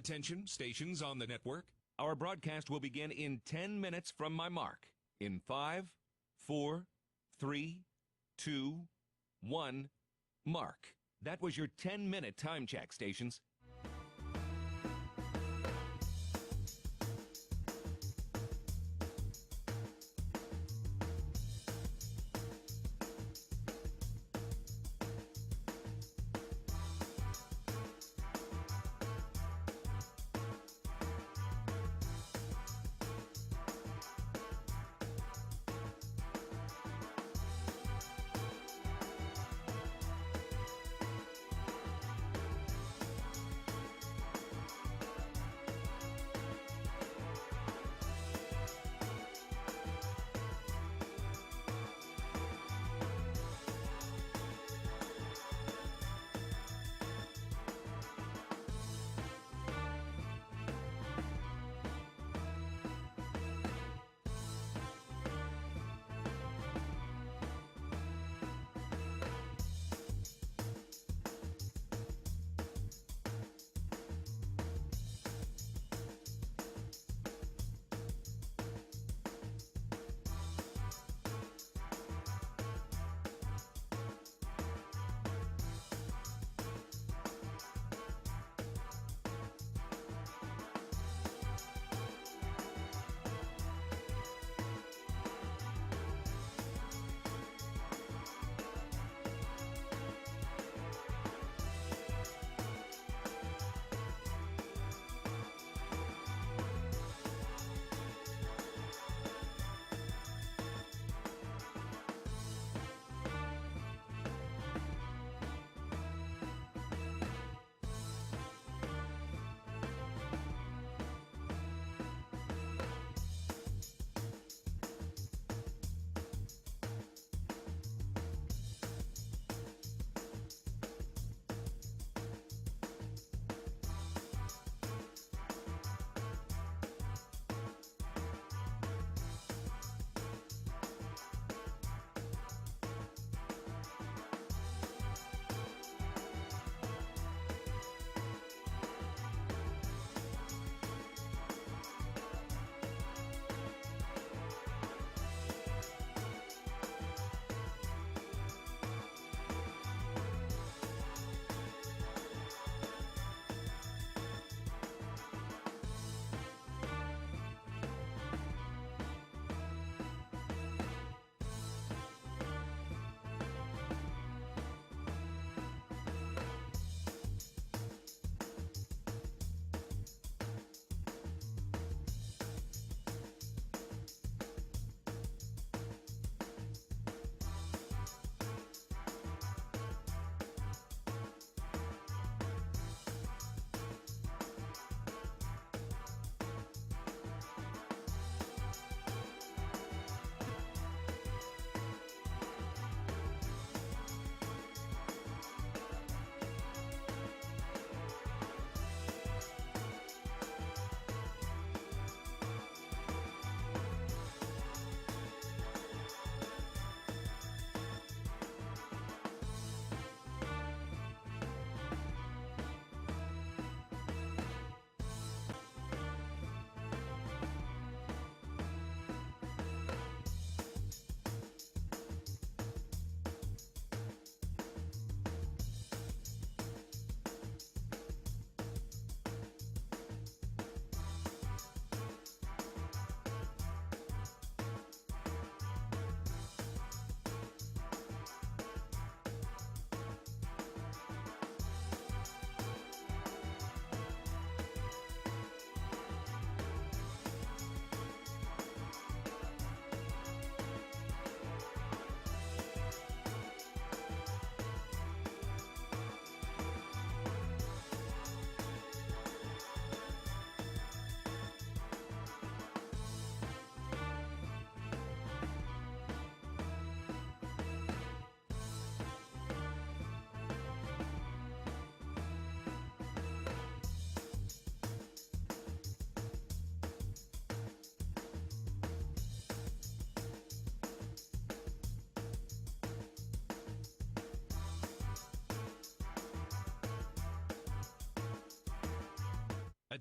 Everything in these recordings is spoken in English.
Attention, stations on the network. Our broadcast will begin in 10 minutes from my mark. In 5, 4, 3, 2, 1, mark. That was your 10-minute time check, stations.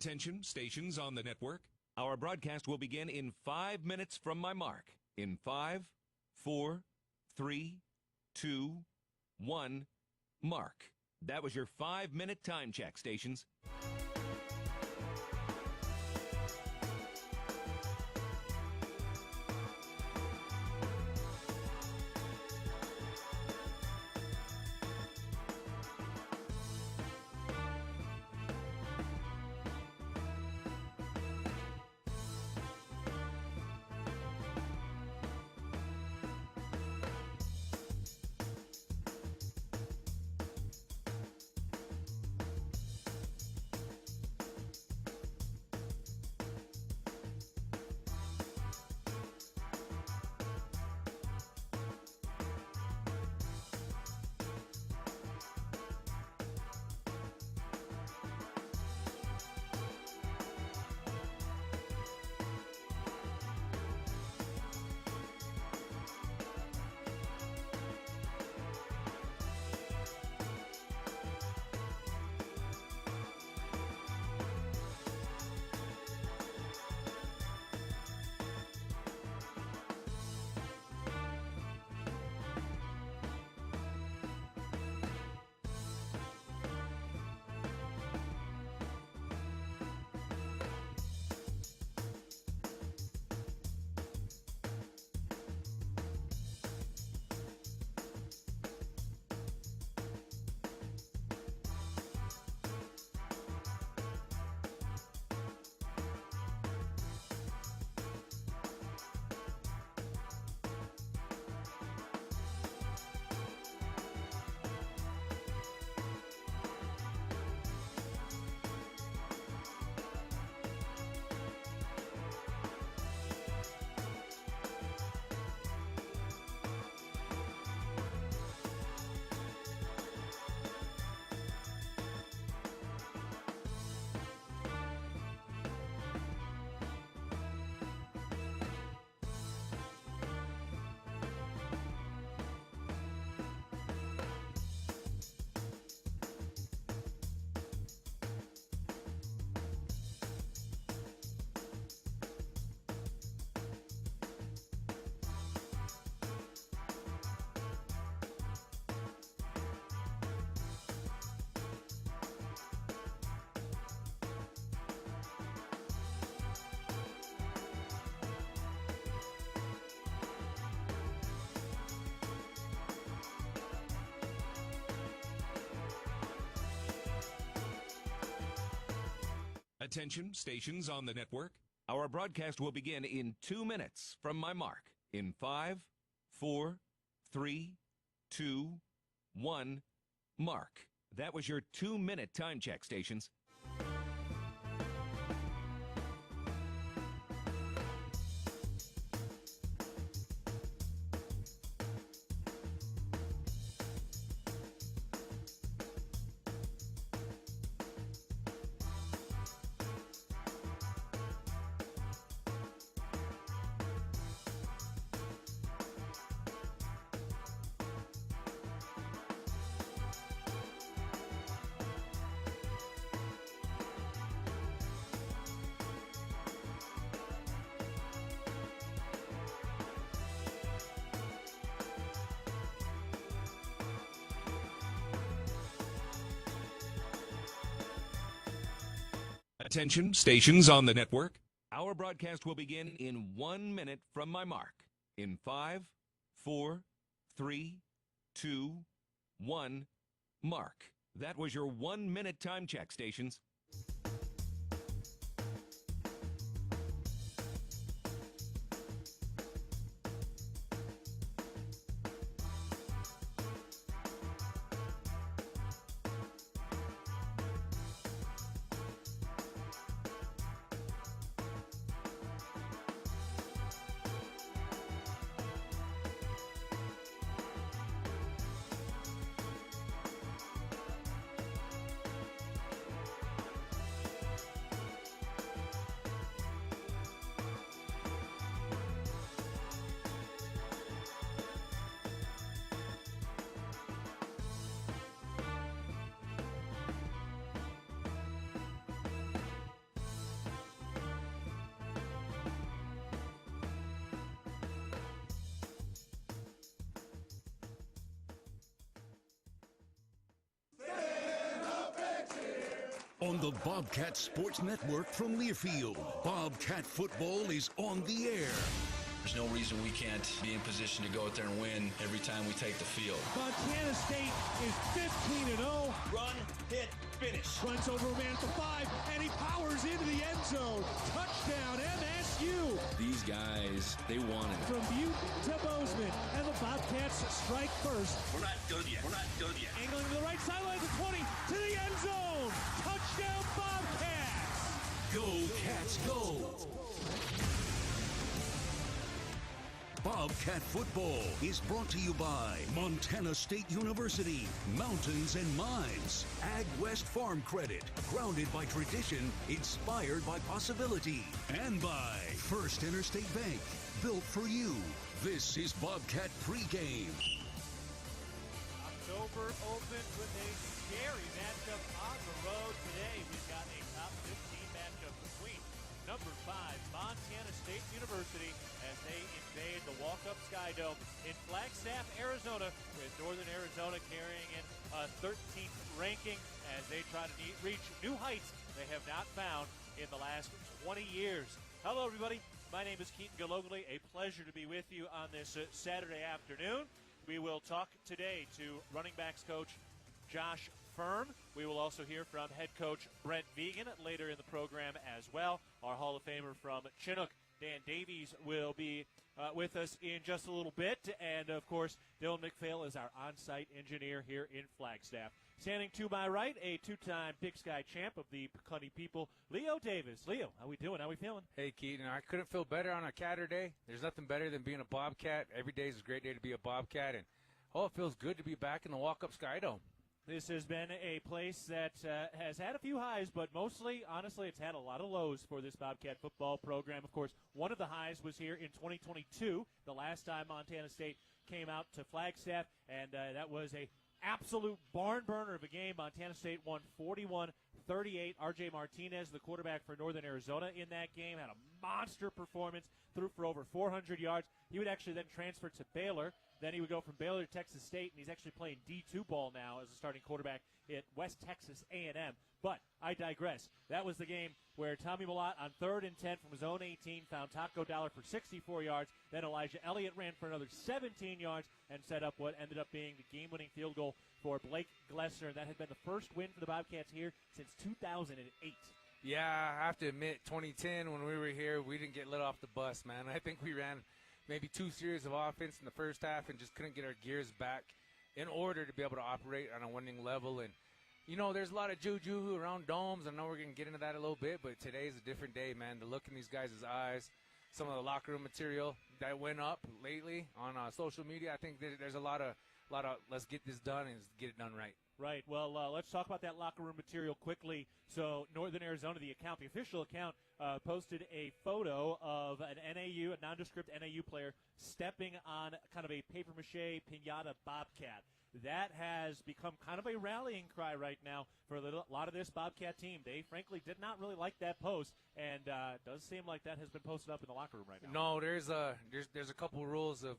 Attention, stations on the network. Our broadcast will begin in 5 minutes from my mark. In 5, 4, 3, 2, 1, mark. That was your 5-minute time check, stations. Attention, stations on the network. Our broadcast will begin in 2 minutes from my mark. In 5, 4, 3, 2, 1, mark. That was your 2-minute time check, stations. Attention, stations on the network. Our broadcast will begin in 1 minute from my mark. In 5, 4, 3, 2, 1, mark. That was your 1-minute time check, stations. the Bobcat Sports Network from Learfield, Bobcat football is on the air. There's no reason we can't be in position to go out there and win every time we take the field. Montana State is 15-0. Run, hit, finish. Runs over a man at the 5, and he powers into the end zone. Touchdown, MSU. These guys, they want it. From Butte to Bozeman, and the Bobcats strike first. We're not done yet. We're not done yet. Angling to the right sideline to 20, to the end zone. Touchdown, Bobcats. Go, Cats, go. Bobcat football is brought to you by Montana State University, Mountains and Mines, Ag West Farm Credit, grounded by tradition, inspired by possibility, and by First Interstate Bank, built for you. This is Bobcat pregame. October opens with a scary matchup on the road today. We've got a top 15 matchup between number 5, Montana State University, as they invade the Walkup Sky Dome in Flagstaff, Arizona, with Northern Arizona carrying in a 13th ranking as they try to reach new heights they have not found in the last 20 years. Hello, everybody. My name is Keaton Gillogly. A pleasure to be with you on this Saturday afternoon. We will talk today to running backs coach Josh Firm. We will also hear from head coach Brent Vegan later in the program as well. Our Hall of Famer from Chinook, Dan Davies, will be with us in just a little bit. And, of course, Dylan McPhail is our on-site engineer here in Flagstaff. Standing to my right, a two-time Big Sky champ of the Pecunny people, Leo Davis. Leo, how we doing? How we feeling? Hey, Keaton, I couldn't feel better on a Catter Day. There's nothing better than being a Bobcat. Every day is a great day to be a Bobcat. And, it feels good to be back in the Walkup Sky Dome. This has been a place that has had a few highs, but mostly, honestly, it's had a lot of lows for this Bobcat football program. Of course, one of the highs was here in 2022, the last time Montana State came out to Flagstaff, and that was a absolute barn burner of a game. Montana State won 41-38. R.J. Martinez, the quarterback for Northern Arizona in that game, had a monster performance, threw for over 400 yards. He would actually then transfer to Baylor. Then he would go from Baylor to Texas State, and he's actually playing D2 ball now as a starting quarterback at West Texas A&M. But I digress. That was the game where Tommy Mellott on 3rd and 10 from his own 18 found Taco Dollar for 64 yards. Then Elijah Elliott ran for another 17 yards and set up what ended up being the game-winning field goal for Blake Glessner. And that had been the first win for the Bobcats here since 2008. Yeah, I have to admit, 2010, when we were here, we didn't get let off the bus, man. I think we ran maybe 2 series of offense in the first half and just couldn't get our gears back in order to be able to operate on a winning level. And, there's a lot of juju around domes. I know we're going to get into that a little bit, but today's a different day, man. The look in these guys' eyes, some of the locker room material that went up lately on social media, I think there's a lot of let's get this done and get it done right. Right. Well, let's talk about that locker room material quickly. So Northern Arizona, the official account, posted a photo of an NAU, a nondescript NAU player, stepping on kind of a papier-mâché piñata Bobcat. That has become kind of a rallying cry right now for a lot of this Bobcat team. They, frankly, did not really like that post, and does seem like that has been posted up in the locker room right now. No, there's a couple rules of,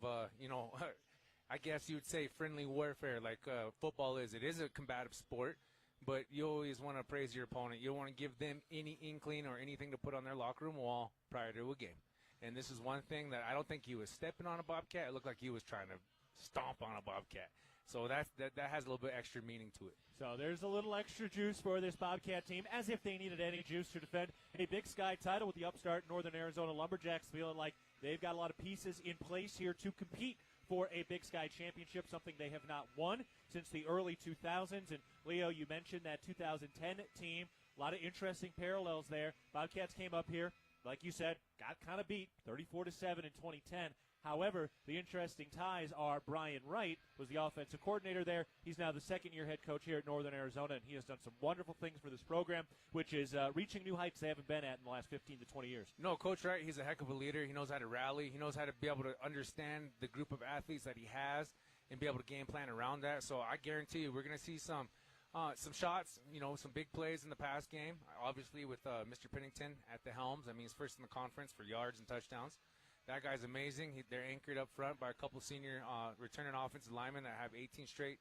I guess you would say friendly warfare like football is. It is a combative sport, but you always want to praise your opponent. You don't want to give them any inkling or anything to put on their locker room wall prior to a game. And this is one thing that I don't think he was stepping on a Bobcat. It looked like he was trying to stomp on a Bobcat. So that has a little bit extra meaning to it. So there's a little extra juice for this Bobcat team, as if they needed any juice to defend a Big Sky title with the upstart Northern Arizona Lumberjacks, feeling like they've got a lot of pieces in place here to compete for a Big Sky championship, something they have not won since the early 2000s. And, Leo, you mentioned that 2010 team. A lot of interesting parallels there. Bobcats came up here, like you said, got kind of beat 34-7 in 2010. However, the interesting ties are Brian Wright was the offensive coordinator there. He's now the second-year head coach here at Northern Arizona, and he has done some wonderful things for this program, which is reaching new heights they haven't been at in the last 15 to 20 years. No, Coach Wright, he's a heck of a leader. He knows how to rally. He knows how to be able to understand the group of athletes that he has and be able to game plan around that. So I guarantee you we're going to see some shots, some big plays in the pass game, obviously with Mr. Pennington at the helms. I mean, he's first in the conference for yards and touchdowns. That guy's amazing. They're anchored up front by a couple senior returning offensive linemen that have 18 straight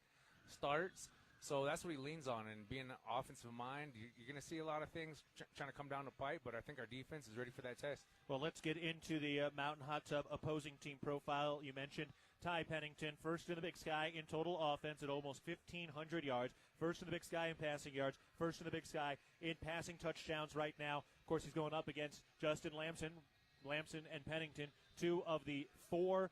starts. So that's what he leans on, and being an offensive mind, you're going to see a lot of things trying to come down the pipe, but I think our defense is ready for that test. Well, let's get into the Mountain Hot Tub opposing team profile. You mentioned Ty Pennington, first in the Big Sky in total offense at almost 1,500 yards, first in the Big Sky in passing yards, first in the Big Sky in passing touchdowns right now. Of course, he's going up against Justin Lamson and Pennington, two of the four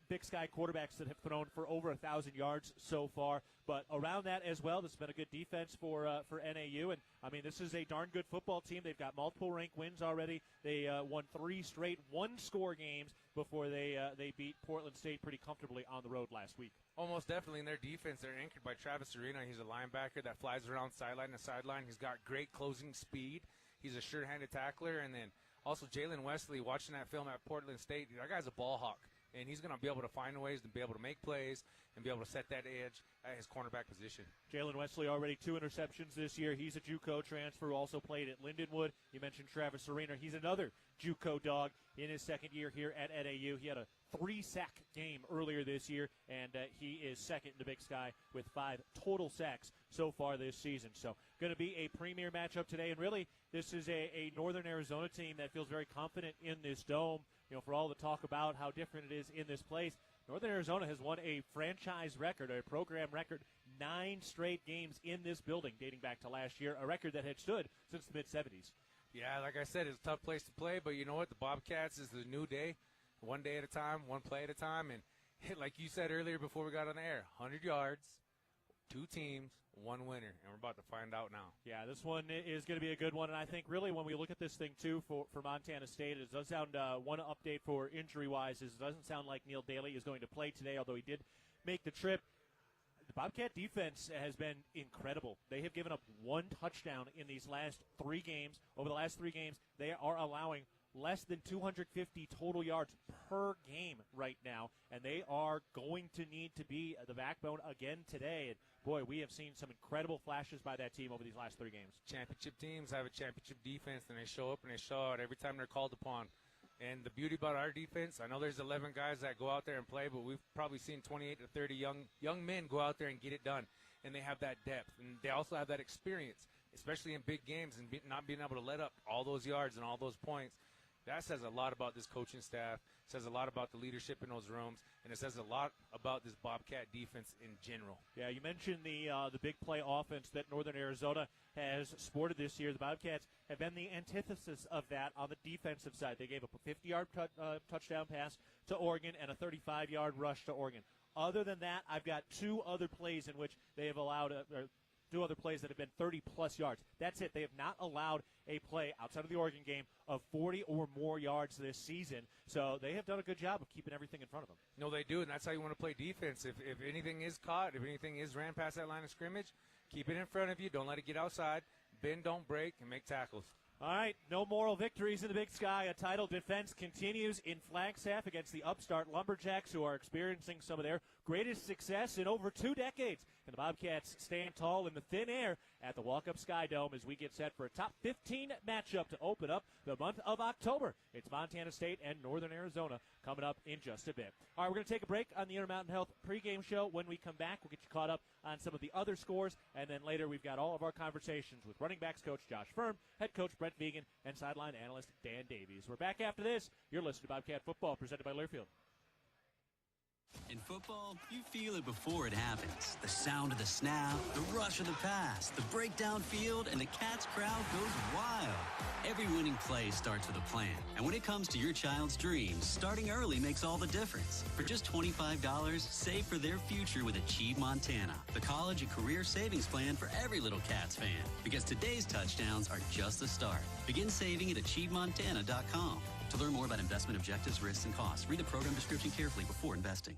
Big Sky quarterbacks that have thrown for over 1,000 yards so far. But around that as well, this has been a good defense for NAU. And, I mean, this is a darn good football team. They've got multiple ranked wins already. They won 3 straight one-score games before they beat Portland State pretty comfortably on the road last week. Almost definitely in their defense. They're anchored by Travis Arena. He's a linebacker that flies around sideline to sideline. He's got great closing speed. He's a sure-handed tackler. And then also Jalen Wesley, watching that film at Portland State, that guy's a ball hawk. And he's going to be able to find ways to be able to make plays and be able to set that edge at his cornerback position. Jalen Wesley already 2 interceptions this year. He's a JUCO transfer who also played at Lindenwood. You mentioned Travis Arena. He's another JUCO dog in his second year here at NAU. He had a 3-sack game earlier this year, and he is second in the Big Sky with 5 total sacks so far this season. So going to be a premier matchup today. And really, this is a Northern Arizona team that feels very confident in this dome. You know, for all the talk about how different it is in this place, Northern Arizona has won a franchise record, a program record, 9 straight games in this building dating back to last year, a record that had stood since the mid-'70s. Yeah, like I said, it's a tough place to play, but you know what? The Bobcats is the new day, one day at a time, one play at a time. And like you said earlier before we got on the air, 100 yards, 2 teams, 1 winner, and we're about to find out now. Yeah, this one is going to be a good one, and I think really when we look at this thing, too, for Montana State, it does sound one update for injury-wise is it doesn't sound like Neil Daly is going to play today, although he did make the trip. The Bobcat defense has been incredible. They have given up 1 touchdown in these last 3 games. Over the last 3 games, they are allowing less than 250 total yards per game right now, and they are going to need to be the backbone again today. And boy, we have seen some incredible flashes by that team over these last 3 games. Championship teams have a championship defense, and they show up and they show out every time they're called upon. And the beauty about our defense, I know there's 11 guys that go out there and play, but we've probably seen 28 to 30 young men go out there and get it done. And they have that depth, and they also have that experience, especially in big games, and not being able to let up all those yards and all those points. That says a lot about this coaching staff, says a lot about the leadership in those rooms, and it says a lot about this Bobcat defense in general. Yeah, you mentioned the big play offense that Northern Arizona has sported this year. The Bobcats have been the antithesis of that on the defensive side. They gave up a 50-yard touchdown pass to Oregon and a 35-yard rush to Oregon. Other than that, I've got 2 other plays in which they have allowed 2 other plays that have been 30-plus yards. That's it. They have not allowed a play outside of the Oregon game of 40 or more yards this season. So they have done a good job of keeping everything in front of them. No, they do, and that's how you want to play defense. If anything is caught, if anything is ran past that line of scrimmage, keep it in front of you. Don't let it get outside. Bend, don't break, and make tackles. All right, no moral victories in the Big Sky. A title defense continues in Flagstaff against the upstart Lumberjacks, who are experiencing some of their greatest success in over 2 decades. And the Bobcats stand tall in the thin air at the Walk-Up Sky Dome as we get set for a top 15 matchup to open up the month of October. It's Montana State and Northern Arizona coming up in just a bit. All right, we're going to take a break on the Intermountain Health pregame show. When we come back, we'll get you caught up on some of the other scores. And then later, we've got all of our conversations with running backs coach Josh Firm, head coach Brent Vegan, and sideline analyst Dan Davies. We're back after this. You're listening to Bobcat Football, presented by Learfield. In football, you feel it before it happens. The sound of the snap, the rush of the pass, the breakdown field, and the Cats crowd goes wild. Every winning play starts with a plan. And when it comes to your child's dreams, starting early makes all the difference. For just $25, save for their future with Achieve Montana, the college and career savings plan for every little Cats fan. Because today's touchdowns are just the start. Begin saving at AchieveMontana.com. To learn more about investment objectives, risks, and costs, read the program description carefully before investing.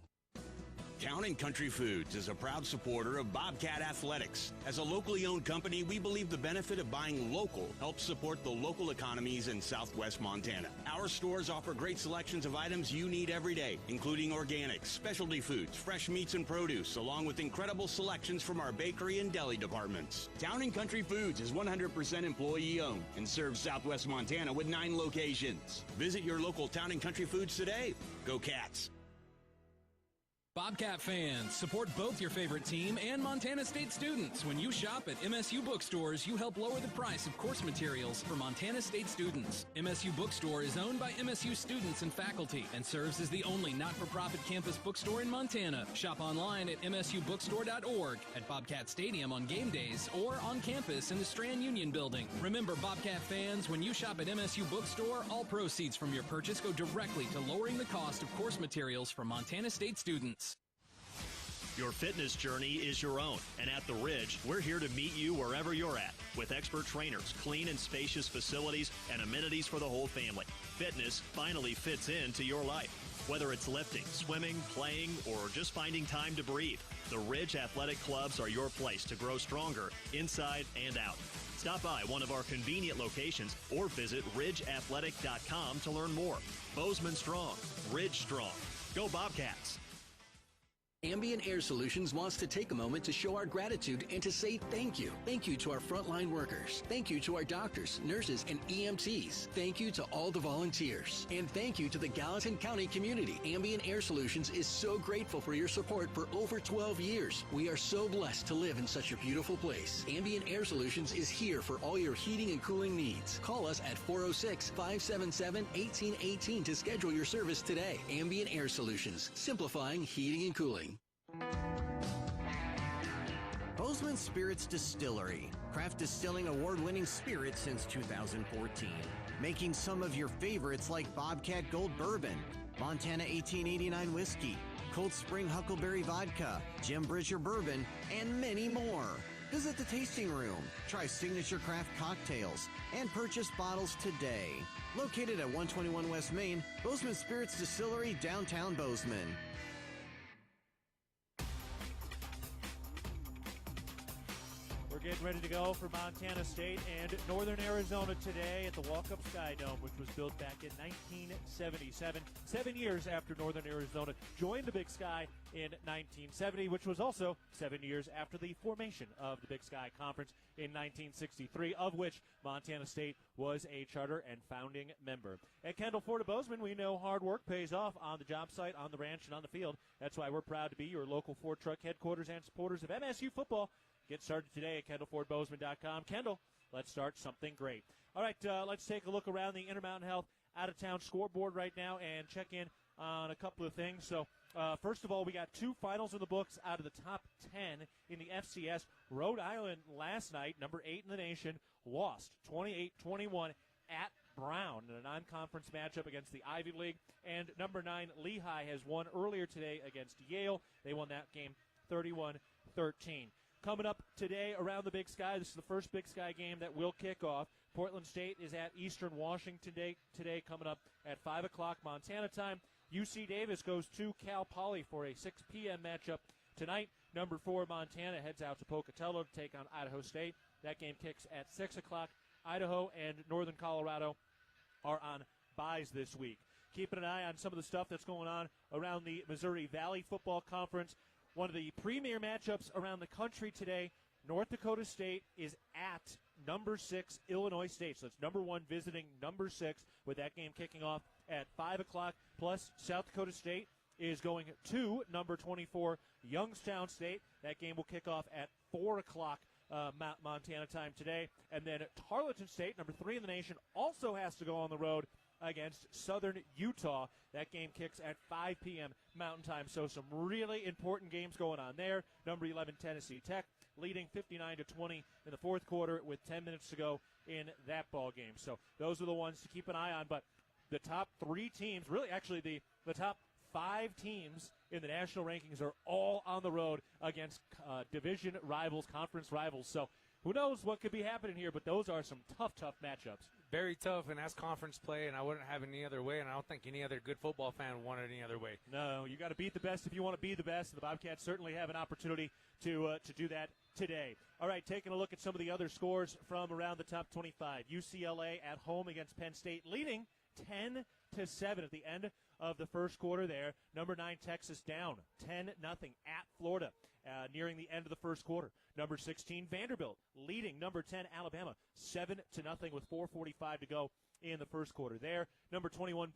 Town & Country Foods is a proud supporter of Bobcat Athletics. As a locally owned company, we believe the benefit of buying local helps support the local economies in southwest Montana. Our stores offer great selections of items you need every day, including organics, specialty foods, fresh meats and produce, along with incredible selections from our bakery and deli departments. Town & Country Foods is 100% employee-owned and serves southwest Montana with 9 locations. Visit your local Town & Country Foods today. Go Cats! Bobcat fans, support both your favorite team and Montana State students. When you shop at MSU bookstores, you help lower the price of course materials for Montana State students. MSU Bookstore is owned by MSU students and faculty and serves as the only not-for-profit campus bookstore in Montana. Shop online at msubookstore.org, at Bobcat Stadium on game days, or on campus in the Strand Union Building. Remember, Bobcat fans, when you shop at MSU Bookstore, all proceeds from your purchase go directly to lowering the cost of course materials for Montana State students. Your fitness journey is your own, and at The Ridge, we're here to meet you wherever you're at with expert trainers, clean and spacious facilities, and amenities for the whole family. Fitness finally fits into your life. Whether it's lifting, swimming, playing, or just finding time to breathe, the Ridge Athletic Clubs are your place to grow stronger inside and out. Stop by one of our convenient locations or visit ridgeathletic.com to learn more. Bozeman strong, Ridge strong. Go Bobcats! Ambient Air Solutions wants to take a moment to show our gratitude and to say thank you. Thank you to our frontline workers. Thank you to our doctors, nurses, and EMTs. Thank you to all the volunteers. And thank you to the Gallatin County community. Ambient Air Solutions is so grateful for your support for over 12 years. We are so blessed to live in such a beautiful place. Ambient Air Solutions is here for all your heating and cooling needs. Call us at 406-577-1818 to schedule your service today. Ambient Air Solutions, simplifying heating and cooling. Bozeman Spirits Distillery, craft distilling award-winning spirits since 2014. Making some of your favorites like Bobcat Gold Bourbon, Montana 1889 Whiskey, Cold Spring Huckleberry Vodka, Jim Bridger Bourbon, and many more. Visit the tasting room, try signature craft cocktails, and purchase bottles today. Located at 121 West Main, Bozeman Spirits Distillery, downtown Bozeman. We're getting ready to go for Montana State and Northern Arizona today at the Walkup Sky Dome, which was built back in 1977, 7 years after Northern Arizona joined the Big Sky in 1970, which was also 7 years after the formation of the Big Sky Conference in 1963, of which Montana State was a charter and founding member. At Kendall Ford of Bozeman, we know hard work pays off on the job site, on the ranch, and on the field. That's why we're proud to be your local Ford truck headquarters and supporters of MSU football. Get started today at KendallFordBozeman.com. Kendall, let's start something great. All right, let's take a look around the Intermountain Health out-of-town scoreboard right now and check in on a couple of things. So, first of all, we got two finals in the books out of the top 10 in the FCS. Rhode Island last night, number 8 in the nation, lost 28-21 at Brown in a non-conference matchup against the Ivy League. And number 9, Lehigh, has won earlier today against Yale. They won that game 31-13. Coming up today around the Big Sky, this is the first Big Sky game that will kick off. Portland State is at Eastern Washington today coming up at 5 o'clock Montana time. UC Davis goes to Cal Poly for a 6 p.m. matchup tonight. Number 4, Montana, heads out to Pocatello to take on Idaho State. That game kicks at 6 o'clock. Idaho and Northern Colorado are on byes this week. Keeping an eye on some of the stuff that's going on around the Missouri Valley Football Conference. One of the premier matchups around the country today, North Dakota State is at number 6 Illinois State. So it's number 1 visiting number 6 with that game kicking off at 5 o'clock. Plus, South Dakota State is going to number 24 Youngstown State. That game will kick off at 4 o'clock Montana time today. And then Tarleton State, number 3 in the nation, also has to go on the road against Southern Utah. That game kicks at 5 p.m. Mountain Time. So some really important games going on there. Number 11, Tennessee Tech, leading 59-20 in the fourth quarter with 10 minutes to go in that ball game. So those are the ones to keep an eye on. But the top 3 teams, really actually the top 5 teams in the national rankings are all on the road against division rivals, conference rivals. So who knows what could be happening here, but those are some tough matchups. Very tough, and that's conference play, and I wouldn't have it any other way, and I don't think any other good football fan would want it any other way. No, you got to beat the best if you want to be the best, and the Bobcats certainly have an opportunity to do that today. All right, taking a look at some of the other scores from around the top 25. UCLA at home against Penn State, leading 10-7 at the end of the first quarter there. Number 9, Texas down 10-0 at Florida nearing the end of the first quarter. Number 16, Vanderbilt leading number 10, Alabama 7-0 with 4:45 to go in the first quarter there. Number 21,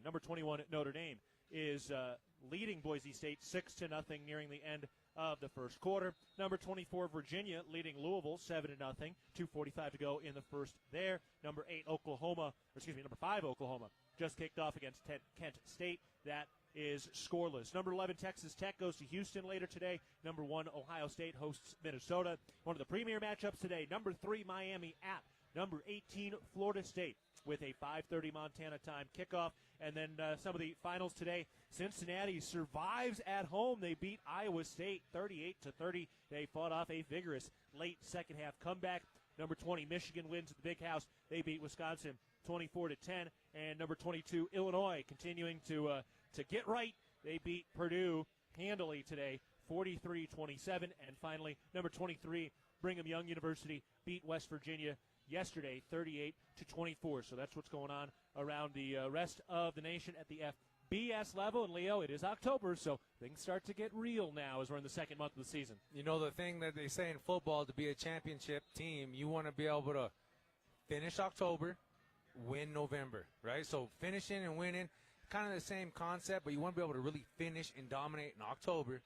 number 21, Notre Dame is leading Boise State 6-0 nearing the end of the first quarter. Number 24, Virginia, leading Louisville 7-0. 2:45 to go in the first there. Number 5, Oklahoma, just kicked off against Kent State. That is scoreless. Number 11, Texas Tech goes to Houston later today. Number 1, Ohio State hosts Minnesota. One of the premier matchups today. Number 3, Miami at number 18, Florida State, with a 5:30 Montana time kickoff. And then some of the finals today. Cincinnati survives at home. They beat Iowa State 38-30. They fought off a vigorous late second half comeback. Number 20, Michigan wins at the Big House. They beat Wisconsin 24-10. And number 22, Illinois, continuing to get right. They beat Purdue handily today, 43-27. And finally, number 23, Brigham Young University beat West Virginia yesterday, 38-24. So that's what's going on around the rest of the nation at the FBS level. And, Leo, it is October, so things start to get real now as we're in the second month of the season. You know, the thing that they say in football, to be a championship team, you want to be able to finish October, win November, right? So finishing and winning, kind of the same concept, but you want to be able to really finish and dominate in October.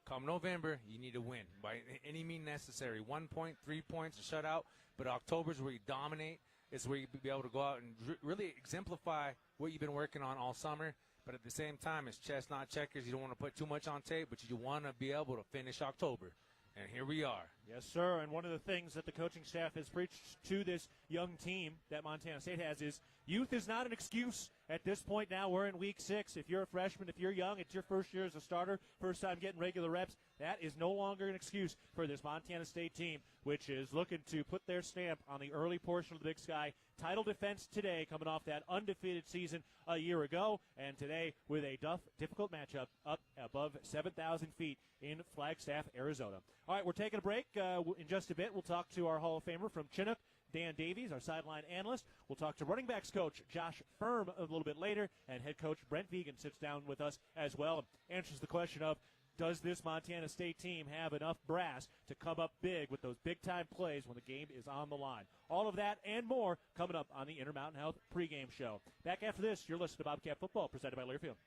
Come November, you need to win by any means necessary. 1 point, 3 points, a shutout. But October is where you dominate. It's where you be able to go out and really exemplify what you've been working on all summer. But at the same time, it's chess, not checkers. You don't want to put too much on tape, but you want to be able to finish October. And here we are. Yes, sir. And one of the things that the coaching staff has preached to this young team that Montana State has is youth is not an excuse. At this point now, we're in week 6. If you're a freshman, if you're young, it's your first year as a starter, first time getting regular reps, that is no longer an excuse for this Montana State team, which is looking to put their stamp on the early portion of the Big Sky. Title defense today, coming off that undefeated season a year ago, and today with a difficult matchup up above 7,000 feet in Flagstaff, Arizona. All right, we're taking a break. In just a bit, we'll talk to our Hall of Famer from Chinook, Dan Davies, our sideline analyst. We'll talk to running backs coach Josh Firm a little bit later, and head coach Brent Vegan sits down with us as well and answers the question of, does this Montana State team have enough brass to come up big with those big-time plays when the game is on the line? All of that and more coming up on the Intermountain Health pregame show. Back after this, you're listening to Bobcat Football, presented by Learfield.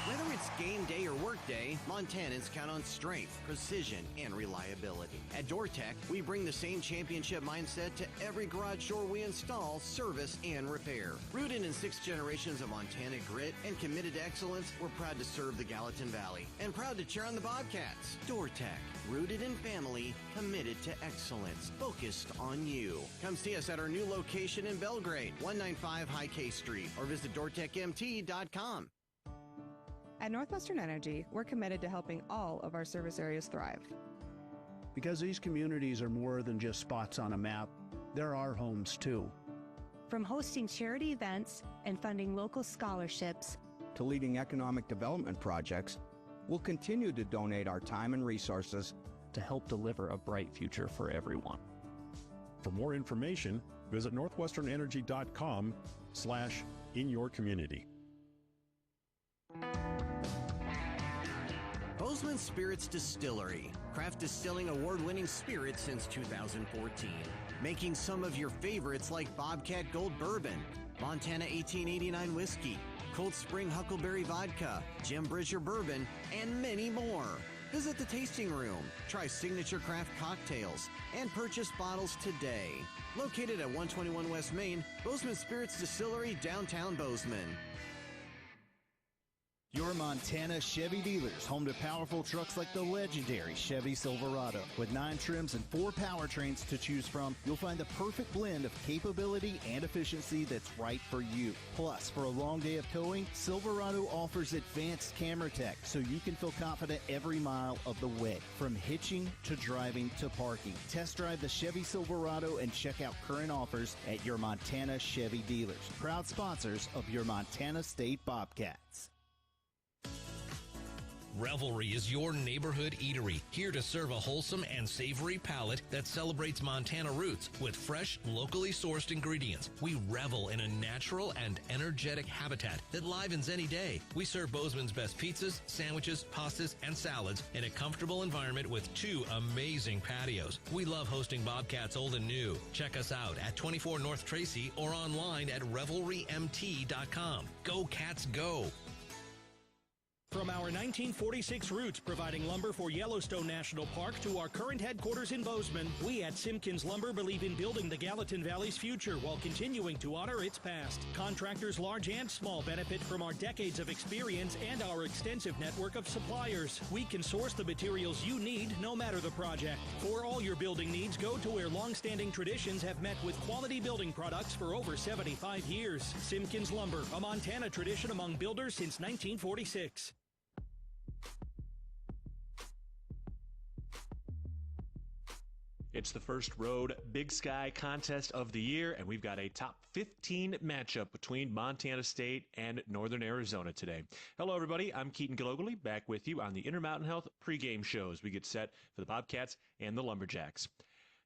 Whether it's game day or work day, Montanans count on strength, precision, and reliability. At DoorTech, we bring the same championship mindset to every garage door we install, service, and repair. Rooted in 6 generations of Montana grit and committed to excellence, we're proud to serve the Gallatin Valley and proud to cheer on the Bobcats. DoorTech, rooted in family, committed to excellence, focused on you. Come see us at our new location in Belgrade, 195 High K Street, or visit DoorTechMT.com. At Northwestern Energy, we're committed to helping all of our service areas thrive. Because these communities are more than just spots on a map, they're our homes too. From hosting charity events and funding local scholarships to leading economic development projects, we'll continue to donate our time and resources to help deliver a bright future for everyone. For more information, visit northwesternenergy.com/inyourcommunity. Bozeman Spirits Distillery, craft distilling award-winning spirits since 2014. Making some of your favorites like Bobcat Gold Bourbon, Montana 1889 Whiskey, Cold Spring Huckleberry Vodka, Jim Bridger Bourbon, and many more. Visit the tasting room, try signature craft cocktails, and purchase bottles today. Located at 121 West Main, Bozeman Spirits Distillery, downtown Bozeman. Your Montana Chevy dealers, home to powerful trucks like the legendary Chevy Silverado. With 9 trims and 4 powertrains to choose from, you'll find the perfect blend of capability and efficiency that's right for you. Plus, for a long day of towing, Silverado offers advanced camera tech so you can feel confident every mile of the way. From hitching to driving to parking. Test drive the Chevy Silverado and check out current offers at your Montana Chevy dealers. Proud sponsors of your Montana State Bobcats. Revelry is your neighborhood eatery, here to serve a wholesome and savory palate that celebrates Montana roots with fresh, locally sourced ingredients. We revel in a natural and energetic habitat that livens any day. We serve Bozeman's best pizzas, sandwiches, pastas, and salads in a comfortable environment with 2 amazing patios. We love hosting Bobcats old and new. Check us out at 24 North Tracy or online at revelrymt.com. Go Cats Go! From our 1946 roots providing lumber for Yellowstone National Park to our current headquarters in Bozeman, we at Simpkins Lumber believe in building the Gallatin Valley's future while continuing to honor its past. Contractors large and small benefit from our decades of experience and our extensive network of suppliers. We can source the materials you need no matter the project. For all your building needs, go to where long-standing traditions have met with quality building products for over 75 years. Simpkins Lumber, a Montana tradition among builders since 1946. It's the first Road Big Sky contest of the year, and we've got a top 15 matchup between Montana State and Northern Arizona today. Hello, everybody. I'm Keaton Gillogly, back with you on the Intermountain Health pregame show as we get set for the Bobcats and the Lumberjacks.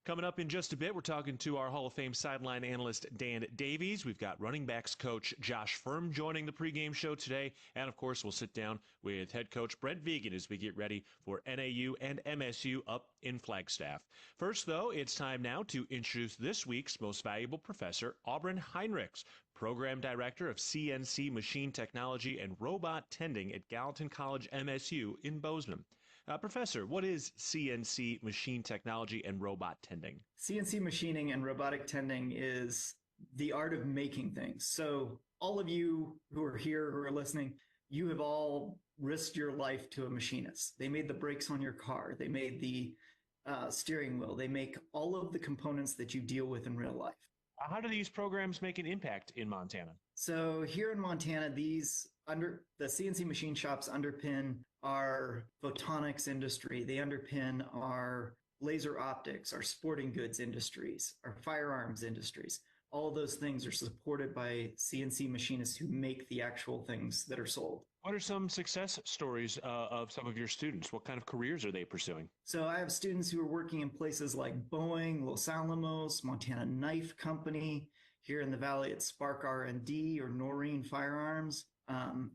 Coming up in just a bit, we're talking to our Hall of Fame sideline analyst, Dan Davies. We've got running backs coach Josh Firm joining the pregame show today. And, of course, we'll sit down with head coach Brent Vigen as we get ready for NAU and MSU up in Flagstaff. First, though, it's time now to introduce this week's most valuable professor, Auburn Heinrichs, Program Director of CNC Machine Technology and Robot Tending at Gallatin College MSU in Bozeman. Professor, what is CNC machine technology and robot tending? CNC machining and robotic tending is the art of making things. So all of you who are here, who are listening, you have all risked your life to a machinist. They made the brakes on your car. They made the steering wheel. They make all of the components that you deal with in real life. How do these programs make an impact in Montana? So here in Montana, the CNC machine shops underpin our photonics industry. They underpin our laser optics, our sporting goods industries, our firearms industries. All of those things are supported by CNC machinists who make the actual things that are sold. What are some success stories of some of your students? What kind of careers are they pursuing? So I have students who are working in places like Boeing, Los Alamos, Montana Knife Company. Here in the Valley, it's Spark R&D or Noreen Firearms.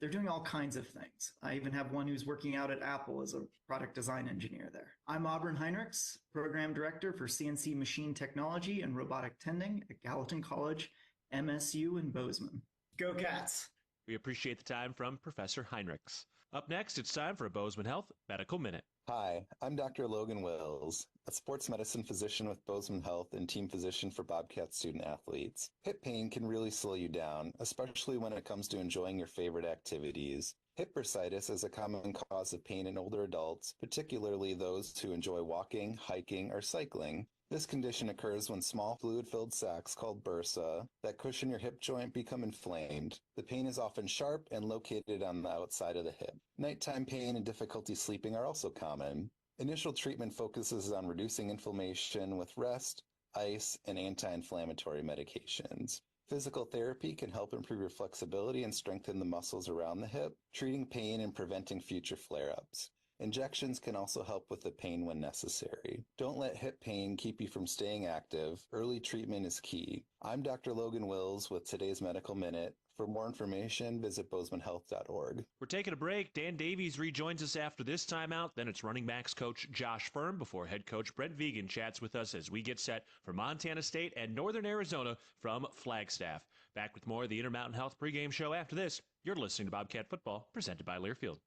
They're doing all kinds of things. I even have one who's working out at Apple as a product design engineer there. I'm Auburn Heinrichs, Program Director for CNC Machine Technology and Robotic Tending at Gallatin College, MSU in Bozeman. Go Cats! We appreciate the time from Professor Heinrichs. Up next, it's time for a Bozeman Health Medical Minute. Hi, I'm Dr. Logan Wills, a sports medicine physician with Bozeman Health and team physician for Bobcat student athletes. Hip pain can really slow you down, especially when it comes to enjoying your favorite activities. Hip bursitis is a common cause of pain in older adults, particularly those who enjoy walking, hiking, or cycling. This condition occurs when small fluid-filled sacs called bursa that cushion your hip joint become inflamed. The pain is often sharp and located on the outside of the hip. Nighttime pain and difficulty sleeping are also common. Initial treatment focuses on reducing inflammation with rest, ice, and anti-inflammatory medications. Physical therapy can help improve your flexibility and strengthen the muscles around the hip, treating pain and preventing future flare-ups. Injections can also help with the pain when necessary. Don't let hip pain keep you from staying active. Early treatment is key. I'm Dr. Logan Wills with today's Medical Minute. For more information, visit bozemanhealth.org. We're taking a break. Dan Davies rejoins us after this timeout. Then it's running backs coach Josh Firm before head coach Brent Vigen chats with us as we get set for Montana State and Northern Arizona from Flagstaff. Back with more of the Intermountain Health pregame show after this. You're listening to Bobcat Football, presented by Learfield.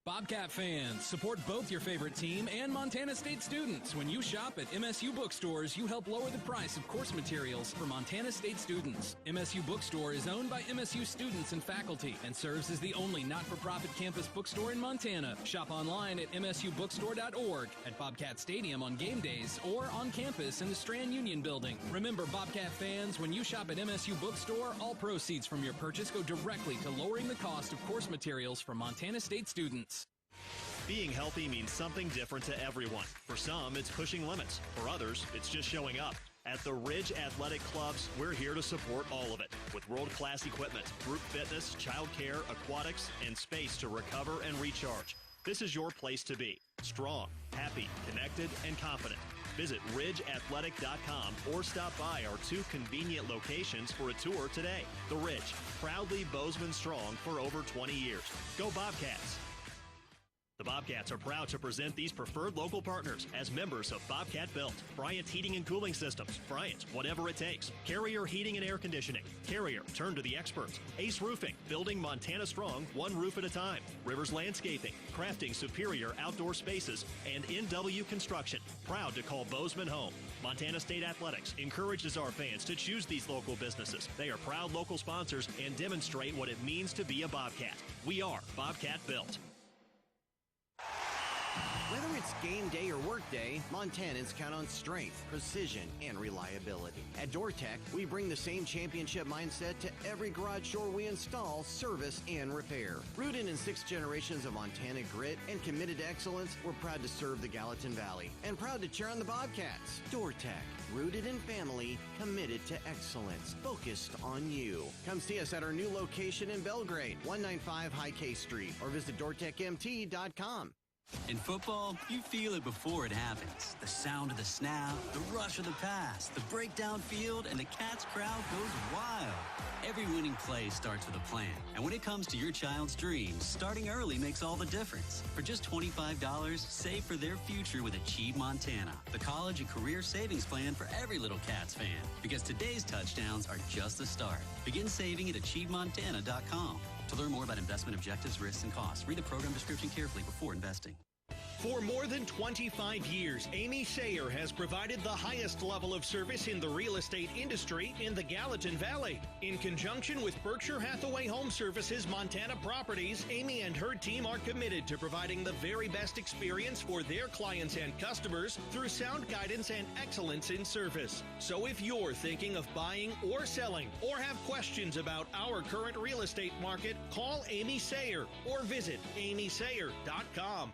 Bobcat fans, support both your favorite team and Montana State students. When you shop at MSU bookstores, you help lower the price of course materials for Montana State students. MSU Bookstore is owned by MSU students and faculty and serves as the only not-for-profit campus bookstore in Montana. Shop online at msubookstore.org, at Bobcat Stadium on game days, or on campus in the Strand Union Building. Remember, Bobcat fans, when you shop at MSU Bookstore, all proceeds from your purchase go directly to lowering the cost of course materials for Montana State students. Being healthy means something different to everyone. For some, it's pushing limits. For others, it's just showing up. At the Ridge Athletic Clubs, we're here to support all of it with world-class equipment, group fitness, childcare, aquatics, and space to recover and recharge. This is your place to be. Strong, happy, connected, and confident. Visit ridgeathletic.com or stop by our 2 convenient locations for a tour today. The Ridge, proudly Bozeman strong for over 20 years. Go Bobcats! The Bobcats are proud to present these preferred local partners as members of Bobcat Built, Bryant Heating and Cooling Systems, Bryant, whatever it takes, Carrier Heating and Air Conditioning, Carrier, turn to the experts, Ace Roofing, building Montana strong, one roof at a time, Rivers Landscaping, crafting superior outdoor spaces, and NW Construction, proud to call Bozeman home. Montana State Athletics encourages our fans to choose these local businesses. They are proud local sponsors and demonstrate what it means to be a Bobcat. We are Bobcat Built. Whether it's game day or work day, Montanans count on strength, precision, and reliability. At DoorTech, we bring the same championship mindset to every garage door we install, service, and repair. Rooted in 6 generations of Montana grit and committed to excellence, we're proud to serve the Gallatin Valley and proud to cheer on the Bobcats. DoorTech, rooted in family, committed to excellence, focused on you. Come see us at our new location in Belgrade, 195 High K Street, or visit DoorTechMT.com. In football, you feel it before it happens. The sound of the snap, the rush of the pass, the breakdown field, and the Cats crowd goes wild. Every winning play starts with a plan. And when it comes to your child's dreams, starting early makes all the difference. For just $25, save for their future with Achieve Montana, the college and career savings plan for every little Cats fan. Because today's touchdowns are just the start. Begin saving at AchieveMontana.com. To learn more about investment objectives, risks, and costs, read the program description carefully before investing. For more than 25 years, Amy Sayer has provided the highest level of service in the real estate industry in the Gallatin Valley. In conjunction with Berkshire Hathaway Home Services Montana Properties, Amy and her team are committed to providing the very best experience for their clients and customers through sound guidance and excellence in service. So if you're thinking of buying or selling or have questions about our current real estate market, call Amy Sayer or visit amysayer.com.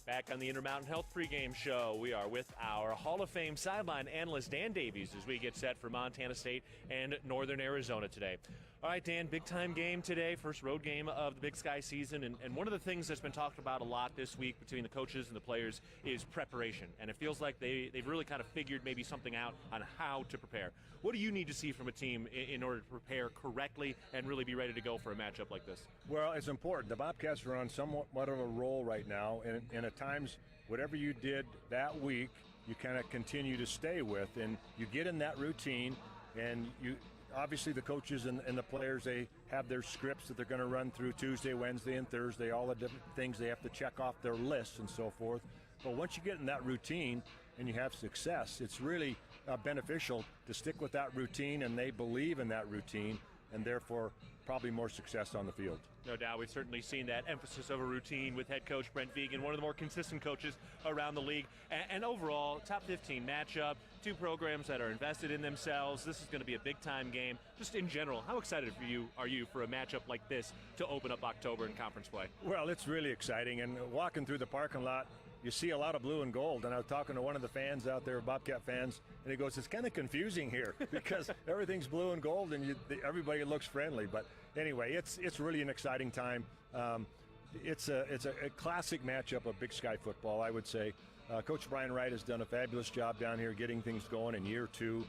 Back on the Intermountain Health pregame show, we are with our Hall of Fame sideline analyst Dan Davies as we get set for Montana State and Northern Arizona today. All right, Dan, big-time game today, first road game of the Big Sky season, and one of the things that's been talked about a lot this week between the coaches and the players is preparation, and it feels like they've really kind of figured maybe something out on how to prepare. What do you need to see from a team in order to prepare correctly and really be ready to go for a matchup like this? Well, it's important. The Bobcats are on somewhat of a roll right now, and at times, whatever you did that week, you kind of continue to stay with, and you get in that routine, and you obviously the coaches and the players, they have their scripts that they're going to run through Tuesday, Wednesday, and Thursday, all the different things they have to check off their lists and so forth. But once you get in that routine and you have success, it's really beneficial to stick with that routine, and they believe in that routine, and therefore probably more success on the field. No doubt. We've certainly seen that emphasis of a routine with head coach Brent Vigen, one of the more consistent coaches around the league. And overall, top 15 matchup, two programs that are invested in themselves. This is going to be a big-time game. Just in general, how excited are you for a matchup like this to open up October in conference play? Well, it's really exciting. And walking through the parking lot, you see a lot of blue and gold. And I was talking to one of the fans out there, Bobcat fans, and he goes, it's kind of confusing here because everything's blue and gold and everybody looks friendly. But anyway, it's really an exciting time. It's a classic matchup of Big Sky football, I would say. Coach Brian Wright has done a fabulous job down here getting things going in year 2.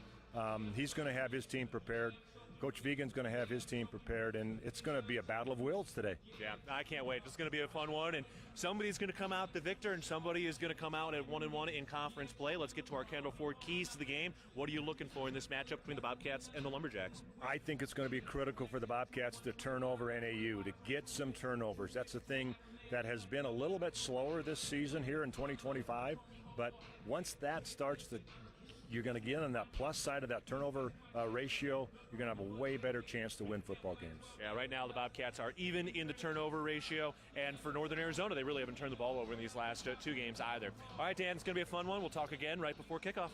He's going to have his team prepared. Coach Vigen's going to have his team prepared, and it's going to be a battle of wills today. Yeah, I can't wait. It's going to be a fun one, and somebody's going to come out the victor, and somebody is going to come out at 1-1 in conference play. Let's get to our Kendall Ford keys to the game. What are you looking for in this matchup between the Bobcats and the Lumberjacks? I think it's going to be critical for the Bobcats to turn over NAU, to get some turnovers. That's the thing that has been a little bit slower this season here in 2025, but once that starts to you're going to get on that plus side of that turnover ratio, you're going to have a way better chance to win football games. Yeah, right now the Bobcats are even in the turnover ratio, and for Northern Arizona, they really haven't turned the ball over in these last 2 games either. All right, Dan, it's going to be a fun one. We'll talk again right before kickoff.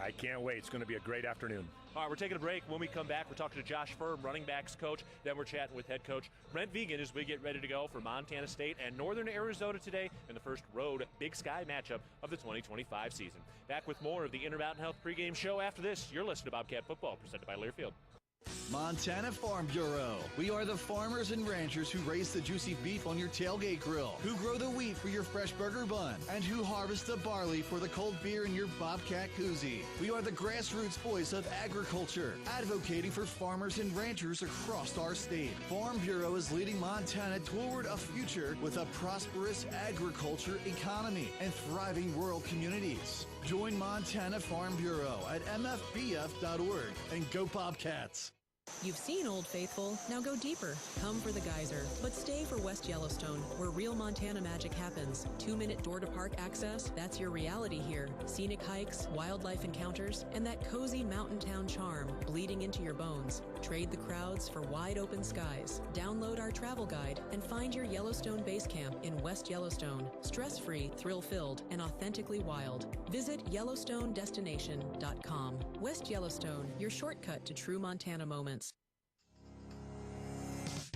I can't wait. It's going to be a great afternoon. All right, we're taking a break. When we come back, we're talking to Josh Firm, running backs coach. Then we're chatting with head coach Brent Vigen as we get ready to go for Montana State and Northern Arizona today in the first road Big Sky matchup of the 2025 season. Back with more of the Intermountain Health pregame show after this. You're listening to Bobcat Football, presented by Learfield. Montana Farm Bureau. We are the farmers and ranchers who raise the juicy beef on your tailgate grill, who grow the wheat for your fresh burger bun, and who harvest the barley for the cold beer in your Bobcat koozie. We are the grassroots voice of agriculture, advocating for farmers and ranchers across our state. Farm Bureau is leading Montana toward a future with a prosperous agriculture economy and thriving rural communities. Join Montana Farm Bureau at mfbf.org and go Bobcats. You've seen Old Faithful, now go deeper. Come for the geyser, but stay for West Yellowstone, where real Montana magic happens. 2-minute door-to-park access, that's your reality here. Scenic hikes, wildlife encounters, and that cozy mountain town charm bleeding into your bones. Trade the crowds for wide-open skies. Download our travel guide and find your Yellowstone base camp in West Yellowstone. Stress-free, thrill-filled, and authentically wild. Visit YellowstoneDestination.com. West Yellowstone, your shortcut to true Montana moments.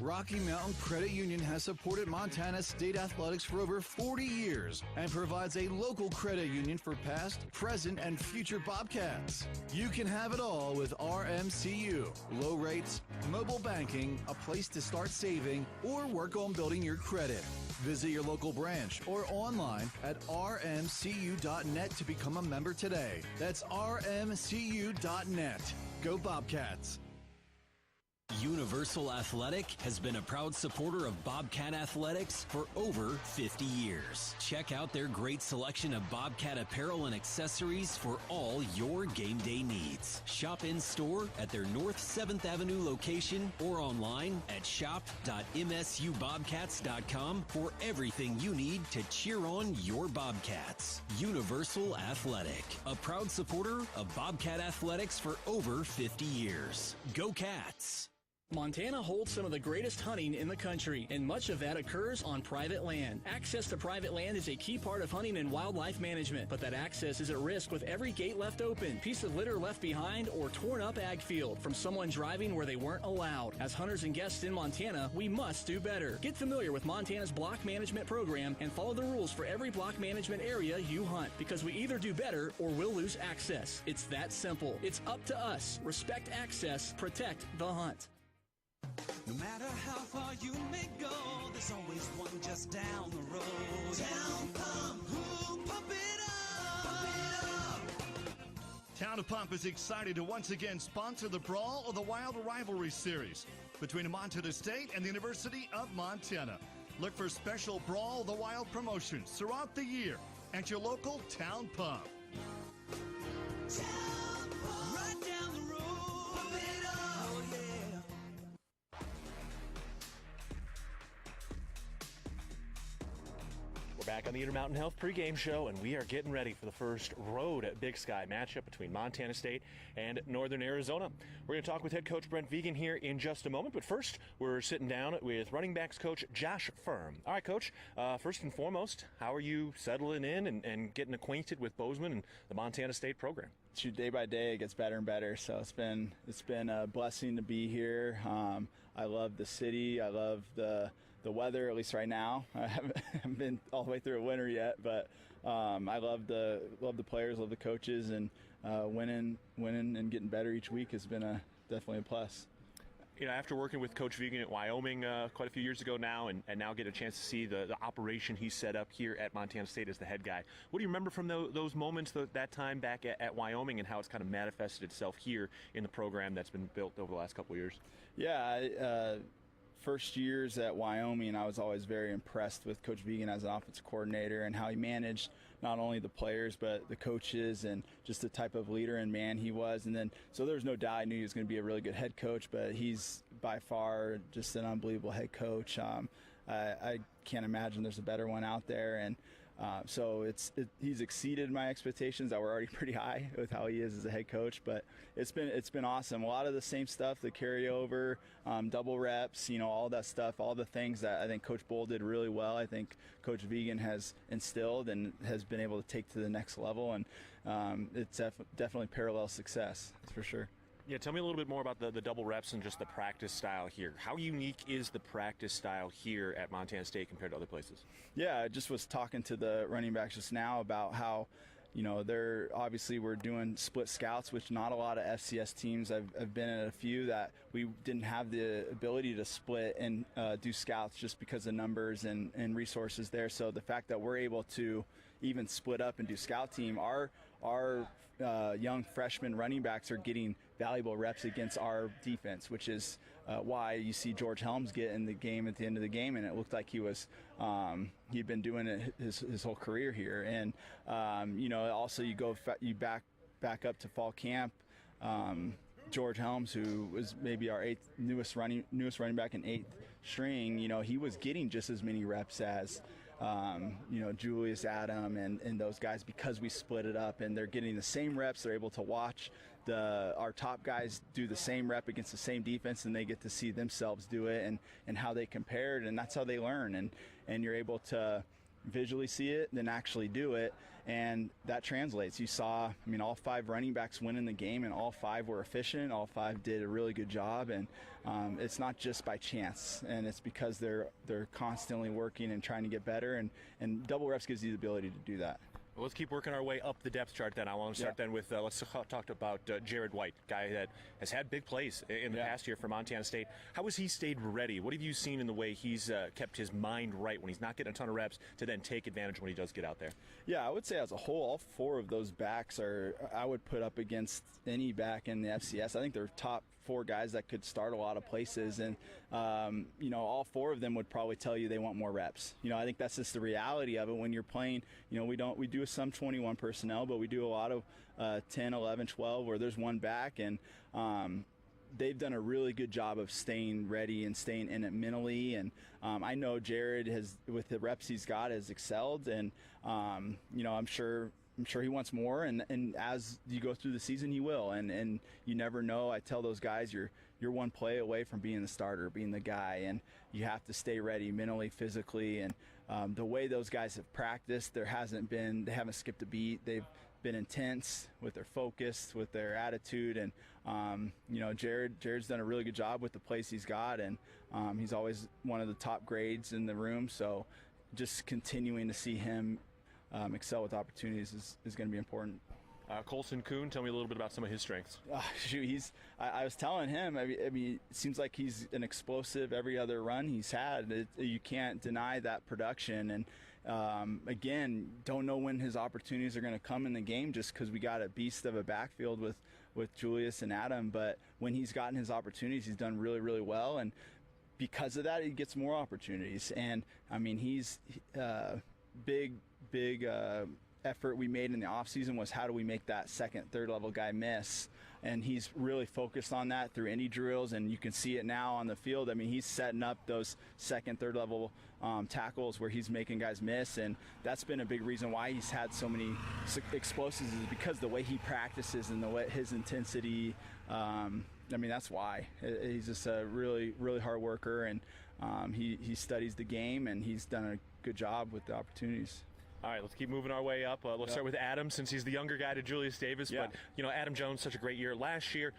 Rocky Mountain Credit Union has supported Montana State athletics for over 40 years and provides a local credit union for past, present, and future Bobcats. You can have it all with RMCU. Low rates, mobile banking, a place to start saving, or work on building your credit. Visit your local branch or online at rmcu.net to become a member today. That's rmcu.net. Go Bobcats. Universal Athletic has been a proud supporter of Bobcat Athletics for over 50 years. Check out their great selection of Bobcat apparel and accessories for all your game day needs. Shop in store at their North 7th Avenue location or online at shop.msubobcats.com for everything you need to cheer on your Bobcats. Universal Athletic, a proud supporter of Bobcat Athletics for over 50 years. Go Cats! Montana holds some of the greatest hunting in the country, and much of that occurs on private land. Access to private land is a key part of hunting and wildlife management, but that access is at risk with every gate left open, piece of litter left behind, or torn up ag field from someone driving where they weren't allowed. As hunters and guests in Montana, we must do better. Get familiar with Montana's block management program and follow the rules for every block management area you hunt, because we either do better or we'll lose access. It's that simple. It's up to us. Respect access, protect the hunt. No matter how far you may go, there's always one just down the road. Town Pump, who pump it up, pump it up. Town of Pump is excited to once again sponsor the Brawl of the Wild Rivalry Series between Montana State and the University of Montana. Look for special Brawl of the Wild promotions throughout the year at your local Town Pump. Town Pump, right down the road, pump it up, oh yeah. Back on the Intermountain Health pregame show, and we are getting ready for the first Road at Big Sky matchup between Montana State and Northern Arizona. We're going to talk with head coach Brent Vigen here in just a moment, but first we're sitting down with running backs coach Josh Firm. All right, Coach, first and foremost, how are you settling in and getting acquainted with Bozeman and the Montana State program? Day by day it gets better and better, so it's been a blessing to be here. I love the city. I love the weather, at least right now. I haven't been all the way through a winter yet, but I love the players, love the coaches, and winning and getting better each week has been definitely a plus. You know, after working with Coach Vigen at Wyoming quite a few years ago now, and now get a chance to see the operation he set up here at Montana State as the head guy, what do you remember from those moments, that time back at Wyoming, and how it's kind of manifested itself here in the program that's been built over the last couple of years? Yeah, first years at Wyoming, I was always very impressed with Coach Vigen as an offensive coordinator and how he managed not only the players but the coaches and just the type of leader and man he was. And then, so there was no doubt I knew he was going to be a really good head coach, but he's by far just an unbelievable head coach. I can't imagine there's a better one out there. And so he's exceeded my expectations that were already pretty high with how he is as a head coach, but it's been awesome. A lot of the same stuff, the carryover, double reps, all that stuff, all the things that I think Coach Bull did really well. I think Coach Vigen has instilled and has been able to take to the next level, and it's definitely parallel success, that's for sure. Yeah, tell me a little bit more about the double reps and just the practice style here. How unique is the practice style here at Montana State compared to other places? Yeah, I just was talking to the running backs just now about how they're obviously we're doing split scouts, which not a lot of FCS teams. I've been in a few that we didn't have the ability to split and do scouts just because of numbers and resources there. So the fact that we're able to even split up and do scout team, our young freshman running backs are getting valuable reps against our defense, which is why you see George Helms get in the game at the end of the game, and it looked like he was he'd been doing it his whole career here. And also you back up to fall camp. George Helms, who was maybe our newest running back in 8th string, he was getting just as many reps as Julius, Adam, and those guys, because we split it up, and they're getting the same reps. They're able to watch our top guys do the same rep against the same defense, and they get to see themselves do it and how they compared, and that's how they learn. And you're able to visually see it, then actually do it, and that translates. You saw, all 5 running backs win in the game, and all 5 were efficient. All 5 did a really good job, and it's not just by chance, and it's because they're constantly working and trying to get better, and double reps gives you the ability to do that. Well, let's keep working our way up the depth chart then. I want to start then with, let's talk about Jared White, guy that has had big plays in the past year for Montana State. How has he stayed ready? What have you seen in the way he's kept his mind right when he's not getting a ton of reps to then take advantage when he does get out there? Yeah, I would say as a whole, all 4 of those backs I would put up against any back in the FCS. I think they're top 4 guys that could start a lot of places, and all 4 of them would probably tell you they want more reps. I think that's just the reality of it when you're playing. We do some 21 personnel, but we do a lot of 10, 11, 12 where there's one back, and they've done a really good job of staying ready and staying in it mentally. And I know Jared has, with the reps he's got, has excelled, and I'm sure he wants more, and as you go through the season, he will. And you never know. I tell those guys, you're one play away from being the starter, being the guy, and you have to stay ready mentally, physically. And the way those guys have practiced, they haven't skipped a beat. They've been intense with their focus, with their attitude, and Jared's done a really good job with the plays he's got, and he's always one of the top grades in the room. So just continuing to see him excel with opportunities is going to be important. Colson Kuhn, tell me a little bit about some of his strengths. I was telling him, it seems like he's an explosive every other run he's had. You can't deny that production. And again, don't know when his opportunities are going to come in the game, just because we got a beast of a backfield with Julius and Adam. But when he's gotten his opportunities, he's done really, really well. And because of that, he gets more opportunities. And he's big effort we made in the offseason was how do we make that second, third level guy miss, and he's really focused on that through indie drills, and you can see it now on the field. He's setting up those second, third level tackles where he's making guys miss, and that's been a big reason why he's had so many explosives, is because the way he practices and the way his intensity. That's why. He's just a really, really hard worker, and he studies the game, and he's done a good job with the opportunities. All right, let's keep moving our way up. Let's start with Adam, since he's the younger guy to Julius Davis. Yeah. But, Adam Jones, such a great year last year.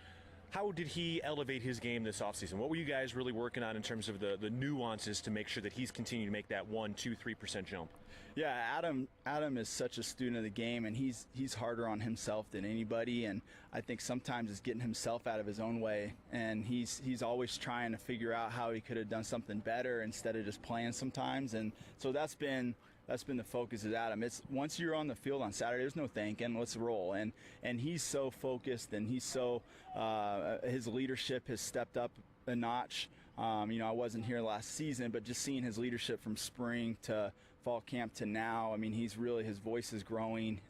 How did he elevate his game this offseason? What were you guys really working on in terms of the nuances to make sure that he's continuing to make that 1%, 2%, 3% jump? Yeah, Adam is such a student of the game, and he's harder on himself than anybody, and I think sometimes it's getting himself out of his own way, and he's always trying to figure out how he could have done something better instead of just playing sometimes. And so that's been the focus of Adam. It's once you're on the field on Saturday, there's no thinking, let's roll. And he's so focused, and he's so his leadership has stepped up a notch. I wasn't here last season, but just seeing his leadership from spring to fall camp to now, his voice is growing.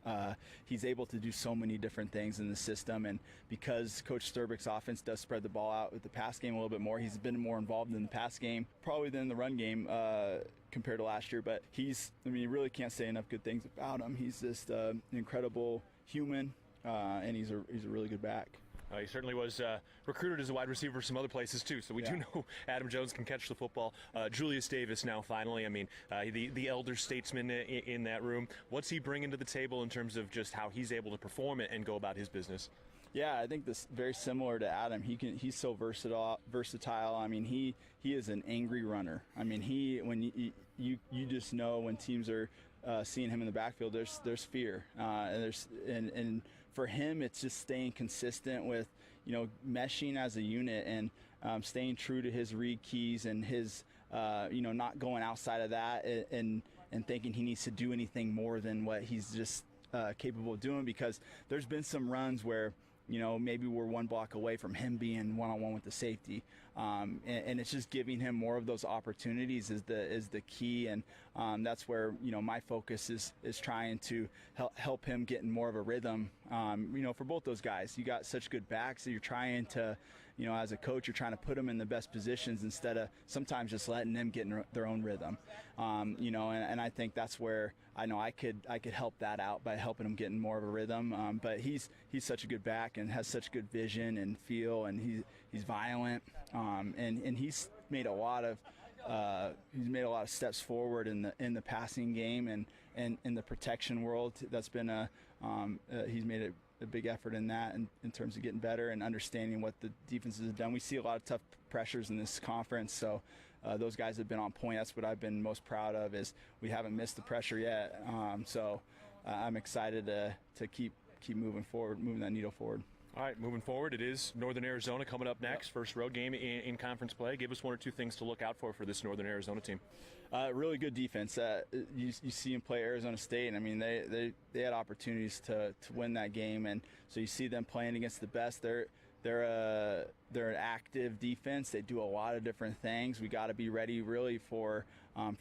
He's able to do so many different things in the system, and because Coach Sturbick's offense does spread the ball out with the pass game a little bit more, he's been more involved in the pass game probably than the run game compared to last year. But you really can't say enough good things about him. He's just an incredible human, and he's a really good back. He certainly was recruited as a wide receiver for some other places, too. So we do know Adam Jones can catch the football. Julius Davis now, finally. The elder statesman in that room. What's he bringing to the table in terms of just how he's able to perform and go about his business? Yeah, I think this very similar to Adam. He's so versatile. I mean, he is an angry runner. I mean, when you just know when teams are seeing him in the backfield, there's fear, and for him, it's just staying consistent with, meshing as a unit and staying true to his read keys and his, not going outside of that and thinking he needs to do anything more than what he's just capable of doing, because there's been some runs where, maybe we're one block away from him being one-on-one with the safety. And it's just giving him more of those opportunities is the key. And that's where, my focus is trying to help him get in more of a rhythm. For both those guys, you got such good backs that you're trying to, as a coach, you're trying to put them in the best positions instead of sometimes just letting them get in their own rhythm. And I think that's where I know I could help that out by helping him get in more of a rhythm. But he's such a good back and has such good vision and feel, and he's violent. And he's made a lot of steps forward in the passing game and in the protection world. That's been he's made a big effort in that in terms of getting better and understanding what the defenses have done. We see a lot of tough pressures in this conference, so those guys have been on point. That's what I've been most proud of, is we haven't missed the pressure yet. So I'm excited to keep moving forward, moving that needle forward. All right, moving forward, it is Northern Arizona coming up next. Yep. First road game in conference play. Give us one or two things to look out for this Northern Arizona team. Really good defense. You see them play Arizona State, and I mean they had opportunities to win that game, and so you see them playing against the best. They're an active defense. They do a lot of different things. We got to be ready really for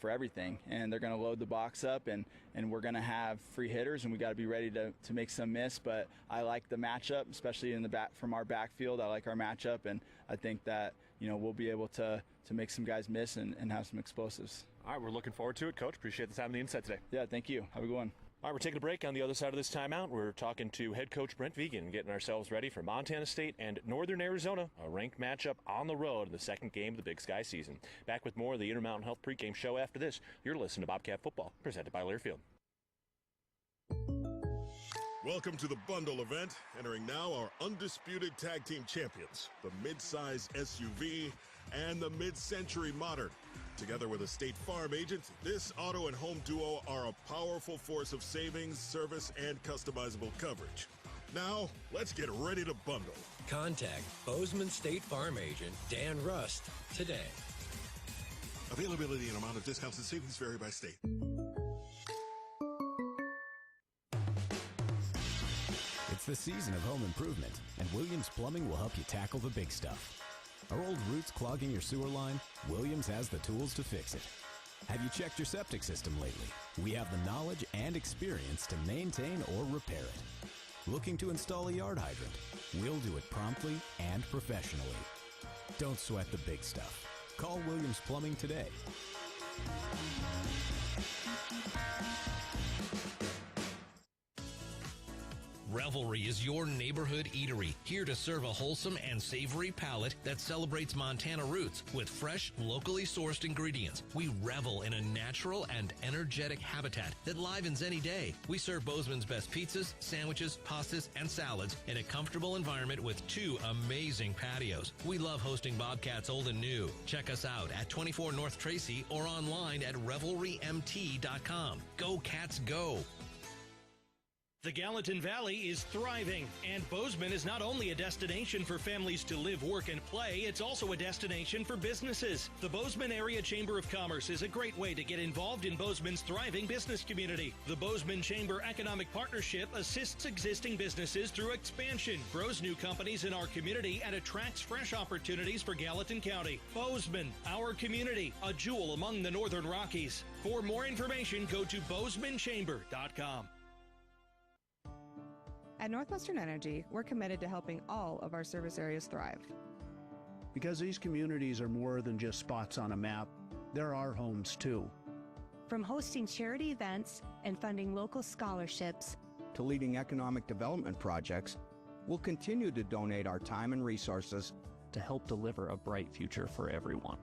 everything, and they're going to load the box up, and we're going to have free hitters, and we got to be ready to make some miss. But I like the matchup, especially in the back from our backfield. I like our matchup, and I think that we'll be able to make some guys miss and have some explosives. All right, we're looking forward to it, Coach. Appreciate the time and the insight today. Yeah, thank you. Have a good one. All right, we're taking a break. On the other side of this timeout, we're talking to head coach Brent Vigen, getting ourselves ready for Montana State and Northern Arizona, a ranked matchup on the road in the second game of the Big Sky season. Back with more of the Intermountain Health pregame show after this. You're listening to Bobcat Football, presented by Learfield. Welcome to the bundle event. Entering now our undisputed tag team champions, the mid-size SUV and the mid-century modern. Together with a State Farm agent, this auto and home duo are a powerful force of savings, service, and customizable coverage. Now, let's get ready to bundle. Contact Bozeman State Farm agent Dan Rust today. Availability and amount of discounts and savings vary by state. It's the season of home improvement, and Williams Plumbing will help you tackle the big stuff. Are old roots clogging your sewer line? Williams has the tools to fix it. Have you checked your septic system lately? We have the knowledge and experience to maintain or repair it. Looking to install a yard hydrant? We'll do it promptly and professionally. Don't sweat the big stuff. Call Williams Plumbing today. Revelry is your neighborhood eatery, here to serve a wholesome and savory palate that celebrates Montana roots with fresh, locally sourced ingredients. We revel in a natural and energetic habitat that livens any day. We serve Bozeman's best pizzas, sandwiches, pastas, and salads in a comfortable environment with 2 amazing patios. We love hosting Bobcats old and new. Check us out at 24 North Tracy or online at revelrymt.com. Go Cats, go! The Gallatin Valley is thriving, and Bozeman is not only a destination for families to live, work, and play, it's also a destination for businesses. The Bozeman Area Chamber of Commerce is a great way to get involved in Bozeman's thriving business community. The Bozeman Chamber Economic Partnership assists existing businesses through expansion, grows new companies in our community, and attracts fresh opportunities for Gallatin County. Bozeman, our community, a jewel among the Northern Rockies. For more information, go to bozemanchamber.com. At Northwestern Energy, we're committed to helping all of our service areas thrive. Because these communities are more than just spots on a map, they're our homes too. From hosting charity events and funding local scholarships to leading economic development projects, we'll continue to donate our time and resources to help deliver a bright future for everyone.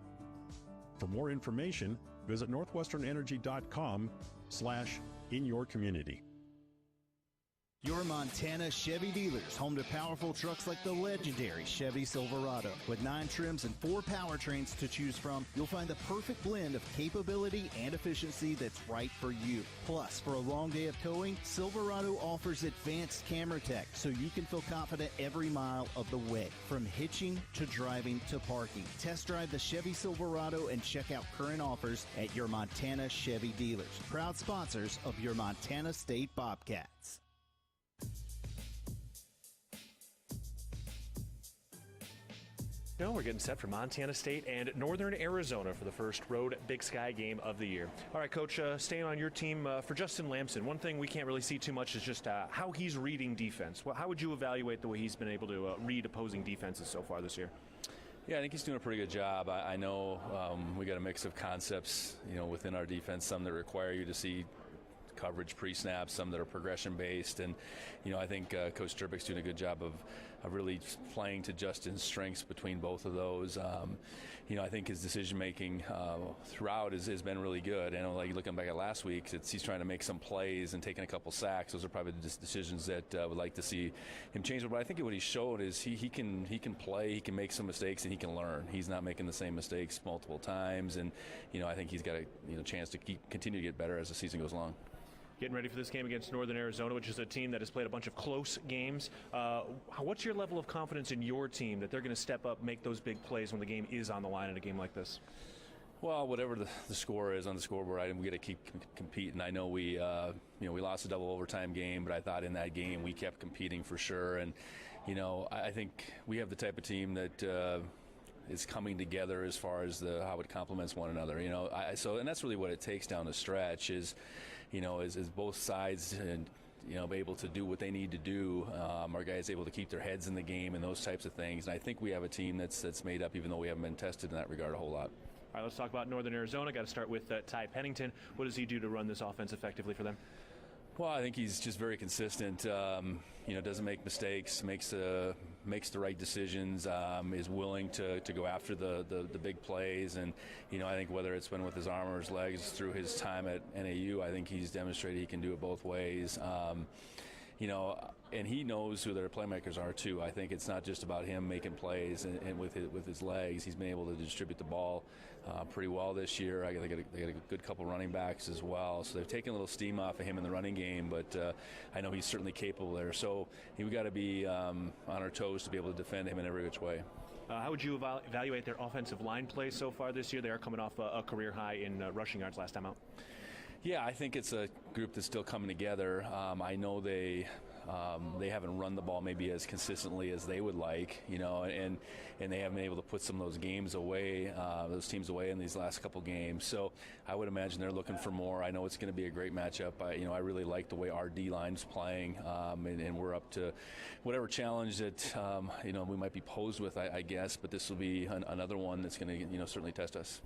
For more information, visit northwesternenergy.com/inyourcommunity. Your Montana Chevy dealers, home to powerful trucks like the legendary Chevy Silverado. With 9 trims and 4 powertrains to choose from, you'll find the perfect blend of capability and efficiency that's right for you. Plus, for a long day of towing, Silverado offers advanced camera tech so you can feel confident every mile of the way. From hitching to driving to parking. Test drive the Chevy Silverado and check out current offers at your Montana Chevy dealers. Proud sponsors of your Montana State Bobcats. We're getting set for Montana State and Northern Arizona for the first road Big Sky game of the year. All right, Coach, staying on your team, for Justin Lamson, one thing we can't really see too much is just how he's reading defense. How would you evaluate the way he's been able to read opposing defenses so far this year? Yeah, I think he's doing a pretty good job. I know we got a mix of concepts, within our defense, some that require you to see coverage pre-snap, some that are progression-based, and I think Coach Turbick's doing a good job of really playing to Justin's strengths between both of those. I think his decision-making throughout has been really good. Like looking back at last week, he's trying to make some plays and taking a couple sacks. Those are probably the decisions that would like to see him change. But I think what he showed is he can play, he can make some mistakes, and he can learn. He's not making the same mistakes multiple times, and I think he's got a chance to continue to get better as the season goes along. Getting ready for this game against Northern Arizona, which is a team that has played a bunch of close games. What's your level of confidence in your team that they're going to step up, make those big plays when the game is on the line in a game like this? Well, whatever the score is on the scoreboard, we got to keep competing. I know we lost a double overtime game, but I thought in that game we kept competing for sure. And I think we have the type of team that is coming together as far as how it complements one another. And that's really what it takes down the stretch is both sides and be able to do what they need to do. Our guys able to keep their heads in the game and those types of things. And I think we have a team that's made up, even though we haven't been tested in that regard a whole lot. All right, let's talk about Northern Arizona. Got to start with Ty Pennington. What does he do to run this offense effectively for them? Well, I think he's just very consistent. Doesn't make mistakes, makes the right decisions, is willing to go after the big plays, and I think whether it's been with his arm or his legs through his time at NAU, I think he's demonstrated he can do it both ways. And he knows who their playmakers are too. I think it's not just about him making plays and with his legs. He's been able to distribute the ball pretty well this year. They got a good couple running backs as well. So they've taken a little steam off of him in the running game, but I know he's certainly capable there. So we've got to be on our toes to be able to defend him in every which way. How would you evaluate their offensive line play so far this year? They are coming off a career high in rushing yards last time out. Yeah, I think it's a group that's still coming together. I know they haven't run the ball maybe as consistently as they would like, and they haven't been able to put some of those games away, those teams away in these last couple games. So I would imagine they're looking for more. I know it's going to be a great matchup. I really like the way our D-line's playing, and we're up to whatever challenge that we might be posed with, I guess. But this will be another one that's going to certainly test us.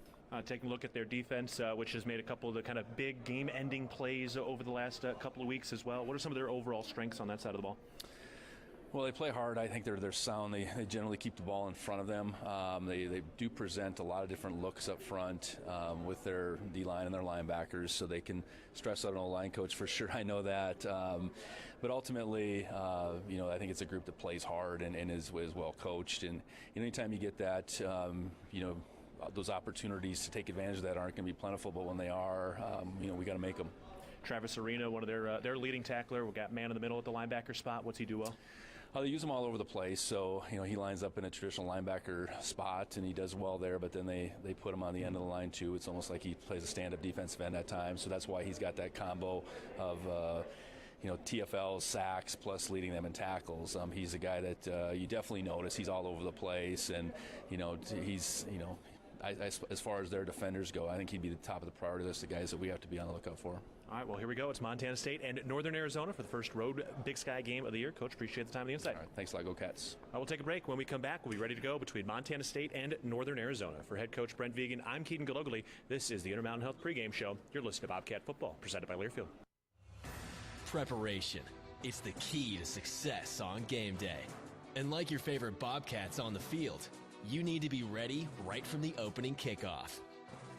Taking a look at their defense, which has made a couple of the kind of big game-ending plays over the last couple of weeks as well. What are some of their overall strengths on that side of the ball? Well, they play hard. I think they're sound. They generally keep the ball in front of them. They do present a lot of different looks up front with their D-line and their linebackers, so they can stress out an O-line coach for sure. I know that. But ultimately, I think it's a group that plays hard and is well coached. And anytime you get that, those opportunities to take advantage of that aren't going to be plentiful, but when they are, we got to make them. Travis Arena, one of their leading tackler. We got man in the middle at the linebacker spot. What's he do well? They use him all over the place. So, he lines up in a traditional linebacker spot, and he does well there, but then they put him on the end of the line, too. It's almost like he plays a stand-up defensive end at times, so that's why he's got that combo of TFLs, sacks, plus leading them in tackles. He's a guy that you definitely notice. He's all over the place, and, he's, as far as their defenders go, I think he'd be the top of the priority list of guys that we have to be on the lookout for. All right, well, here we go. It's Montana State and Northern Arizona for the first road Big Sky game of the year. Coach, appreciate the time and the insight. All right, thanks a lot, Go Cats. We'll take a break. When we come back, we'll be ready to go between Montana State and Northern Arizona. For head coach Brent Vigen, I'm Keaton Gillogly. This is the Intermountain Health pregame show. You're listening to Bobcat Football, presented by Learfield. Preparation. It's the key to success on game day. And like your favorite Bobcats on the field, you need to be ready right from the opening kickoff.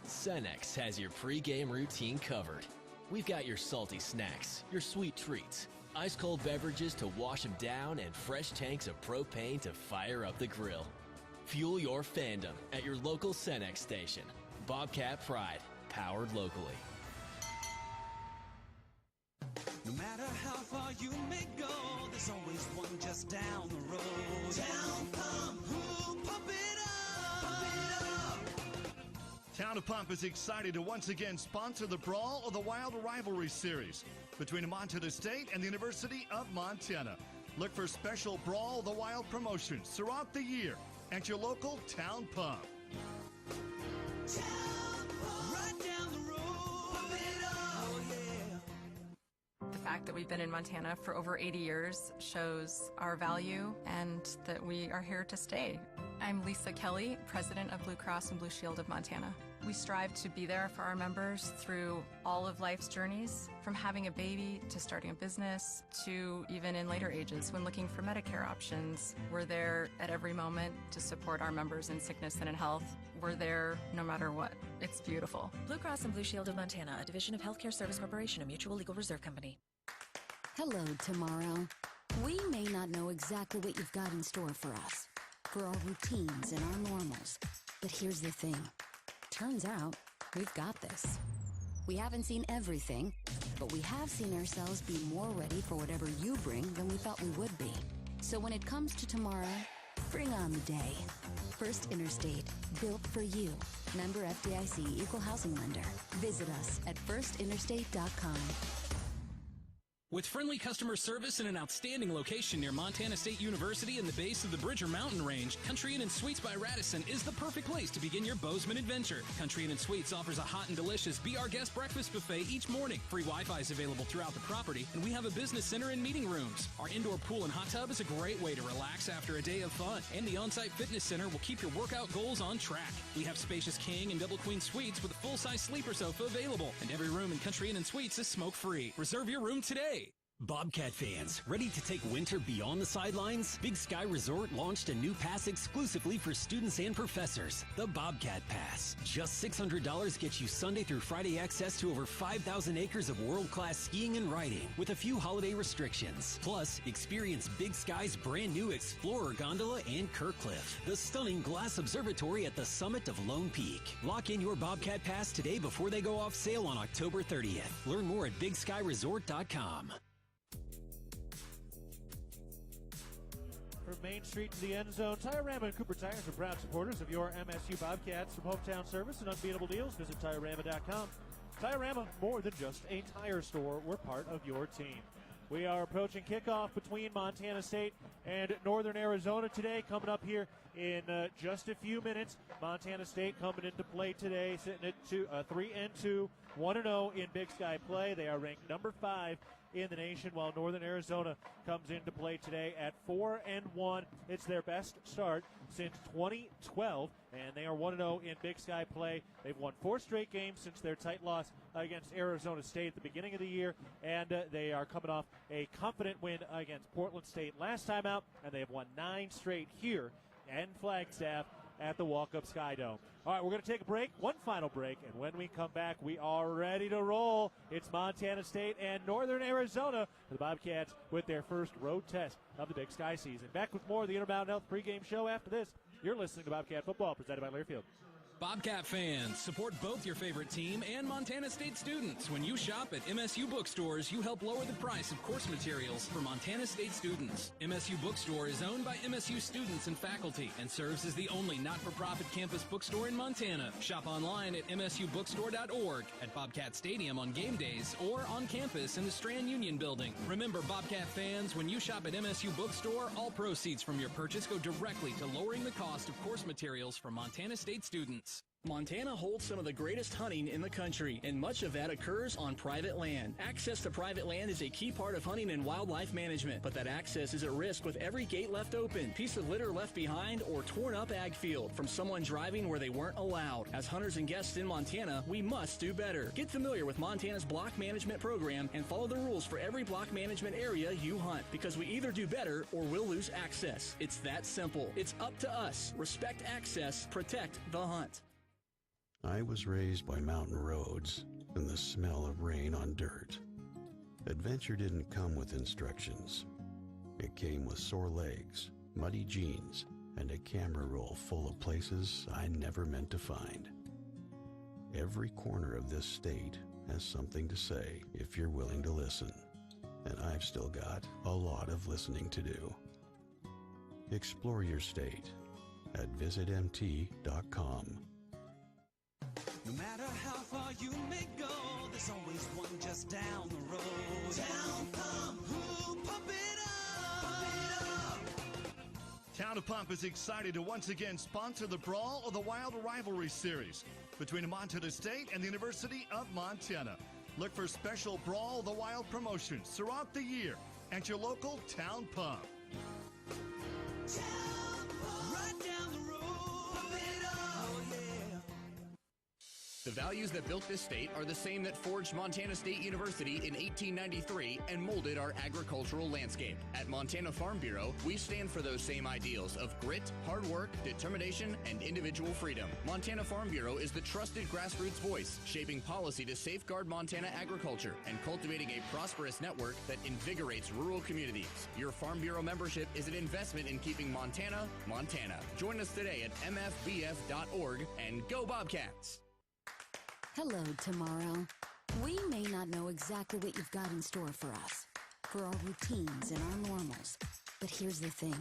Cenex has your pregame routine covered. We've got your salty snacks, your sweet treats, Ice-cold beverages to wash them down and fresh tanks of propane to fire up the grill. Fuel your fandom at your local Cenex station. Bobcat Pride, powered locally. No matter how far you may go, there's always one just down the road. Town Pump, who pump it up, pump it up. Town of Pump is excited to once again sponsor the Brawl of the Wild Rivalry Series between Montana State and the University of Montana. Look for special Brawl of the Wild promotions throughout the year at your local Town Pump. Town Pump, right down the road, pump it up, oh yeah. The fact that we've been in Montana for over 80 years shows our value and that we are here to stay. I'm Lisa Kelly, president of Blue Cross and Blue Shield of Montana. We strive to be there for our members through all of life's journeys, from having a baby to starting a business to even in later ages when looking for Medicare options. We're there at every moment to support our members in sickness and in health. We're there no matter what. It's beautiful. Blue Cross and Blue Shield of Montana, a division of Healthcare Service Corporation, a mutual legal reserve company. Hello, tomorrow. We may not know exactly what you've got in store for us, for our routines and our normals. But here's the thing. Turns out, we've got this. We haven't seen everything, but we have seen ourselves be more ready for whatever you bring than we thought we would be. So when it comes to tomorrow, bring on the day. First Interstate, built for you. Member FDIC, Equal Housing Lender. Visit us at firstinterstate.com. With friendly customer service and an outstanding location near Montana State University and the base of the Bridger Mountain Range, Country Inn & Suites by Radisson is the perfect place to begin your Bozeman adventure. Country Inn & Suites offers a hot and delicious Be Our Guest breakfast buffet each morning. Free Wi-Fi is available throughout the property, and we have a business center and meeting rooms. Our indoor pool and hot tub is a great way to relax after a day of fun, and the on-site fitness center will keep your workout goals on track. We have spacious king and double queen suites with a full-size sleeper sofa available, and every room in Country Inn & Suites is smoke-free. Reserve your room today. Bobcat fans, ready to take winter beyond the sidelines? Big Sky Resort launched a new pass exclusively for students and professors, the Bobcat Pass. Just $600 gets you Sunday through Friday access to over 5,000 acres of world-class skiing and riding, with a few holiday restrictions. Plus, experience Big Sky's brand new Explorer Gondola and Kirkcliff, the stunning glass observatory at the summit of Lone Peak. Lock in your Bobcat Pass today before they go off sale on October 30th. Learn more at BigSkyResort.com. From Main Street to the end zone, Tire-Rama and Cooper Tires are proud supporters of your MSU Bobcats. From hometown service and unbeatable deals, visit TireRama.com. Tire-Rama, more than just a tire store. We're part of your team. We are approaching kickoff between Montana State and Northern Arizona today. Coming up here in just a few minutes. Montana State coming into play today, sitting at 3-2, 1-0 in Big Sky play. They are ranked number 5 in the nation, while Northern Arizona comes into play today at 4-1. It's their best start since 2012, and they are 1-0 in Big Sky play. They've won 4 straight games since their tight loss against Arizona State at the beginning of the year, and they are coming off a confident win against Portland State last time out, and they have won 9 straight here in Flagstaff at the Walkup Sky Dome. All right, we're going to take a break, one final break, and when we come back, we are ready to roll. It's Montana State and Northern Arizona, the Bobcats with their first road test of the Big Sky season. Back with more of the Intermountain Health pregame show after this. You're listening to Bobcat Football, presented by Learfield. Bobcat fans, support both your favorite team and Montana State students. When you shop at MSU bookstores, you help lower the price of course materials for Montana State students. MSU Bookstore is owned by MSU students and faculty and serves as the only not-for-profit campus bookstore in Montana. Shop online at msubookstore.org, at Bobcat Stadium on game days, or on campus in the Strand Union Building. Remember, Bobcat fans, when you shop at MSU Bookstore, all proceeds from your purchase go directly to lowering the cost of course materials for Montana State students. Montana holds some of the greatest hunting in the country, and much of that occurs on private land. Access to private land is a key part of hunting and wildlife management, but that access is at risk with every gate left open, piece of litter left behind, or torn up ag field from someone driving where they weren't allowed. As hunters and guests in Montana, we must do better. Get familiar with Montana's block management program and follow the rules for every block management area you hunt, because we either do better or we'll lose access. It's that simple. It's up to us. Respect access, protect the hunt. I was raised by mountain roads and the smell of rain on dirt. Adventure didn't come with instructions. It came with sore legs, muddy jeans, and a camera roll full of places I never meant to find. Every corner of this state has something to say if you're willing to listen. And I've still got a lot of listening to do. Explore your state at visitmt.com. No matter how far you may go, there's always one just down the road. Town Pump, who pump it up, pump it up. Town of Pump is excited to once again sponsor the Brawl of the Wild Rivalry Series between Montana State and the University of Montana. Look for special Brawl of the Wild promotions throughout the year at your local Town Pump. Town Pump, right down the road, pump it up, oh yeah. The values that built this state are the same that forged Montana State University in 1893 and molded our agricultural landscape. At Montana Farm Bureau, we stand for those same ideals of grit, hard work, determination, and individual freedom. Montana Farm Bureau is the trusted grassroots voice, shaping policy to safeguard Montana agriculture and cultivating a prosperous network that invigorates rural communities. Your Farm Bureau membership is an investment in keeping Montana, Montana. Join us today at mfbf.org and go Bobcats! Hello, tomorrow. We may not know exactly what you've got in store for us, for our routines and our normals. But here's the thing.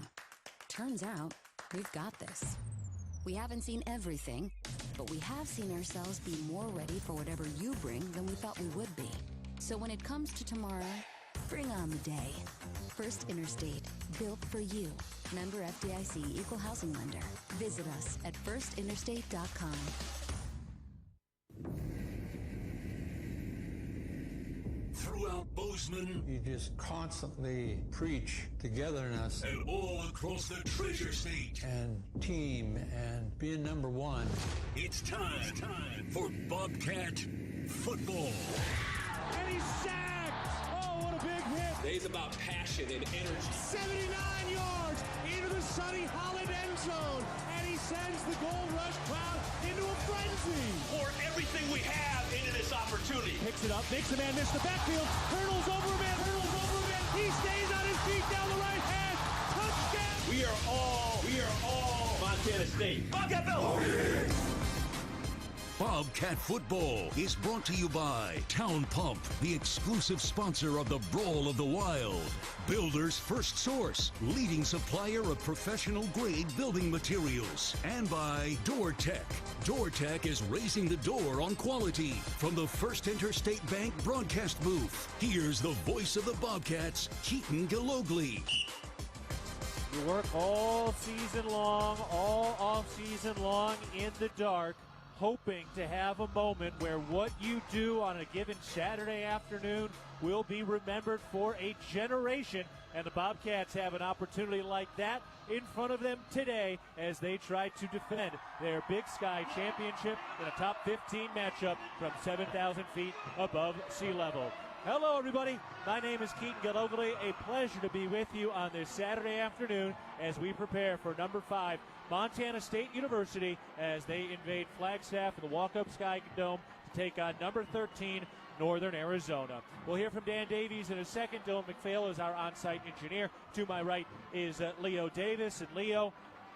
Turns out, we've got this. We haven't seen everything, but we have seen ourselves be more ready for whatever you bring than we thought we would be. So when it comes to tomorrow, bring on the day. First Interstate, built for you. Member FDIC, Equal Housing Lender. Visit us at firstinterstate.com. Throughout Bozeman, you just constantly preach togetherness. And all across the Treasure State. And team and being number one. It's time for Bobcat football. And he's sacked! Oh, what a big hit! Today's about passion and energy. 79 yards into the Sonny Holland end zone. And he sends the Gold Rush crowd into a frenzy. Pour everything we have into this opportunity. Picks it up, makes a man miss the backfield, hurdles over a man. He stays on his feet down the right hand. Touchdown! We are all Montana State. Bobcat Bill! Bobcat football is brought to you by Town Pump, the exclusive sponsor of the Brawl of the Wild. Builder's First Source, leading supplier of professional-grade building materials. And by DoorTech. DoorTech is raising the door on quality. From the First Interstate Bank broadcast booth, here's the voice of the Bobcats, Keaton Gillogly. You work all season long, all off-season long in the dark, hoping to have a moment where what you do on a given Saturday afternoon will be remembered for a generation. And the Bobcats have an opportunity like that in front of them today as they try to defend their Big Sky championship in a top 15 matchup from 7,000 feet above sea level. Hello, everybody. My name is Keaton Gillogly. A pleasure to be with you on this Saturday afternoon as we prepare for number 5 Montana State University as they invade Flagstaff in the Walkup Sky Dome to take on number 13 Northern Arizona. We'll hear from Dan Davies in a second. Dylan McPhail is our on-site engineer. To my right is Leo Davis. And Leo,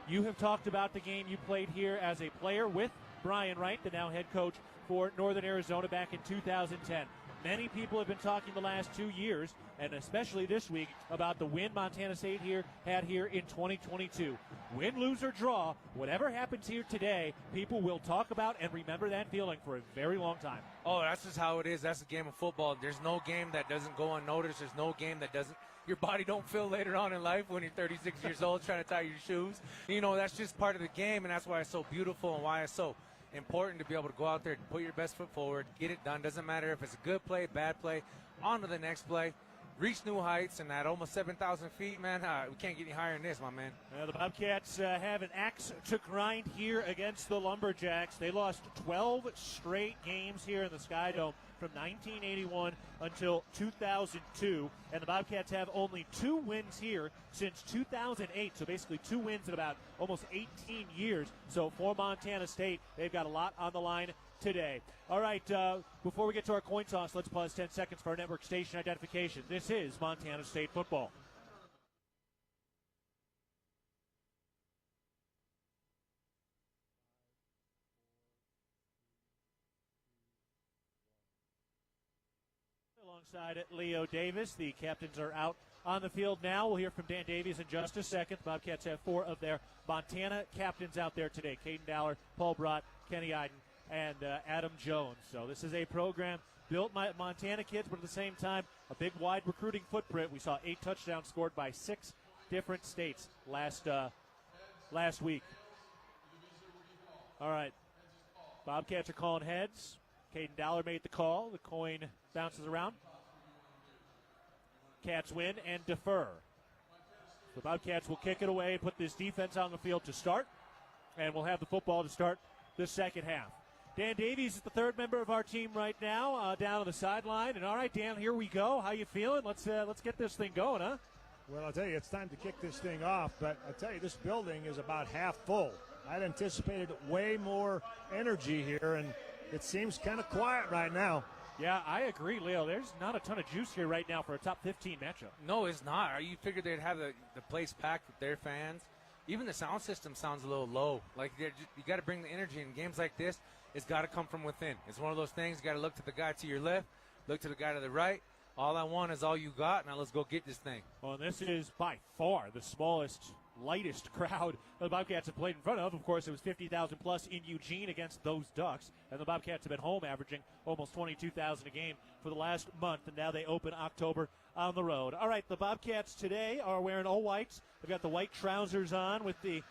you have talked about the game you played here as a player with Brian Wright, the now head coach for Northern Arizona back in 2010. Many people have been talking the last 2 years, and especially this week, about the win Montana State had here in 2022. Win, lose, or draw, whatever happens here today, people will talk about and remember that feeling for a very long time. Oh, that's just how it is. That's the game of football. There's no game that doesn't go unnoticed. There's no game that doesn't, your body don't feel later on in life when you're 36 years old trying to tie your shoes. You know, that's just part of the game, and that's why it's so beautiful and why it's so important to be able to go out there and put your best foot forward, get it done. Doesn't matter if it's a good play, bad play, on to the next play. Reach new heights, and at almost 7,000 feet, man, we can't get any higher than this, my man. The Bobcats have an axe to grind here against the Lumberjacks. They lost 12 straight games here in the Sky Dome from 1981 until 2002, and the Bobcats have only 2 wins here since 2008, so basically 2 wins in about almost 18 years. So for Montana State, they've got a lot on the line today. All right, before we get to our coin toss, let's pause 10 seconds for our network station identification. This is Montana State football. Alongside Leo Davis, the captains are out on the field now. We'll hear from Dan Davies in just a second. The Bobcats have 4 of their Montana captains out there today: Keaton Dowler, Paul Brott, Kenny Iden, and Adam Jones. So this is a program built by Montana kids, but at the same time, a big, wide recruiting footprint. We saw 8 touchdowns scored by 6 different states last week. All right, Bobcats are calling heads. Keaton Dowler made the call. The coin bounces around. Cats win and defer. The Bobcats will kick it away and put this defense on the field to start, and we'll have the football to start the second half. Dan Davies is the third member of our team right now, down on the sideline. And all right, Dan, here we go. How you feeling? Let's get this thing going, huh? Well, I'll tell you, it's time to kick this thing off. But I'll tell you, this building is about half full. I'd anticipated way more energy here, and it seems kind of quiet right now. Yeah, I agree, Leo. There's not a ton of juice here right now for a top 15 matchup. No, it's not. You figured they'd have the place packed with their fans. Even the sound system sounds a little low. Like, you got to bring the energy in games like this. It's got to come from within. It's one of those things. You got to look to the guy to your left, look to the guy to the right. All I want is all you got. Now let's go get this thing. Well, this is by far the smallest, lightest crowd the Bobcats have played in front of. Of course, it was 50,000 plus in Eugene against those Ducks, and the Bobcats have been home averaging almost 22,000 a game for the last month, and now they open October on the road. All right, the Bobcats today are wearing all whites. They've got the white trousers on with the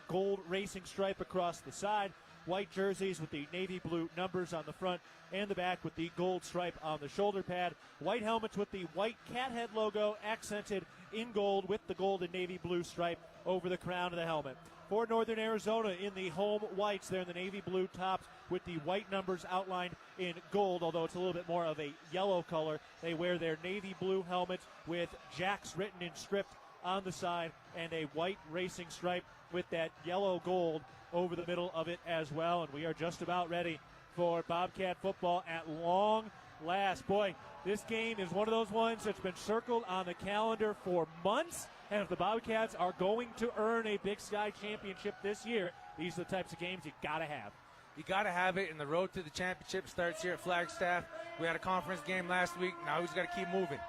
gold racing stripe across the side, white jerseys with the navy blue numbers on the front and the back with the gold stripe on the shoulder pad, white helmets with the white cat head logo accented in gold with the gold and navy blue stripe over the crown of the helmet. For Northern Arizona, in the home whites, they're in the navy blue tops with the white numbers outlined in gold, although it's a little bit more of a yellow color. They wear their navy blue helmets with Jacks written in script on the side and a white racing stripe with that yellow gold over the middle of it as well. And we are just about ready for Bobcat football at long last. Boy, this game is one of those ones that's been circled on the calendar for months. And if the Bobcats are going to earn a Big Sky championship this year, these are the types of games you got to have. You got to have it, and the road to the championship starts here at Flagstaff. We had a conference game last week. Now he's got to keep moving.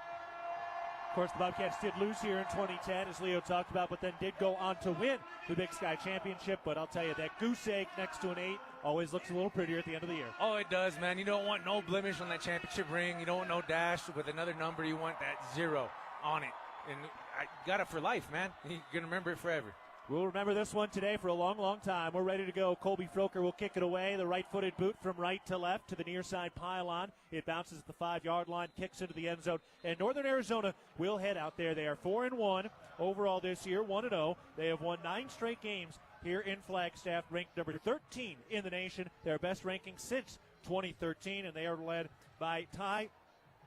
Of course, the Bobcats did lose here in 2010, as Leo talked about, but then did go on to win the Big Sky championship. But I'll tell you, that goose egg next to an 8 always looks a little prettier at the end of the year. Oh, it does, man. You don't want no blemish on that championship ring. You don't want no dash with another number. You want that 0 on it. And I got it for life, man. You're going to remember it forever. We'll remember this one today for a long, long time. We're ready to go. Colby Froker will kick it away. The right-footed boot from right to left to the near side pylon. It bounces at the 5-yard line, kicks into the end zone. And Northern Arizona will head out there. They are 4-1 overall this year, 1-0. They have won 9 straight games here in Flagstaff, ranked number 13 in the nation. Their best ranking since 2013, and they are led by Ty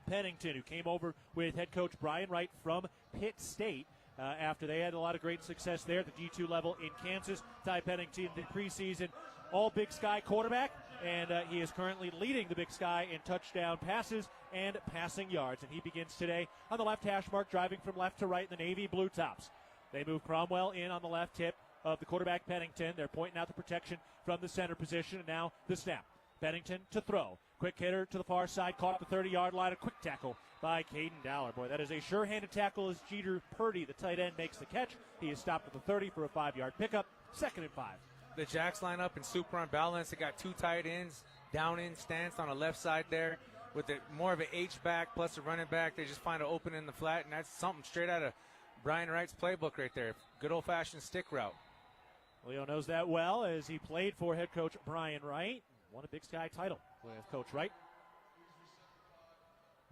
Pennington, who came over with head coach Brian Wright from Pitt State. After they had a lot of great success there at the D2 level in Kansas. Ty Pennington, the preseason all Big Sky quarterback, and he is currently leading the Big Sky in touchdown passes and passing yards. And he begins today on the left hash mark, driving from left to right in the navy blue tops. They move Cromwell in on the left hip of the quarterback Pennington. They're pointing out the protection from the center position, and now the snap. Pennington to throw. Quick hitter to the far side, caught at the 30-yard line. A quick tackle by Keaton Dowler. Boy, that is a sure-handed tackle as Jeter Purdy, the tight end, makes the catch. He is stopped at the 30 for a 5-yard pickup. 2nd and 5. The Jacks line up in super unbalanced. They got 2 tight ends down in stance on the left side there with more of an H-back plus a running back. They just find an opening in the flat, and that's something straight out of Brian Wright's playbook right there. Good old-fashioned stick route. Leo knows that well as he played for head coach Brian Wright. Won a Big Sky title with Coach Wright.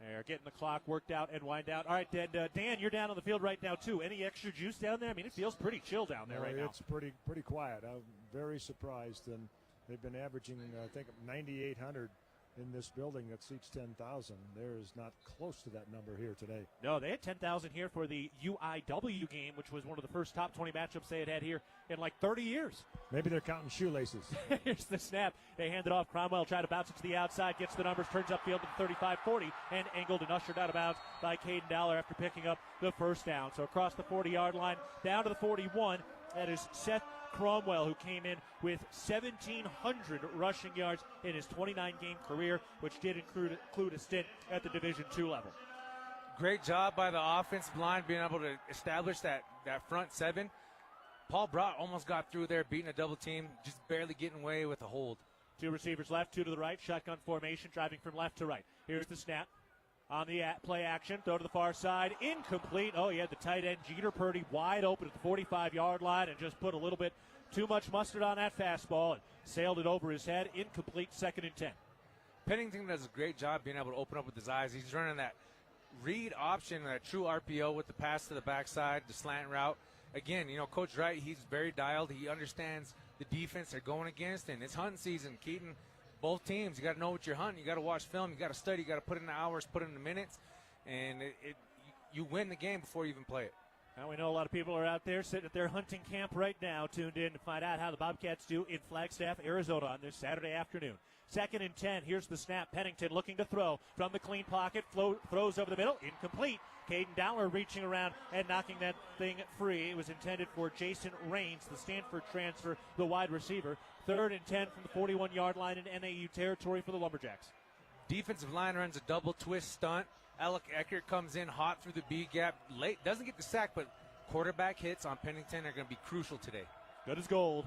They're getting the clock worked out and wind down. All right, Dan, you're down on the field right now, too. Any extra juice down there? I mean, it feels pretty chill down there right now. It's pretty quiet. I'm very surprised. And they've been averaging, I think, 9,800 in this building that seats 10,000. There is not close to that number here today. No, they had 10,000 here for the UIW game, which was one of the first top 20 matchups they had here in like 30 years. Maybe they're counting shoelaces. Here's the snap. They hand it off. Cromwell tried to bounce it to the outside, gets the numbers, turns upfield to the 35-40, and angled and ushered out of bounds by Caden Dollar after picking up the first down. So across the 40-yard line, down to the 41, that is Seth Cromwell, who came in with 1,700 rushing yards in his 29-game career, which did include a stint at the Division II level. Great job by the offensive line being able to establish that front seven. Paul Brott almost got through there, beating a double team, just barely getting away with a hold. Two receivers left, two to the right, shotgun formation, driving from left to right. Here's the snap. On the play action, throw to the far side, incomplete. Oh, he had the tight end, Jeter Purdy, wide open at the 45-yard line and just put a little bit too much mustard on that fastball and sailed it over his head. Incomplete, 2nd and 10. Pennington does a great job being able to open up with his eyes. He's running that read option, that true RPO with the pass to the backside, the slant route. Again, Coach Wright, he's very dialed. He understands the defense they're going against, and it's hunting season. Keaton, both teams, you got to know what you're hunting. You got to watch film. You got to study. You got to put in the hours, put in the minutes, and you win the game before you even play it. Now we know a lot of people are out there sitting at their hunting camp right now, tuned in to find out how the Bobcats do in Flagstaff, Arizona on this Saturday afternoon. 2nd and 10. Here's the snap. Pennington looking to throw from the clean pocket. Throws over the middle. Incomplete. Caden Dowler reaching around and knocking that thing free. It was intended for Jason Raines, the Stanford transfer, the wide receiver. 3rd and 10 from the 41-yard line in NAU territory for the Lumberjacks. Defensive line runs a double twist stunt. Alec Eckert comes in hot through the B gap. Late, doesn't get the sack, but quarterback hits on Pennington are going to be crucial today. Good as gold.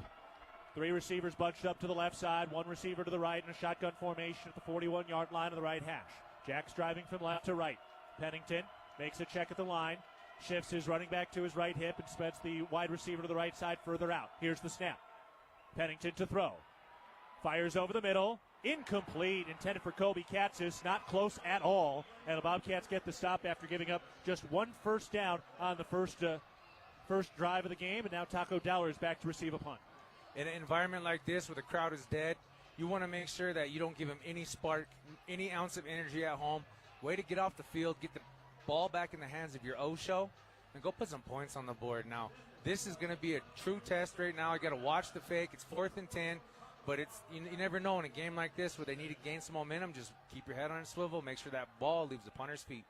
3 receivers bunched up to the left side, 1 receiver to the right in a shotgun formation at the 41-yard line of the right hash. Jack's driving from left to right. Pennington makes a check at the line, shifts his running back to his right hip, and spreads the wide receiver to the right side further out. Here's the snap. Pennington to throw. Fires over the middle. Incomplete, intended for Kobe Katzis, not close at all. And the Bobcats get the stop after giving up just 1 first down on the first drive of the game. And now Taco Dowler is back to receive a punt. In an environment like this where the crowd is dead, you want to make sure that you don't give them any spark, any ounce of energy at home. Way to get off the field, get the ball back in the hands of your O-show, and go put some points on the board. Now, this is going to be a true test right now. I got to watch the fake. It's 4th and 10. But it's you never know in a game like this where they need to gain some momentum. Just keep your head on a swivel. Make sure that ball leaves the punter's feet.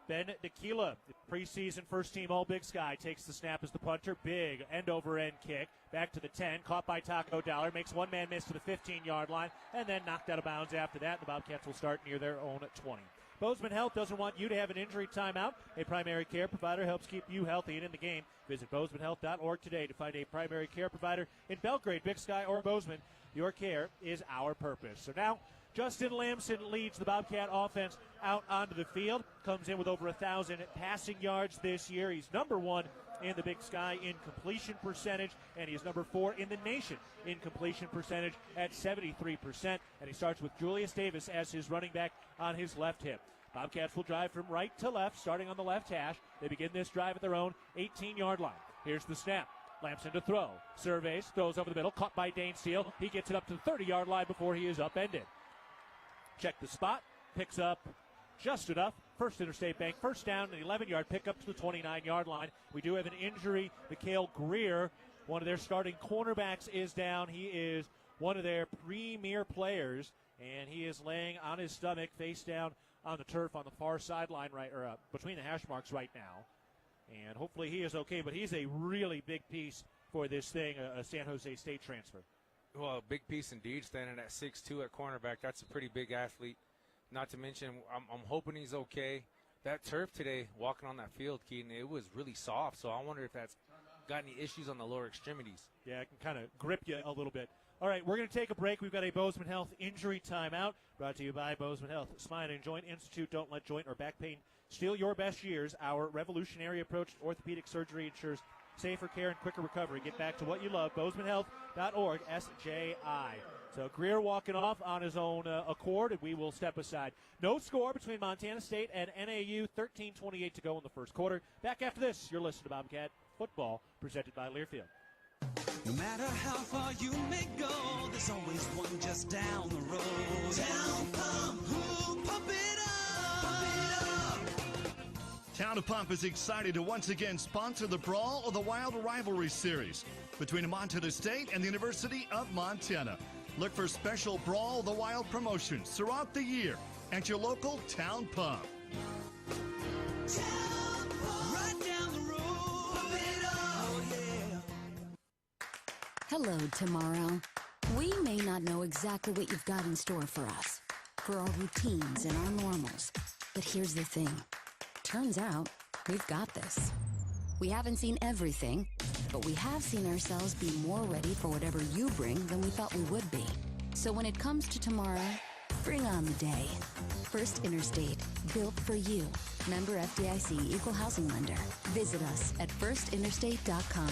Ben Tequila, preseason first-team All-Big Sky, takes the snap as the punter. Big end-over-end kick. Back to the 10. Caught by Taco Dollar. Makes one man miss to the 15-yard line. And then knocked out of bounds after that. The Bobcats will start near their own 20. Bozeman Health doesn't want you to have an injury timeout. A primary care provider helps keep you healthy and in the game. Visit BozemanHealth.org today to find a primary care provider in Belgrade, Big Sky, or Bozeman. Your care is our purpose. So now, Justin Lamson leads the Bobcat offense out onto the field. Comes in with over 1,000 passing yards this year. He's number 1 in the Big Sky in completion percentage, and he is number 4 in the nation in completion percentage at 73%. And he starts with Julius Davis as his running back on his left hip. Bobcats will drive from right to left, starting on the left hash. They begin this drive at their own 18-yard line. Here's the snap. Lamson to throw. Surveys, throws over the middle, caught by Dane Steele. He gets it up to the 30-yard line before he is upended. Check the spot, picks up just enough. First Interstate Bank, first down, an 11-yard pickup to the 29-yard line. We do have an injury. McPhail Greer, one of their starting cornerbacks, is down. He is one of their premier players, and he is laying on his stomach, face down on the turf on the far sideline, between the hash marks right now. And hopefully he is okay, but he's a really big piece for this thing, a San Jose State transfer. Well, a big piece indeed, standing at 6'2" at cornerback. That's a pretty big athlete. Not to mention, I'm hoping he's okay. That turf today, walking on that field, Keaton, it was really soft, so I wonder if that's got any issues on the lower extremities. Yeah, it can kind of grip you a little bit. All right, we're going to take a break. We've got a Bozeman Health injury timeout brought to you by Bozeman Health. Spine and Joint Institute. Don't let joint or back pain steal your best years. Our revolutionary approach to orthopedic surgery ensures safer care and quicker recovery. Get back to what you love. BozemanHealth.org, SJI. So Greer walking off on his own accord, and we will step aside. No score between Montana State and NAU. 13:28 to go in the first quarter. Back after this, you're listening to Bobcat Football, presented by Learfield. No matter how far you may go, there's always one just down the road. Town Pump, who pump it up, pump it up. Town of Pump is excited to once again sponsor the Brawl of the Wild Rivalry Series between Montana State and the University of Montana. Look for special Brawl of the Wild promotions throughout the year at your local Town Pump. Town Pump, right down the road, pump it up, yeah. Hello, tomorrow. We may not know exactly what you've got in store for us, for our routines and our normals. But here's the thing. Turns out, we've got this. We haven't seen everything, but we have seen ourselves be more ready for whatever you bring than we thought we would be. So when it comes to tomorrow, bring on the day. First Interstate, built for you. Member FDIC, Equal Housing Lender. Visit us at firstinterstate.com.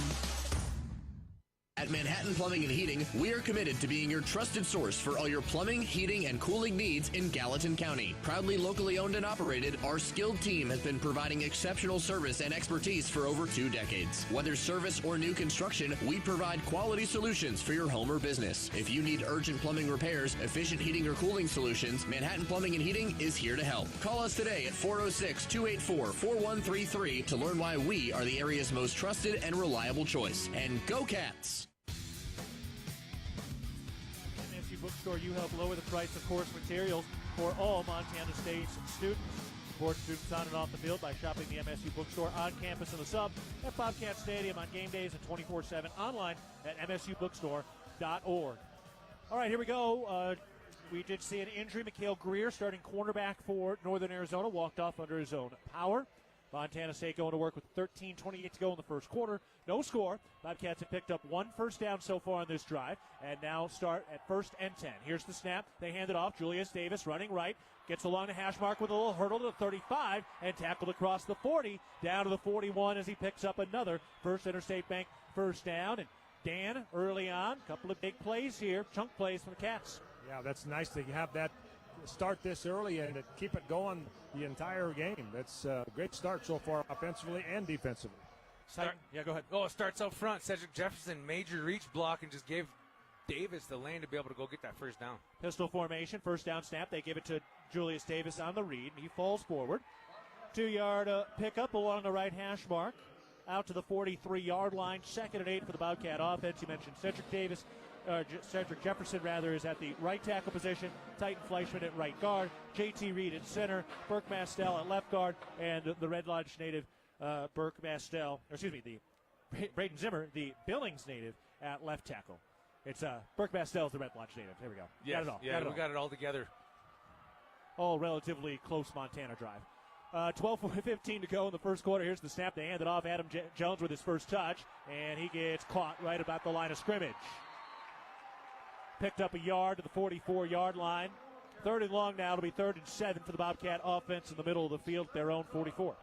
At Manhattan Plumbing and Heating, we are committed to being your trusted source for all your plumbing, heating, and cooling needs in Gallatin County. Proudly locally owned and operated, our skilled team has been providing exceptional service and expertise for over 2 decades. Whether service or new construction, we provide quality solutions for your home or business. If you need urgent plumbing repairs, efficient heating or cooling solutions, Manhattan Plumbing and Heating is here to help. Call us today at 406-284-4133 to learn why we are the area's most trusted and reliable choice. And go Cats! Bookstore, you help lower the price of course materials for all Montana State's students. Support students on and off the field by shopping the MSU Bookstore on campus in the sub at Bobcat Stadium on game days and 24/7 online at msubookstore.org. All right, here we go. We did see an injury. McPhail Greer, starting cornerback for Northern Arizona, walked off under his own power. Montana State going to work with 13:28 to go in the first quarter. No score. Bobcats have picked up 1 first down so far on this drive and now start at 1st and 10. Here's the snap. They hand it off. Julius Davis running right. Gets along the hash mark with a little hurdle to the 35 and tackled across the 40 down to the 41 as he picks up another First Interstate Bank first down. And Dan, early on, a couple of big plays here, chunk plays for the Cats. Yeah, that's nice to have that start this early and to keep it going the entire game. That's a great start so far offensively and defensively. Go ahead. Oh, it starts up front. Cedric Jefferson, major reach block, and just gave Davis the lane to be able to go get that first down. Pistol formation, first down snap. They give it to Julius Davis on the read. He falls forward. 2-yard pickup along the right hash mark. Out to the 43-yard line. 2nd and 8 for the Bobcat offense. You mentioned Cedric Jefferson is at the right tackle position. Titan Fleischman at right guard. J.T. Reed at center. Burke Mastel at left guard. And the Red Lodge native Braden Zimmer, the Billings native, at left tackle. It's Burke Mastel's the Red Lodge native. There we go. Yes, got it all. We got it all together. All relatively close Montana drive. 12:15 to go in the first quarter. Here's the snap. They hand it off. Adam Jones with his first touch, and he gets caught right about the line of scrimmage. Picked up a yard to the 44-yard line. 3rd and long now. It'll be 3rd and 7 for the Bobcat offense in the middle of the field, their own 44.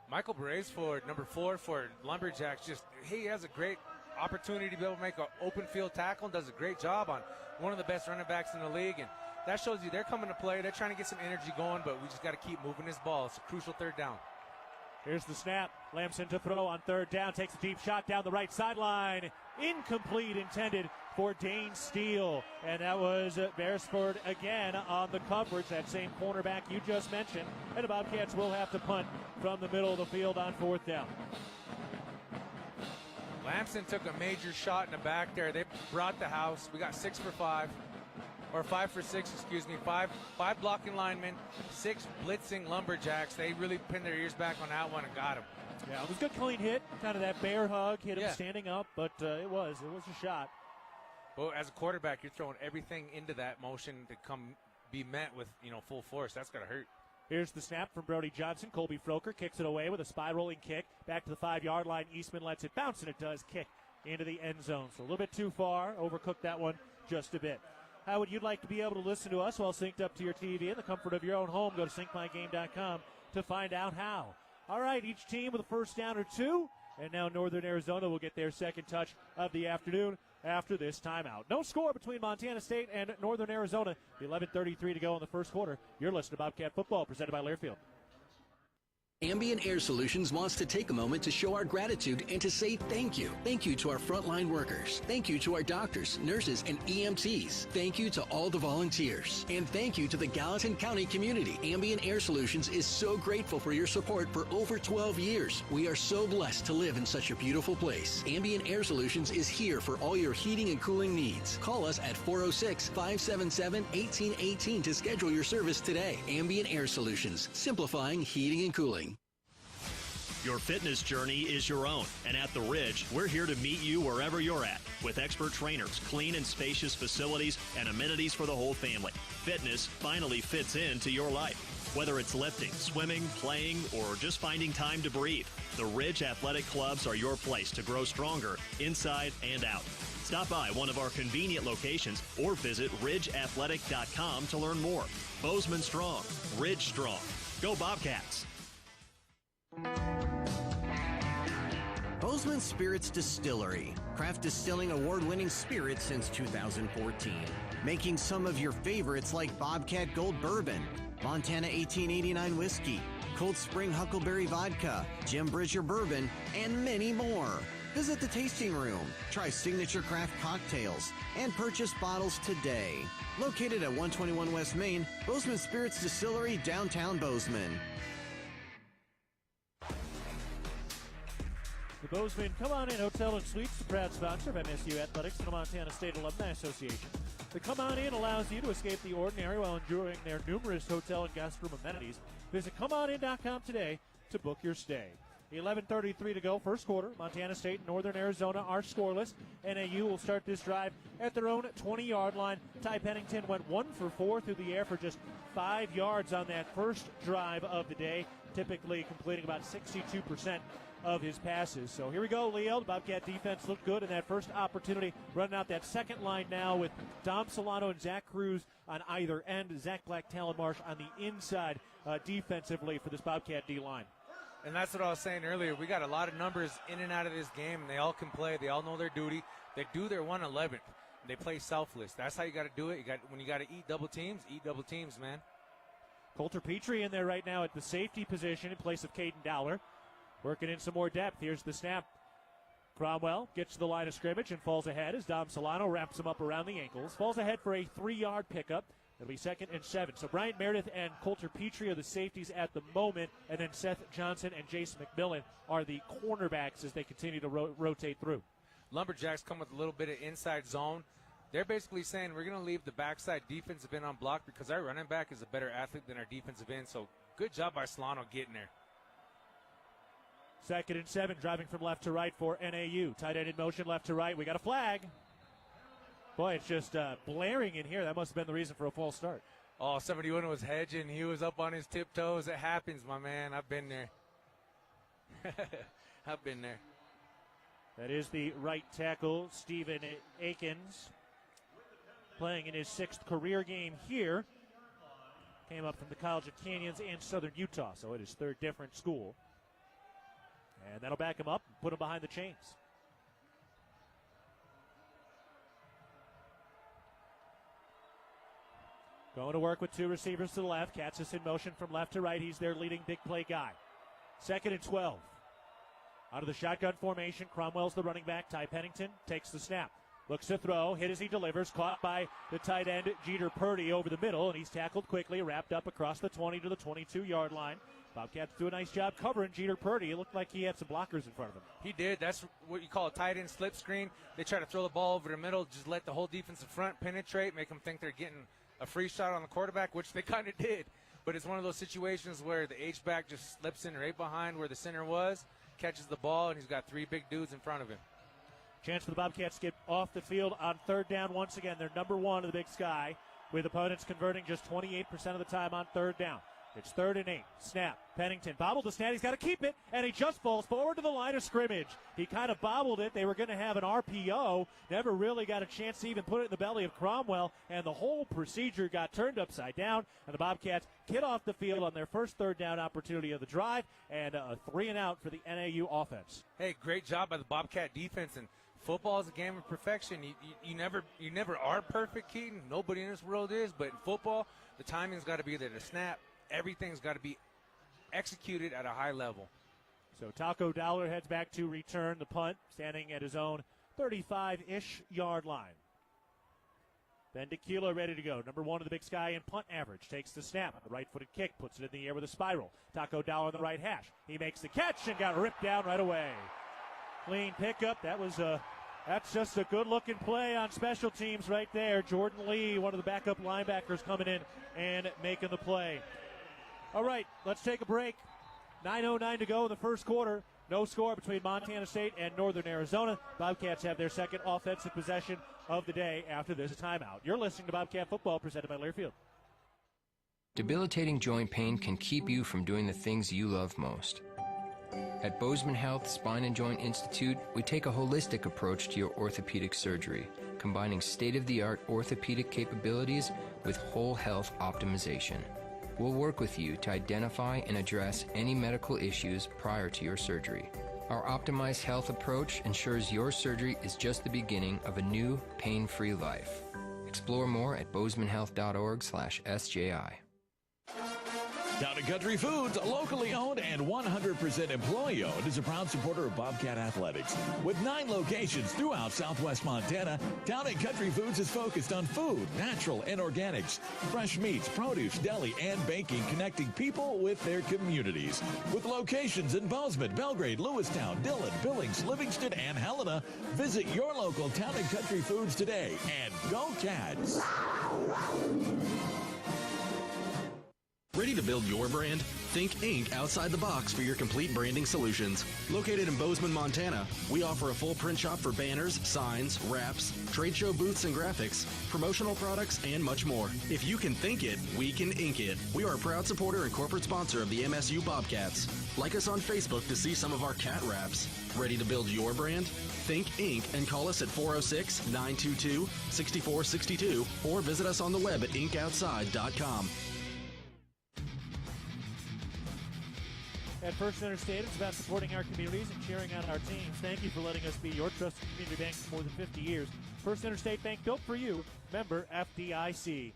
Michael Braisford, number 4 for Lumberjacks, he has a great opportunity to be able to make an open field tackle and does a great job on one of the best running backs in the league. And that shows you they're coming to play. They're trying to get some energy going, but we just got to keep moving this ball. It's a crucial 3rd down. Here's the snap. Lamson to throw on 3rd down. Takes a deep shot down the right sideline. Incomplete, intended for Dane Steele. And that was Beresford again on the coverage, that same cornerback you just mentioned. And the Bobcats will have to punt from the middle of the field on 4th down. Lamson took a major shot in the back there. They brought the house. We got 6 for 5. Or 5 for 6, excuse me. Five blocking linemen, 6 blitzing Lumberjacks. They really pinned their ears back on that one and got him. Yeah, it was a good clean hit. Kind of that bear hug, hit him standing up, but it was a shot. Well, as a quarterback, you're throwing everything into that motion to be met with, full force. That's got to hurt. Here's the snap from Brody Johnson. Colby Froker kicks it away with a spiraling kick. Back to the 5-yard line. Eastman lets it bounce, and it does kick into the end zone. So a little bit too far. Overcooked that one just a bit. How would you like to be able to listen to us while synced up to your TV in the comfort of your own home? Go to syncmygame.com to find out how. All right, each team with a first down or 2. And now Northern Arizona will get their second touch of the afternoon after this timeout. No score between Montana State and Northern Arizona. 11:33 to go in the first quarter. You're listening to Bobcat Football, presented by Learfield. Ambient Air Solutions wants to take a moment to show our gratitude and to say thank you. Thank you to our frontline workers. Thank you to our doctors, nurses, and EMTs. Thank you to all the volunteers. And thank you to the Gallatin County community. Ambient Air Solutions is so grateful for your support for over 12 years. We are so blessed to live in such a beautiful place. Ambient Air Solutions is here for all your heating and cooling needs. Call us at 406-577-1818 to schedule your service today. Ambient Air Solutions, simplifying heating and cooling. Your fitness journey is your own, and at The Ridge, we're here to meet you wherever you're at. With expert trainers, clean and spacious facilities, and amenities for the whole family. Fitness finally fits into your life. Whether it's lifting, swimming, playing, or just finding time to breathe, the Ridge Athletic Clubs are your place to grow stronger inside and out. Stop by one of our convenient locations or visit ridgeathletic.com to learn more. Bozeman strong, Ridge strong. Go Bobcats! Bozeman Spirits Distillery, craft distilling award-winning spirits since 2014. Making some of your favorites like Bobcat Gold Bourbon, Montana 1889 Whiskey, Cold Spring Huckleberry Vodka, Jim Bridger Bourbon, and many more. Visit the tasting room, try signature craft cocktails, and purchase bottles today. Located at 121 West Main, Bozeman Spirits Distillery, downtown Bozeman. The Bozeman Come On In Hotel and Suites, the proud sponsor of MSU Athletics and the Montana State Alumni Association. The Come On In allows you to escape the ordinary while enjoying their numerous hotel and guest room amenities. Visit ComeOnIn.com today to book your stay. 11:33 to go, first quarter. Montana State and Northern Arizona are scoreless. NAU will start this drive at their own 20-yard line. Ty Pennington went 1 for 4 through the air for just 5 yards on that first drive of the day, typically completing about 62% of his passes. So here we go, Leo. The Bobcat defense looked good in that first opportunity, running out that second line now with Dom Solano and Zach Cruz on either end. Zach Black, Talon Marsh on the inside defensively for this Bobcat D-line. And that's what I was saying earlier. We got a lot of numbers in and out of this game, and they all can play. They all know their duty. They do their 111. They play selfless. That's how you got to do it. When you got to eat double teams, man. Coulter Petrie in there right now at the safety position in place of Caden Dowler. Working in some more depth. Here's the snap. Cromwell gets to the line of scrimmage and falls ahead as Dom Solano wraps him up around the ankles. Falls ahead for a 3-yard pickup. It'll be 2nd and 7. So Bryant Meredith and Coulter Petrie are the safeties at the moment, and then Seth Johnson and Jason McMillan are the cornerbacks as they continue to rotate through. Lumberjacks come with a little bit of inside zone. They're basically saying we're going to leave the backside defensive end on block because our running back is a better athlete than our defensive end. So good job by Solano getting there. 2nd and 7, driving from left to right for NAU. Tight end in motion, left to right. We got a flag. Boy, it's just blaring in here. That must have been the reason for a false start. Oh, 71 was hedging. He was up on his tiptoes. It happens, my man. I've been there. I've been there. That is the right tackle, Stephen Akins, playing in his 6th career game here. Came up from the College of Canyons and Southern Utah, so it is 3rd different school. And that'll back him up and put him behind the chains. Going to work with 2 receivers to the left. Katzis in motion from left to right. He's their leading big play guy. 2nd and 12. Out of the shotgun formation, Cromwell's the running back. Ty Pennington takes the snap. Looks to throw. Hit as he delivers. Caught by the tight end, Jeter Purdy, over the middle. And he's tackled quickly, wrapped up across the 20 to the 22-yard line. Bobcats do a nice job covering Jeter Purdy. It looked like he had some blockers in front of him. He did. That's what you call a tight end slip screen. They try to throw the ball over the middle, just let the whole defensive front penetrate, make them think they're getting a free shot on the quarterback, which they kind of did. But it's one of those situations where the H-back just slips in right behind where the center was, catches the ball, and he's got 3 big dudes in front of him. Chance for the Bobcats to get off the field on 3rd down once again. They're number 1 in the Big Sky, with opponents converting just 28% of the time on 3rd down. It's 3rd and 8. Snap. Pennington bobbled the snap. He's got to keep it, and he just falls forward to the line of scrimmage. He kind of bobbled it. They were going to have an RPO. Never really got a chance to even put it in the belly of Cromwell, and the whole procedure got turned upside down, and the Bobcats get off the field on their first 3rd down opportunity of the drive, and a 3-and-out for the NAU offense. Hey, great job by the Bobcat defense, and football is a game of perfection. You never are perfect, Keaton. Nobody in this world is, but in football, the timing's got to be there. The snap, everything's got to be executed at a high level. So Taco Dowler heads back to return the punt, standing at his own 35-ish yard line. Ben Tequila ready to go. Number one of the Big Sky in punt average. Takes the snap. The right-footed kick. Puts it in the air with a spiral. Taco Dowler on the right hash. He makes the catch and got ripped down right away. Clean pickup. That's just a good-looking play on special teams right there. Jordan Lee, one of the backup linebackers, coming in and making the play. All right, let's take a break. 9:09 to go in the first quarter. No score between Montana State and Northern Arizona. Bobcats have their second offensive possession of the day after this timeout. You're listening to Bobcat Football, presented by Learfield. Debilitating joint pain can keep you from doing the things you love most. At Bozeman Health Spine and Joint Institute, we take a holistic approach to your orthopedic surgery, combining state-of-the-art orthopedic capabilities with whole health optimization. We'll work with you to identify and address any medical issues prior to your surgery. Our optimized health approach ensures your surgery is just the beginning of a new, pain-free life. Explore more at bozemanhealth.org/SJI. Town & Country Foods, locally owned and 100% employee-owned, is a proud supporter of Bobcat Athletics. With 9 locations throughout southwest Montana, Town & Country Foods is focused on food, natural and organics, fresh meats, produce, deli, and baking, connecting people with their communities. With locations in Bozeman, Belgrade, Lewistown, Dillon, Billings, Livingston, and Helena, visit your local Town & Country Foods today, and go Cats! Ready to build your brand? Think Inc. outside the box for your complete branding solutions. Located in Bozeman, Montana, we offer a full print shop for banners, signs, wraps, trade show booths and graphics, promotional products, and much more. If you can think it, we can ink it. We are a proud supporter and corporate sponsor of the MSU Bobcats. Like us on Facebook to see some of our cat wraps. Ready to build your brand? Think Inc. and call us at 406-922-6462 or visit us on the web at inkoutside.com. At First Interstate, it's about supporting our communities and cheering on our teams. Thank you for letting us be your trusted community bank for more than 50 years. First Interstate Bank, built for you. Member FDIC.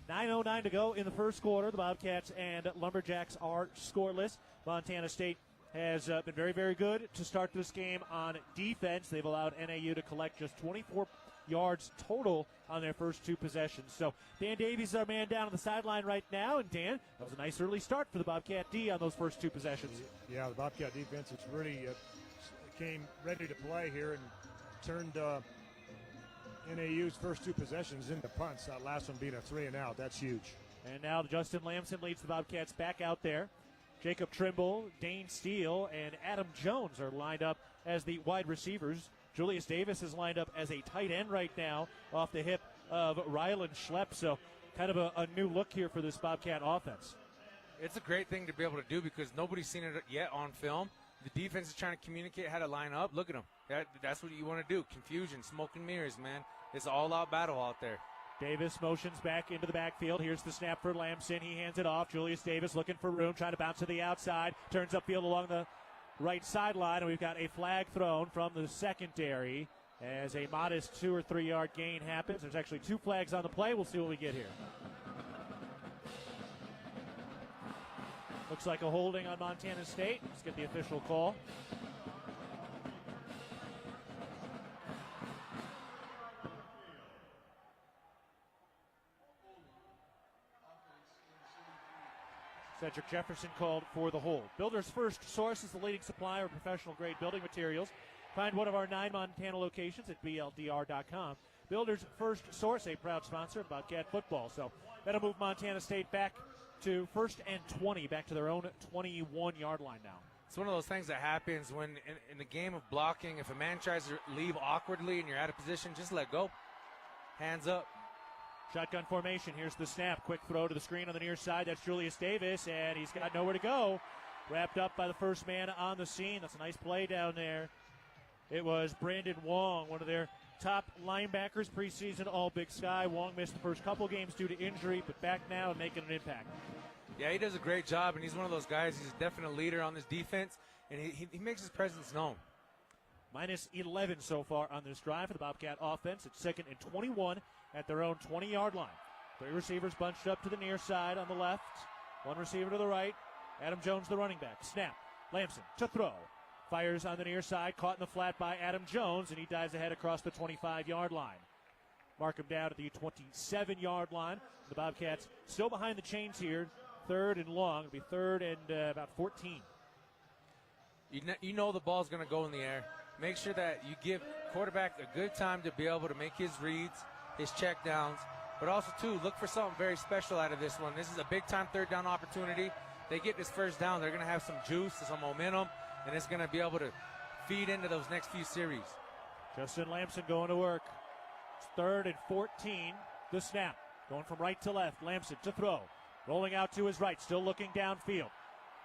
9:09 to go in the first quarter. The Bobcats and Lumberjacks are scoreless. Montana State has been very, very good to start this game on defense. They've allowed NAU to collect just 24 yards total on their first 2 possessions. So Dan Davies is our man down on the sideline right now. And Dan, that was a nice early start for the Bobcat D on those first 2 possessions. Yeah, the Bobcat defense has really came ready to play here and turned NAU's first 2 possessions into punts. That last one being a 3-and-out. That's huge. And now Justin Lamson leads the Bobcats back out there. Jacob Trimble, Dane Steele, and Adam Jones are lined up as the wide receivers. Julius Davis is lined up as a tight end right now off the hip of Ryland Schlepp. So kind of a new look here for this Bobcat offense. It's a great thing to be able to do because nobody's seen it yet on film. The defense is trying to communicate how to line up. Look at them. That's what you want to do. Confusion, smoke and mirrors, man. It's an all-out battle out there. Davis motions back into the backfield. Here's the snap for Lamson. He hands it off. Julius Davis looking for room, trying to bounce to the outside. Turns upfield along the right sideline, and we've got a flag thrown from the secondary as a modest 2 or 3 yard gain happens. There's actually 2 flags on the play. We'll see what we get here. Looks like a holding on Montana State. Let's get the official call. Cedric Jefferson called for the hold. Builder's First Source is the leading supplier of professional-grade building materials. Find one of our 9 Montana locations at BLDR.com. Builder's First Source, a proud sponsor of Bobcat football. So that'll move Montana State back to 1st and 20, back to their own 21-yard line now. It's one of those things that happens when in the game of blocking, if a man tries to leave awkwardly and you're out of position, just let go. Hands up. Shotgun formation. Here's the snap. Quick throw to the screen on the near side. That's Julius Davis, and he's got nowhere to go. Wrapped up by the first man on the scene. That's a nice play down there. It was Brandon Wong, one of their top linebackers, preseason All-Big Sky. Wong missed the first couple games due to injury, but back now and making an impact. Yeah, he does a great job, and he's one of those guys. He's a definite leader on this defense, and he makes his presence known. Minus 11 so far on this drive for the Bobcat offense. It's 2nd and 21 at their own 20-yard line. 3 receivers bunched up to the near side on the left. 1 receiver to the right. Adam Jones, the running back. Snap. Lamson to throw. Fires on the near side, caught in the flat by Adam Jones, and he dives ahead across the 25-yard line. Mark him down at the 27-yard line. The Bobcats still behind the chains here. 3rd and long. It'll be 3rd and about 14. You know the ball's going to go in the air. Make sure that you give quarterback a good time to be able to make his reads, his check downs. But also, too, look for something very special out of this one. This is a big-time 3rd down opportunity. They get this 1st down, they're going to have some juice, some momentum, and it's going to be able to feed into those next few series. Justin Lamson going to work. It's 3rd and 14. The snap. Going from right to left. Lamson to throw. Rolling out to his right. Still looking downfield.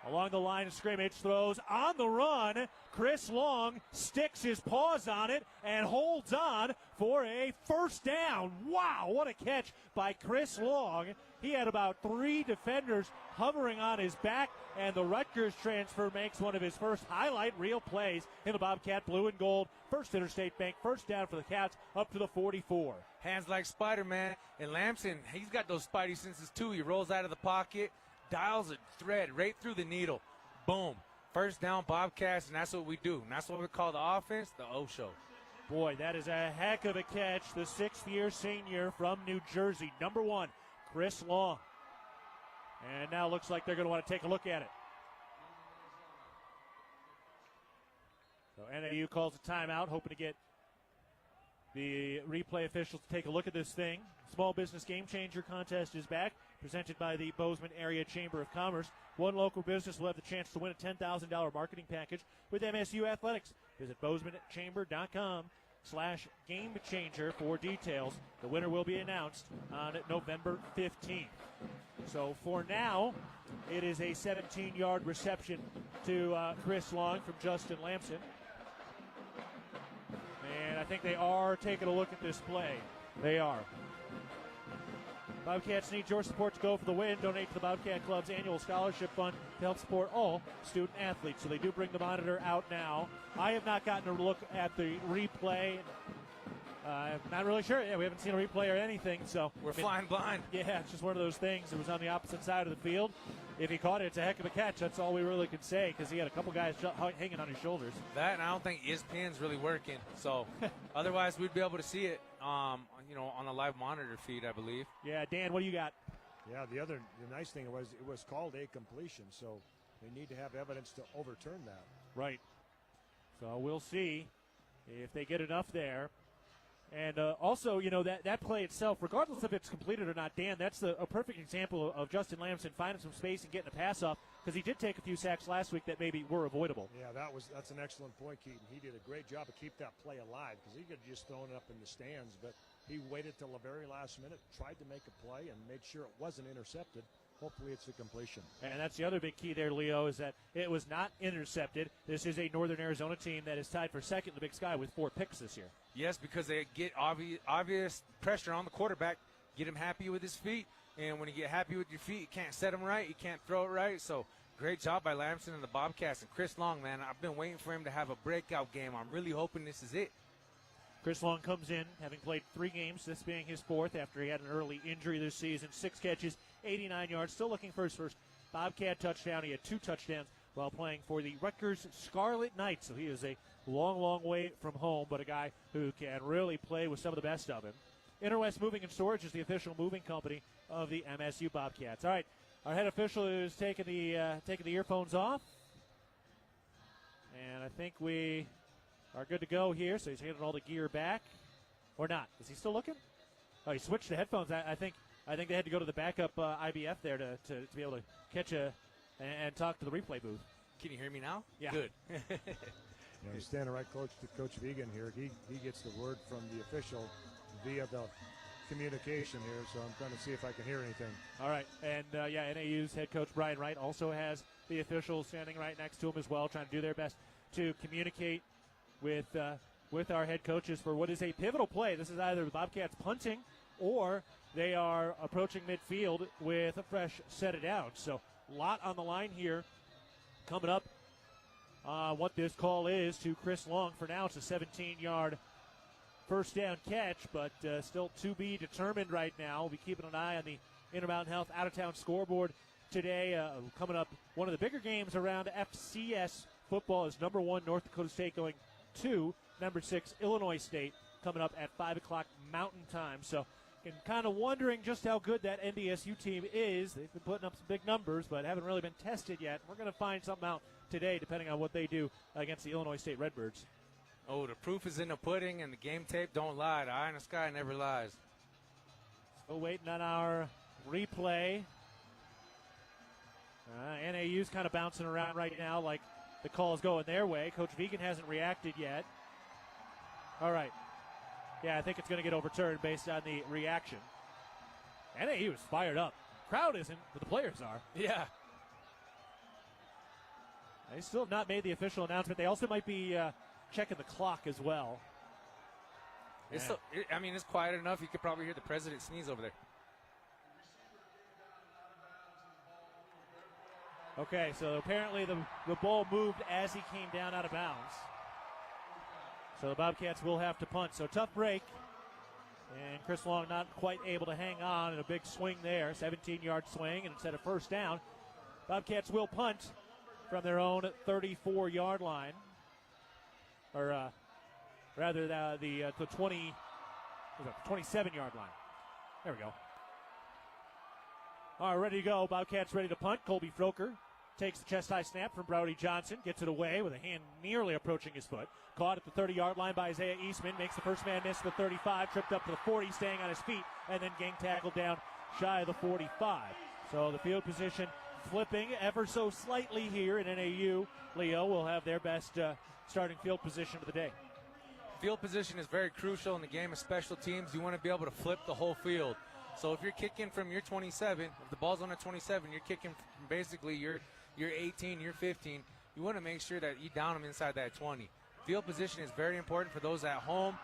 Along the line of scrimmage. Throws on the run. Chris Long sticks his paws on it and holds on for a 1st down. Wow, what a catch by Chris Long. He had about 3 defenders hovering on his back, and the Rutgers transfer makes one of his first highlight reel plays in the Bobcat blue and gold. First Interstate Bank, 1st down for the Cats, up to the 44. Hands like Spider-Man, and Lamson, he's got those spidey senses too. He rolls out of the pocket, dials a thread right through the needle. Boom. 1st down, Bobcats, and that's what we do. And that's what we call the offense, the O-Show. Boy, that is a heck of a catch. The 6th-year senior from New Jersey, number 1. Chris Long. And now looks like they're going to want to take a look at it. So NAU calls a timeout, hoping to get the replay officials to take a look at this thing. Small Business Game Changer contest is back, presented by the Bozeman Area Chamber of Commerce. One local business will have the chance to win a $10,000 marketing package with MSU Athletics. Visit bozemanchamber.com/game changer for details. The winner will be announced on November 15th. So for now, it is a 17-yard reception to Chris Long from Justin Lamson. And I think they are taking a look at this play. They are. Bobcats need your support to go for the win. Donate to the Bobcat Club's annual scholarship fund to help support all student athletes. So they do bring the monitor out now. I have not gotten a look at the replay. I'm not really sure. Yeah, we haven't seen a replay or anything. So we're flying blind. Yeah, it's just one of those things. It was on the opposite side of the field. If he caught it, it's a heck of a catch. That's all we really could say, because he had a couple guys hanging on his shoulders. That, and I don't think ESPN's really working. So otherwise, we'd be able to see it, on a live monitor feed, I believe. Yeah, Dan, what do you got? Yeah, the nice thing was it was called a completion, so they need to have evidence to overturn that. Right. So we'll see if they get enough there. And also, that play itself, regardless if it's completed or not, Dan, that's a perfect example of Justin Lamson finding some space and getting a pass off, because he did take a few sacks last week that maybe were avoidable. Yeah, that's an excellent point, Keaton. He did a great job to keep that play alive, because he could have just thrown it up in the stands, but he waited till the very last minute, tried to make a play, and made sure it wasn't intercepted. Hopefully it's a completion. And that's the other big key there, Leo, is that it was not intercepted. This is a Northern Arizona team that is tied for second in the Big Sky with 4 picks this year. Yes, because they get obvious pressure on the quarterback, get him happy with his feet. And when you get happy with your feet, you can't set them right, you can't throw it right. So great job by Lamson and the Bobcats. And Chris Long, man, I've been waiting for him to have a breakout game. I'm really hoping this is it. Chris Long comes in, having played 3 games, this being his 4th after he had an early injury this season. 6 catches, 89 yards, still looking for his first Bobcat touchdown. He had 2 touchdowns while playing for the Rutgers Scarlet Knights. So he is a long, long way from home, but a guy who can really play with some of the best of him. Interwest Moving and Storage is the official moving company of the MSU Bobcats. All right, our head official is taking the earphones off. And I think we are good to go here. So he's getting all the gear back. Or not. Is he still looking? Oh, he switched to headphones. I think they had to go to the backup IBF there to be able to catch and talk to the replay booth. Can you hear me now? Yeah. Good. Yeah, he's standing right close to Coach Vegan here. He gets the word from the official via the communication here, so I'm trying to see if I can hear anything. All right, and NAU's head coach Brian Wright also has the officials standing right next to him as well, trying to do their best to communicate with our head coaches for what is a pivotal play. This is either the Bobcats punting or they are approaching midfield with a fresh set of downs. So a lot on the line here coming up. What this call is to Chris Long. For now, it's a 17-yard first down catch, but still to be determined right now. We'll be keeping an eye on the Intermountain Health out-of-town scoreboard today. Coming up, one of the bigger games around FCS football is number 1 North Dakota State going to number 6 Illinois State, coming up at 5 o'clock Mountain Time. So, kind of wondering just how good that NDSU team is. They've been putting up some big numbers, but haven't really been tested yet. We're going to find something out today, depending on what they do against the Illinois State Redbirds. Oh, the proof is in the pudding, and the game tape don't lie. The eye in the sky never lies. Still waiting on our replay. NAU's kind of bouncing around right now like the call is going their way. Coach Vegan hasn't reacted yet. All right. Yeah, I think it's going to get overturned based on the reaction. NAU is fired up. Crowd isn't, but the players are. Yeah. They still have not made the official announcement. They also might be checking the clock as well. It's quiet enough. You could probably hear the president sneeze over there. Okay, so apparently the ball moved as he came down out of bounds. So the Bobcats will have to punt. So tough break. And Chris Long not quite able to hang on in a big swing there. 17-yard swing, and instead of first down, Bobcats will punt from their own 34-yard line. Or rather the 27-yard line. There we go. All right, ready to go. Bobcats ready to punt. Colby Froker takes the chest-high snap from Browdy Johnson. Gets it away with a hand nearly approaching his foot. Caught at the 30-yard line by Isaiah Eastman. Makes the first man miss the 35. Tripped up to the 40, staying on his feet. And then gang tackled down shy of the 45. So the field position flipping ever so slightly here in NAU. Leo will have their best starting field position of the day. Field position is very crucial in the game of special teams. You want to be able to flip the whole field. So if you're kicking from your 27, if the ball's on the 27, you're kicking from basically your 18, your 15. You want to make sure that you down them inside that 20. Field position is very important for those at home.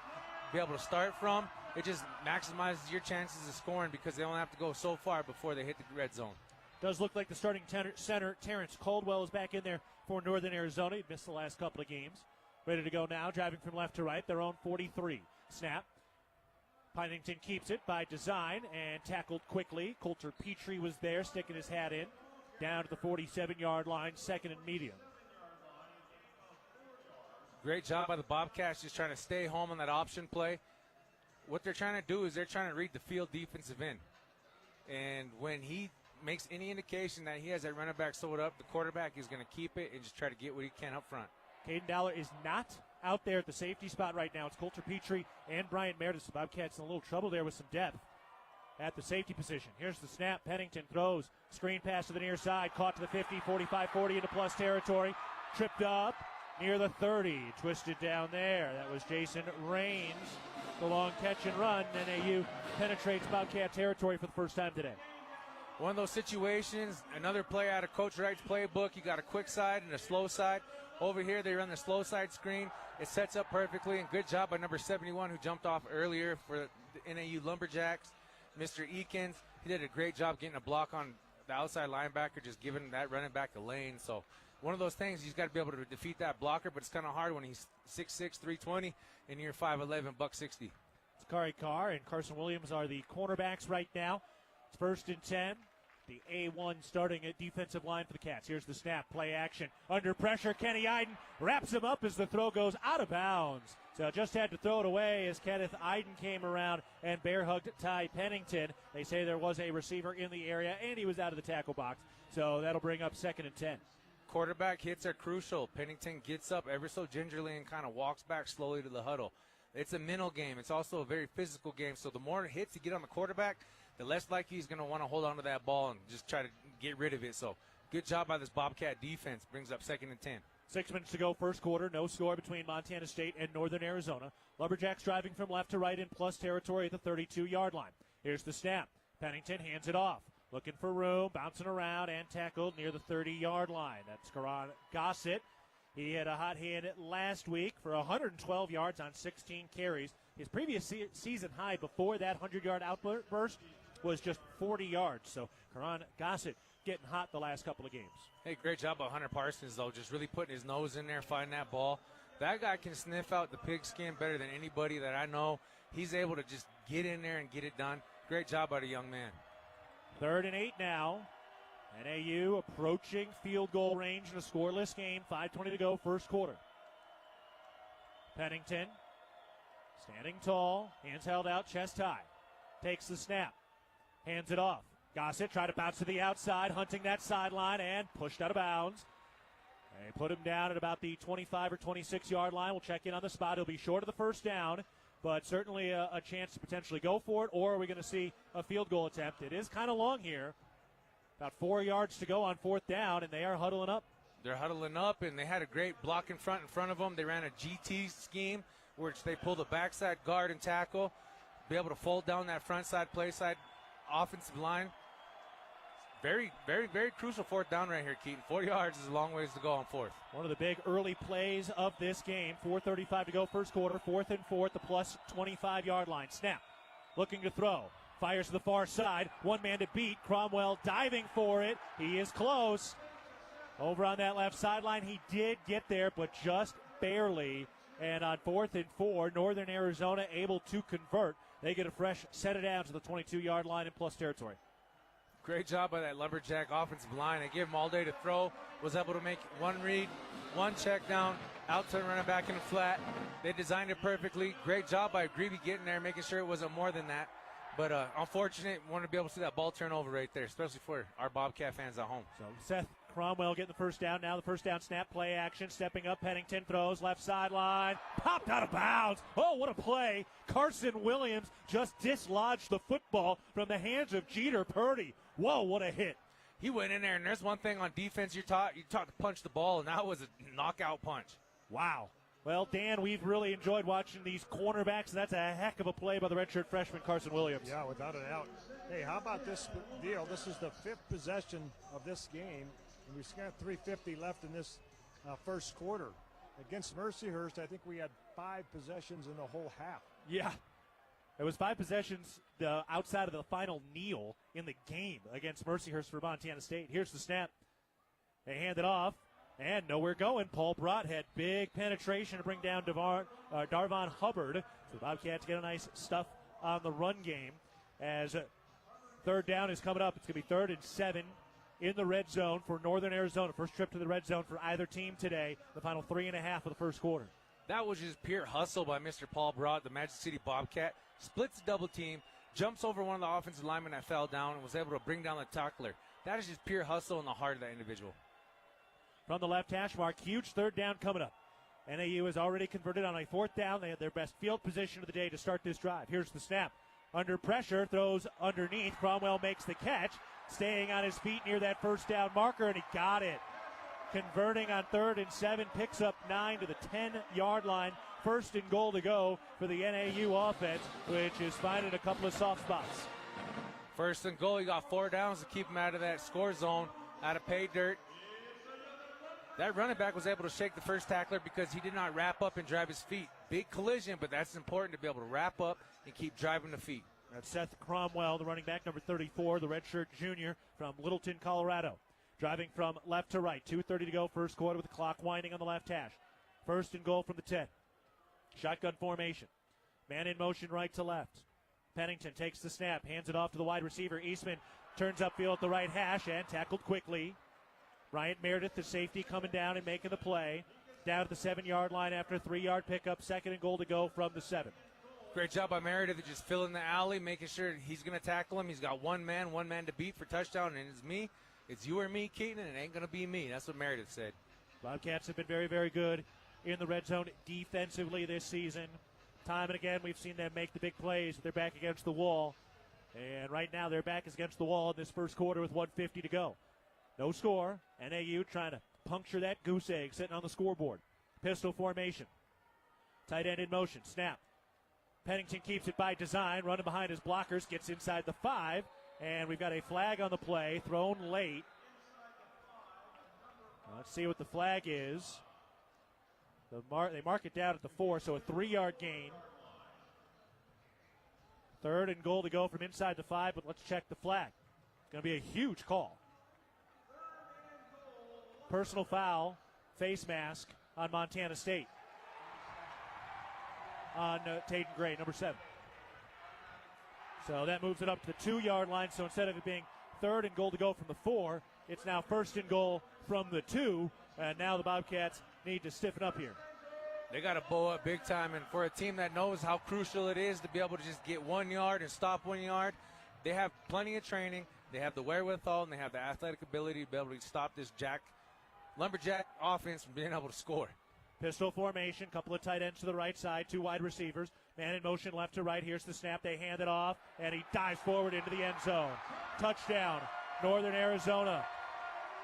Be able to start from. It just maximizes your chances of scoring because they don't have to go so far before they hit the red zone. Does look like the starting center, Terrence Caldwell, is back in there for Northern Arizona. He missed the last couple of games. Ready to go now, driving from left to right, their own 43. Snap. Pennington keeps it by design and tackled quickly. Coulter Petrie was there, sticking his hat in. Down to the 47-yard line, second and medium. Great job by the Bobcats just trying to stay home on that option play. What they're trying to do is they're trying to read the field defensive end. And when he makes any indication that he has that running back sewed up, the quarterback is going to keep it and just try to get what he can up front. Caden Dowler is not out there at the safety spot right now. It's Coulter Petrie and Brian Meredith. The Bobcats in a little trouble there with some depth at the safety position. Here's the snap. Pennington throws. Screen pass to the near side. Caught to the 50, 45, 40 into plus territory. Tripped up near the 30. Twisted down there. That was Jason Raines. The long catch and run. NAU penetrates Bobcat territory for the first time today. One of those situations, another play out of Coach Wright's playbook. You got a quick side and a slow side. Over here, they run the slow side screen. It sets up perfectly, and good job by number 71 who jumped off earlier for the NAU Lumberjacks, Mr. Eakins. He did a great job getting a block on the outside linebacker, just giving that running back a lane. So one of those things, he's got to be able to defeat that blocker, but it's kind of hard when he's 6'6", 320, and you're 5'11", $160. Sakari Carr and Carson Williams are the cornerbacks right now. It's 1st and 10. The A1 starting at defensive line for the Cats. Here's the snap, play action. Under pressure, Kenny Iden wraps him up as the throw goes out of bounds. So just had to throw it away as Kenneth Iden came around and bear-hugged Ty Pennington. They say there was a receiver in the area, and he was out of the tackle box. So that'll bring up 2nd and 10. Quarterback hits are crucial. Pennington gets up ever so gingerly and kind of walks back slowly to the huddle. It's a mental game. It's also a very physical game. So the more hits you get on the quarterback, the less likely he's going to want to hold on to that ball and just try to get rid of it. So good job by this Bobcat defense. Brings up 2nd and 10. 6 minutes to go, first quarter. No score between Montana State and Northern Arizona. Lumberjacks driving from left to right in plus territory at the 32-yard line. Here's the snap. Pennington hands it off. Looking for room, bouncing around, and tackled near the 30-yard line. That's Karan Gossett. He had a hot hand last week for 112 yards on 16 carries. His previous season high before that 100-yard outburst was just 40 yards. So Karan Gossett getting hot the last couple of games. Hey, great job by Hunter Parsons, though, just really putting his nose in there, finding that ball. That guy can sniff out the pigskin better than anybody that I know. He's able to just get in there and get it done. Great job by the young man. 3rd and 8 now. NAU approaching field goal range in a scoreless game. 5:20 to go, first quarter. Pennington standing tall, hands held out, chest high. Takes the snap, hands it off. Gossett tried to bounce to the outside, hunting that sideline, and pushed out of bounds. They put him down at about the 25 or 26-yard line. We'll check in on the spot. He'll be short of the first down, but certainly a chance to potentially go for it, or are we going to see a field goal attempt? It is kind of long here. About 4 yards to go on fourth down, and they are huddling up. They're huddling up, and they had a great block in front of them. They ran a GT scheme, which they pull the backside guard and tackle, be able to fold down that front side, play side offensive line. Very, very, very crucial fourth down right here, Keaton. 4 yards is a long ways to go on fourth. One of the big early plays of this game. 4:35 to go, first quarter. 4th and 4 at the plus 25-yard line. Snap. Looking to throw. Fires to the far side. One man to beat. Cromwell diving for it. He is close. Over on that left sideline, he did get there, but just barely. And on 4th and 4, Northern Arizona able to convert. They get a fresh set of downs to the 22-yard line in plus territory. Great job by that Lumberjack offensive line. They gave him all day to throw. Was able to make one read, one check down, out to the running back in the flat. They designed it perfectly. Great job by Greavy getting there, making sure it wasn't more than that. But unfortunate, wanted to be able to see that ball turn over right there, especially for our Bobcat fans at home. So Seth Cromwell getting the first down. Now the first down snap, play action, stepping up. Pennington throws, left sideline, popped out of bounds. Oh, what a play. Carson Williams just dislodged the football from the hands of Jeter Purdy. Whoa, what a hit. He went in there, and there's one thing on defense you taught to punch the ball, and that was a knockout punch. Wow. Well, Dan, we've really enjoyed watching these cornerbacks, and that's a heck of a play by the redshirt freshman Carson Williams. Yeah, without a doubt. Hey, how about this deal? This is the 5th possession of this game, and we've got 3:50 left in this first quarter. Against Mercyhurst, I think we had 5 possessions in the whole half. Yeah. It was 5 possessions outside of the final kneel in the game against Mercyhurst for Montana State. Here's the snap. They hand it off, and nowhere going. Paul Broadhead, big penetration to bring down Darvon Hubbard. So the Bobcats get a nice stuff on the run game. As third down is coming up, it's going to be 3rd and 7 in the red zone for Northern Arizona. First trip to the red zone for either team today. The final 3.5 of the first quarter. That was just pure hustle by Mr. Paul Broad, the Magic City Bobcat. Splits the double team, jumps over one of the offensive linemen that fell down, and was able to bring down the tackler. That is just pure hustle in the heart of that individual. From the left hash mark, huge third down coming up. NAU has already converted on a 4th down. They had their best field position of the day to start this drive. Here's the snap. Under pressure, throws underneath. Cromwell makes the catch, staying on his feet near that first down marker, and he got it. Converting on 3rd and 7, picks up 9 to the 10-yard line. 1st and goal to go for the NAU offense, which is finding a couple of soft spots. 1st and goal, you got 4 downs to keep him out of that score zone, out of pay dirt. That running back was able to shake the first tackler because he did not wrap up and drive his feet. Big collision, but that's important to be able to wrap up and keep driving the feet. That's Seth Cromwell, the running back, number 34, the redshirt junior from Littleton, Colorado. Driving from left to right. 2:30 to go, first quarter with the clock winding on the left hash. 1st and goal from the 10. Shotgun formation. Man in motion right to left. Pennington takes the snap, hands it off to the wide receiver. Eastman turns upfield at the right hash and tackled quickly. Ryan Meredith, the safety, coming down and making the play. Down at the 7-yard line after a 3-yard pickup. 2nd and goal to go from the 7. Great job by Meredith to just fill in the alley, making sure he's going to tackle him. He's got one man to beat for touchdown, and it's me. It's you or me, Keaton, and it ain't going to be me. That's what Meredith said. Bobcats have been very, very good in the red zone defensively this season. Time and again, we've seen them make the big plays. They're back against the wall. And right now, their back is against the wall in this first quarter with 1:50 to go. No score. NAU trying to puncture that goose egg sitting on the scoreboard. Pistol formation. Tight end in motion. Snap. Pennington keeps it by design. Running behind his blockers. Gets inside the 5. And we've got a flag on the play. Thrown late. Let's see what the flag is. They mark it down at the 4, so a 3-yard gain. 3rd and goal to go from inside the 5, but let's check the flag. It's going to be a huge call. Personal foul, face mask on Montana State. On Taden Gray, number 7. So that moves it up to the 2-yard line. So instead of it being 3rd and goal to go from the 4. It's now 1st and goal from the 2, and now the Bobcats need to stiffen up here. They got to bow up big time, and for a team that knows how crucial it is to be able to just get 1 yard and stop 1 yard, they have plenty of training, they have the wherewithal, and they have the athletic ability to be able to stop this lumberjack offense from being able to score. Pistol formation, couple of tight ends to the right side, 2 wide receivers. Man in motion left to right. Here's the snap. They hand it off, and he dives forward into the end zone. Touchdown, Northern Arizona.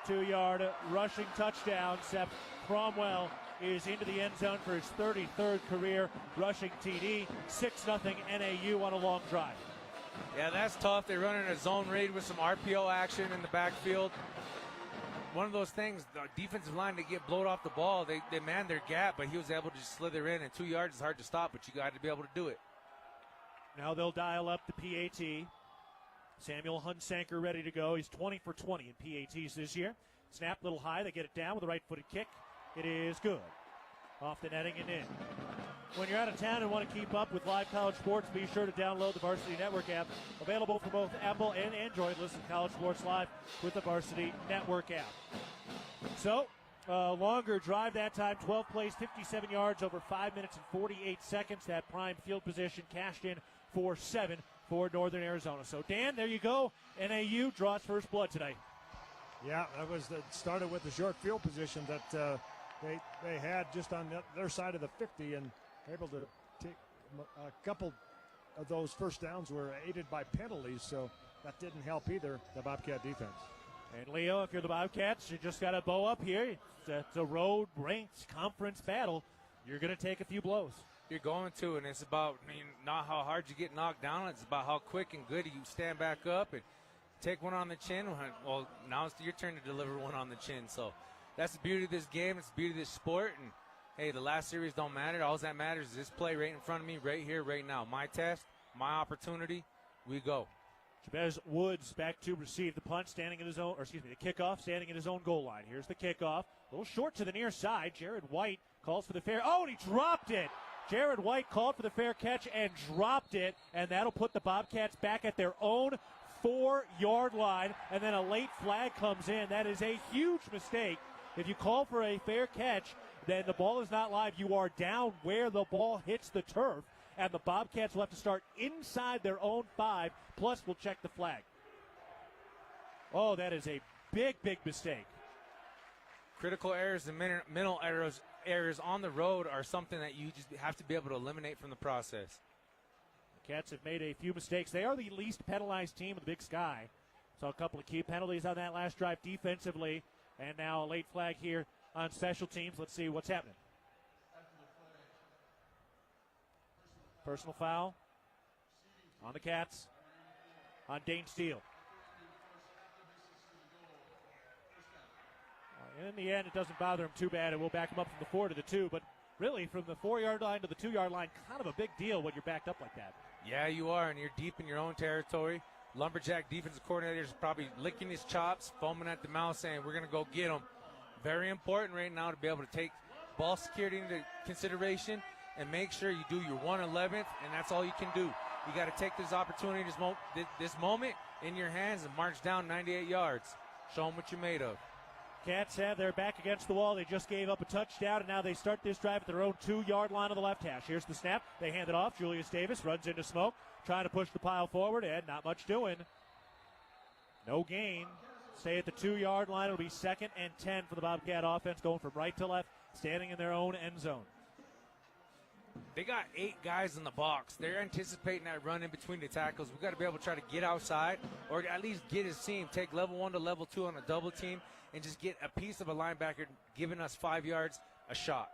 2-yard rushing touchdown. Seth Cromwell is into the end zone for his 33rd career rushing TD. 6-0 NAU on a long drive. Yeah, that's tough. They're running a zone read with some RPO action in the backfield. One of those things, the defensive line, they get blowed off the ball. They man their gap, but he was able to just slither in, and 2 yards is hard to stop, but you got to be able to do it. Now they'll dial up the PAT. Samuel Hunsanker ready to go. He's 20 for 20 in PATs this year. Snap a little high. They get it down with a right-footed kick. It is good. Off the netting and in. When you're out of town and want to keep up with live college sports, be sure to download the Varsity Network app. Available for both Apple and Android. Listen to college sports live with the Varsity Network app. So, longer drive that time. 12 plays, 57 yards, over 5 minutes and 48 seconds. That prime field position cashed in for 7 for Northern Arizona. So, Dan, there you go. NAU draws first blood today. Yeah, that started with the short field position that they had just on their side of the 50, and able to take a couple of those first downs were aided by penalties, so that didn't help either, the Bobcat defense. And Leo, if you're the Bobcats, you just got to bow up here. It's a road ranked conference battle. You're going to take a few blows. You're going to, and it's about not how hard you get knocked down. It's about how quick and good you stand back up and take one on the chin. Well, now it's your turn to deliver one on the chin. So that's the beauty of this game. It's the beauty of this sport. And hey, the last series don't matter. All that matters is this play right in front of me, right here, right now. My test, my opportunity, we go. Jabez Woods back to receive the punt, the kickoff, standing in his own goal line. Here's the kickoff. A little short to the near side. Jared White calls for the fair. Oh, and he dropped it. Jared White called for the fair catch and dropped it, and that'll put the Bobcats back at their own 4-yard line, and then a late flag comes in. That is a huge mistake. If you call for a fair catch, then the ball is not live. You are down where the ball hits the turf, and the Bobcats will have to start inside their own 5, plus we'll check the flag. Oh, that is a big, big mistake. Critical errors and mental errors on the road are something that you just have to be able to eliminate from the process. The Cats have made a few mistakes. They are the least penalized team in the Big Sky. So a couple of key penalties on that last drive defensively, and now a late flag here on special teams. Let's see what's happening. Personal foul on the Cats, on Dane Steele. In the end, it doesn't bother him too bad, and we'll back him up from the 4 to the 2. But really, from the 4-yard line to the 2-yard line, kind of a big deal when you're backed up like that. Yeah, you are, and you're deep in your own territory. Lumberjack defensive coordinator is probably licking his chops, foaming at the mouth, saying, we're going to go get him. Very important right now to be able to take ball security into consideration and make sure you do your 1/11th, and that's all you can do. You got to take this opportunity, this moment in your hands and march down 98 yards. Show them what you're made of. Cats have their back against the wall. They just gave up a touchdown, and now they start this drive at their own 2-yard line on the left hash. Here's the snap. They hand it off. Julius Davis runs into smoke, trying to push the pile forward, and not much doing. No gain. Stay at the 2-yard line. It'll be 2nd and 10 for the Bobcat offense, going from right to left, standing in their own end zone. They got 8 guys in the box. They're anticipating that run in between the tackles. We've got to be able to try to get outside or at least get his team, take level 1 to level 2 on a double team, and just get a piece of a linebacker giving us 5 yards a shot.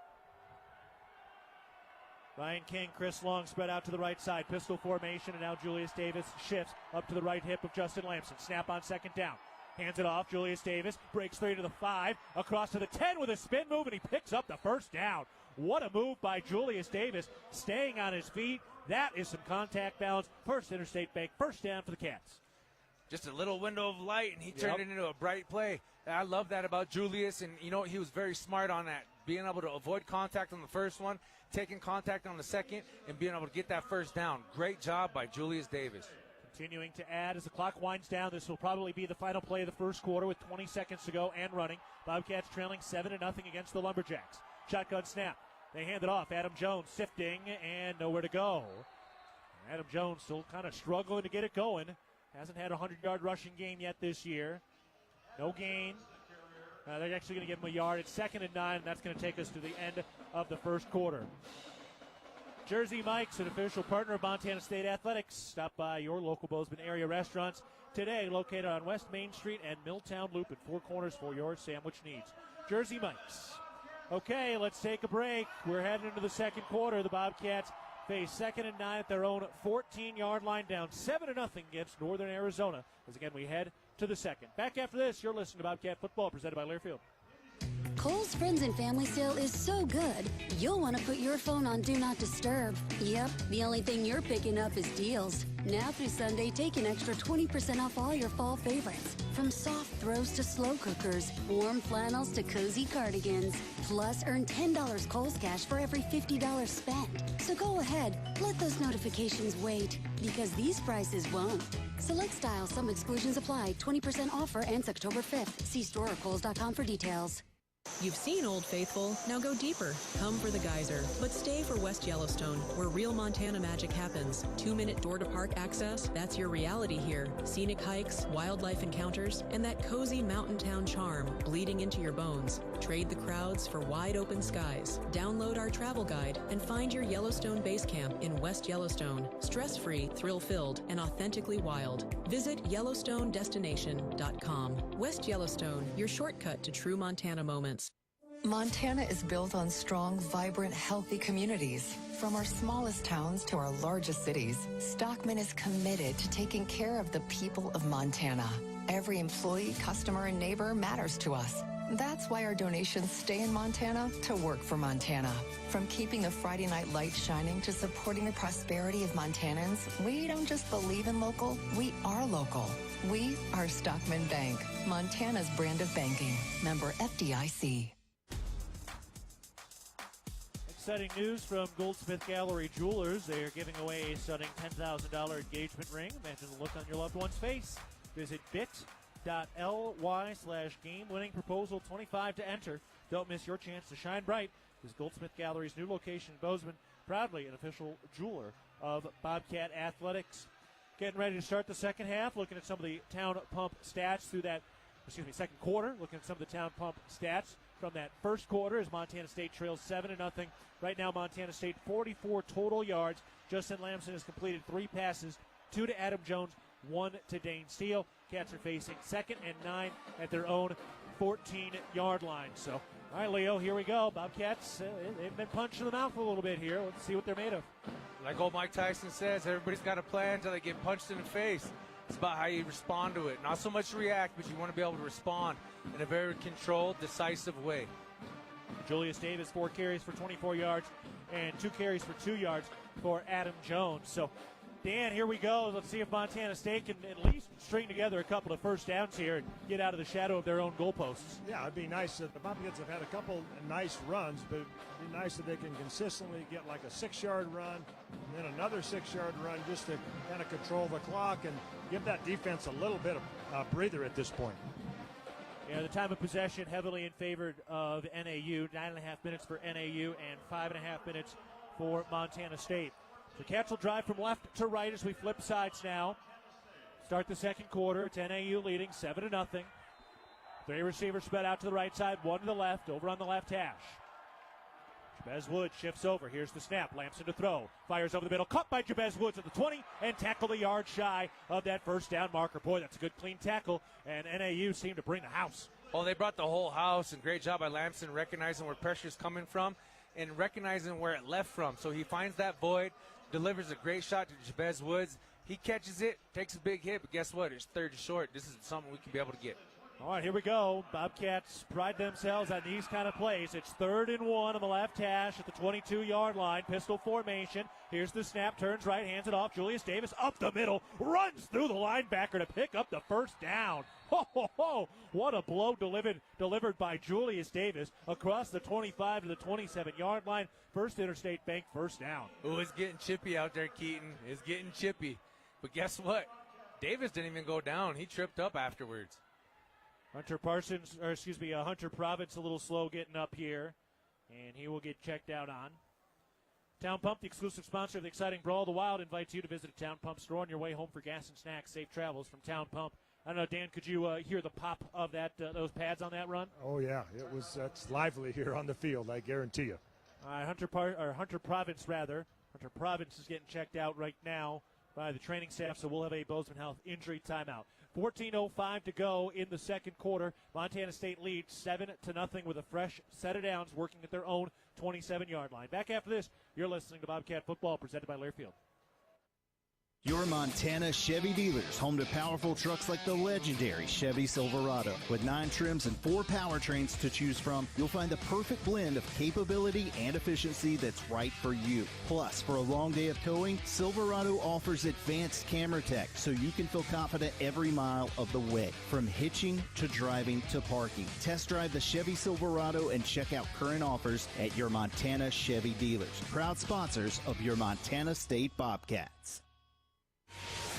Ryan King, Chris Long spread out to the right side. Pistol formation, and now Julius Davis shifts up to the right hip of Justin Lamson. Snap on 2nd down. Hands it off. Julius Davis breaks 3 to the 5, across to the 10 with a spin move, and he picks up the first down. What a move by Julius Davis, staying on his feet. That is some contact balance. First Interstate Bank, first down for the Cats. Just a little window of light, and he turned it into a bright play. I love that about Julius, and, he was very smart on that, being able to avoid contact on the first one, taking contact on the second, and being able to get that first down. Great job by Julius Davis. Continuing to add as the clock winds down. This will probably be the final play of the first quarter with 20 seconds to go and running. Bobcats trailing 7-0 against the Lumberjacks. Shotgun snap. They hand it off. Adam Jones sifting and nowhere to go. Adam Jones still kind of struggling to get it going. Hasn't had a 100-yard rushing game yet this year. No gain. They're actually going to give him a yard. It's 2nd and 9, and that's going to take us to the end of the first quarter. Jersey Mike's, an official partner of Montana State Athletics. Stop by your local Bozeman area restaurants today, located on West Main Street and Milltown Loop at Four Corners for your sandwich needs. Jersey Mike's. Okay, let's take a break. We're heading into the second quarter. The Bobcats face 2nd and 9 at their own 14-yard line, down 7-0 against Northern Arizona. As again, we head to the second. Back after this, you're listening to Bobcat Football, presented by Learfield. Kohl's Friends and Family Sale is so good, you'll want to put your phone on Do Not Disturb. Yep, the only thing you're picking up is deals. Now through Sunday, take an extra 20% off all your fall favorites. From soft throws to slow cookers, warm flannels to cozy cardigans. Plus, earn $10 Kohl's Cash for every $50 spent. So go ahead, let those notifications wait, because these prices won't. Select styles, some exclusions apply. 20% offer ends October 5th. See store or Kohls.com for details. You've seen Old Faithful, now go deeper. Come for the geyser, but stay for West Yellowstone, where real Montana magic happens. 2-minute door-to-park access, that's your reality here. Scenic hikes, wildlife encounters, and that cozy mountain town charm bleeding into your bones. Trade the crowds for wide-open skies. Download our travel guide and find your Yellowstone base camp in West Yellowstone. Stress-free, thrill-filled, and authentically wild. Visit YellowstoneDestination.com. West Yellowstone, your shortcut to true Montana moments. Montana is built on strong, vibrant, healthy communities. From our smallest towns to our largest cities, Stockman is committed to taking care of the people of Montana. Every employee, customer, and neighbor matters to us. That's why our donations stay in Montana to work for Montana. From keeping the Friday night lights shining to supporting the prosperity of Montanans, we don't just believe in local, we are local. We are Stockman Bank, Montana's brand of banking. Member FDIC. Exciting news from Goldsmith Gallery Jewelers. They are giving away a stunning $10,000 engagement ring. Imagine the look on your loved one's face. Visit bit.ly/game-winning-proposal 25 to enter. Don't miss your chance to shine bright. This is Goldsmith Gallery's new location in Bozeman, proudly an official jeweler of Bobcat Athletics. Getting ready to start the second half, looking at some of the Town Pump stats through that, second quarter, looking at some of the Town Pump stats from that first quarter as Montana State trails 7-0. Right now, Montana State 44 total yards. Justin Lamson has completed 3 passes, 2 to Adam Jones, 1 to Dane Steele. Cats are facing 2nd and 9 at their own 14-yard line. So, all right, Leo, here we go. Bobcats, they've been punched in the mouth a little bit here. Let's see what they're made of. Like old Mike Tyson says, everybody's got a plan until they get punched in the face. It's about how you respond to it. Not so much react, but you want to be able to respond in a very controlled, decisive way. Julius Davis, 4 carries for 24 yards and 2 carries for 2 yards for Adam Jones. So, Dan, here we go. Let's see if Montana State can at least string together a couple of first downs here and get out of the shadow of their own goalposts. Yeah, it'd be nice. The Bobcats have had a couple nice runs, but it'd be nice if they can consistently get like a 6-yard run and then another 6-yard run just to kind of control the clock and give that defense a little bit of breather at this point. Yeah, the time of possession heavily in favor of NAU. 9.5 minutes for NAU and 5.5 minutes for Montana State. The Cats will drive from left to right as we flip sides now. Start the second quarter. It's NAU leading 7-0. 3 receivers spread out to the right side, 1 to the left, over on the left hash. Jabez Woods shifts over. Here's the snap. Lamson to throw. Fires over the middle. Caught by Jabez Woods at the 20 and tackled a yard shy of that first down marker. Boy, that's a good clean tackle, and NAU seemed to bring the house. Oh, they brought the whole house, and great job by Lamson recognizing where pressure is coming from and recognizing where it left from. So he finds that void, delivers a great shot to Jabez Woods. He catches it, takes a big hit, but guess what? It's 3rd and short. This is something we can be able to get. All right, here we go. Bobcats pride themselves on these kind of plays. It's 3rd and 1 on the left hash at the 22-yard line. Pistol formation. Here's the snap. Turns right, hands it off. Julius Davis up the middle. Runs through the linebacker to pick up the first down. Ho, ho, ho. What a blow delivered by Julius Davis across the 25 to the 27-yard line. First Interstate Bank first down. Oh, it's getting chippy out there, Keaton. It's getting chippy. But guess what? Davis didn't even go down. He tripped up afterwards. Hunter Province a little slow getting up here, and he will get checked out on. Town Pump, the exclusive sponsor of the exciting Brawl of the Wild, invites you to visit a Town Pump store on your way home for gas and snacks. Safe travels from Town Pump. I don't know, Dan, could you hear the pop of that those pads on that run? Oh, yeah. That's lively here on the field, I guarantee you. All right, Hunter Province is getting checked out right now by the training staff, so we'll have a Bozeman Health injury timeout. 14:05 to go in the second quarter. Montana State leads 7-0 with a fresh set of downs working at their own 27-yard line. Back after this, you're listening to Bobcat Football presented by Learfield. Your Montana Chevy dealers, home to powerful trucks like the legendary Chevy Silverado. With 9 trims and 4 powertrains to choose from, you'll find the perfect blend of capability and efficiency that's right for you. Plus, for a long day of towing, Silverado offers advanced camera tech so you can feel confident every mile of the way. From hitching to driving to parking. Test drive the Chevy Silverado and check out current offers at your Montana Chevy dealers. Proud sponsors of your Montana State Bobcats.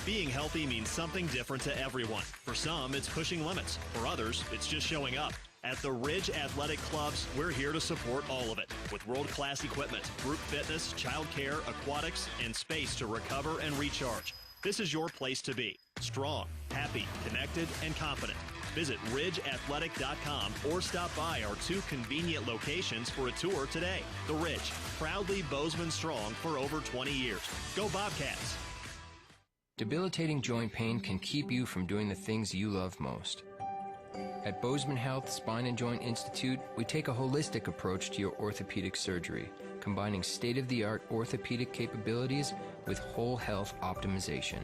Being healthy means something different to everyone. For some, it's pushing limits. For others, it's just showing up. At the Ridge Athletic Clubs, we're here to support all of it with world-class equipment, group fitness, child care, aquatics, and space to recover and recharge. This is your place to be. Strong, happy, connected, and confident. Visit ridgeathletic.com or stop by our 2 convenient locations for a tour today. The Ridge, proudly Bozeman strong for over 20 years. Go Bobcats! Debilitating joint pain can keep you from doing the things you love most. At Bozeman Health Spine and Joint Institute, we take a holistic approach to your orthopedic surgery, combining state-of-the-art orthopedic capabilities with whole health optimization.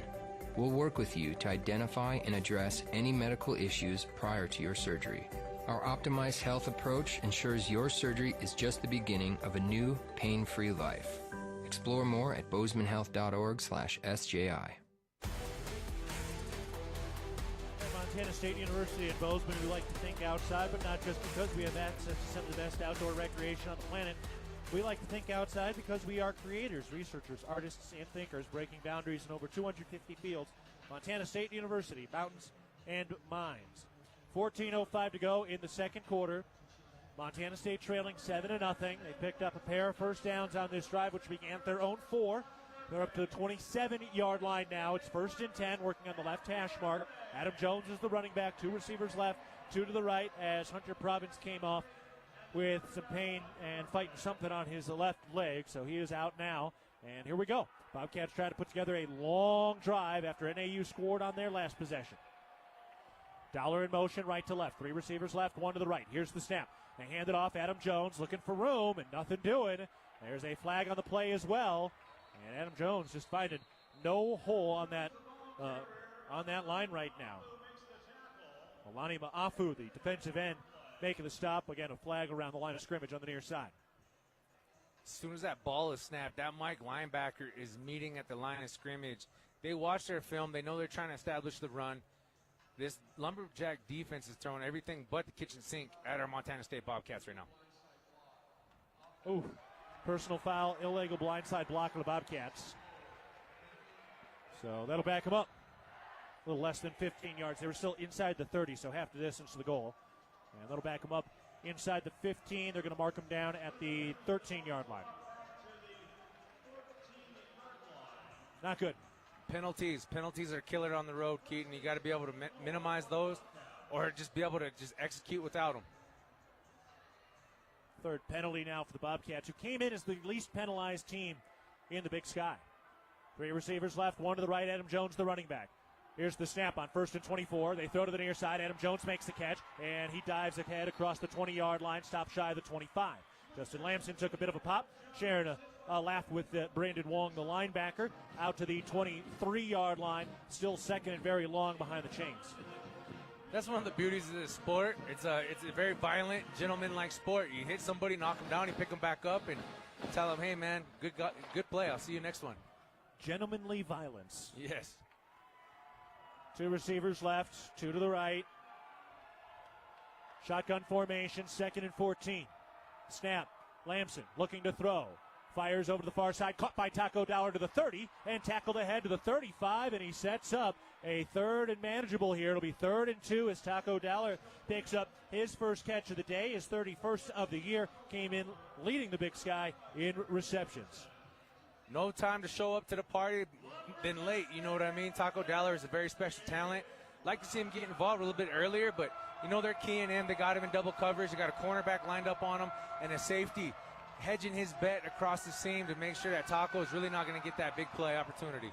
We'll work with you to identify and address any medical issues prior to your surgery. Our optimized health approach ensures your surgery is just the beginning of a new, pain-free life. Explore more at bozemanhealth.org/SJI. Montana State University at Bozeman, we like to think outside, but not just because we have access to some of the best outdoor recreation on the planet. We like to think outside because we are creators, researchers, artists, and thinkers breaking boundaries in over 250 fields. Montana State University, mountains and mines. 14:05 to go in the second quarter. Montana State trailing 7-0. They picked up a pair of first downs on this drive, which began at their own 4. They're up to the 27-yard line now. It's 1st and 10, working on the left hash mark. Adam Jones is the running back. 2 receivers left, 2 to the right, as Hunter Province came off with some pain and fighting something on his left leg, so he is out now. And here we go. Bobcats try to put together a long drive after NAU scored on their last possession. Dollar in motion, right to left. 3 receivers left, 1 to the right. Here's the snap. They hand it off. Adam Jones looking for room and nothing doing. There's a flag on the play as well. And Adam Jones just finding no hole on that line right now. Alani Ma'afu, the defensive end, making the stop. Again, a flag around the line of scrimmage on the near side. As soon as that ball is snapped, that Mike linebacker is meeting at the line of scrimmage. They watch their film. They know they're trying to establish the run. This Lumberjack defense is throwing everything but the kitchen sink at our Montana State Bobcats right now. Ooh, personal foul, illegal blindside block of the Bobcats. So that'll back them up. A little less than 15 yards. They were still inside the 30, so half the distance to the goal. And that'll back them up inside the 15. They're going to mark them down at the 13-yard line. Not good. Penalties are killer on the road, Keaton. You got to be able to minimize those or just be able to just execute without them. 3rd penalty now for the Bobcats, who came in as the least penalized team in the Big Sky. 3 receivers left, 1 to the right. Adam Jones, the running back. Here's the snap on 1st and 24. They throw to the near side. Adam Jones makes the catch, and he dives ahead across the 20-yard line, stops shy of the 25. Justin Lamson took a bit of a pop, sharing a laugh with Brandon Wong, the linebacker, out to the 23-yard line, still second and very long behind the chains. That's one of the beauties of this sport. It's a very violent, gentleman-like sport. You hit somebody, knock them down, you pick them back up, and tell them, hey, man, good play. I'll see you next one. Gentlemanly violence. Yes. 2 receivers left, 2 to the right. Shotgun formation, 2nd and 14. Snap. Lamson looking to throw. Fires over to the far side, caught by Taco Dollar to the 30, and tackled ahead to the 35, and he sets up a third and manageable here. It'll be 3rd and 2 as Taco Dollar picks up his first catch of the day, his 31st of the year, came in leading the Big Sky in receptions. No time to show up to the party, been late, you know what I mean? Taco Dollar is a very special talent. Like to see him get involved a little bit earlier, but you know they're keying in. They got him in double coverage. They got a cornerback lined up on him and a safety hedging his bet across the seam to make sure that Taco is really not going to get that big play opportunity.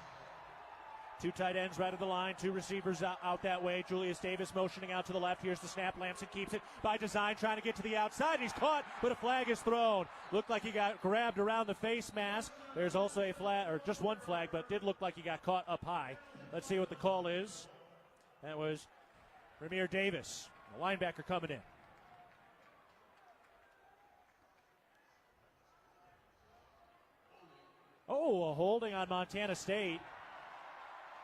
2 tight ends right of the line, 2 receivers out that way. Julius Davis motioning out to the left. Here's the snap. Lamson keeps it by design, trying to get to the outside. He's caught, but a flag is thrown. Looked like he got grabbed around the face mask. There's also a flag, or just one flag, but did look like he got caught up high. Let's see what the call is. That was Ramir Davis, the linebacker coming in. Oh, a holding on Montana State.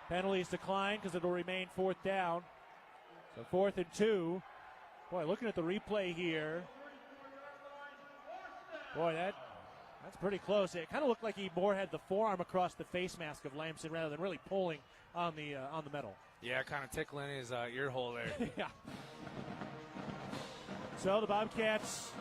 Penalties declined because it'll remain 4th down. So 4th and 2. Boy, looking at the replay here. Boy, that's pretty close. It kind of looked like he more had the forearm across the face mask of Lamson rather than really pulling on the metal. Yeah, kind of tickling his ear hole there. Yeah. So the Bobcats,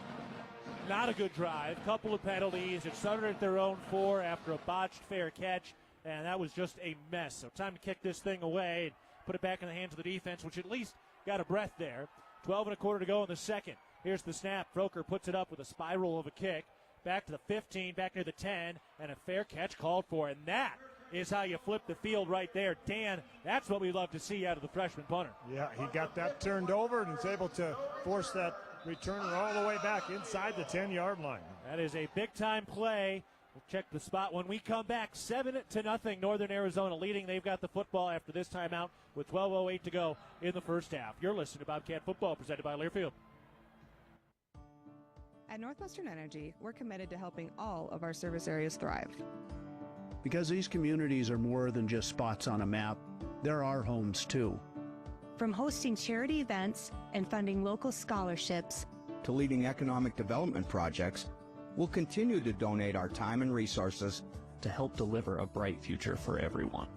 not a good drive. Couple of penalties. It started at their own 4 after a botched fair catch, and that was just a mess. So time to kick this thing away and put it back in the hands of the defense, which at least got a breath there. 12 and a quarter to go in the second. Here's the snap. Broker puts it up with a spiral of a kick. Back to the 15, back near the 10, and a fair catch called for. And that is how you flip the field right there. Dan, that's what we love to see out of the freshman punter. Yeah, he got that turned over and is able to force that returner all the way back inside the 10-yard line. That is a big-time play. We'll check the spot when we come back. 7-0, Northern Arizona leading. They've got the football after this timeout with 12:08 to go in the first half. You're listening to Bobcat Football, presented by Learfield. At Northwestern Energy, we're committed to helping all of our service areas thrive. Because these communities are more than just spots on a map, they're our homes too. From hosting charity events and funding local scholarships to leading economic development projects, we'll continue to donate our time and resources to help deliver a bright future for everyone.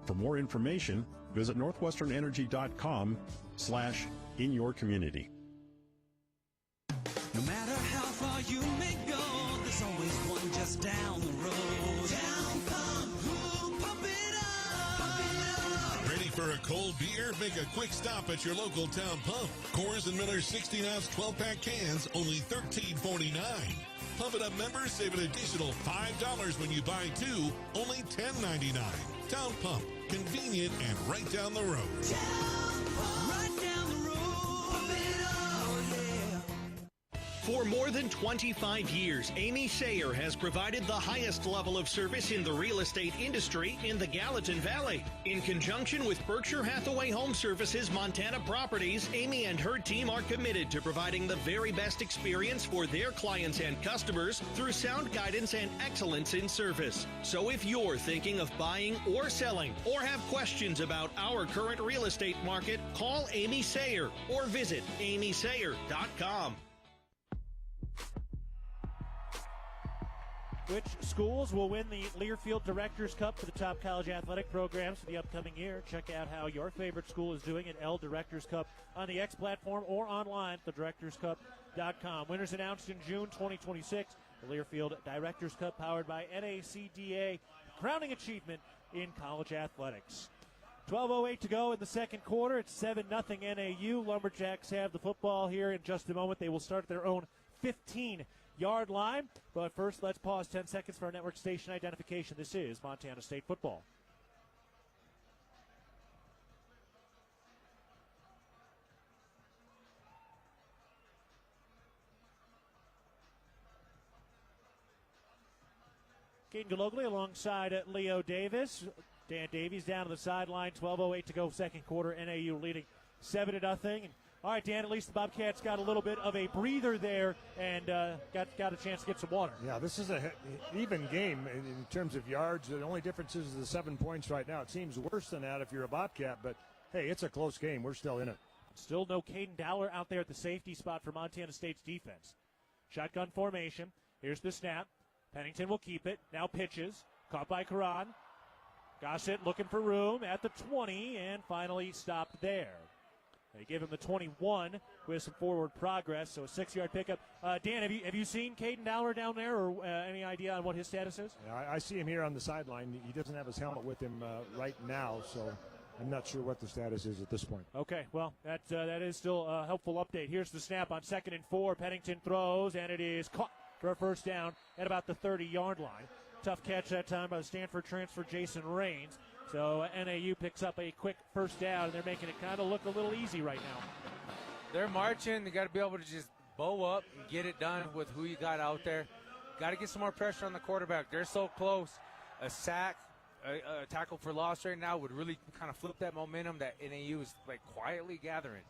For more information, visit northwesternenergy.com/inyourcommunity. No matter how far you may go, there's always one just down the road. Town Pump, who pump it up, pump it up. Ready for a cold beer? Make a quick stop at your local Town Pump. Coors and Miller 16-ounce 12-pack cans, only $13.49. Pump It Up members save an additional $5 when you buy 2, only $10.99. Town Pump, convenient and right down the road. Town Pump, right down the road. Pump it up, yeah. For more than 25 years, Amy Sayer has provided the highest level of service in the real estate industry in the Gallatin Valley. In conjunction with Berkshire Hathaway Home Services Montana Properties, Amy and her team are committed to providing the very best experience for their clients and customers through sound guidance and excellence in service. So if you're thinking of buying or selling or have questions about our current real estate market, call Amy Sayer or visit amysayer.com. Which schools will win the Learfield Directors Cup for the top college athletic programs for the upcoming year? Check out how your favorite school is doing at L Directors Cup on the X platform or online at thedirectorscup.com. Winners announced in June 2026. The Learfield Directors Cup powered by NACDA, crowning achievement in college athletics. 12:08 to go in the second quarter. It's 7-0 NAU. Lumberjacks have the football here in just a moment. They will start at their own 15-yard line. But first, let's pause 10 seconds for our network station identification. This is Montana State football. Keaton Gillogly alongside Leo Davis. Dan Davies down to the sideline. 12:08 to go, second quarter. NAU leading 7-0. All right, Dan, at least the Bobcats got a little bit of a breather there and got a chance to get some water. Yeah, this is an even game in terms of yards. The only difference is the 7 points right now. It seems worse than that if you're a Bobcat, but, hey, it's a close game. We're still in it. Still no Caden Dowler out there at the safety spot for Montana State's defense. Shotgun formation. Here's the snap. Pennington will keep it. Now pitches. Caught by Karan. Gossett looking for room at the 20 and finally stopped there. They give him the 21 with some forward progress, so a 6-yard pickup. Dan, have you seen Caden Dowler down there, or any idea on what his status is? Yeah, I see him here on the sideline. He doesn't have his helmet with him right now, so I'm not sure what the status is at this point. Okay, well, that is still a helpful update. Here's the snap on 2nd and 4. Pennington throws, and it is caught for a first down at about the 30-yard line. Tough catch that time by the Stanford transfer Jason Raines. So NAU picks up a quick first down, and they're making it kind of look a little easy right now. They're marching. They got to be able to just bow up and get it done with who you got out there. Got to get some more pressure on the quarterback. They're so close. A sack, a tackle for loss right now would really kind of flip that momentum that NAU is like quietly gathering.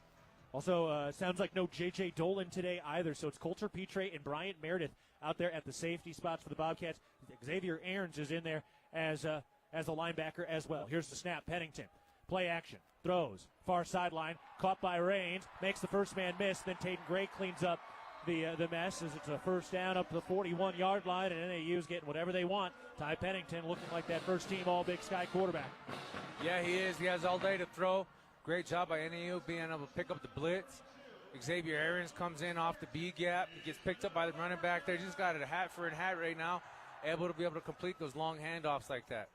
Also, sounds like no J.J. Dolan today either, so it's Coulter Petre and Bryant Meredith out there at the safety spots for the Bobcats. Xavier Aarons is in there as a linebacker as well. Here's the snap. Pennington, play action, throws, far sideline, caught by Raines, makes the first man miss, then Taden Gray cleans up the mess as it's a first down up to the 41-yard line, and NAU's getting whatever they want. Ty Pennington looking like that first-team All-Big Sky quarterback. Yeah, he is. He has all day to throw. Great job by NAU being able to pick up the blitz. Xavier Aarons comes in off the B gap. He gets picked up by the running back. They just got it a hat for a hat right now, able to be able to complete those long handoffs like that.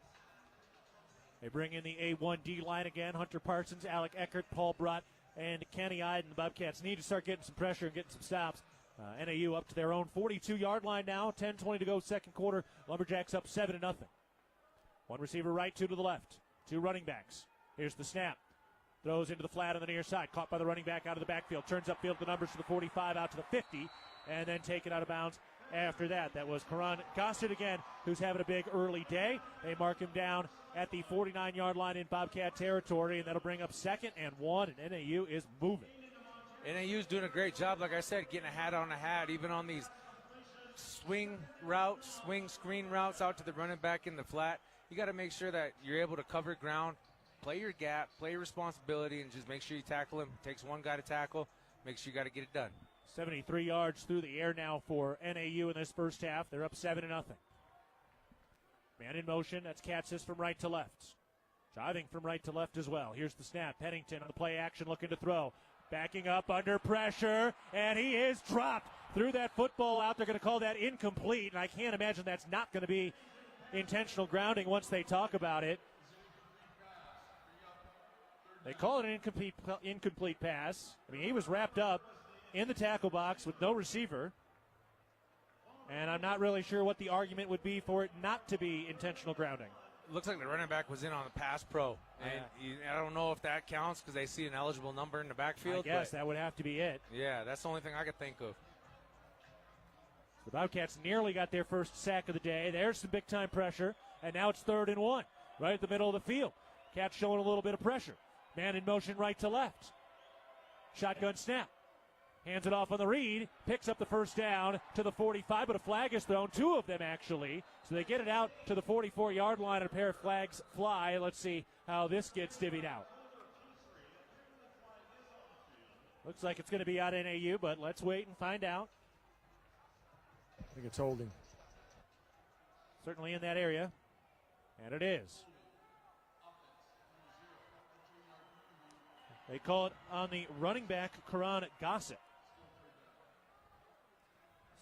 They bring in the A1D line again. Hunter Parsons, Alec Eckert, Paul Brott, and Kenny Iden. The Bobcats need to start getting some pressure and getting some stops. NAU up to their own 42-yard line now. 10:20 to go, second quarter. Lumberjacks up 7-0. One receiver right, two to the left. Two running backs. Here's the snap. Throws into the flat on the near side. Caught by the running back out of the backfield. Turns upfield the numbers to the 45 out to the 50. And then taken out of bounds after that. That was Karan Gossett again, who's having a big early day. They mark him down at the 49-yard line in Bobcat territory, and that'll bring up 2nd and 1, and NAU is moving. NAU's doing a great job, like I said, getting a hat on a hat, even on these swing routes, swing screen routes out to the running back in the flat. You got to make sure that you're able to cover ground, play your gap, play your responsibility, and just make sure you tackle him. It takes one guy to tackle. Make sure you got to get it done. 73 yards through the air now for NAU in this first half. They're up 7-0. Man in motion. That's Katsis from right to left. Driving from right to left as well. Here's the snap. Pennington on the play action looking to throw. Backing up under pressure, and he is dropped. Threw that football out. They're going to call that incomplete, and I can't imagine that's not going to be intentional grounding once they talk about it. They call it an incomplete pass. I mean, he was wrapped up in the tackle box with no receiver, and I'm not really sure what the argument would be for it not to be intentional grounding. Looks like the running back was in on the pass pro, and I don't know if that counts because they see an eligible number in the backfield. I guess that would have to be it. Yeah, that's the only thing I could think of. The Bobcats nearly got their first sack of the day. There's some big-time pressure, and now it's 3rd and 1, right at the middle of the field. Cats showing a little bit of pressure. Man in motion right to left. Shotgun snap. Hands it off on the read, picks up the first down to the 45, but a flag is thrown, 2 of them actually. So they get it out to the 44-yard line, and a pair of flags fly. Let's see how this gets divvied out. Looks like it's going to be out NAU, but let's wait and find out. I think it's holding. Certainly in that area, and it is. They call it on the running back, Karan Gossett.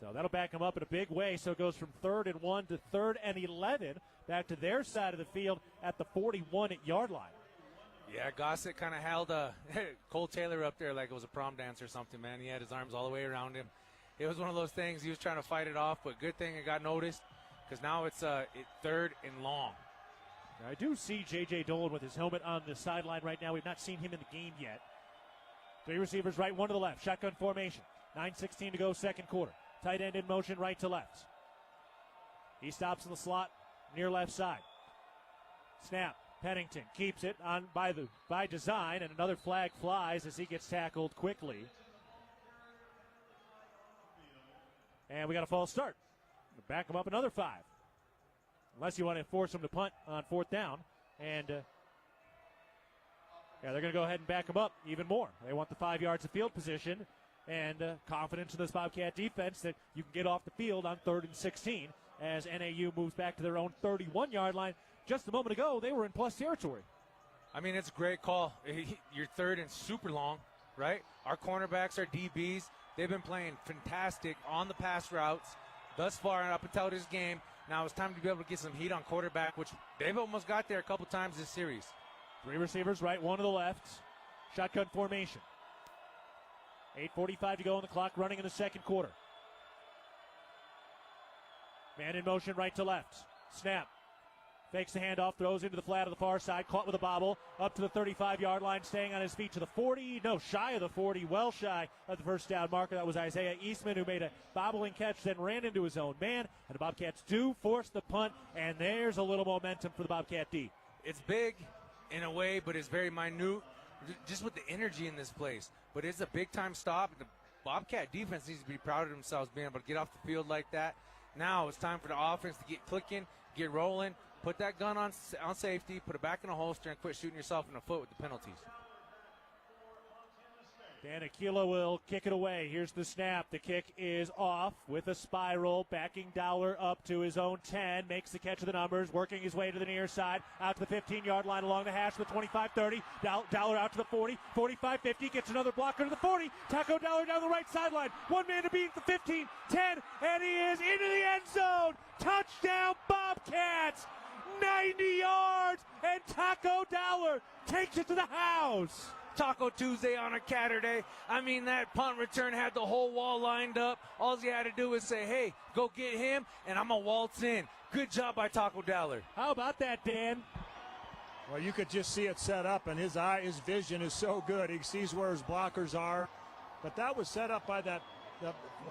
So that'll back them up in a big way. So it goes from 3rd and 1 to 3rd and 11 back to their side of the field at the 41-yard line. Yeah, Gossett kind of held Cole Taylor up there like it was a prom dance or something, man. He had his arms all the way around him. It was one of those things. He was trying to fight it off, but good thing it got noticed because now it's 3rd and long. Now, I do see J.J. Dolan with his helmet on the sideline right now. We've not seen him in the game yet. 3 receivers right, 1 to the left. Shotgun formation. 9:16 to go, second quarter. Tight end in motion right to left. He stops in the slot near left side. Snap. Pennington keeps it on by design, and another flag flies as he gets tackled quickly. And we got a false start. Back him up another 5. Unless you want to force him to punt on 4th down. And they're going to go ahead and back him up even more. They want the 5 yards of field position. and confidence in this Bobcat defense that you can get off the field on 3rd and 16 as NAU moves back to their own 31-yard line. Just a moment ago, they were in plus territory. I mean, it's a great call. You're 3rd and super long, right? Our cornerbacks, our DBs, they've been playing fantastic on the pass routes thus far and up until this game. Now it's time to be able to get some heat on quarterback, which they've almost got there a couple times this series. 3 receivers right, 1 to the left. Shotgun formation. 8:45 to go on the clock, running in the second quarter. Man in motion right to left. Snap. Fakes the handoff, throws into the flat of the far side, caught with a bobble, up to the 35-yard line, staying on his feet to the 40. No, shy of the 40, well shy of the first down marker. That was Isaiah Eastman, who made a bobbling catch, then ran into his own man. And the Bobcats do force the punt, and there's a little momentum for the Bobcat D. It's big in a way, but it's very minute, just with the energy in this place. But it's a big-time stop. The Bobcat defense needs to be proud of themselves being able to get off the field like that. Now it's time for the offense to get clicking, get rolling, put that gun on safety, put it back in a holster, and quit shooting yourself in the foot with the penalties. Dan Aquila will kick it away. Here's the snap. The kick is off with a spiral, backing Dowler up to his own 10, makes the catch of the numbers, working his way to the near side, out to the 15-yard line along the hash to the 25-30. Dowler out to the 40, 45-50, gets another blocker to the 40. Taco Dowler down the right sideline. One man to beat at the 15, 10, and he is into the end zone. Touchdown Bobcats! 90 yards, and Taco Dowler takes it to the house. Taco Tuesday on a Saturday. I mean, that punt return had the whole wall lined up. All he had to do was say, hey, go get him, and I'm going to waltz in. Good job by Taco Dowler. How about that, Dan? Well, you could just see it set up, and his vision is so good. He sees where his blockers are. But that was set up by the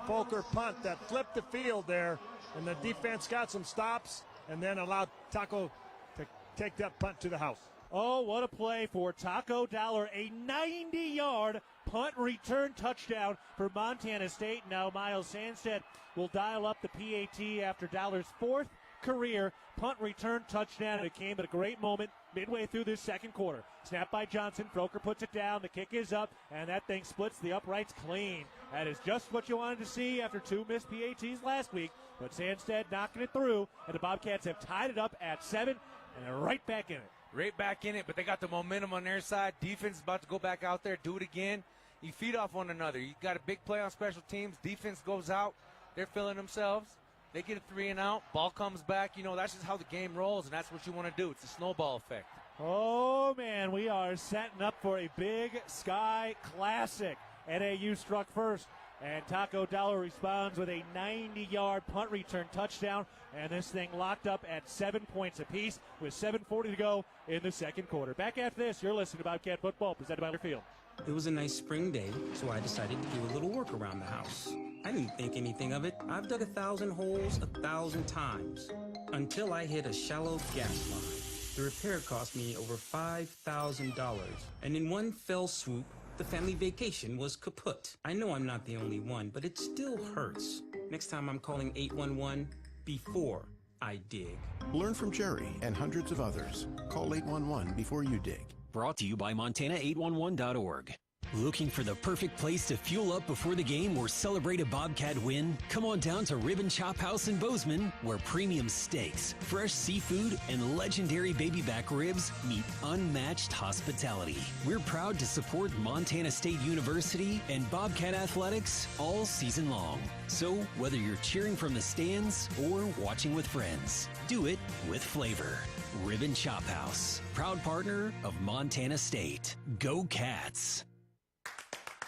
Folker punt that flipped the field there, and the defense got some stops and then allowed Taco to take that punt to the house. Oh, what a play for Taco Dowler. A 90-yard punt return touchdown for Montana State. Now Miles Sandstead will dial up the PAT after Dowler's 4th career punt return touchdown. It came at a great moment midway through this second quarter. Snap by Johnson. Froker puts it down. The kick is up, and that thing splits the uprights clean. That is just what you wanted to see after 2 missed PATs last week. But Sandstead knocking it through, and the Bobcats have tied it up at 7, and they're right back in it. Right back in it, but they got the momentum on their side. Defense is about to go back out there, do it again. You feed off one another. You got a big play on special teams. Defense goes out. They're feeling themselves. They get a 3 and out. Ball comes back. You know, that's just how the game rolls, and that's what you want to do. It's a snowball effect. Oh, man, we are setting up for a Big Sky Classic. NAU struck first, and Taco Dowler responds with a 90-yard punt return touchdown, and this thing locked up at 7 points apiece with 7:40 to go in the second quarter. Back after this, you're listening to Bobcat Football, presented by Field. It was a nice spring day, so I decided to do a little work around the house. I didn't think anything of it. I've dug 1,000 holes 1,000 times until I hit a shallow gas line. The repair cost me over $5,000, and in one fell swoop, the family vacation was kaput. I know I'm not the only one, but it still hurts. Next time I'm calling 811 before I dig. Learn from Jerry and hundreds of others. Call 811 before you dig. Brought to you by Montana811.org. Looking for the perfect place to fuel up before the game or celebrate a Bobcat win? Come on down to Ribbon Chop House in Bozeman, where premium steaks, fresh seafood, and legendary baby back ribs meet unmatched hospitality. We're proud to support Montana State University and Bobcat athletics all season long. So whether you're cheering from the stands or watching with friends, do it with flavor. Ribbon Chop House, proud partner of Montana State. Go Cats!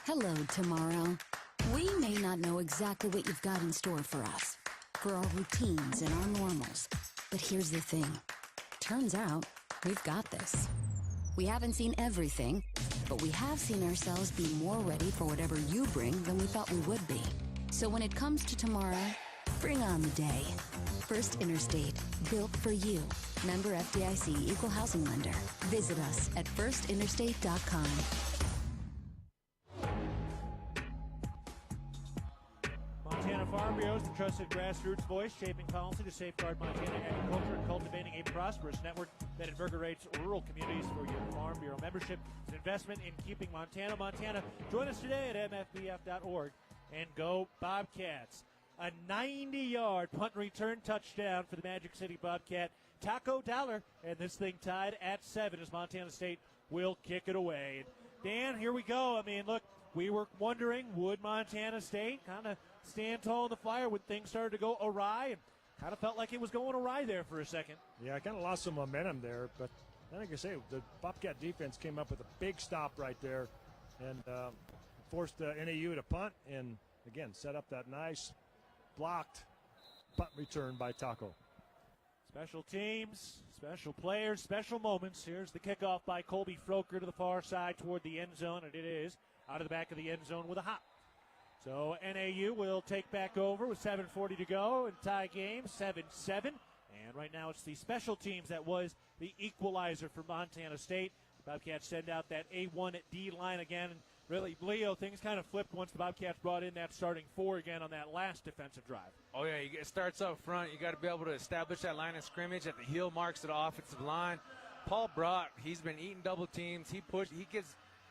Hello, tomorrow. We may not know exactly what you've got in store for us, for our routines and our normals. But here's the thing. Turns out, we've got this. We haven't seen everything, but we have seen ourselves be more ready for whatever you bring than we thought we would be. So when it comes to tomorrow, bring on the day. First Interstate, built for you. Member FDIC, Equal Housing Lender. Visit us at firstinterstate.com. Montana Montana Farm Bureau is the trusted grassroots voice, shaping policy to safeguard Montana agriculture and cultivating a prosperous network that invigorates rural communities. For your Farm Bureau membership is an investment in keeping Montana, Montana. Join us today at mfbf.org and go Bobcats. A 90-yard punt return touchdown for the Magic City Bobcat. Taco Dollar, and this thing tied at 7 as Montana State will kick it away. And Dan, here we go. I mean, look, we were wondering, would Montana State kind of stand tall in the fire when things started to go awry? And kind of felt like it was going awry there for a second. Yeah, I kind of lost some momentum there, but like I say, the Bobcat defense came up with a big stop right there and forced NAU to punt and, again, set up that nice blocked punt return by Taco. Special teams, special players, special moments. Here's the kickoff by Colby Froker to the far side toward the end zone, and it is out of the back of the end zone with a hop. So NAU will take back over with 7:40 to go and tie game 7-7. And right now it's the special teams that was the equalizer for Montana State. The Bobcats send out that A1 D line again. And really, Leo, things kind of flipped once the Bobcats brought in that starting 4 again on that last defensive drive. Oh, yeah, it starts up front. You got to be able to establish that line of scrimmage at the heel marks of the offensive line. Paul Brock, he's been eating double teams. He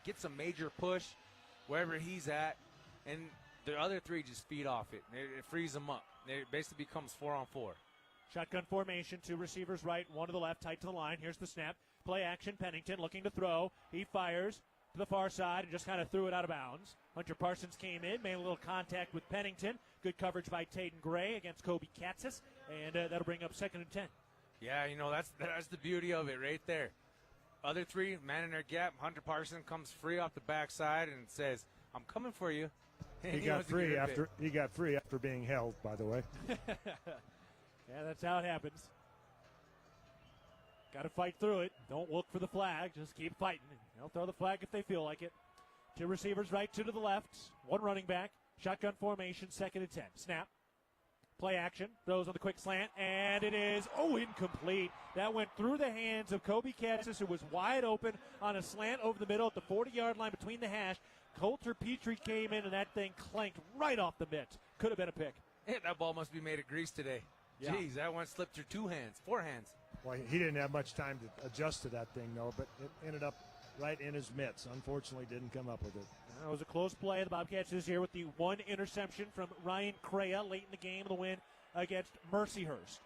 gets a major push wherever he's at, and the other 3 just feed off it. It frees them up. It basically becomes 4-on-4. Shotgun formation, 2 receivers right, 1 to the left, tight to the line. Here's the snap. Play action, Pennington looking to throw. He fires to the far side and just kind of threw it out of bounds. Hunter Parsons came in, made a little contact with Pennington. Good coverage by Taden Gray against Kobe Katzis, and that'll bring up 2nd and 10. Yeah, that's the beauty of it right there. Other 3, man in their gap. Hunter Parsons comes free off the backside and says, "I'm coming for you." He got free after being held, by the way. Yeah, that's how it happens. Got to fight through it. Don't look for the flag. Just keep fighting. They'll throw the flag if they feel like it. 2 receivers right, 2 to the left. 1 running back. Shotgun formation, 2nd and 10. Snap. Play action. Throws on the quick slant, and it is, incomplete. That went through the hands of Kobe Katzis, who was wide open on a slant over the middle at the 40-yard line between the hash. Coulter Petrie came in, and that thing clanked right off the mitt. Could have been a pick. Yeah, that ball must be made of grease today. Yeah. Jeez, that one slipped through 2 hands, 4 hands. Well, he didn't have much time to adjust to that thing, though, but it ended up right in his mitts. Unfortunately, didn't come up with it. That was a close play. The Bobcats is here with the 1 interception from Ryan Crea late in the game, the win against Mercyhurst.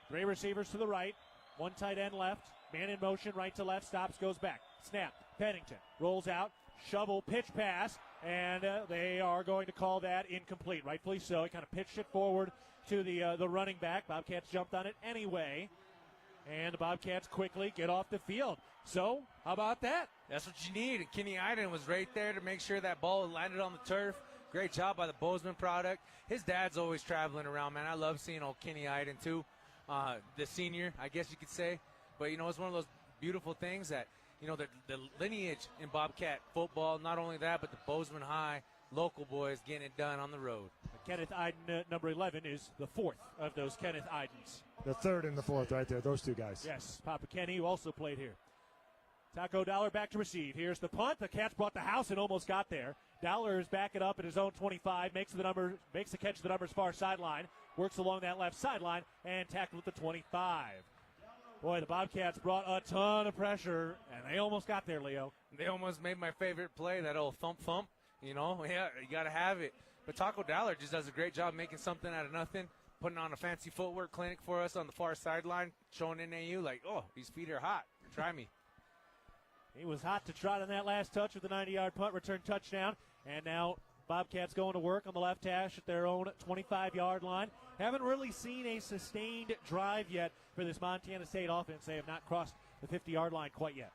3 receivers to the right, 1 tight end left, man in motion, right to left, stops, goes back. Snap, Pennington rolls out, shovel, pitch pass, and they are going to call that incomplete. Rightfully so. He kind of pitched it forward to the running back. Bobcats jumped on it anyway, and the Bobcats quickly get off the field. So, how about that? That's what you need. And Kenny Iden was right there to make sure that ball landed on the turf. Great job by the Bozeman product. His dad's always traveling around, man. I love seeing old Kenny Iden, too. The senior, I guess you could say. But, it's one of those beautiful things that, the lineage in Bobcat football, not only that, but the Bozeman High local boys getting it done on the road. Kenneth Iden, number 11, is the 4th of those Kenneth Idens. The 3rd and the 4th right there, those 2 guys. Yes, Papa Kenny, who also played here. Taco Dollar back to receive. Here's the punt. The Cats brought the house and almost got there. Dollar is backing up at his own 25, makes the catch at the numbers far sideline, works along that left sideline, and tackled at the 25. Boy, the Bobcats brought a ton of pressure, and they almost got there, Leo. They almost made my favorite play, that old thump. Yeah, you got to have it. But Taco Dollar just does a great job making something out of nothing, putting on a fancy footwork clinic for us on the far sideline, showing NAU like, these feet are hot. Try me. He was hot to trot on that last touch with the 90-yard punt return touchdown. And now Bobcats going to work on the left hash at their own 25-yard line. Haven't really seen a sustained drive yet for this Montana State offense. They have not crossed the 50-yard line quite yet.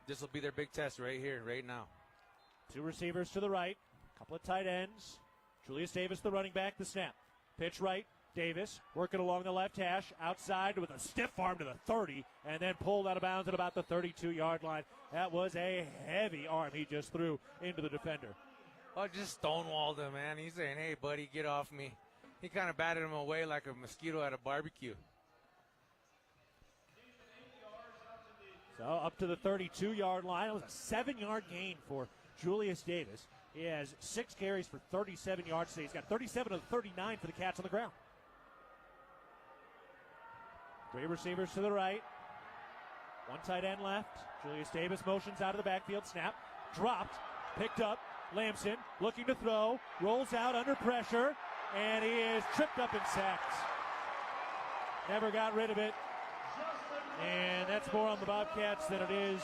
This will be their big test right here, right now. 2 receivers to the right, a couple of tight ends. Julius Davis, the running back, the snap. Pitch right, Davis working along the left hash, outside with a stiff arm to the 30, and then pulled out of bounds at about the 32-yard line. That was a heavy arm he just threw into the defender. Oh, just stonewalled him, man. He's saying, "Hey, buddy, get off me." He kind of batted him away like a mosquito at a barbecue. So up to the 32-yard line. It was a 7-yard gain for Julius Davis. He has 6 carries for 37 yards today. He's got 37 of 39 for the Cats on the ground. 3 receivers to the right. 1 tight end left. Julius Davis motions out of the backfield. Snap. Dropped. Picked up. Lamson looking to throw. Rolls out under pressure. And he is tripped up and sacked. Never got rid of it. And that's more on the Bobcats than it is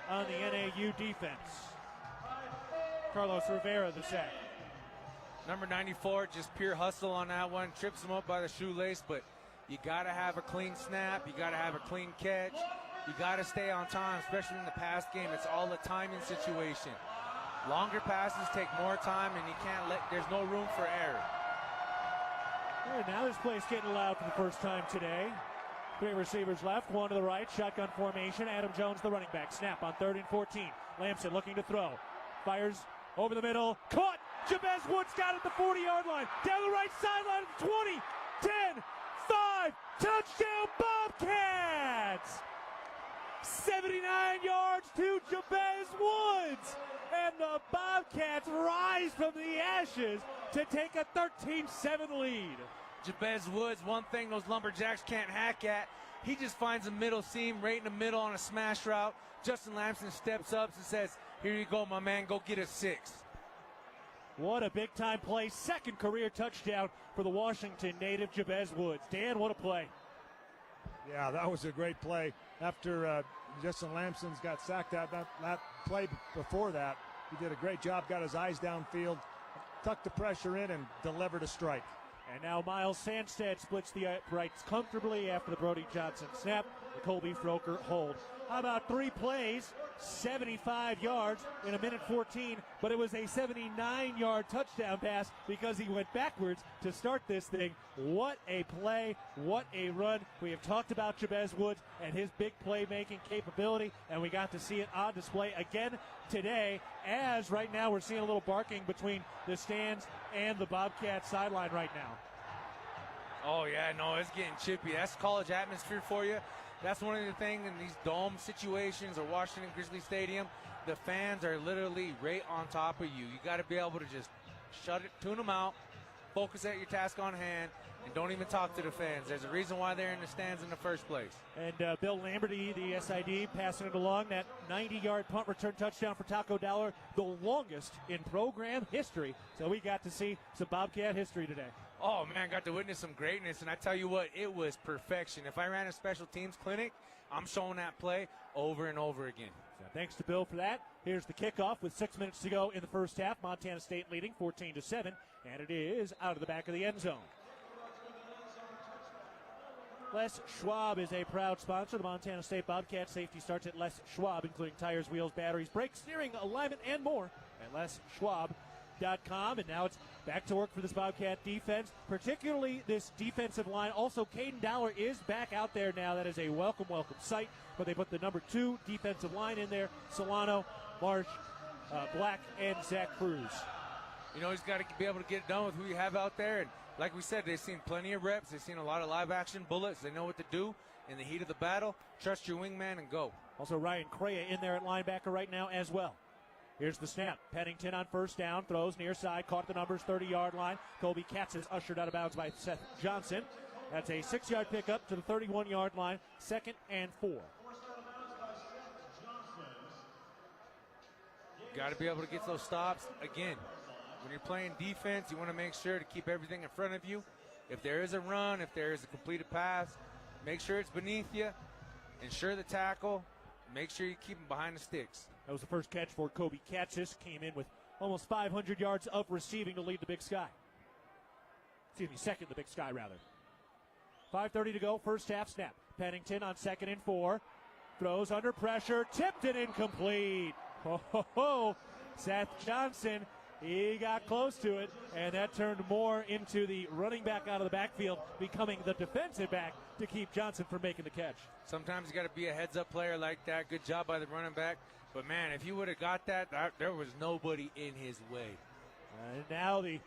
on the NAU defense. Carlos Rivera, the sack. Number 94, just pure hustle on that one. Trips him up by the shoelace, but you got to have a clean snap. You got to have a clean catch. You got to stay on time, especially in the pass game. It's all a timing situation. Longer passes take more time, and you can't there's no room for error. All right, now this play's getting allowed for the first time today. 3 receivers left, 1 to the right. Shotgun formation. Adam Jones, the running back. Snap on 3rd and 14. Lamson looking to throw. Fires over the middle. Caught. Jabez Woods got it at the 40-yard line. Down the right sideline. 20, 10, 5. Touchdown Bobcats! 79 yards to Jabez Woods. And the Bobcats rise from the ashes to take a 13-7 lead. Jabez Woods, one thing those Lumberjacks can't hack at, he just finds a middle seam right in the middle on a smash route. Justin Lamson steps up and says, here you go, my man, go get a 6. What a big-time play. 2nd career touchdown for the Washington native, Jabez Woods. Dan, what a play. Yeah, that was a great play. After Justin Lamson's got sacked out, that play before that, he did a great job, got his eyes downfield, tucked the pressure in, and delivered a strike. And now Miles Sandstead splits the uprights comfortably after the Brody Johnson snap. The Colby Froker hold. How about 3 plays, 75 yards in 1:14, but it was a 79-yard touchdown pass because he went backwards to start this thing. What a play, what a run. We have talked about Jabez Woods and his big playmaking capability, and we got to see it on display again today, as right now we're seeing a little barking between the stands and the Bobcat sideline right now. Oh, yeah, no, it's getting chippy. That's college atmosphere for you. That's one of the things in these dome situations or Washington Grizzly Stadium. The fans are literally right on top of you. You got to be able to just tune them out, focus at your task on hand, and don't even talk to the fans. There's a reason why they're in the stands in the first place. And Bill Lamberty, the SID, passing it along. That 90-yard punt return touchdown for Taco Dollar, the longest in program history. So we got to see some Bobcat history today. Oh, man, got to witness some greatness, and I tell you what, it was perfection. If I ran a special teams clinic, I'm showing that play over and over again. So thanks to Bill for that. Here's the kickoff with 6 minutes to go in the first half. Montana State leading 14-7, and it is out of the back of the end zone. Les Schwab is a proud sponsor. The Montana State Bobcat safety starts at Les Schwab, including tires, wheels, batteries, brakes, steering, alignment, and more at LesSchwab.com. And now it's back to work for this Bobcat defense, particularly this defensive line. Also, Caden Dowler is back out there now. That is a welcome sight. But they put the number 2 defensive line in there: Solano, Marsh, Black, and Zach Cruz. You know, he's got to be able to get it done with who you have out there. And like we said, they've seen plenty of reps. They've seen a lot of live action bullets. They know what to do in the heat of the battle. Trust your wingman and go. Also, Ryan Crea in there at linebacker right now as well. Here's the snap. Pennington on first down, throws near side, caught the numbers, 30-yard line. Colby Katz is ushered out of bounds by Seth Johnson. That's a 6-yard pickup to the 31-yard line, 2nd and 4. Got to be able to get those stops. Again, when you're playing defense, you want to make sure to keep everything in front of you. If there is a run, if there is a completed pass, make sure it's beneath you. Ensure the tackle. Make sure you keep them behind the sticks. That was the first catch for Kobe Katzis. Came in with almost 500 yards of receiving to lead the Big Sky. Excuse me, second the Big Sky, rather. 5:30 to go, first half snap. Pennington on 2nd and 4. Throws under pressure, tipped and incomplete. Ho, ho, ho. Seth Johnson, he got close to it, and that turned more into the running back out of the backfield, becoming the defensive back to keep Johnson from making the catch. Sometimes you got to be a heads-up player like that. Good job by the running back. But, man, if he would have got that, there was nobody in his way. And now the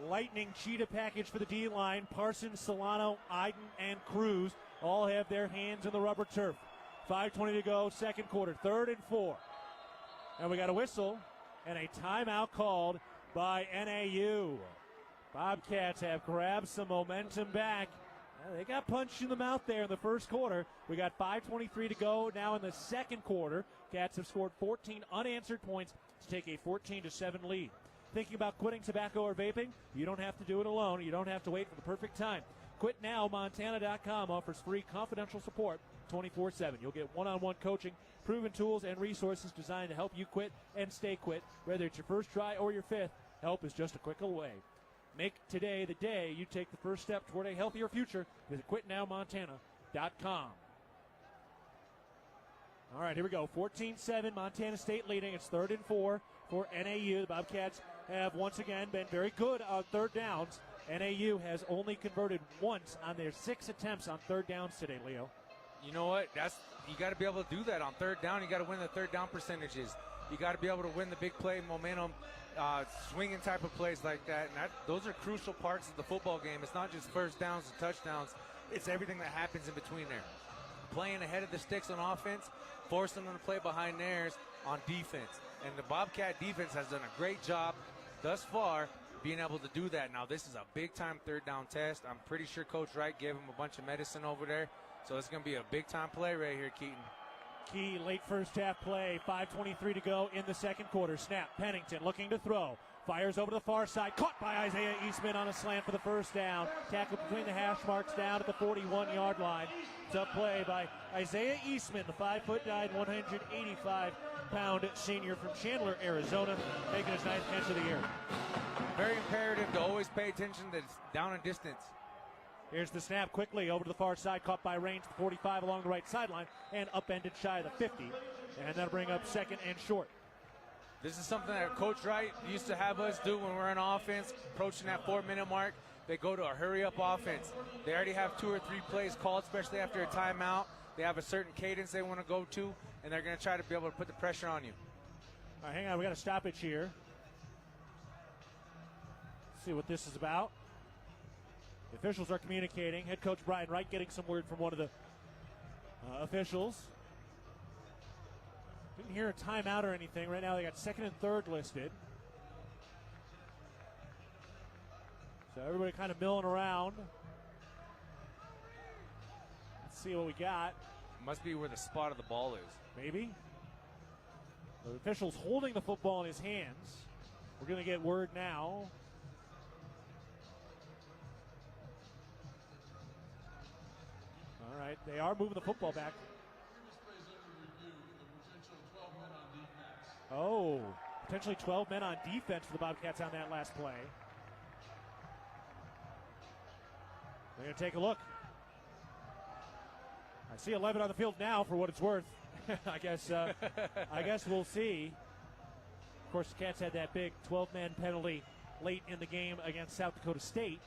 lightning cheetah package for the D-line. Parsons, Solano, Iden, and Cruz all have their hands in the rubber turf. 5:20 to go, second quarter, 3rd and 4. And we got a whistle and a timeout called by NAU. Bobcats have grabbed some momentum back. They got punched in the mouth there in the first quarter. We got 5:23 to go now in the second quarter. Cats have scored 14 unanswered points to take a 14-7 lead. Thinking about quitting tobacco or vaping? You don't have to do it alone. You don't have to wait for the perfect time. QuitNowMontana.com offers free confidential support 24/7. You'll get one-on-one coaching, proven tools, and resources designed to help you quit and stay quit. Whether it's your first try or your fifth, help is just a click away. Make today the day you take the first step toward a healthier future. Visit QuitNowMontana.com. All right, here we go. 14-7, Montana State leading. It's 3rd and 4 for NAU. The Bobcats have once again been very good on third downs. NAU has only converted once on their 6 attempts on third downs today, Leo. You know what? You got to be able to do that on third down. You got to win the third down percentages. You got to be able to win the big play momentum, swinging type of plays like that. And those are crucial parts of the football game. It's not just first downs and touchdowns. It's everything that happens in between there. Playing ahead of the sticks on offense, forcing them to play behind theirs on defense. And the Bobcat defense has done a great job thus far being able to do that. Now, this is a big-time third down test. I'm pretty sure Coach Wright gave him a bunch of medicine over there. So it's going to be a big-time play right here, Keaton. Key late first half play, 5:23 to go in the second quarter. Snap, Pennington looking to throw. Fires over to the far side, caught by Isaiah Eastman on a slant for the first down. Tackled between the hash marks down at the 41-yard line. Tough play by Isaiah Eastman, the 5'9", 185-pound senior from Chandler, Arizona, making his 9th catch of the year. Very imperative to always pay attention to down and distance. Here's the snap quickly over to the far side, caught by Raines, the 45 along the right sideline, and upended shy of the 50. And that'll bring up 2nd and short. This is something that Coach Wright used to have us do when we're on offense, approaching that 4-minute mark. They go to a hurry-up offense. They already have 2 or 3 plays called, especially after a timeout. They have a certain cadence they want to go to, and they're going to try to be able to put the pressure on you. All right, hang on. We got a stoppage here. Let's see what this is about. The officials are communicating. Head coach Brian Wright getting some word from one of the officials. Didn't hear a timeout or anything. Right now they got 2nd and 3rd listed. So everybody kind of milling around. Let's see what we got. Must be where the spot of the ball is. Maybe. The official's holding the football in his hands. We're going to get word now. All right, they are moving the football back. Oh, potentially 12 men on defense for the Bobcats on that last play. They're going to take a look. I see 11 on the field now, for what it's worth. I guess we'll see. Of course, the Cats had that big 12-man penalty late in the game against South Dakota State.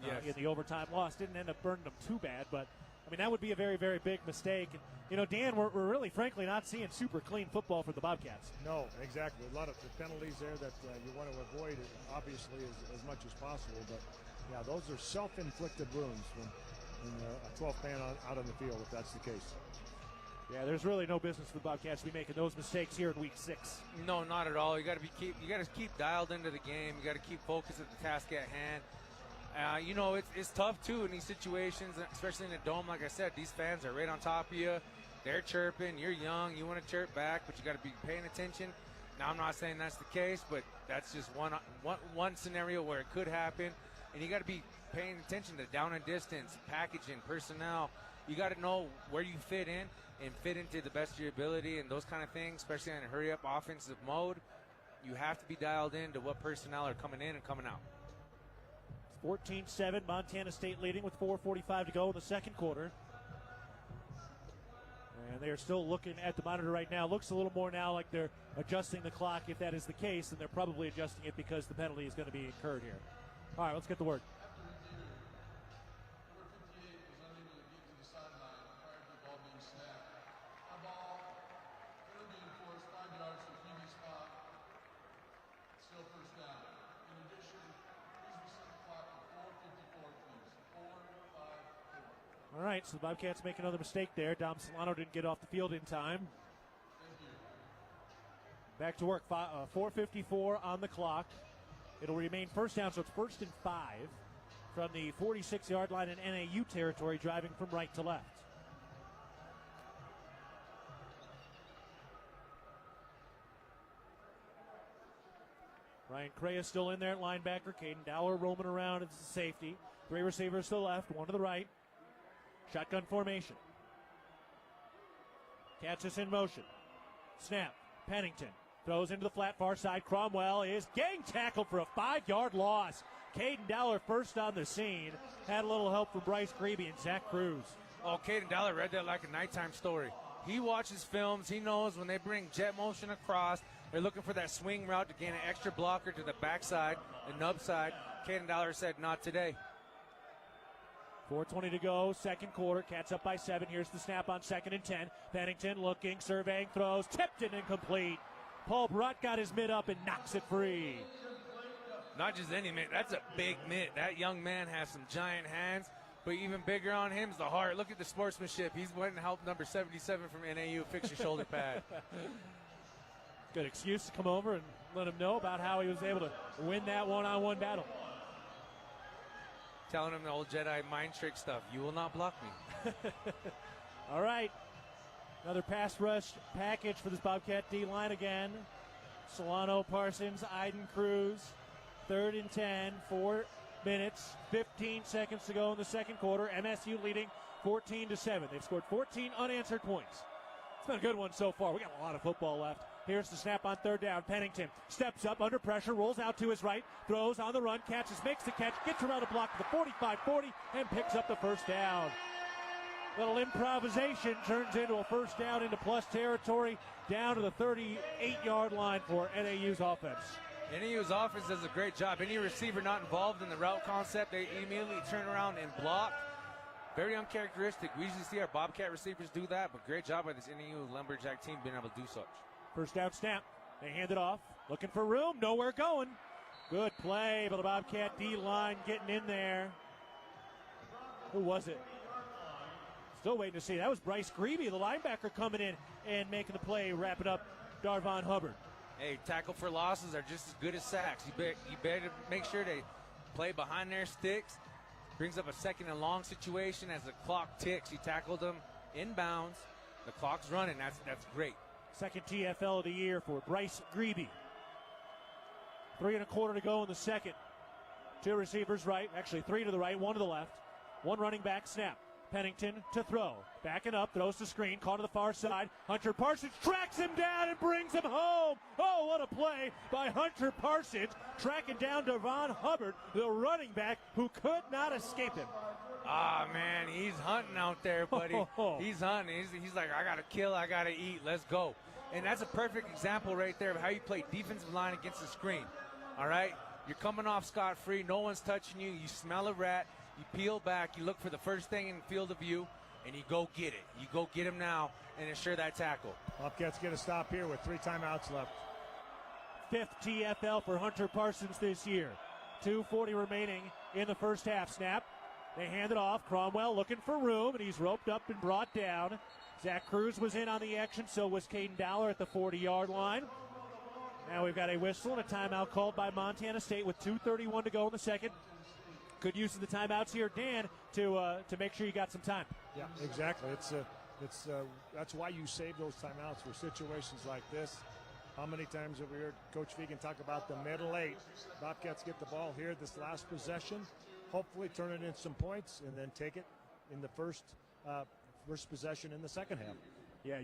Yes. In the overtime loss. Didn't end up burning them too bad, but I mean, that would be a very, very big mistake. And, you know, Dan, we're really, frankly, not seeing super clean football for the Bobcats. No, exactly. A lot of the penalties there that you want to avoid, obviously, as much as possible. But, yeah, those are self-inflicted wounds when a 12th man out on the field, if that's the case. Yeah, there's really no business for the Bobcats to be making those mistakes here in Week 6. No, not at all. You got to keep dialed into the game. You got to keep focused at the task at hand. You know, it's tough, too, in these situations, especially in the dome. Like I said, these fans are right on top of you. They're chirping. You're young. You want to chirp back, but you got to be paying attention. Now, I'm not saying that's the case, but that's just one scenario where it could happen. And you got to be paying attention to down and distance, packaging, personnel. You got to know where you fit in and fit into the best of your ability and those kind of things, especially in a hurry-up offensive mode. You have to be dialed into what personnel are coming in and coming out. 14-7, Montana State leading with 4:45 to go in the second quarter. And they are still looking at the monitor right now. Looks a little more now like they're adjusting the clock. If that is the case, then they're probably adjusting it because the penalty is going to be incurred here. All right, let's get the word. All right, so the Bobcats make another mistake there. Dom Solano didn't get off the field in time. Back to work. 4:54 on the clock. It'll remain first down, so it's 1st and 5 from the 46-yard line in NAU territory, driving from right to left. Ryan Crea still in there at linebacker. Caden Dowler roaming around as a safety. 3 receivers to the left, 1 to the right. Shotgun formation. Kansas in motion. Snap. Pennington throws into the flat far side. Cromwell is gang tackled for a 5-yard loss. Caden Dowler first on the scene. Had a little help from Bryce Grebe and Zach Cruz. Oh, Caden Dowler read that like a nighttime story. He watches films. He knows when they bring jet motion across, they're looking for that swing route to gain an extra blocker to the backside and nub side. Caden Dowler said, not today. 4:20 to go, second quarter. Cats up by 7. Here's the snap on 2nd and 10. Pennington looking, surveying, throws, tipped and incomplete. Paul Brutt got his mitt up and knocks it free. Not just any mitt, that's a big mitt. That young man has some giant hands, but even bigger on him is the heart. Look at the sportsmanship. He's went and helped number 77 from NAU fix your shoulder pad. Good excuse to come over and let him know about how he was able to win that one-on-one battle. Telling him the old Jedi mind trick stuff. You will not block me. All right. Another pass rush package for this Bobcat D-line again. Solano, Parsons, Iden, Cruz. 3rd and 10, 4 minutes, 15 seconds to go in the second quarter. MSU leading 14-7. They've scored 14 unanswered points. It's been a good one so far. We got a lot of football left. Here's the snap on 3rd down. Pennington steps up under pressure, rolls out to his right, throws on the run, catches, makes the catch, gets around the block to the 45-40, and picks up the first down. Little improvisation turns into a first down into plus territory, down to the 38-yard line for NAU's offense. NAU's offense does a great job. Any receiver not involved in the route concept, they immediately turn around and block. Very uncharacteristic. We usually see our Bobcat receivers do that, but great job by this NAU Lumberjack team being able to do such. First down snap. They hand it off. Looking for room. Nowhere going. Good play, but the Bobcat D-line getting in there. Who was it? Still waiting to see. That was Bryce Grebe, the linebacker, coming in and making the play, wrapping up Darvon Hubbard. Hey, tackle for losses are just as good as sacks. You better make sure they play behind their sticks. Brings up a 2nd and long situation as the clock ticks. You tackled them inbounds. The clock's running. That's great. Second TFL of the year for Bryce Grebe. 3 1/4 to go in the second. 2 receivers right, actually 3 to the right, 1 to the left. 1 running back snap. Pennington to throw. Backing up, throws the screen, caught to the far side. Hunter Parsons tracks him down and brings him home. Oh, what a play by Hunter Parsons, tracking down Darvon Hubbard, the running back who could not escape him. Ah, man, he's hunting out there, buddy. He's hunting. He's like, I got to kill, I got to eat, let's go. And that's a perfect example right there of how you play defensive line against the screen. All right? You're coming off scot-free. No one's touching you. You smell a rat. You peel back. You look for the first thing in field of view, and you go get it. You go get him now and ensure that tackle. Bobcats get a stop here with 3 timeouts left. 5th TFL for Hunter Parsons this year. 2:40 remaining in the first half. Snap. They hand it off. Cromwell looking for room, and he's roped up and brought down. Zach Cruz was in on the action, so was Caden Dowler at the 40-yard line. Now we've got a whistle and a timeout called by Montana State with 2:31 to go in the second. Good use of the timeouts here, Dan, to make sure you got some time. Yeah, exactly. That's why you save those timeouts for situations like this. How many times have we heard Coach Fegan talk about the middle 8? Bobcats get the ball here this last possession, hopefully turn it into some points, and then take it in the first possession in the second half. Yeah,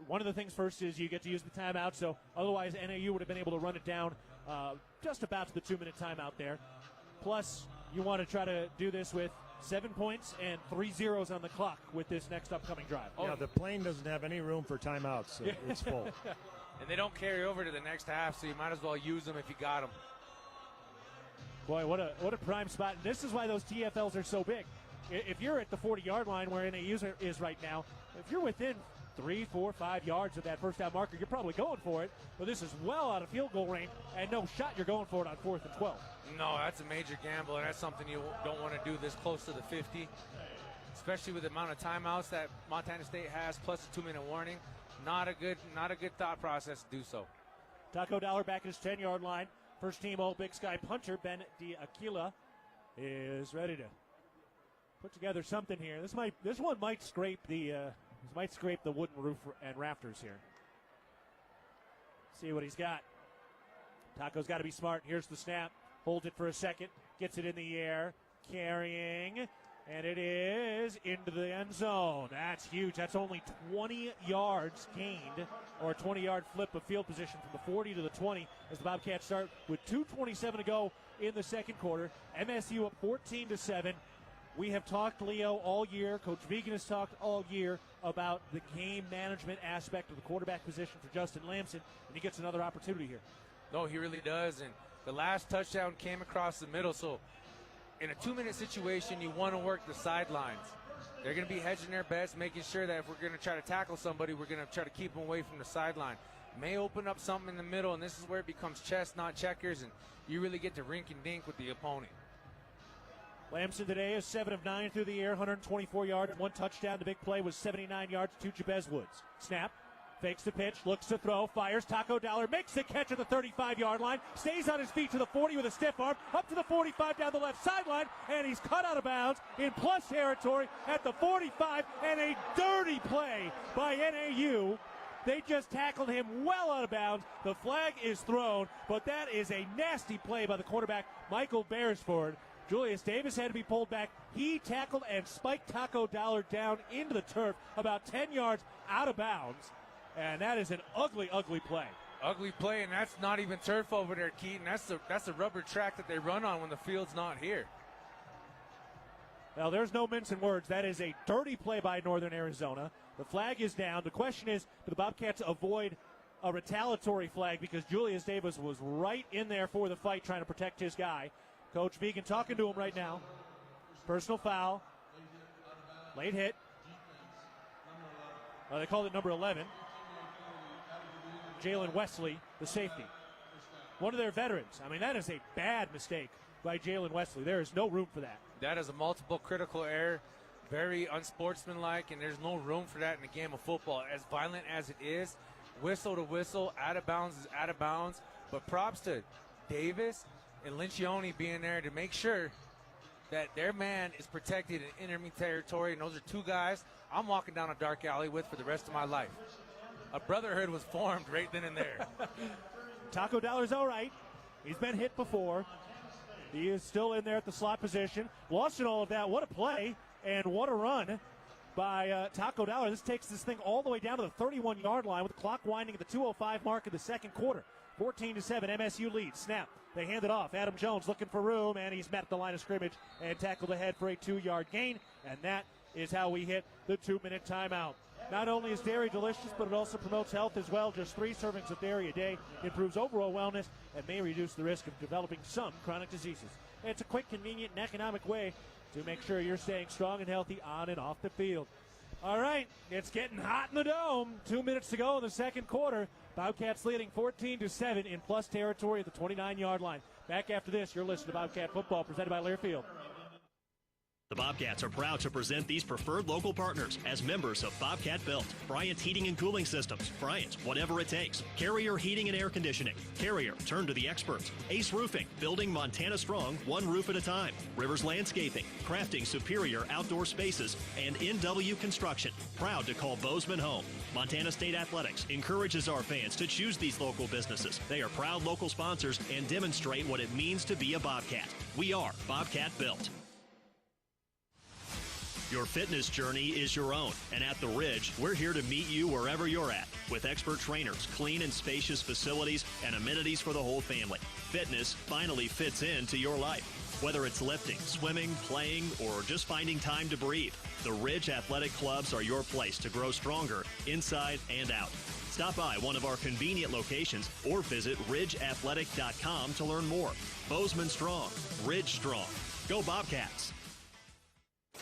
one of the things first is you get to use the timeout, so otherwise NAU would have been able to run it down just about to the 2-minute timeout there. Plus, you want to try to do this with 7 points and 3 zeros on the clock with this next upcoming drive. Yeah, the plane doesn't have any room for timeouts, so it's full. And they don't carry over to the next half, so you might as well use them if you got them. Boy, what a prime spot. And this is why those TFLs are so big. If you're at the 40-yard line where NAU is right now, if you're within 3, 4, 5 yards of that first down marker, you're probably going for it. But this is well out of field goal range, and no shot you're going for it on 4th and 12. No, that's a major gamble, and that's something you don't want to do this close to the 50, especially with the amount of timeouts that Montana State has, plus a 2-minute warning. Not a good thought process to do so. Taco Dollar back at his 10-yard line. First team All-Big Sky punter Ben D'Aquila is ready to put together something here. This one might scrape the wooden roof and rafters here. See what he's got. Taco's got to be smart. Here's the snap. Holds it for a second. Gets it in the air. Carrying. And it is into the end zone. That's huge. That's only 20 yards gained, or a 20-yard flip of field position from the 40 to the 20 as the Bobcats start with 2:27 to go in the second quarter. MSU up 14-7. We have talked, Leo, all year. Coach Vegan has talked all year about the game management aspect of the quarterback position for Justin Lamson, and he gets another opportunity here. No, he really does, and the last touchdown came across the middle, so in a 2-minute situation, you want to work the sidelines. They're going to be hedging their bets, making sure that if we're going to try to tackle somebody, we're going to try to keep them away from the sideline. May open up something in the middle, and this is where it becomes chess, not checkers, and you really get to rink and dink with the opponent. Lamson today is 7 of 9 through the air, 124 yards, 1 touchdown. The big play was 79 yards to Jabez Woods. Snap. Fakes the pitch, looks to throw, fires. Taco Dollar makes the catch at the 35-yard line, stays on his feet to the 40 with a stiff arm, up to the 45 down the left sideline, and he's cut out of bounds in plus territory at the 45, and a dirty play by NAU. They just tackled him well out of bounds. The flag is thrown, but that is a nasty play by the quarterback, Michael Beresford. Julius Davis had to be pulled back. He tackled and spiked Taco Dollar down into the turf about 10 yards out of bounds. And that is an ugly, ugly play. Ugly play, and that's not even turf over there, Keaton. That's the rubber track that they run on when the field's not here. Well, there's no mincing words. That is a dirty play by Northern Arizona. The flag is down. The question is, do the Bobcats avoid a retaliatory flag, because Julius Davis was right in there for the fight trying to protect his guy. Coach Vegan talking to him right now. Personal foul. Late hit. They called it number 11. Jalen Wesley, the safety. One of their veterans. I mean, that is a bad mistake by Jalen Wesley. There is no room for that. That is a multiple critical error, very unsportsmanlike, and there's no room for that in a game of football. As violent as it is, whistle to whistle, out of bounds is out of bounds. But props to Davis and Lincioni being there to make sure that their man is protected in enemy territory, and those are two guys I'm walking down a dark alley with for the rest of my life. A brotherhood was formed right then and there. Taco Dollar's all right. He's been hit before. He is still in there at the slot position. Lost in all of that. What a play and what a run by Taco Dollar. This takes this thing all the way down to the 31-yard line with the clock winding at the 2:05 mark of the second quarter. 14-7, MSU leads. Snap. They hand it off. Adam Jones looking for room, and he's met the line of scrimmage and tackled ahead for a 2-yard gain. And that is how we hit the 2-minute timeout. Not only is dairy delicious, but it also promotes health as well. Just 3 servings of dairy a day improves overall wellness and may reduce the risk of developing some chronic diseases. It's a quick, convenient, and economic way to make sure you're staying strong and healthy on and off the field. All right, it's getting hot in the dome. 2 minutes to go in the second quarter. Bobcats leading 14-7 in plus territory at the 29-yard line. Back after this, you're listening to Bobcat Football presented by Learfield. The Bobcats are proud to present these preferred local partners as members of Bobcat Built, Bryant's Heating and Cooling Systems, Bryant, whatever it takes, Carrier Heating and Air Conditioning, Carrier, turn to the experts, Ace Roofing, building Montana strong, one roof at a time, Rivers Landscaping, crafting superior outdoor spaces, and NW Construction, proud to call Bozeman home. Montana State Athletics encourages our fans to choose these local businesses. They are proud local sponsors and demonstrate what it means to be a Bobcat. We are Bobcat Built. Your fitness journey is your own, and at The Ridge, we're here to meet you wherever you're at. With expert trainers, clean and spacious facilities, and amenities for the whole family. Fitness finally fits into your life. Whether it's lifting, swimming, playing, or just finding time to breathe, The Ridge Athletic Clubs are your place to grow stronger, inside and out. Stop by one of our convenient locations or visit ridgeathletic.com to learn more. Bozeman strong, Ridge strong. Go Bobcats!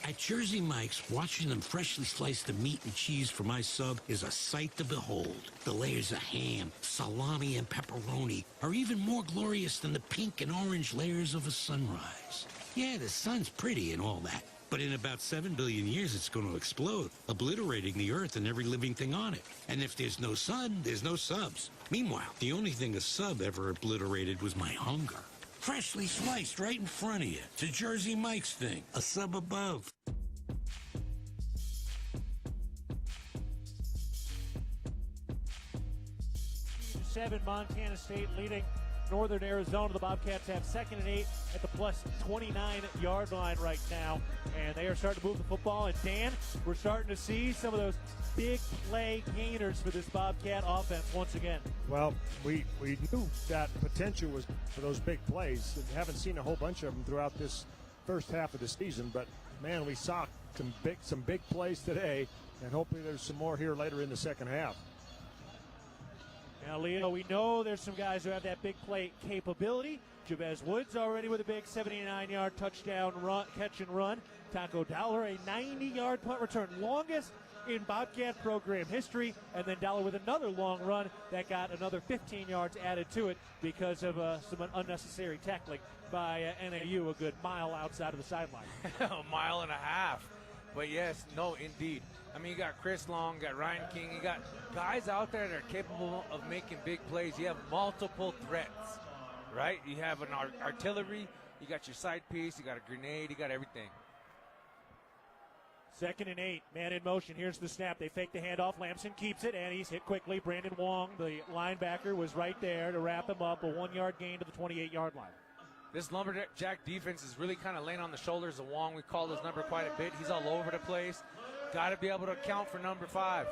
At Jersey Mike's, watching them freshly slice the meat and cheese for my sub is a sight to behold. The layers of ham, salami, and pepperoni are even more glorious than the pink and orange layers of a sunrise. Yeah, the sun's pretty and all that, But in about 7 billion years, it's going to explode, obliterating the Earth and every living thing on it. And if there's no sun, there's no subs. Meanwhile, the only thing a sub ever obliterated was my hunger. Freshly sliced right in front of you. It's a Jersey Mike's thing. A sub above. 7, Montana State leading Northern Arizona. The Bobcats have 2nd and 8 at the plus 29-yard line right now, and they are starting to move the football. And Dan, we're starting to see some of those big play gainers for this Bobcat offense once again. Well, we knew that potential was for those big plays. We haven't seen a whole bunch of them throughout this first half of the season, but man, we saw some big plays today, and hopefully there's some more here later in the second half. Now, Leo, we know there's some guys who have that big play capability. Jabez Woods already with a big 79-yard touchdown run, catch and run. Taco Dollar, a 90-yard punt return, longest in Bobcat program history. And then Dollar with another long run that got another 15 yards added to it because of some unnecessary tackling by NAU, a good mile outside of the sideline. A mile and a half. But yes, no, indeed. I mean, you got Chris Long, you got Ryan King, you got guys out there that are capable of making big plays. You have multiple threats, right? You have an artillery, you got your side piece, you got a grenade, you got everything. 2nd and 8, man in motion. Here's the snap. They fake the handoff. Lamson keeps it, and he's hit quickly. Brandon Wong, the linebacker, was right there to wrap him up. A 1-yard gain to the 28-yard line. This Lumberjack defense is really kind of laying on the shoulders of Wong. We call his number quite a bit. He's all over the place. Got to be able to account for number 5.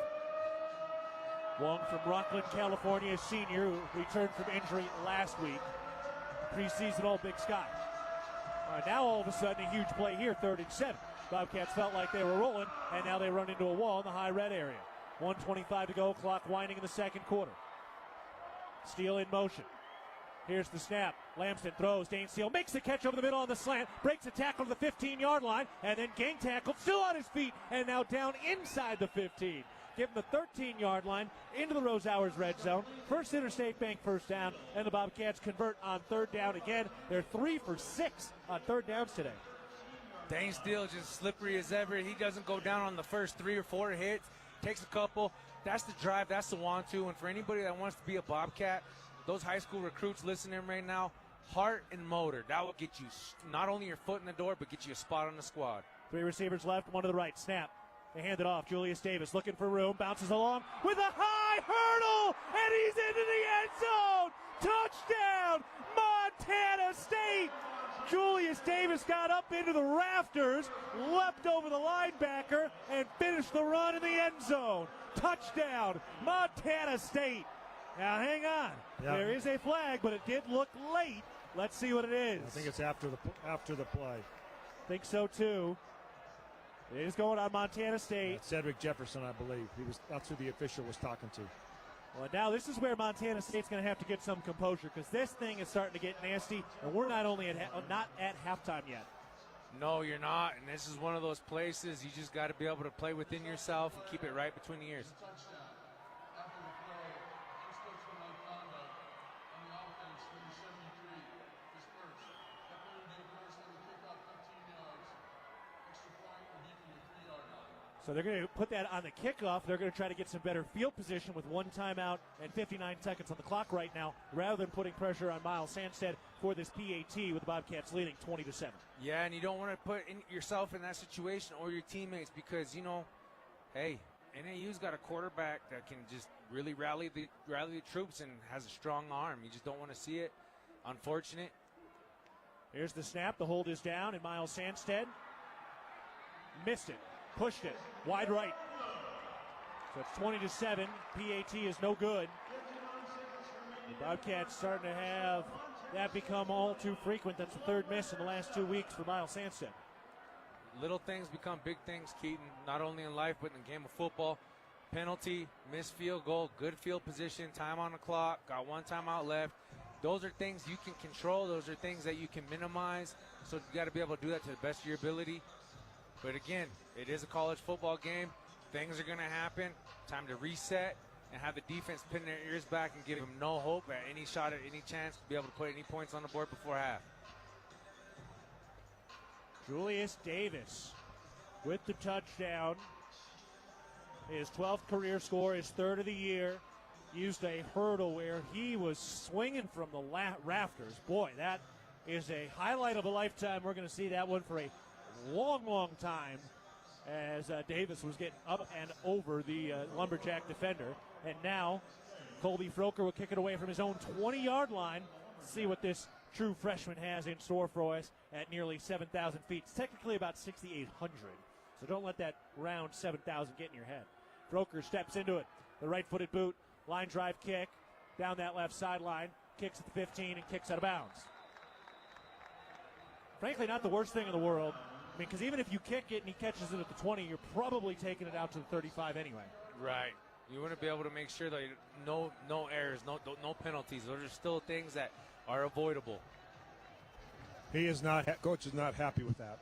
Wong from Rockland, California, a senior who returned from injury last week. Preseason All Big Sky. All right, now all of a sudden a huge play here, 3rd and 7. Bobcats felt like they were rolling, and now they run into a wall in the high red area. 1:25 to go, clock winding in the second quarter. Steele in motion. Here's the snap. Lamson throws. Dane Steele makes the catch over the middle on the slant. Breaks a tackle to the 15-yard line. And then gang tackled. Still on his feet. And now down inside the 15. Give him the 13-yard line into the Rose Hours red zone. First Interstate Bank first down. And the Bobcats convert on 3rd down again. They're 3 for 6 on 3rd downs today. Dane Steele just slippery as ever. He doesn't go down on the first 3 or 4 hits. Takes a couple. That's the drive. That's the want-to. And for anybody that wants to be a Bobcat, those high school recruits listening right now, heart and motor. That will get you not only your foot in the door, but get you a spot on the squad. 3 receivers left, 1 to the right. Snap. They hand it off. Julius Davis looking for room. Bounces along with a high hurdle. And he's into the end zone. Touchdown, Montana State. Julius Davis got up into the rafters, leapt over the linebacker, and finished the run in the end zone. Touchdown, Montana State. Now, hang on. Yep. There is a flag, but it did look late. Let's see what it is. I think it's after the play. Think so, too. It is going on Montana State. Cedric Jefferson, I believe. That's who the official was talking to. Well, now this is where Montana State's going to have to get some composure because this thing is starting to get nasty, and we're not at halftime yet. No, you're not, and this is one of those places you just got to be able to play within yourself and keep it right between the ears. So they're going to put that on the kickoff. They're going to try to get some better field position with 1 timeout and 59 seconds on the clock right now, rather than putting pressure on Miles Sandstead for this PAT with the Bobcats leading 20-7. Yeah, and you don't want to put yourself in that situation or your teammates because, hey, NAU's got a quarterback that can just really rally the troops and has a strong arm. You just don't want to see it. Unfortunate. Here's the snap. The hold is down, and Miles Sandstead missed it. Pushed it wide right. So it's 20-7. PAT is no good. The Bobcats starting to have that become all too frequent. That's the 3rd miss in the last 2 weeks for Miles Sandstead. Little things become big things, Keaton, not only in life but in the game of football. Penalty, missed field goal, good field position, time on the clock, got 1 timeout left. Those are things you can control. Those are things that you can minimize. So you got to be able to do that to the best of your ability. But again, it is a college football game. Things are going to happen. Time to reset and have the defense pin their ears back and give them no hope at any shot, at any chance to be able to put any points on the board before half. Julius Davis with the touchdown. His 12th career score, his third of the year. Used a hurdle where he was swinging from the rafters. Boy, that is a highlight of a lifetime. We're going to see that one for a long, long time as Davis was getting up and over the Lumberjack defender. And now Colby Froker will kick it away from his own 20-yard line. See what this true freshman has in store for us at nearly 7,000 feet. It's technically about 6,800. So don't let that round 7,000 get in your head. Froker steps into it. The right-footed boot. Line drive kick down that left sideline, kicks at the 15 and kicks out of bounds. Frankly, not the worst thing in the world. I mean, because even if you kick it and he catches it at the 20, you're probably taking it out to the 35 anyway. Right. You want to be able to make sure that no errors, no penalties. Those are still things that are avoidable. Coach is not happy with that.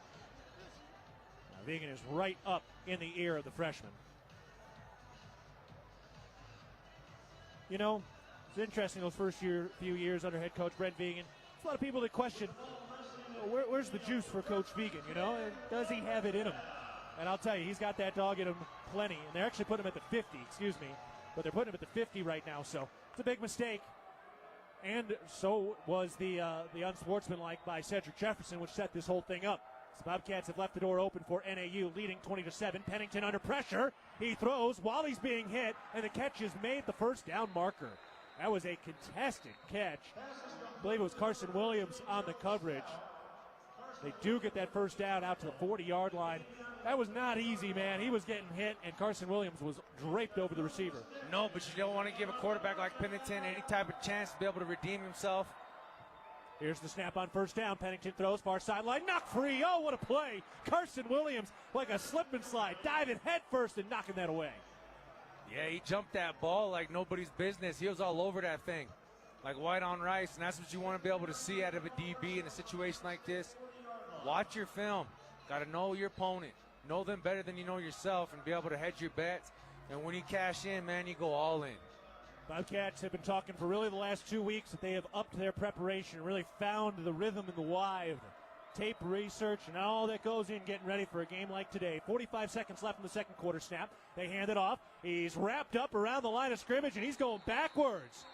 Now, Vigen is right up in the ear of the freshman. You know, it's interesting those first few years under head coach Brent Vigen. There's a lot of people that question, where's the juice for Coach Vigen, you know? Does he have it in him? And I'll tell you, he's got that dog in him plenty. And they're actually putting him at the 50, but they're putting him at the 50 right now. So it's a big mistake. And so was the unsportsmanlike by Cedric Jefferson, which set this whole thing up. The Bobcats have left the door open for NAU, leading 20-7. Pennington under pressure. He throws while he's being hit, and the catch is made the first down marker. That was a contested catch. I believe it was Carson Williams on the coverage. They do get that first down out to the 40-yard line. That was not easy, man. He was getting hit, and Carson Williams was draped over the receiver. No, but you don't want to give a quarterback like Pennington any type of chance to be able to redeem himself. Here's the snap on first down. Pennington throws far sideline. Knock free. Oh, what a play. Carson Williams, like a slip and slide, diving head first and knocking that away. Yeah, he jumped that ball like nobody's business. He was all over that thing, like white on rice, and that's what you want to be able to see out of a DB in a situation like this. Watch your film. Got to know your opponent. Know them better than you know yourself and be able to hedge your bets. And when you cash in, man, you go all in. Bobcats have been talking for really the last 2 weeks that they have upped their preparation, really found the rhythm and the why of the tape research and all that goes in getting ready for a game like today. 45 seconds left in the second quarter snap. They hand it off. He's wrapped up around the line of scrimmage, and he's going backwards.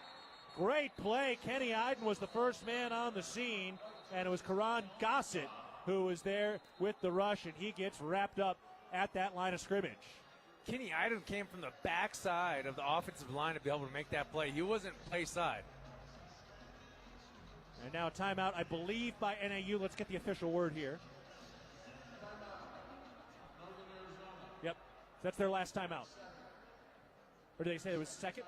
Great play. Kenny Iden was the first man on the scene, and it was Karan Gossett who was there with the rush, and he gets wrapped up at that line of scrimmage. Kenny Iden came from the backside of the offensive line to be able to make that play. He wasn't play side. And now a timeout, I believe, by NAU. Let's get the official word here. Yep, that's their last timeout. Or did they say it was second?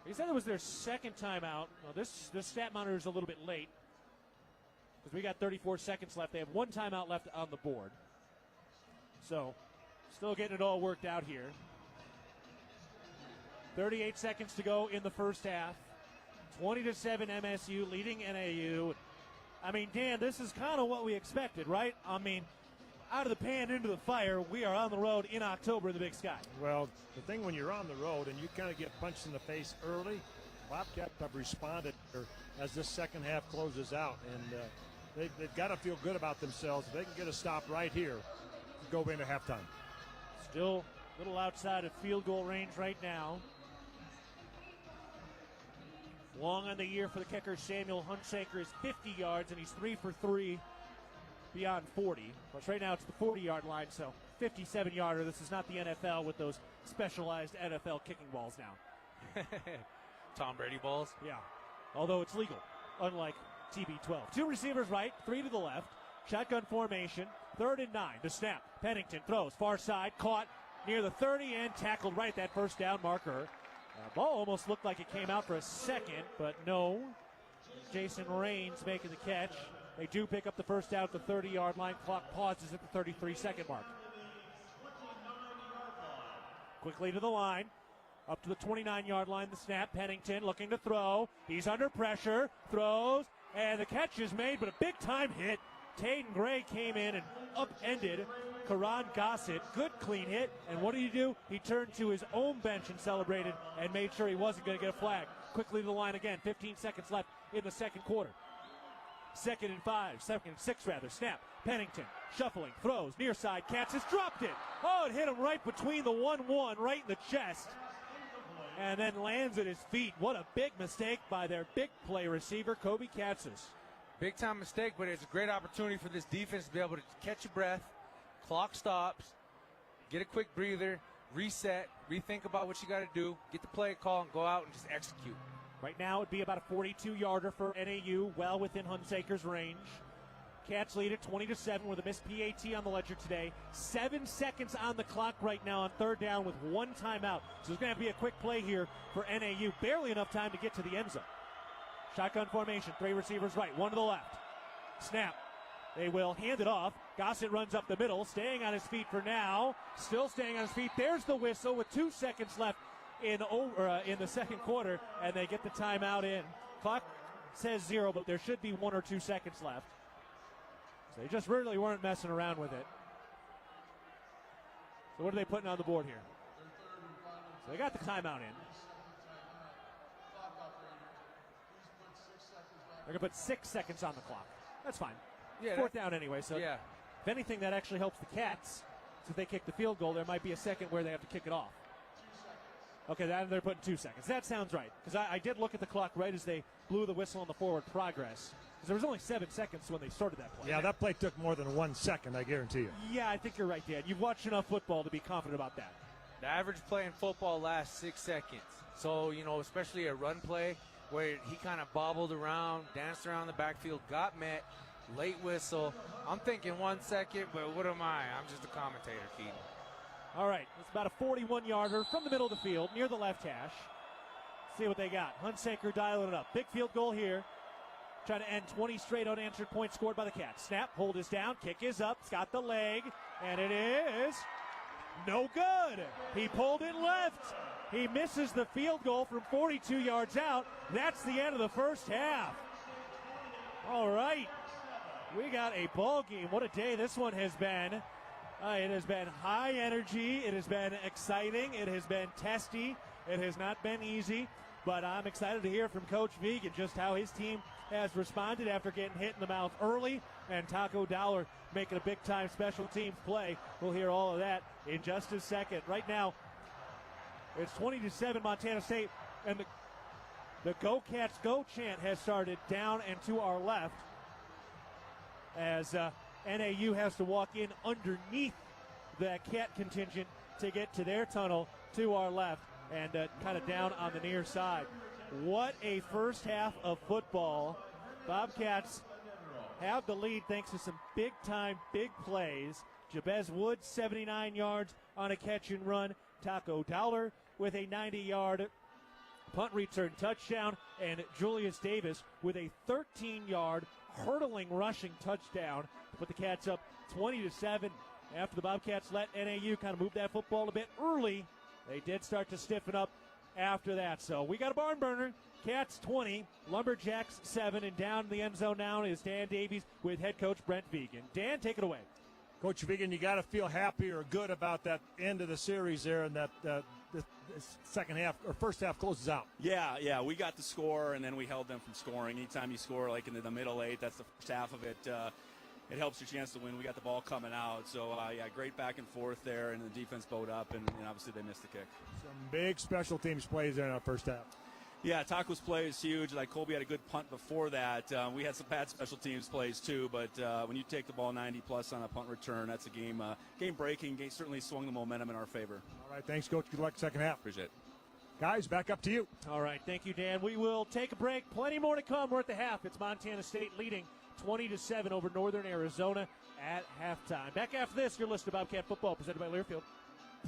He said it was their second timeout. Well, this stat monitor is a little bit late because we got 34 seconds left. They have one timeout left on the board. So, still getting it all worked out here. 38 seconds to go in the first half. 20-7 MSU leading NAU. I mean, Dan, this is kind of what we expected, right? I mean, out of the pan into the fire, we are on the road in October in the Big Sky. Well, the thing when you're on the road and you kind of get punched in the face early, Bobcats have responded as this second half closes out. And they've got to feel good about themselves. If they can get a stop right here, go into halftime. Still a little outside of field goal range right now. Long on the year for the kicker. Samuel Hunsaker is 50 yards, and he's 3 for 3 beyond 40. But right now it's the 40-yard line, so 57-yarder. This is not the NFL with those specialized NFL kicking balls now. Tom Brady balls? Yeah, although it's legal, unlike TB12. Two receivers right, three to the left. Shotgun formation, 3rd and 9. The snap. Pennington throws far side, caught near the 30 and tackled right at that first down marker. The ball almost looked like it came out for a second, but no. Jason Raines making the catch. They do pick up the first down at the 30-yard line. Clock pauses at the 33-second mark. Quickly to the line. Up to the 29-yard line, the snap. Pennington looking to throw. He's under pressure. Throws. And the catch is made, but a big-time hit. Taden Gray came in and upended Karan Gossett. Good clean hit. And what did he do? He turned to his own bench and celebrated and made sure he wasn't going to get a flag. Quickly to the line again. 15 seconds left in the second quarter. 2nd and 5, 2nd and 6 rather. Snap. Pennington shuffling, throws, near side. Katz has dropped it. Oh, it hit him right between the 1-1, right in the chest. And then lands at his feet. What a big mistake by their big play receiver, Kobe Katzis. Big time mistake, but it's a great opportunity for this defense to be able to catch your breath. Clock stops. Get a quick breather. Reset. Rethink about what you got to do. Get the play call and go out and just execute. Right now it'd be about a 42-yarder for NAU, well within Hunsaker's range. Cats lead it 20-7 with a missed PAT on the ledger today. 7 seconds on the clock right now on 3rd down with 1 timeout. So there's going to be a quick play here for NAU. Barely enough time to get to the end zone. Shotgun formation, 3 receivers right, 1 to the left. Snap. They will hand it off. Gossett runs up the middle, staying on his feet for now. Still staying on his feet. There's the whistle with 2 seconds left in the second quarter, and they get the timeout in. Clock says 0, but there should be 1 or 2 seconds left. So they just really weren't messing around with it. So what are they putting on the board here? So they got the timeout in. They're going to put 6 seconds on the clock. That's fine. Yeah, 4th down anyway. So yeah. If anything, that actually helps the Cats. So if they kick the field goal, there might be a second where they have to kick it off. Okay, they're putting 2 seconds. That sounds right. Because I did look at the clock right as they blew the whistle on the forward progress. Because there was only 7 seconds when they started that play. Yeah, that play took more than 1 second, I guarantee you. Yeah, I think you're right, Dan. You've watched enough football to be confident about that. The average play in football lasts 6 seconds. So, especially a run play where he kind of bobbled around, danced around the backfield, got met, late whistle. I'm thinking 1 second, but what am I? I'm just a commentator, Keaton. All right, it's about a 41-yarder from the middle of the field, near the left hash. See what they got. Hunsaker dialing it up. Big field goal here. Trying to end 20 straight unanswered points scored by the Cats. Snap, hold is down, kick is up, it's got the leg, and it is no good. He pulled it left. He misses the field goal from 42 yards out. That's the end of the first half. All right, we got a ball game. What a day this one has been. It has been high energy. It has been exciting. It has been testy. It has not been easy. But I'm excited to hear from Coach Vegan just how his team has responded after getting hit in the mouth early. And Taco Dowler making a big-time special teams play. We'll hear all of that in just a second. Right now, it's 20-7 Montana State. And the Go Cats Go chant has started down and to our left. As NAU has to walk in underneath the Cat contingent to get to their tunnel to our left and kind of down on the near side. What a first half of football. Bobcats have the lead thanks to some big-time, big plays. Jabez Woods, 79 yards on a catch and run. Taco Dowler with a 90-yard punt return touchdown. And Julius Davis with a 13-yard hurdling rushing touchdown to put the Cats up 20-7. After the Bobcats let NAU kind of move that football a bit early, they did start to stiffen up after that. So we got a barn burner. Cats 20, Lumberjacks 7, and down in the end zone now is Dan Davies with head coach Brent Vegan. Dan, take it away. Coach Vegan, you got to feel happy or good about that end of the series there, and that the second half or first half closes out. Yeah, we got the score, and then we held them from scoring. Anytime you score like in the middle eight, that's the first half of it. It helps your chance to win. We got the ball coming out. So, great back and forth there, and the defense bowed up, and obviously they missed the kick. Some big special teams plays there in our first half. Yeah, Taco's play is huge. Like Colby had a good punt before that. We had some bad special teams plays too, but when you take the ball 90-plus on a punt return, that's a game-breaking. Certainly swung the momentum in our favor. All right, thanks, Coach. Good luck second half. Appreciate it. Guys, back up to you. All right, thank you, Dan. We will take a break. Plenty more to come. We're at the half. It's Montana State leading 20-7 over Northern Arizona at halftime. Back after this, you're listening to Bobcat Football, presented by Learfield.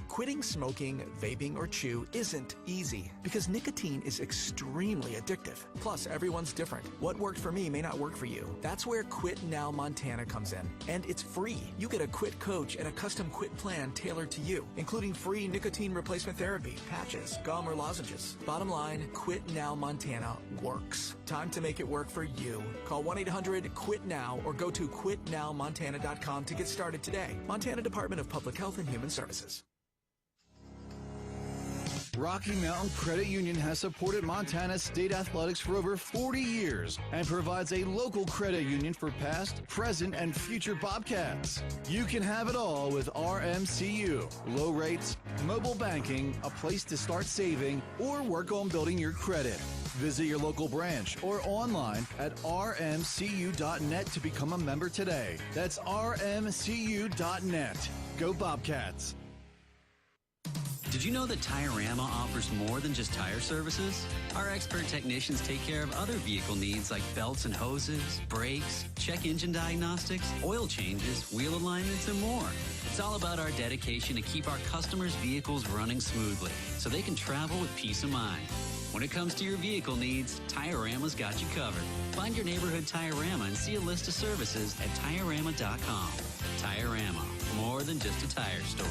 Quitting smoking, vaping, or chew isn't easy because nicotine is extremely addictive. Plus, everyone's different. What worked for me may not work for you. That's where Quit Now Montana comes in. And it's free. You get a quit coach and a custom quit plan tailored to you, including free nicotine replacement therapy, patches, gum, or lozenges. Bottom line, Quit Now Montana works. Time to make it work for you. Call 1-800-QUIT-NOW or go to quitnowmontana.com to get started today. Montana Department of Public Health and Human Services. Rocky Mountain Credit Union has supported Montana State athletics for over 40 years and provides a local credit union for past, present, and future Bobcats. You can have it all with RMCU. Low rates, mobile banking, a place to start saving, or work on building your credit. Visit your local branch or online at rmcu.net to become a member today. That's rmcu.net. Go Bobcats. Did you know that Tire-Rama offers more than just tire services? Our expert technicians take care of other vehicle needs like belts and hoses, brakes, check engine diagnostics, oil changes, wheel alignments, and more. It's all about our dedication to keep our customers' vehicles running smoothly so they can travel with peace of mind. When it comes to your vehicle needs, Tire-Rama's got you covered. Find your neighborhood Tire-Rama and see a list of services at TireRama.com. Tire-Rama, more than just a tire store.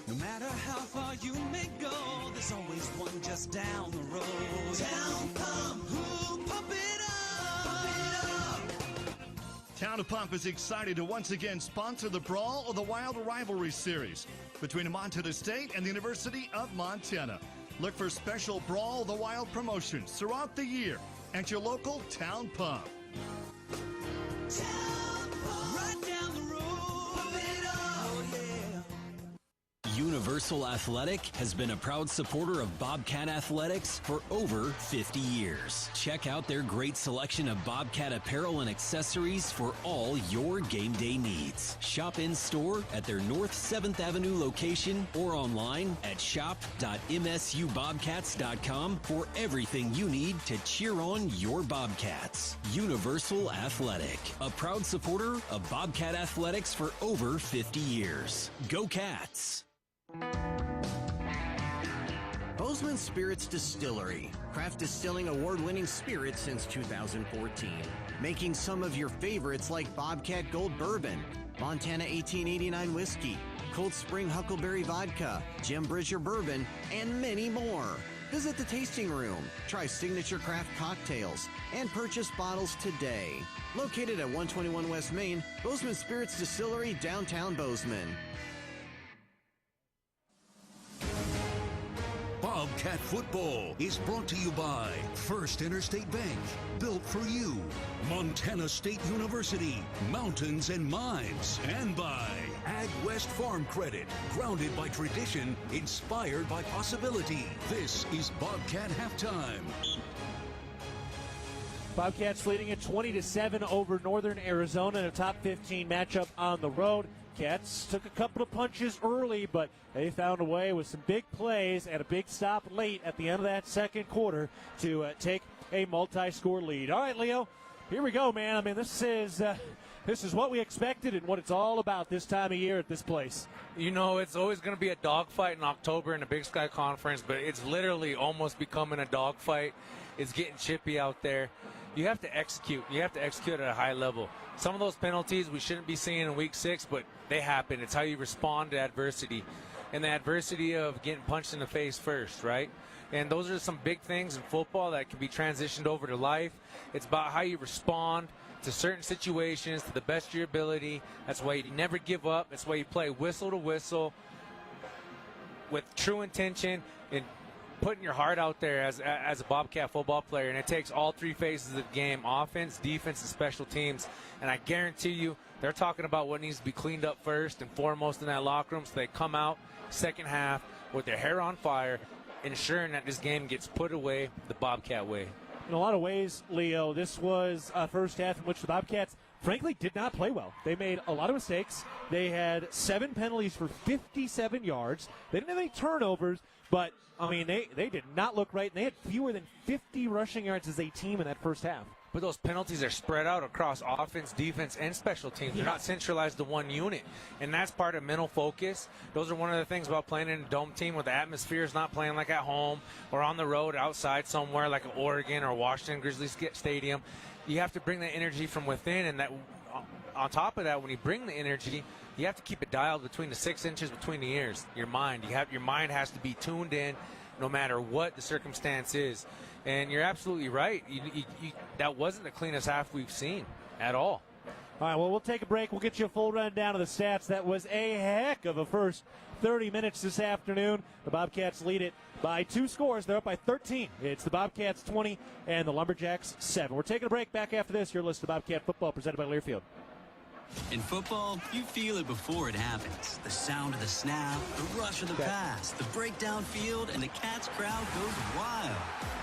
No matter how far you may go, there's always one just down the road. Town Pump, who pump it up, pump it up. Town of Pump is excited to once again sponsor the Brawl of the Wild Rivalry Series between Montana State and the University of Montana. Look for special Brawl of the Wild promotions throughout the year at your local Town Pump. Town Pump, right down the road, pump it up, oh yeah. Universal Athletic has been a proud supporter of Bobcat athletics for over 50 years. Check out their great selection of Bobcat apparel and accessories for all your game day needs. Shop in store at their North 7th Avenue location or online at shop.msubobcats.com for everything you need to cheer on your Bobcats. Universal Athletic, a proud supporter of Bobcat athletics for over 50 years. Go Cats! Bozeman Spirits Distillery, craft distilling award-winning spirits since 2014. Making some of your favorites like Bobcat Gold Bourbon, Montana 1889 Whiskey, Cold Spring Huckleberry Vodka, Jim Bridger Bourbon, and many more. Visit the tasting room, try signature craft cocktails, and purchase bottles today. Located at 121 West Main, Bozeman Spirits Distillery, downtown Bozeman. Bobcat football is brought to you by First Interstate Bank, built for you, Montana State University, Mountains and Mines, and by Ag West Farm Credit, grounded by tradition, inspired by possibility. This is Bobcat Halftime. Bobcats leading at 20-7 over Northern Arizona in a top 15 matchup on the road. Cats took a couple of punches early, but they found a way with some big plays and a big stop late at the end of that second quarter to take a multi-score lead. All right, Leo, here we go, man. I mean, this is what we expected and what it's all about this time of year at this place. You know, it's always going to be a dogfight in October in the Big Sky Conference, but it's literally almost becoming a dogfight. It's getting chippy out there. You have to execute. You have to execute at a high level. Some of those penalties we shouldn't be seeing in Week 6, but they happen. It's how you respond to adversity. And the adversity of getting punched in the face first, right? And those are some big things in football that can be transitioned over to life. It's about how you respond to certain situations to the best of your ability. That's why you never give up. That's why you play whistle to whistle with true intention and putting your heart out there as a Bobcat football player. And it takes all three phases of the game, offense, defense, and special teams. And I guarantee you they're talking about what needs to be cleaned up first and foremost in that locker room so they come out second half with their hair on fire, ensuring that this game gets put away the Bobcat way. In a lot of ways, Leo, this was a first half in which the Bobcats, frankly, did not play well. They made a lot of mistakes. They had 7 penalties for 57 yards. They didn't have any turnovers, but, I mean, they did not look right, and they had fewer than 50 rushing yards as a team in that first half. But those penalties are spread out across offense, defense, and special teams. They're not centralized to one unit, and that's part of mental focus. Those are one of the things about playing in a dome team where the atmosphere is not playing like at home or on the road outside somewhere like Oregon or Washington Grizzlies Stadium. You have to bring the energy from within, and that on top of that, when you bring the energy, you have to keep it dialed between the 6 inches between the ears, your mind. Your mind has to be tuned in no matter what the circumstance is. And you're absolutely right. That wasn't the cleanest half we've seen at all. All right, well, we'll take a break. We'll get you a full rundown of the stats. That was a heck of a first 30 minutes this afternoon. The Bobcats lead it by 2 scores. They're up by 13. It's the Bobcats 20 and the Lumberjacks 7. We're taking a break. Back after this. You're listening to Bobcat Football presented by Learfield. In football, you feel it before it happens. The sound of the snap, the rush of the pass, the breakdown field, and the Cats crowd goes wild.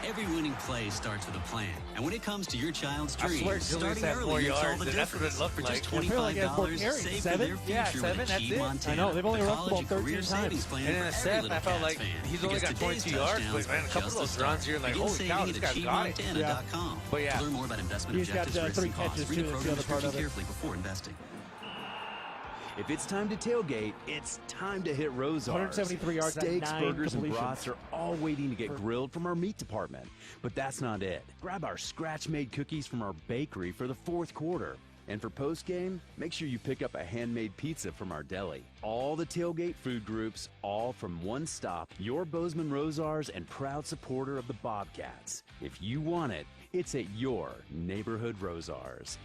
Every winning play starts with a plan. And when it comes to your child's dreams, starting early makes all the difference. For just $25, save for their future with Achieve Montana. I know, they've only the rushed the ball college and 13 career times. savings plan And in a for set, every little I felt Cats like fan. he's only Because got 22 today's yards, touchdowns but man, a are couple just of those the runs, start. you're like, Begin holy cow, saving this at guy's got it. AchieveMontana.com. But yeah. To learn more about investment He's got, objectives, risks, 3 and costs, catches, read too. the That's the program other part description of it. carefully before investing. If it's time to tailgate, it's time to hit Rosar's. 173 yards on Steaks, 9 burgers, and completions. brats are all waiting to get grilled from our meat department. But that's not it. Grab our scratch-made cookies from our bakery for the 4th quarter. And for post-game, make sure you pick up a handmade pizza from our deli. All the tailgate food groups, all from one stop. Your Bozeman Rosar's and proud supporter of the Bobcats. If you want it, it's at your neighborhood Rosar's.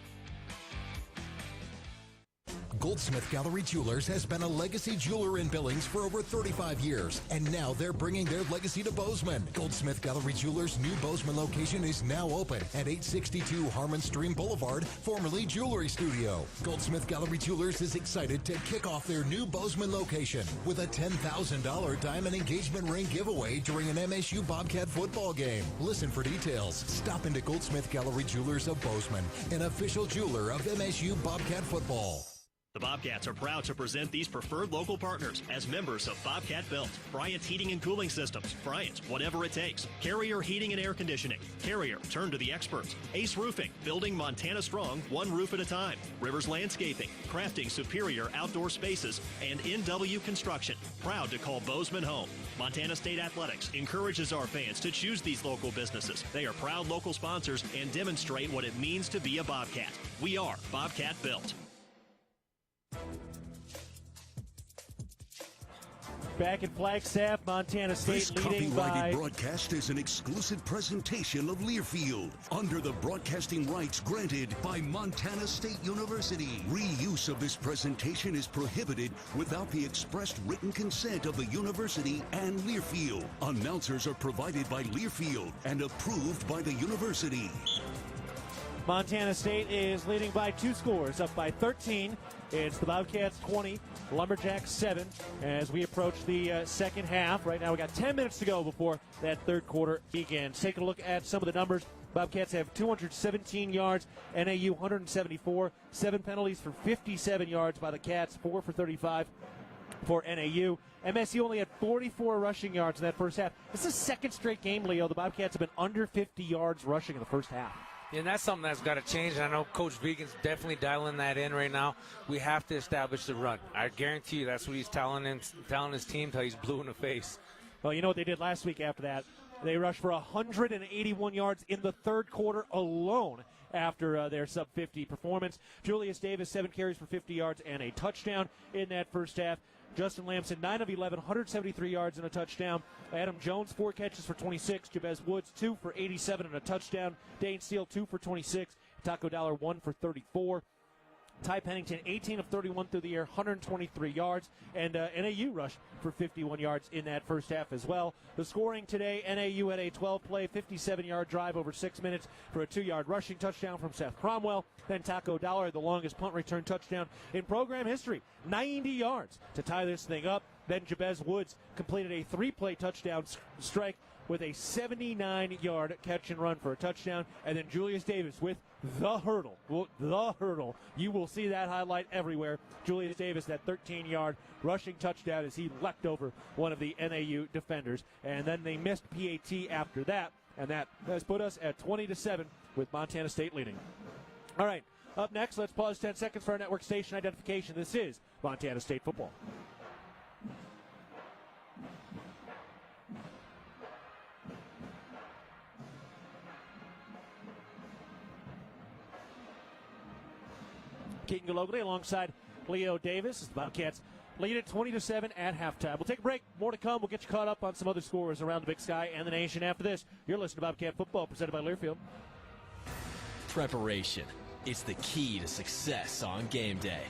Goldsmith Gallery Jewelers has been a legacy jeweler in Billings for over 35 years, and now they're bringing their legacy to Bozeman. Goldsmith Gallery Jewelers' new Bozeman location is now open at 862 Harmon Stream Boulevard, formerly Jewelry Studio. Goldsmith Gallery Jewelers is excited to kick off their new Bozeman location with a $10,000 diamond engagement ring giveaway during an MSU Bobcat football game. Listen for details. Stop into Goldsmith Gallery Jewelers of Bozeman, an official jeweler of MSU Bobcat football. The Bobcats are proud to present these preferred local partners as members of Bobcat Built, Bryant's Heating and Cooling Systems, Bryant, whatever it takes, Carrier Heating and Air Conditioning, Carrier, turn to the experts, Ace Roofing, building Montana strong, one roof at a time, Rivers Landscaping, crafting superior outdoor spaces, and NW Construction, proud to call Bozeman home. Montana State Athletics encourages our fans to choose these local businesses. They are proud local sponsors and demonstrate what it means to be a Bobcat. We are Bobcat Built. Back in Flagstaff, Montana State This leading copyrighted by... broadcast is an exclusive presentation of Learfield under the broadcasting rights granted by Montana State University. Reuse of this presentation is prohibited without the expressed written consent of the university and Learfield. Announcers are provided by Learfield and approved by the university. Montana State is leading by 2 scores, up by 13. It's the Bobcats 20, Lumberjacks 7 as we approach the second half. Right now we got 10 minutes to go before that third quarter begins. Taking a look at some of the numbers. Bobcats have 217 yards, NAU 174, 7 penalties for 57 yards by the Cats, 4 for 35 for NAU. MSU only had 44 rushing yards in that first half. This is the second straight game, Leo. The Bobcats have been under 50 yards rushing in the first half. And that's something that's got to change. And I know Coach Vegan's definitely dialing that in right now. We have to establish the run. I guarantee you that's what he's telling his team till he's blue in the face. Well, you know what they did last week after that? They rushed for 181 yards in the third quarter alone after their sub-50 performance. Julius Davis, 7 carries for 50 yards and a touchdown in that first half. Justin Lamson, 9 of 11, 173 yards and a touchdown. Adam Jones, 4 catches for 26. Jabez Woods, 2 for 87 and a touchdown. Dane Steele, 2 for 26. Taco Dollar, 1 for 34. Ty Pennington, 18 of 31 through the air, 123 yards. And NAU rushed for 51 yards in that first half as well. The scoring today, NAU had a 12-play, 57-yard drive over 6 minutes for a 2-yard rushing touchdown from Seth Cromwell. Then Taco Dollar, the longest punt return touchdown in program history, 90 yards to tie this thing up. Then Jabez Woods completed a 3-play touchdown strike with a 79-yard catch and run for a touchdown. And then Julius Davis with the hurdle. The hurdle. You will see that highlight everywhere. Julius Davis, that 13-yard rushing touchdown as he leapt over one of the NAU defenders. And then they missed PAT after that. And that has put us at 20-7 with Montana State leading. All right, up next, let's pause 10 seconds for our network station identification. This is Montana State football. Keaton Gillogly alongside Leo Davis. The Bobcats lead it 20-7 at halftime. We'll take a break. More to come. We'll get you caught up on some other scores around the Big Sky and the nation after this. You're listening to Bobcat Football presented by Learfield. Preparation, It's the key to success on game day.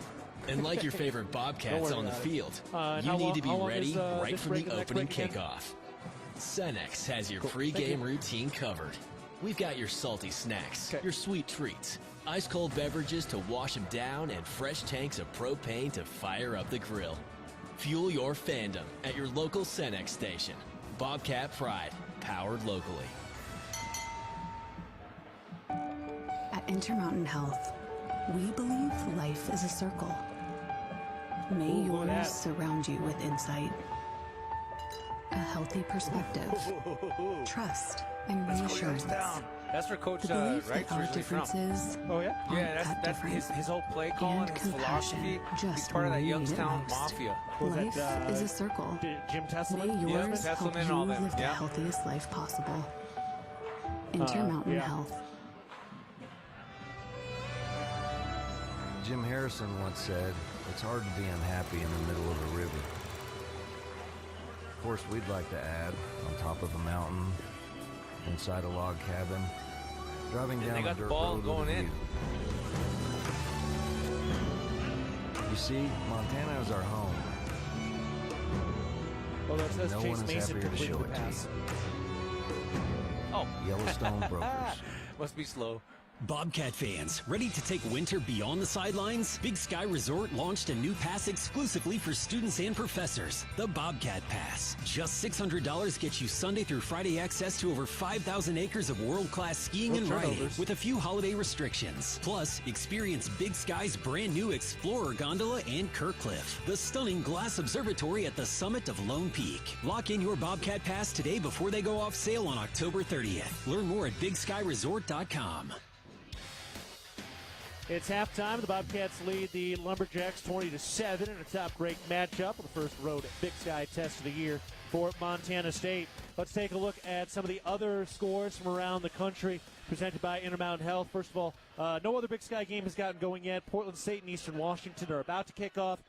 And like your favorite Bobcats on the field, you need to be ready right from the opening kickoff. Cenex has your pre-game routine covered. We've got your salty snacks, your sweet treats, ice-cold beverages to wash them down, and fresh tanks of propane to fire up the grill. Fuel your fandom at your local Cenex station. Bobcat Pride, powered locally. At Intermountain Health, we believe life is a circle. May yours surround you with insight, a healthy perspective, trust, and reassurance. That's where Coach Wright's originally differences from. Oh, yeah? Yeah, that's his whole play calling, his philosophy. He's part of that Youngstown Mafia. Life is a circle. Jim Tesselman? May yours help you live the healthiest life possible. Intermountain Health. Jim Harrison once said, "It's hard to be unhappy in the middle of a river." Of course, we'd like to add, on top of a mountain, inside a log cabin, driving down a dirt road going in. You see, Montana is our home. Well, that says No Chase one is Mason happier to completed show the it to pass. Oh. Yellowstone Brokers. Must be slow. Bobcat fans, ready to take winter beyond the sidelines? Big Sky Resort launched a new pass exclusively for students and professors, the Bobcat Pass. Just $600 gets you Sunday through Friday access to over 5,000 acres of world-class skiing and riding, with a few holiday restrictions. Plus, experience Big Sky's brand new Explorer Gondola and Kirkcliff, the stunning glass observatory at the summit of Lone Peak. Lock in your Bobcat Pass today before they go off sale on October 30th. Learn more at BigSkyResort.com. It's halftime. The Bobcats lead the Lumberjacks 20-7 in a top-ranked matchup on the first road Big Sky test of the year for Montana State. Let's take a look at some of the other scores from around the country presented by Intermountain Health. First of all, no other Big Sky game has gotten going yet. Portland State and Eastern Washington are about to kick off.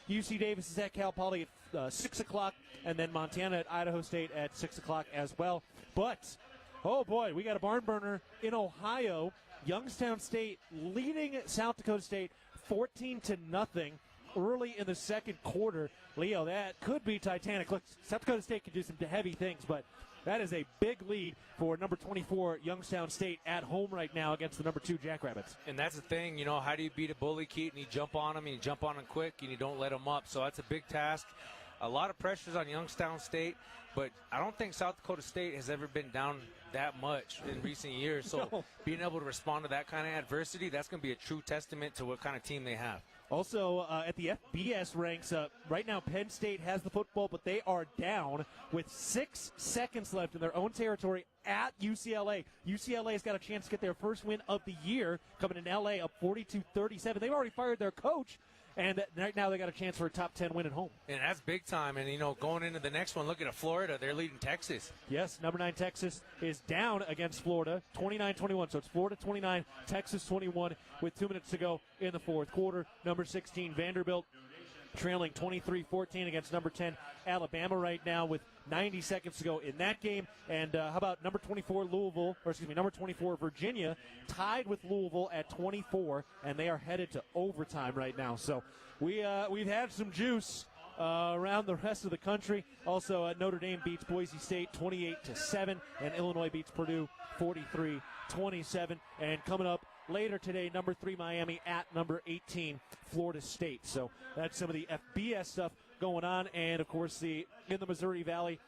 UC Davis is at Cal Poly at 6 o'clock, and then Montana at Idaho State at 6 o'clock as well. But, oh boy, we got a barn burner in Ohio. Youngstown State leading South Dakota State 14-0 early in the second quarter. Leo, that could be Titanic. Look, South Dakota State can do some heavy things, but that is a big lead for number 24 Youngstown State at home right now against the number 2 Jackrabbits. And that's the thing, you know, how do you beat a bully, Keaton? You jump on him, and you jump on him quick, and you don't let him up. So that's a big task. A lot of pressures on Youngstown State, but I don't think South Dakota State has ever been down that much in recent years. So being able to respond to that kind of adversity, that's going to be a true testament to what kind of team they have. Also, at the FBS ranks, right now Penn State has the football, but they are down with 6 seconds left in their own territory at UCLA. UCLA's got a chance to get their first win of the year, coming in LA up 42-37. They've already fired their coach, and right now they got a chance for a top 10 win at home. And that's big time. And, you know, going into the next one, look at Florida. They're leading Texas. Yes, number 9 Texas is down against Florida, 29-21. So it's Florida 29, Texas 21 with 2 minutes to go in the fourth quarter. Number 16 Vanderbilt trailing 23-14 against number 10 Alabama right now with 90 seconds to go in that game. And how about number 24 number 24 Virginia tied with Louisville at 24, and they are headed to overtime right now. So we've had some juice around the rest of the country. Also, Notre Dame beats Boise State 28-7, and Illinois beats Purdue 43-27. And coming up later today, number 3 Miami at number 18 Florida State. So that's some of the FBS stuff going on. And, of course, in the Missouri Valley,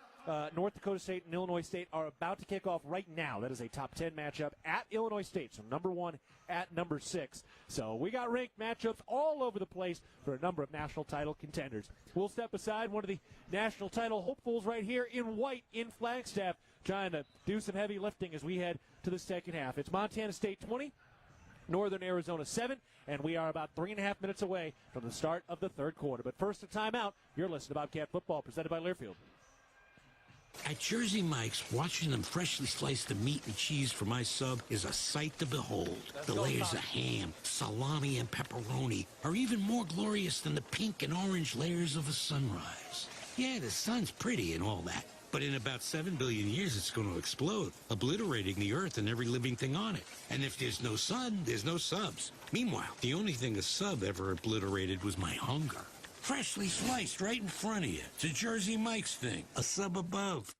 North Dakota State and Illinois State are about to kick off right now. That is a top 10 matchup at Illinois State. So number 1 at number 6. So we got ranked matchups all over the place for a number of national title contenders. We'll step aside one of the national title hopefuls right here in white in Flagstaff, trying to do some heavy lifting as we head to the second half. It's Montana State 20, Northern Arizona 7, and we are about 3.5 minutes away from the start of the third quarter. But first, a timeout. You're listening to Bobcat Football, presented by Learfield. At Jersey Mike's, watching them freshly slice the meat and cheese for my sub is a sight to behold. The layers of ham, salami, and pepperoni are even more glorious than the pink and orange layers of a sunrise. Yeah, the sun's pretty and all that, But in about 7 billion years, it's going to explode, obliterating the Earth and every living thing on it. And if there's no sun, there's no subs. Meanwhile, the only thing a sub ever obliterated was my hunger. Freshly sliced right in front of you. It's a Jersey Mike's thing. A sub above.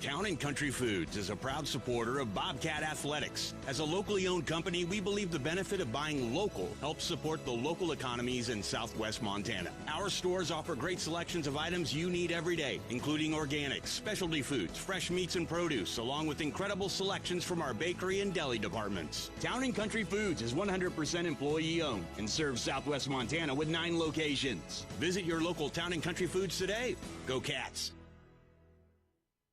Town & Country Foods is a proud supporter of Bobcat Athletics. As a locally owned company, we believe the benefit of buying local helps support the local economies in southwest Montana. Our stores offer great selections of items you need every day, including organics, specialty foods, fresh meats and produce, along with incredible selections from our bakery and deli departments. Town & Country Foods is 100% employee owned and serves southwest Montana with 9 locations. Visit your local Town & Country Foods today. Go Cats!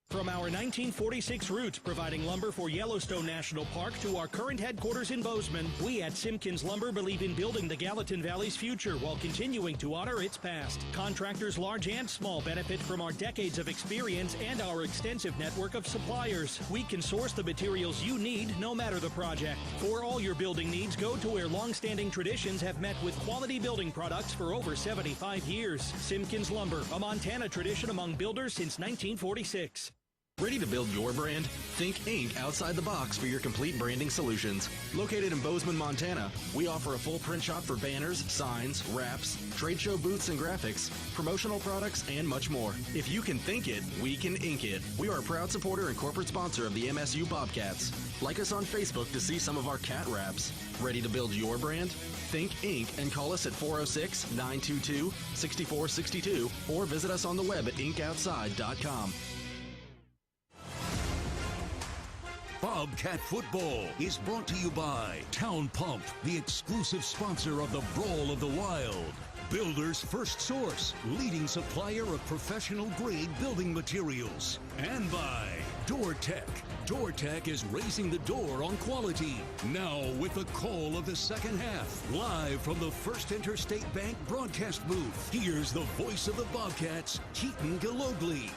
From our 1946 roots providing lumber for Yellowstone National Park to our current headquarters in Bozeman, we at Simpkins Lumber believe in building the Gallatin Valley's future while continuing to honor its past. Contractors large and small benefit from our decades of experience and our extensive network of suppliers. We can source the materials you need no matter the project. For all your building needs, go to where long-standing traditions have met with quality building products for over 75 years. Simpkins Lumber, a Montana tradition among builders since 1946. Ready to build your brand? Think Inc. outside the box for your complete branding solutions. Located in Bozeman, Montana, we offer a full print shop for banners, signs, wraps, trade show booths and graphics, promotional products, and much more. If you can think it, we can ink it. We are a proud supporter and corporate sponsor of the MSU Bobcats. Like us on Facebook to see some of our cat wraps. Ready to build your brand? Think Inc. and call us at 406-922-6462 or visit us on the web at inkoutside.com. Bobcat Football is brought to you by Town Pump, the exclusive sponsor of the Brawl of the Wild. Builder's First Source, leading supplier of professional-grade building materials. And by DoorTech. DoorTech is raising the door on quality. Now with the call of the second half, live from the First Interstate Bank broadcast booth, here's the voice of the Bobcats, Keaton Gillogly.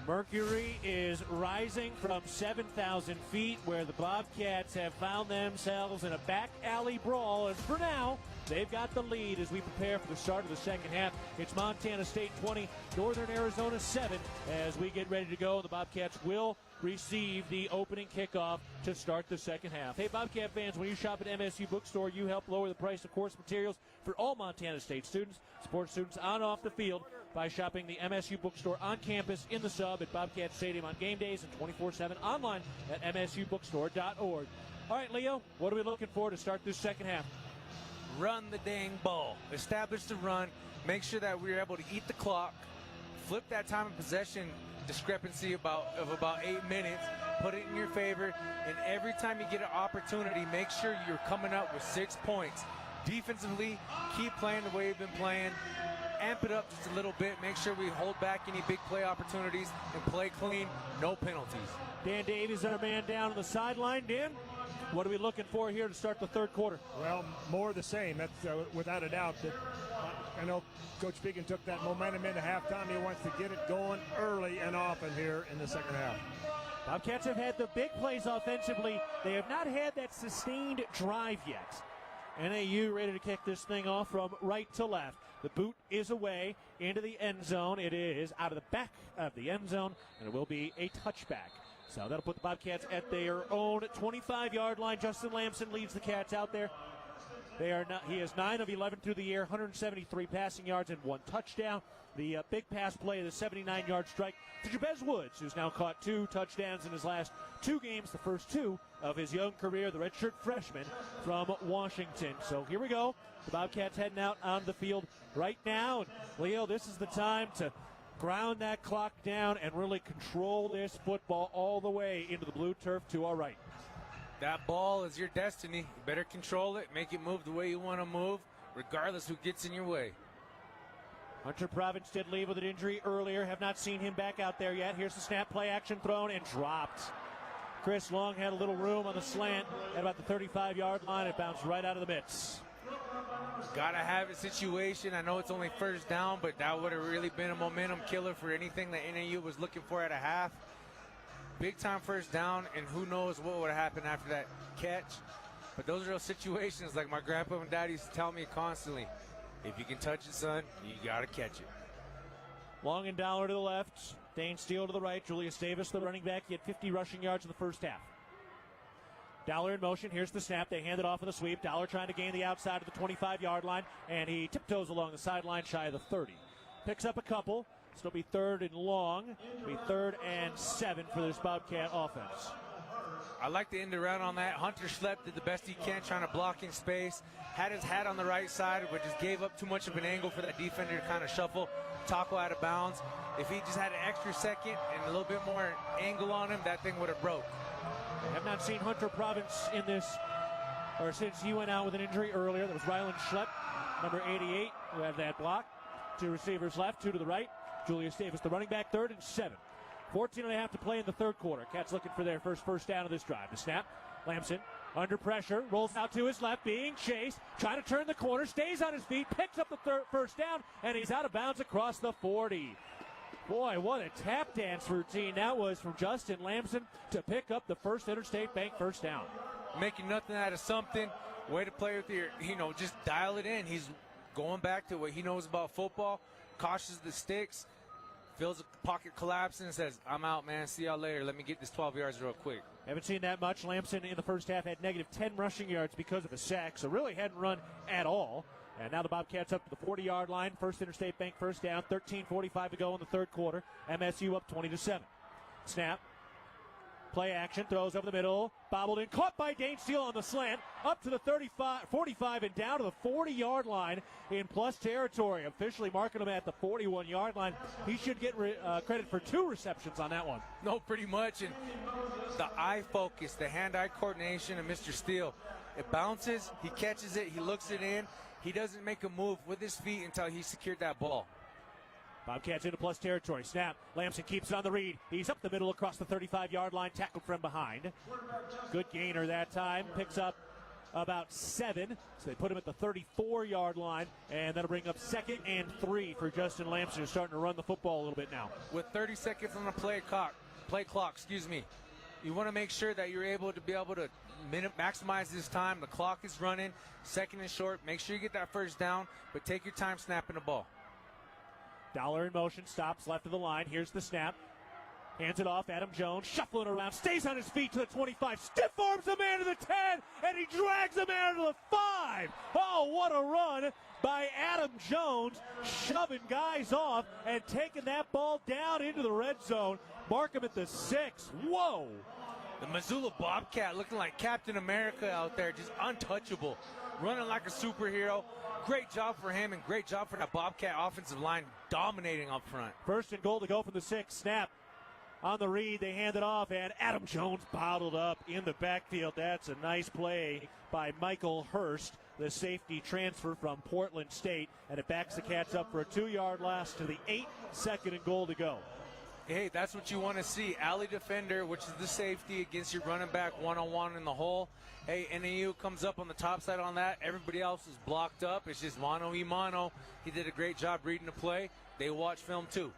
Mercury is rising from 7,000 feet where the Bobcats have found themselves in a back alley brawl. And for now, they've got the lead as we prepare for the start of the second half. It's Montana State 20, Northern Arizona 7. As we get ready to go, the Bobcats will receive the opening kickoff to start the second half. Hey, Bobcat fans, when you shop at MSU Bookstore, you help lower the price of course materials for all Montana State students. Support students on and off the field by shopping the MSU Bookstore on campus, in the sub, at Bobcat Stadium on game days, and 24/7 online at msubookstore.org. All right, Leo, what are we looking for to start this second half? Run the dang ball. Establish the run. Make sure that we're able to eat the clock. Flip that time of possession discrepancy of about 8 minutes. Put it in your favor. And every time you get an opportunity, make sure you're coming up with 6 points. Defensively, keep playing the way you've been playing. Amp it up just a little bit. Make sure we hold back any big play opportunities and play clean. No penalties. Dan Davies, our man down on the sideline. Dan, what are we looking for here to start the third quarter? Well, more of the same. That's without a doubt. That I know Coach Beacon took that momentum into halftime. He wants to get it going early and often here in the second half. Bobcats have had the big plays offensively. They have not had that sustained drive yet. NAU ready to kick this thing off from right to left. The boot is away into the end zone. It is out of the back of the end zone, and it will be a touchback. So that'll put the Bobcats at their own 25-yard line. Justin Lamson leads the Cats out there. He is 9 of 11 through the air, 173 passing yards and 1 touchdown. The big pass play, the 79-yard strike to Jabez Woods, who's now caught 2 touchdowns in his last 2 games, the first 2 of his young career, the redshirt freshman from Washington. So here we go. The Bobcats heading out on the field right now. And Leo, this is the time to ground that clock down and really control this football all the way into the blue turf to our right. That ball is your destiny. You better control it, make it move the way you want to move, regardless who gets in your way. Hunter Province did leave with an injury earlier. Have not seen him back out there yet. Here's the snap, play action thrown, and dropped. Chris Long had a little room on the slant at about the 35-yard line. It bounced right out of the mitts. Gotta have a situation. I know it's only first down, but that would have really been a momentum killer for anything that NAU was looking for at a half. Big time first down, and who knows what would have happened after that catch. But those are those situations like my grandpa and dad used to tell me constantly. If you can touch it, son, you got to catch it. Long and Dollar to the left. Dane Steele to the right. Julius Davis, the running back. He had 50 rushing yards in the first half. Dollar in motion. Here's the snap. They hand it off in the sweep. Dollar trying to gain the outside of the 25-yard line, and he tiptoes along the sideline shy of the 30. Picks up a couple. Still be 3rd and long. Be 3rd and 7 for this Bobcat offense. I like the end around on that. Hunter Schlepp did the best he can trying to block in space. Had his hat on the right side, but just gave up too much of an angle for that defender to kind of shuffle, tackle out of bounds. If he just had an extra second and a little bit more angle on him, that thing would have broke. I have not seen Hunter Province in this, or since he went out with an injury earlier. That was Ryland Schlepp, number 88, who had that block. 2 receivers left, 2 to the right. Julius Davis, the running back, 3rd and 7. 14.5 to play in the third quarter. Cats looking for their first down of this drive. The snap. Lamson under pressure, rolls out to his left, being chased, trying to turn the corner, stays on his feet, picks up the first down, and he's out of bounds across the 40. Boy, what a tap dance routine that was from Justin Lamson to pick up the first Interstate Bank first down. Making nothing out of something. Way to play with your, just dial it in. He's going back to what he knows about football, cautious the sticks, feels the pocket collapsing and says, I'm out, man. See y'all later. Let me get this 12 yards real quick. Haven't seen that much. Lamson in the first half had negative 10 rushing yards because of a sack, so really hadn't run at all. And now the Bobcats up to the 40-yard line. First Interstate Bank first down. 13:45 to go in the third quarter. MSU up 20-7. Snap. Play action. Throws over the middle. Bobbled in. Caught by Dane Steele on the slant. Up to the 45 and down to the 40-yard line in plus territory. Officially marking him at the 41-yard line. He should get credit for 2 receptions on that one. No, pretty much. And the eye focus, the hand-eye coordination of Mr. Steele. It bounces. He catches it. He looks it in. He doesn't make a move with his feet until he secured that ball. Bobcats into plus territory. Snap. Lamson keeps it on the read. He's up the middle across the 35-yard line. Tackled from behind. Good gainer that time. Picks up about 7. So they put him at the 34-yard line. And that'll bring up 2nd and 3 for Justin Lamson, who's starting to run the football a little bit now. With 30 seconds on the play clock, you want to make sure that you're able to maximize this time. The clock is running. 2nd and short. Make sure you get that first down, but take your time snapping the ball. Dollar in motion, stops left of the line. Here's the snap. Hands it off. Adam Jones shuffling around, stays on his feet to the 25, stiff arms the man to the 10, and he drags the man to the 5. Oh, what a run by Adam Jones, shoving guys off and taking that ball down into the red zone. Mark him at the 6. Whoa. The Missoula Bobcat looking like Captain America out there, just untouchable, running like a superhero. Great job for him and great job for that Bobcat offensive line dominating up front. 1st and goal to go from the 6. Snap. On the read, they hand it off, and Adam Jones bottled up in the backfield. That's a nice play by Michael Hurst, the safety transfer from Portland State, and it backs the Cats up for a 2-yard loss to the 8. 2nd and goal to go. Hey, that's what you want to see. Alley defender, which is the safety against your running back one-on-one in the hole. Hey, NAU comes up on the top side on that. Everybody else is blocked up. It's just mano-y-mano. He did a great job reading the play. They watch film, too.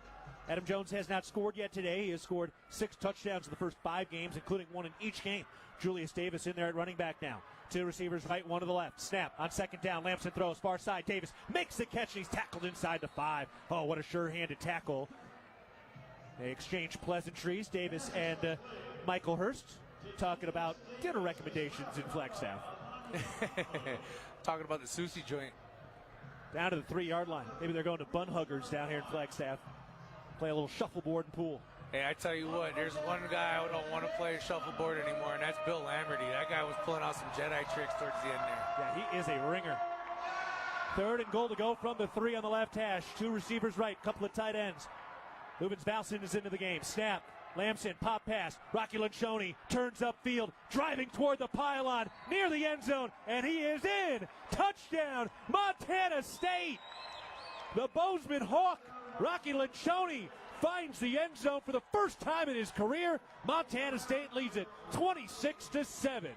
Adam Jones has not scored yet today. He has scored 6 touchdowns in the first 5 games, including 1 in each game. Julius Davis in there at running back now. 2 receivers right, 1 to the left. Snap on 2nd down. Lamson throws far side. Davis makes the catch, and he's tackled inside the 5. Oh, what a sure-handed tackle. They exchange pleasantries, Davis and Michael Hurst, talking about dinner recommendations in Flagstaff. Talking about the sushi joint. Down to the 3-yard line. Maybe they're going to Bun Huggers down here in Flagstaff. Play a little shuffleboard and pool. Hey, I tell you what, there's one guy I don't want to play shuffleboard anymore, and that's Bill Lamberty. That guy was pulling out some Jedi tricks towards the end there. Yeah, he is a ringer. 3rd and goal to go from the 3 on the left hash. 2 receivers right, couple of tight ends. Lubens Valson is into the game. Snap. Lamson, pop pass. Rocky Lencioni turns upfield, driving toward the pylon near the end zone, and he is in. Touchdown, Montana State. The Bozeman Hawk, Rocky Lencioni, finds the end zone for the first time in his career. Montana State leads it 26-7.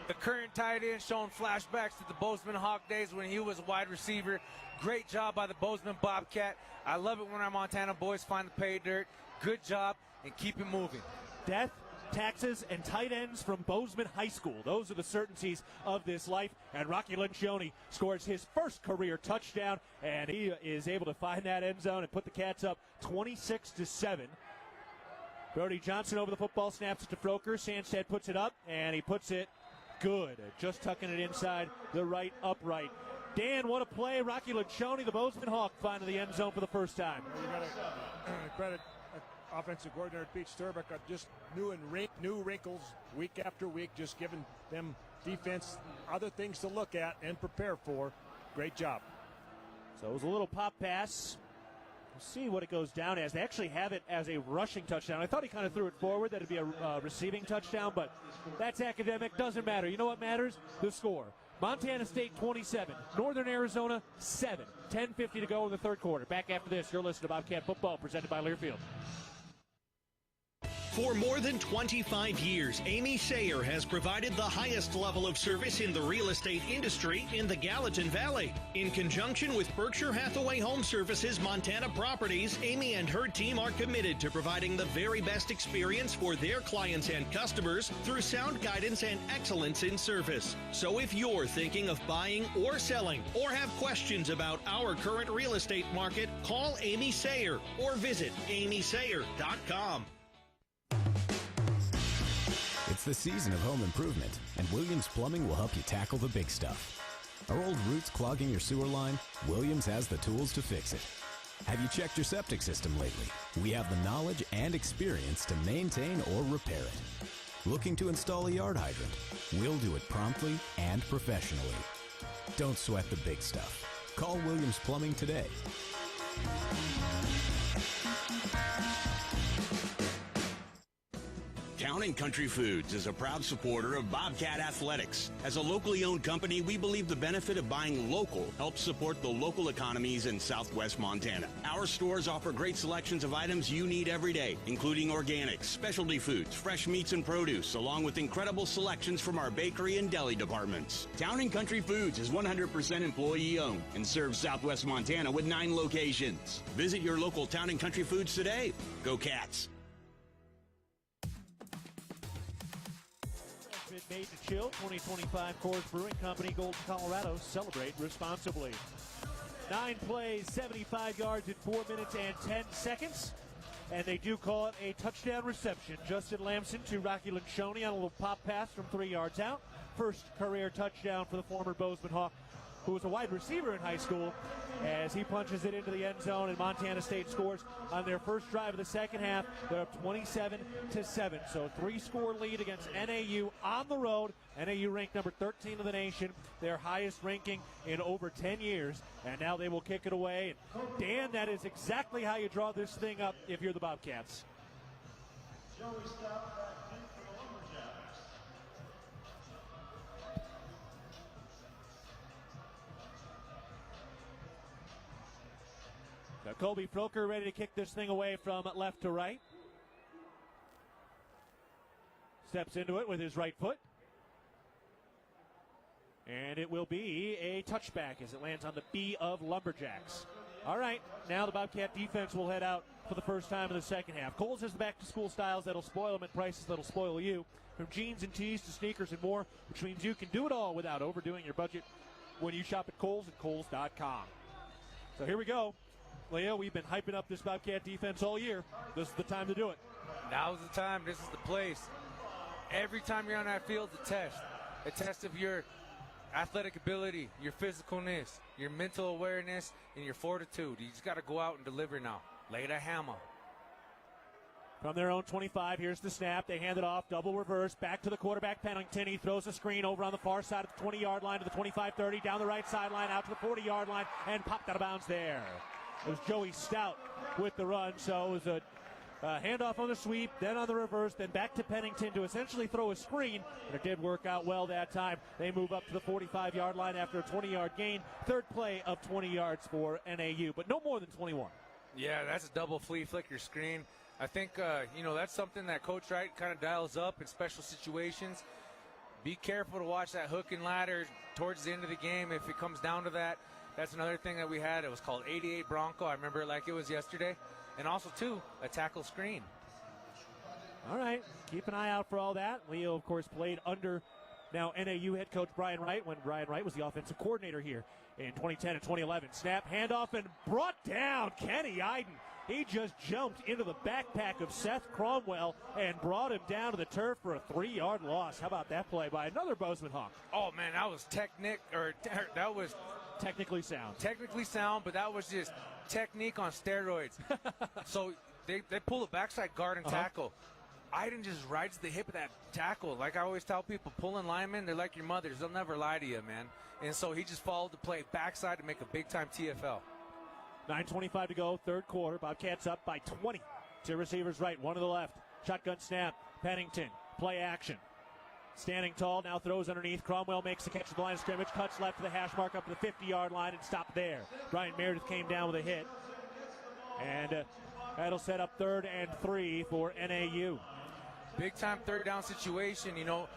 The current tight end showing flashbacks to the Bozeman Hawk days when he was a wide receiver. Great job by the Bozeman Bobcat. I love it when our Montana boys find the pay dirt. Good job, and keep it moving. Death taxes, and tight ends from Bozeman High School. Those are the certainties of this life. And Rocky Lencioni scores his first career touchdown, and he is able to find that end zone and put the Cats up 26-7. Brody Johnson over the football, snaps it to Froker. Sandstead puts it up, and he puts it good. Just tucking it inside the right upright. Dan, what a play. Rocky Lencioni, the Bozeman Hawk, finding the end zone for the first time. Well, you got to credit offensive coordinator Pete Sturbeck, just new wrinkles week after week, just giving them defense other things to look at and prepare for. Great job. So it was a little pop pass. We'll see what it goes down as. They actually have it as a rushing touchdown. I thought he kind of threw it forward, that it'd be a receiving touchdown, but that's academic. Doesn't matter. You know what matters? The score. Montana State 27, Northern Arizona 7. 10:50 to go in the third quarter. Back after this, you're listening to Bobcat Football, presented by Learfield. For more than 25 years, Amy Sayer has provided the highest level of service in the real estate industry in the Gallatin Valley. In conjunction with Berkshire Hathaway Home Services Montana Properties, Amy and her team are committed to providing the very best experience for their clients and customers through sound guidance and excellence in service. So if you're thinking of buying or selling or have questions about our current real estate market, call Amy Sayer or visit amysayer.com. It's the season of home improvement, and Williams Plumbing will help you tackle the big stuff. Are old roots clogging your sewer line? Williams has the tools to fix it. Have you checked your septic system lately? We have the knowledge and experience to maintain or repair it. Looking to install a yard hydrant? We'll do it promptly and professionally. Don't sweat the big stuff. Call Williams Plumbing today. Town & Country Foods is a proud supporter of Bobcat Athletics. As a locally owned company, we believe the benefit of buying local helps support the local economies in southwest Montana. Our stores offer great selections of items you need every day, including organics, specialty foods, fresh meats and produce, along with incredible selections from our bakery and deli departments. Town & Country Foods is 100% employee-owned and serves southwest Montana with 9 locations. Visit your local Town & Country Foods today. Go Cats! Made to chill. 2025 Coors Brewing Company, Golden, Colorado. Celebrate responsibly. 9 plays, 75 yards in 4 minutes and 10 seconds. And they do call it a touchdown reception. Justin Lamson to Rocky Lencioni on a little pop pass from 3 yards out. First career touchdown for the former Bozeman Hawk, who was a wide receiver in high school, as he punches it into the end zone, and Montana State scores on their first drive of the second half. They're up 27-7. So 3-score lead against NAU on the road. NAU ranked number 13 of the nation, their highest ranking in over 10 years. And now they will kick it away. And Dan, that is exactly how you draw this thing up if you're the Bobcats. So Colby Froker ready to kick this thing away from left to right. Steps into it with his right foot. And it will be a touchback as it lands on the B of Lumberjacks. All right, now the Bobcat defense will head out for the first time in the second half. Kohl's has the back-to-school styles that'll spoil them at prices that'll spoil you. From jeans and tees to sneakers and more, which means you can do it all without overdoing your budget when you shop at Kohl's and Kohl's.com. So here we go. Leo, we've been hyping up this Bobcat defense all year. This is the time to do it. Now's the time. This is the place. Every time you're on that field, it's a test of your athletic ability, your physicalness, your mental awareness, and your fortitude. You just got to go out and deliver now. Lay the hammer. From their own 25, here's the snap. They hand it off, double reverse, back to the quarterback, Pennington. He throws a screen over on the far side of the 20-yard line to the 25-30, down the right sideline, out to the 40-yard line, and popped out of bounds there. It was Joey Stout with the run, so it was a handoff on the sweep, then on the reverse, then back to Pennington to essentially throw a screen, and it did work out well that time. They move up to the 45-yard line after a 20-yard gain. Third play of 20 yards for NAU, but no more than 21. Yeah, that's a double flea flicker screen. I think, that's something that Coach Wright kind of dials up in special situations. Be careful to watch that hook and ladder towards the end of the game if it comes down to that. That's another thing that we had. It was called 88 Bronco. I remember it like it was yesterday. And also, too, a tackle screen. All right, keep an eye out for all that. Leo, of course, played under now NAU head coach Brian Wright when Brian Wright was the offensive coordinator here in 2010 and 2011. Snap, handoff, and brought down Kenny Iden. He just jumped into the backpack of Seth Cromwell and brought him down to the turf for a 3-yard loss. How about that play by another Bozeman Hawk? Oh, man, that was that was technically sound. Technically sound, but that was just technique on steroids. So they pull a backside guard and tackle. Iden just rides the hip of that tackle. Like I always tell people, pulling linemen, they're like your mothers. They'll never lie to you, man. And so he just followed the play backside to make a big-time TFL. 9:25 to go, third quarter. Bobcats up by 20. Two receivers right, one to the left. Shotgun snap. Pennington, play action. Standing tall, now throws underneath. Cromwell makes the catch at the line of scrimmage. Cuts left to the hash mark up to the 50-yard line and stopped there. Brian Meredith came down with a hit. And that'll set up 3rd and 3 for NAU. Big-time third down situation. You know,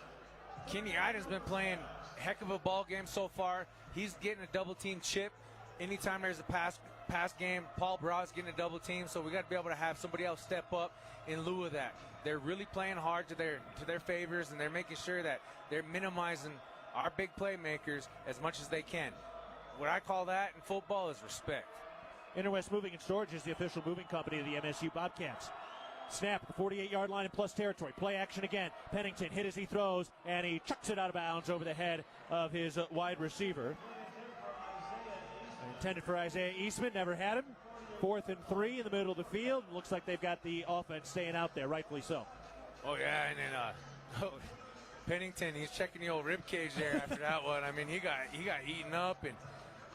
Kenny Iden's been playing a heck of a ball game so far. He's getting a double-team chip. Anytime there's a pass game, Paul Braw's getting a double team, so we got to be able to have somebody else step up in lieu of that. They're really playing hard to their favors, and they're making sure that they're minimizing our big playmakers as much as they can. What I call that in football is respect. Interwest Moving and Storage is the official moving company of the MSU Bobcats. Snap at the 48-yard line in plus territory. Play action again. Pennington hit as he throws, and he chucks it out of bounds over the head of his wide receiver. Intended for Isaiah Eastman, never had him. 4th and 3 in the middle of the field. Looks like they've got the offense staying out there, rightfully so. Oh, yeah, and then Pennington, he's checking the old rib cage there after that one. I mean, he got eaten up, and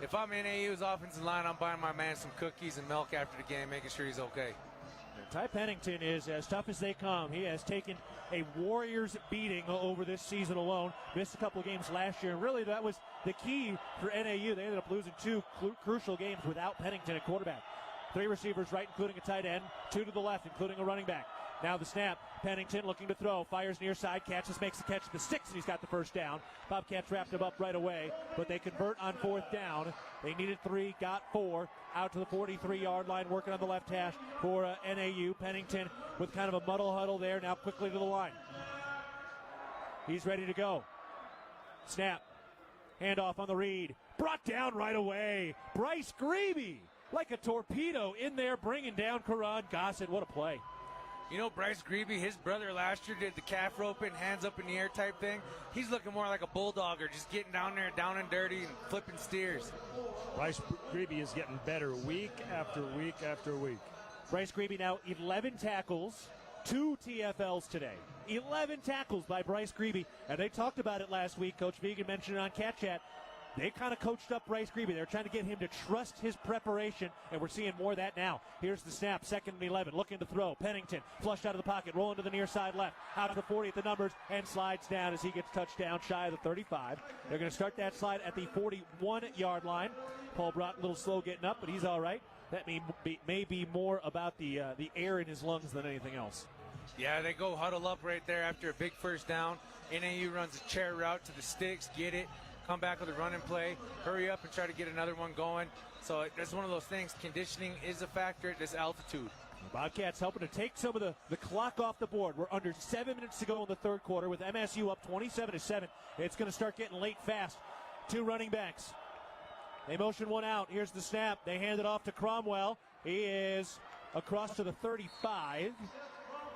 if I'm in NAU's offensive line, I'm buying my man some cookies and milk after the game, making sure he's okay. Ty Pennington is as tough as they come. He has taken a Warriors beating over this season alone. Missed a couple of games last year, and really that was the key for NAU. They ended up losing 2 crucial games without Pennington at quarterback. 3 receivers right, including a tight end. 2 to the left, including a running back. Now the snap. Pennington looking to throw. Fires near side. Catches, makes the catch at the 6, and he's got the first down. Bobcats wrapped him up right away, but they convert on 4th down. They needed 3, got 4. Out to the 43-yard line, working on the left hash for NAU. Pennington with kind of a muddle huddle there. Now quickly to the line. He's ready to go. Snap. Handoff on the read. Brought down right away. Bryce Grebe, like a torpedo in there, bringing down Karan Gossett. What a play. You know, Bryce Grebe, his brother last year did the calf roping, hands up in the air type thing. He's looking more like a bulldogger, just getting down there, down and dirty, and flipping steers. Bryce Grebe is getting better week after week after week. Bryce Grebe now 11 tackles, 2 TFLs today. 11 tackles by Bryce Grebe, and they talked about it last week. Coach Vegan mentioned it on Cat Chat. They kind of coached up Bryce Grebe. They're trying to get him to trust his preparation, and we're seeing more of that now. Here's the snap, 2nd and 11, looking to throw. Pennington flushed out of the pocket, rolling to the near side left, out to the 40 at the numbers, and slides down as he gets touchdown shy of the 35. They're going to start that slide at the 41-yard line. Paul Brott a little slow getting up, but he's all right. That may be more about the air in his lungs than anything else. Yeah, they go huddle up right there after a big first down. NAU runs a chair route to the sticks, get it, come back with a run and play, hurry up and try to get another one going. So that's one of those things. Conditioning is a factor at this altitude. The Bobcats helping to take some of the clock off the board. We're under 7 minutes to go in the third quarter with MSU up 27-7. It's going to start getting late fast. 2 running backs. They motion one out. Here's the snap. They hand it off to Cromwell. He is across to the 35.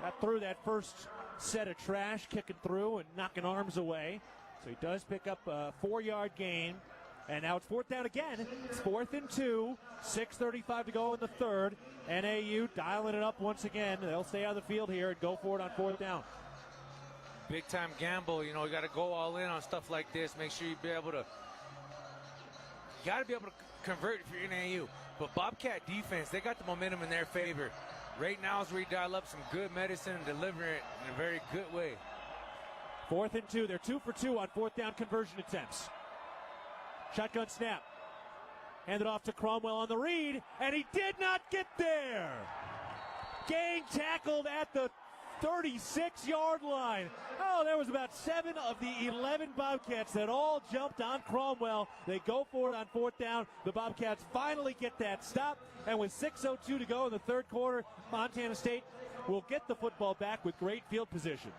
Got through that first set of trash, kicking through and knocking arms away. So he does pick up a 4-yard gain. And now it's 4th down again. It's 4th and 2. 6:35 to go in the third. NAU dialing it up once again. They'll stay on the field here and go for it on 4th down. Big time gamble. You know, you got to go all in on stuff like this. Make sure you be able to. You got to be able to convert if you're NAU. But Bobcat defense, they got the momentum in their favor. Right now is where you dial up some good medicine and deliver it in a very good way. 4th and 2. They're 2 for 2 on 4th down conversion attempts. Shotgun snap. Handed off to Cromwell on the read, and he did not get there. Gang tackled at the 36-yard line. Oh, there was about 7 of the 11 Bobcats that all jumped on Cromwell. They go for it on 4th down. The Bobcats finally get that stop, and with 6:02 to go in the third quarter, Montana State will get the football back with great field position.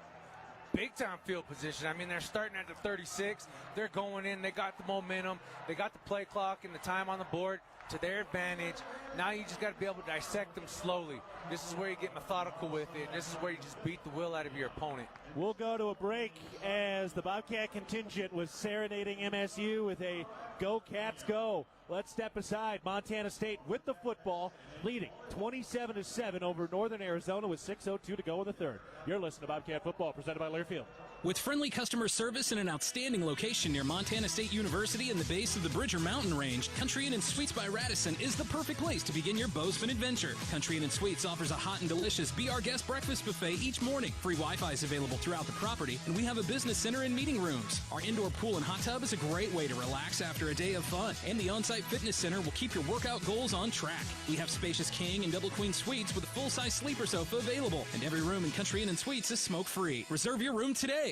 Big-time field position. I mean, they're starting at the 36. They're going in. They got the momentum. They got the play clock and the time on the board to their advantage. Now you just got to be able to dissect them slowly. This is where you get methodical with it. This is where you just beat the will out of your opponent. We'll go to a break as the Bobcat contingent was serenading MSU with a Go Cats Go. Let's step aside. Montana State with the football, leading 27-7 over Northern Arizona with 6:02 to go in the third. You're listening to Bobcat Football, presented by Learfield. With friendly customer service and an outstanding location near Montana State University and the base of the Bridger Mountain Range, Country Inn & Suites by Radisson is the perfect place to begin your Bozeman adventure. Country Inn & Suites offers a hot and delicious Be Our Guest breakfast buffet each morning. Free Wi-Fi is available throughout the property, and we have a business center and meeting rooms. Our indoor pool and hot tub is a great way to relax after a day of fun, and the on-site fitness center will keep your workout goals on track. We have spacious king and double queen suites with a full-size sleeper sofa available, and every room in Country Inn & Suites is smoke-free. Reserve your room today.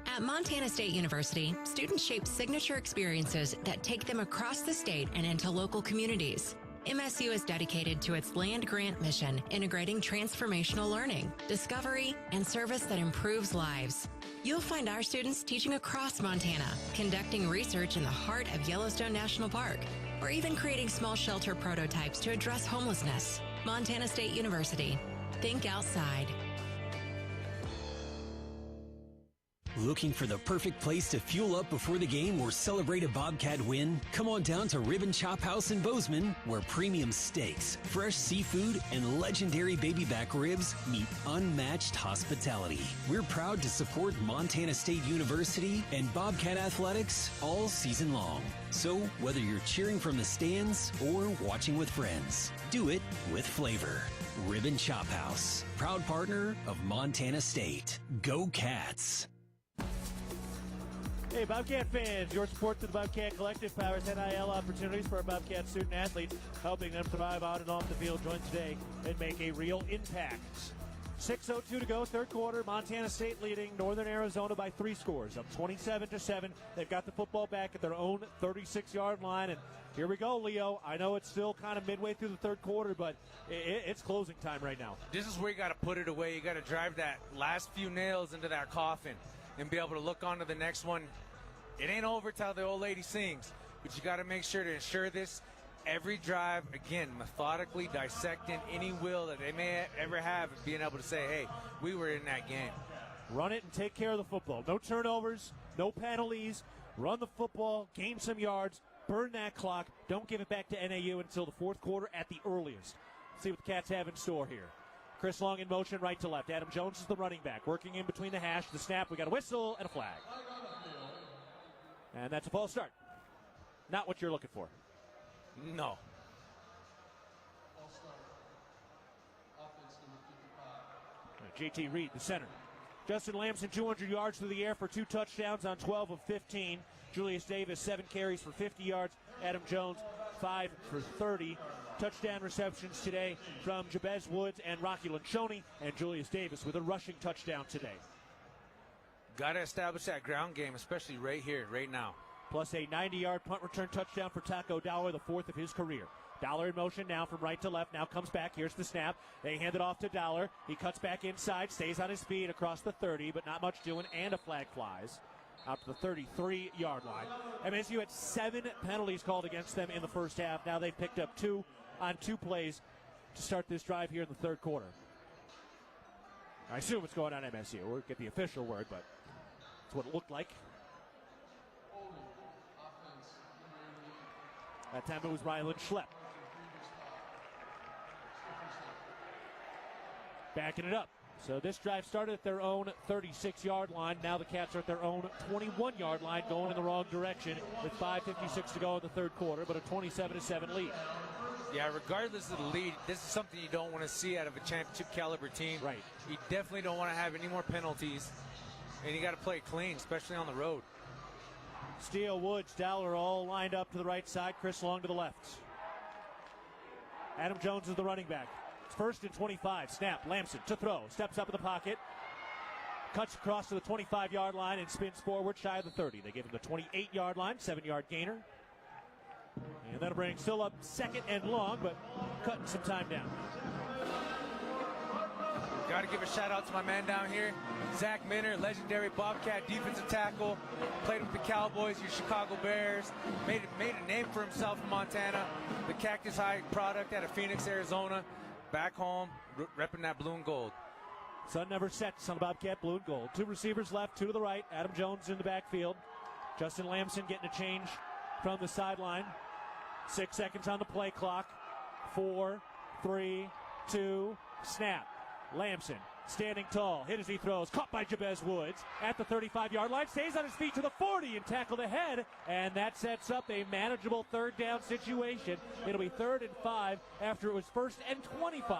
At Montana State University, students shape signature experiences that take them across the state and into local communities. MSU is dedicated to its land-grant mission, integrating transformational learning, discovery, and service that improves lives. You'll find our students teaching across Montana, conducting research in the heart of Yellowstone National Park, or even creating small shelter prototypes to address homelessness. Montana State University. Think outside. Looking for the perfect place to fuel up before the game or celebrate a Bobcat win? Come on down to Rib and Chop House in Bozeman, where premium steaks, fresh seafood, and legendary baby back ribs meet unmatched hospitality. We're proud to support Montana State University and Bobcat Athletics all season long. So whether you're cheering from the stands or watching with friends, do it with flavor. Rib and Chop House, proud partner of Montana State. Go Cats! Hey, Bobcat fans, your support to the Bobcat Collective powers NIL opportunities for our Bobcat student athletes, helping them thrive on and off the field. Join today and make a real impact. 6:02 to go, third quarter. Montana State leading Northern Arizona by 3 scores, up 27-7. They've got the football back at their own 36-yard line, and here we go, Leo. I know it's still kind of midway through the third quarter, but it's closing time right now. This is where you got to put it away. You got to drive that last few nails into that coffin and be able to look on to the next one. It ain't over till the old lady sings, but you got to make sure to ensure this every drive, again, methodically dissecting any will that they may ever have and being able to say, hey, we were in that game. Run it and take care of the football. No turnovers, no penalties. Run the football, gain some yards, burn that clock. Don't give it back to NAU until the fourth quarter at the earliest. Let's see what the Cats have in store here. Chris Long in motion, right to left. Adam Jones is the running back, working in between the hash, the snap. We got a whistle and a flag. And that's a false start. Not what you're looking for. No. JT Reed, the center. Justin Lamson, 200 yards through the air for 2 touchdowns on 12 of 15. Julius Davis, 7 carries for 50 yards. Adam Jones, 5 for 30. Touchdown receptions today from Jabez Woods and Rocky Lanchoni, and Julius Davis with a rushing touchdown today. Got to establish that ground game, especially right here, right now. Plus a 90-yard punt return touchdown for Taco Dollar, the 4th of his career. Dollar in motion now from right to left. Now comes back. Here's the snap. They hand it off to Dollar. He cuts back inside, stays on his feet across the 30, but not much doing, and a flag flies out to the 33-yard line. MSU had 7 penalties called against them in the first half. Now they've picked up 2 on 2 plays to start this drive here in the third quarter. I assume it's going on MSU. We'll get the official word, but that's what it looked like. That time it was Ryland Schlepp. Backing it up. So this drive started at their own 36-yard line. Now the Cats are at their own 21-yard line, going in the wrong direction with 5:56 to go in the third quarter, but a 27-7 lead. Yeah, regardless of the lead, this is something you don't want to see out of a championship caliber team. Right. You definitely don't want to have any more penalties, and you got to play clean, especially on the road. Steele, Woods, Dowler all lined up to the right side. Chris Long to the left. Adam Jones is the running back. It's 1st and 25. Snap. Lamson to throw. Steps up in the pocket. Cuts across to the 25-yard line and spins forward shy of the 30. They give him the 28-yard line, 7-yard gainer. And that'll bring still up 2nd and long, but cutting some time down. got to give a shout out to my man down here, Zach Minner, legendary Bobcat defensive tackle. Played with the Cowboys, your Chicago Bears. Made a name for himself in Montana. The Cactus High product out of Phoenix, Arizona. Back home, repping that blue and gold. Sun never sets on Bobcat blue and gold. 2 receivers left, 2 to the right. Adam Jones in the backfield. Justin Lamson getting a change from the sideline. 6 seconds on the play clock. 4, 3, 2, snap. Lamson standing tall, hit as he throws, caught by Jabez Woods at the 35-yard line, stays on his feet to the 40 and tackled ahead, and that sets up a manageable 3rd down situation. It'll be 3rd and 5 after it was 1st and 25.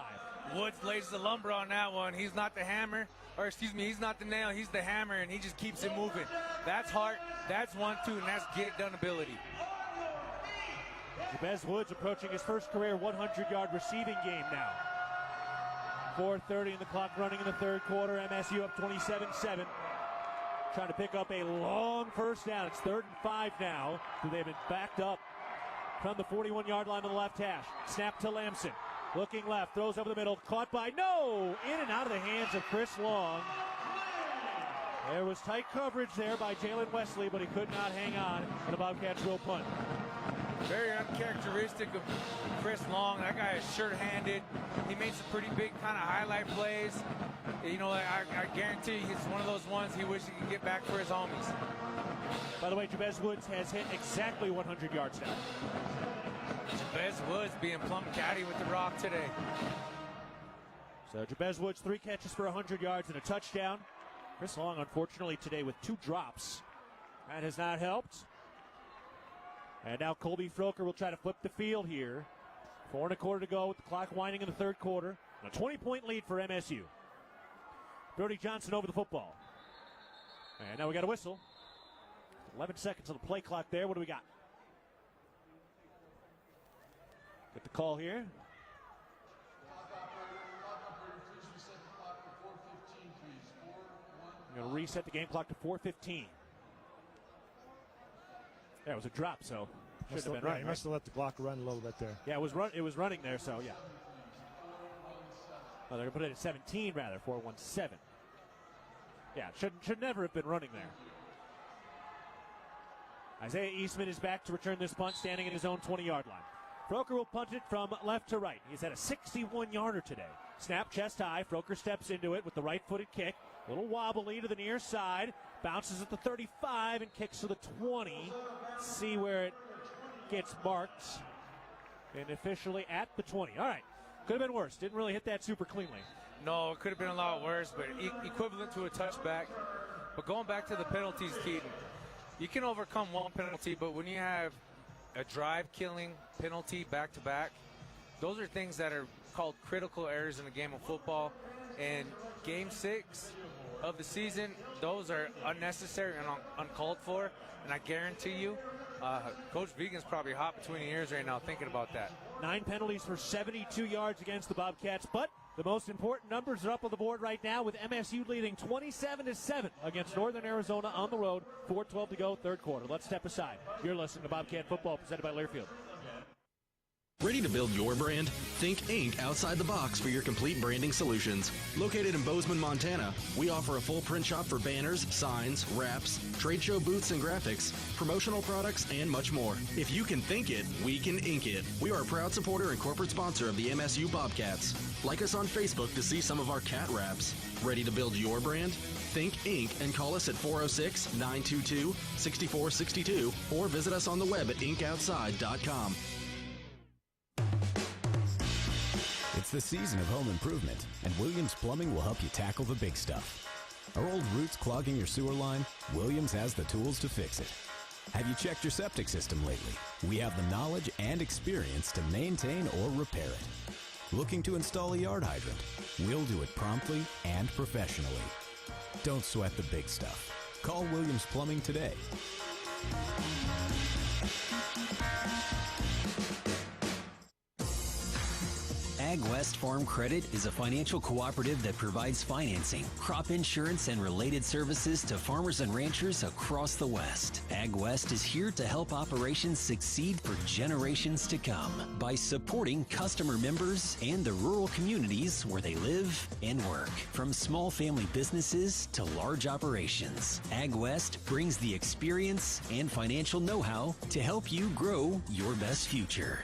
Woods lays the lumber on that one. He's not the hammer, or excuse me, he's not the nail, he's the hammer, and he just keeps it moving. That's heart, that's 1-2, and that's get-it-done ability. Jabez Woods approaching his first career 100-yard receiving game now. 4:30 in the clock running in the 3rd quarter. MSU up 27-7. Trying to pick up a long first down. It's 3rd and 5 now. They've been backed up from the 41-yard line on the left hash. Snap to Lamson. Looking left, throws over the middle, caught by, no! In and out of the hands of Chris Long. There was tight coverage there by Jalen Wesley, but he could not hang on, and the Bobcats will punt. Very uncharacteristic of Chris Long. That guy is sure-handed. He made some pretty big kind of highlight plays. You know, I guarantee he's one of those ones he wishes he could get back for his homies. By the way, Jabez Woods has hit exactly 100 yards now. Jabez Woods being plumb catty with the rock today. So Jabez Woods, 3 catches for 100 yards and a touchdown. Chris Long, unfortunately, today with 2 drops. That has not helped. And now Colby Froker will try to flip the field here. 4 1/4 to go with the clock winding in the 3rd quarter. A 20-point lead for MSU. Brody Johnson over the football. And now we got a whistle. 11 seconds on the play clock there. What do we got? Get the call here. I'm going to reset the game clock to 4:15. There was a drop, so should have been right. He must have let the clock run a little bit there. Yeah, it was running there, so yeah. Well, they're going to put it at 17 rather, 4-1-7. Yeah, should never have been running there. Isaiah Eastman is back to return this punt, standing in his own 20-yard line. Froker will punt it from left to right. He's had a 61-yarder today. Snap chest high. Froker steps into it with the right-footed kick. A little wobbly to the near side. Bounces at the 35 and kicks to the 20. See where it gets marked. And officially at the 20. All right. Could have been worse. Didn't really hit that super cleanly. No, it could have been a lot worse, but equivalent to a touchback. But going back to the penalties, Keaton, you can overcome one penalty, but when you have a drive-killing penalty back-to-back, those are things that are called critical errors in the game of football. And Game 6 of the season, those are unnecessary and uncalled for. And I guarantee you, Coach Vigen's probably hot between the ears right now thinking about that. 9 penalties for 72 yards against the Bobcats, but the most important numbers are up on the board right now with MSU leading 27-7 against Northern Arizona on the road. 4:12 to go, 3rd quarter. Let's step aside. You're listening to Bobcat Football presented by Learfield. Ready to build your brand? Think Inc. outside the box for your complete branding solutions. Located in Bozeman, Montana, we offer a full print shop for banners, signs, wraps, trade show booths and graphics, promotional products, and much more. If you can think it, we can ink it. We are a proud supporter and corporate sponsor of the MSU Bobcats. Like us on Facebook to see some of our cat wraps. Ready to build your brand? Think Inc. and call us at 406-922-6462 or visit us on the web at inkoutside.com. It's the season of home improvement, and Williams Plumbing will help you tackle the big stuff. Are old roots clogging your sewer line? Williams has the tools to fix it. Have you checked your septic system lately? We have the knowledge and experience to maintain or repair it. Looking to install a yard hydrant? We'll do it promptly and professionally. Don't sweat the big stuff. Call Williams Plumbing today. AgWest Farm Credit is a financial cooperative that provides financing, crop insurance, and related services to farmers and ranchers across the West. AgWest is here to help operations succeed for generations to come by supporting customer members and the rural communities where they live and work. From small family businesses to large operations, AgWest brings the experience and financial know-how to help you grow your best future.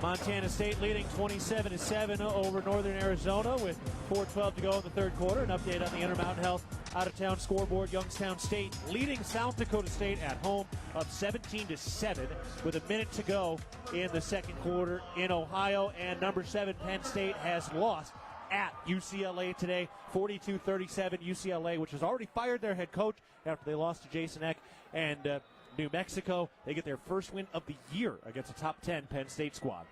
Montana State leading 27-7 over Northern Arizona with 4:12 to go in the third quarter. An update on the Intermountain Health out-of-town scoreboard. Youngstown State leading South Dakota State at home up 17-7 with a minute to go in the second quarter in Ohio. And number 7 Penn State has lost at UCLA today, 42-37. UCLA, which has already fired their head coach after they lost to Jason Eck and New Mexico. They get their first win of the year against a top 10 Penn State squad.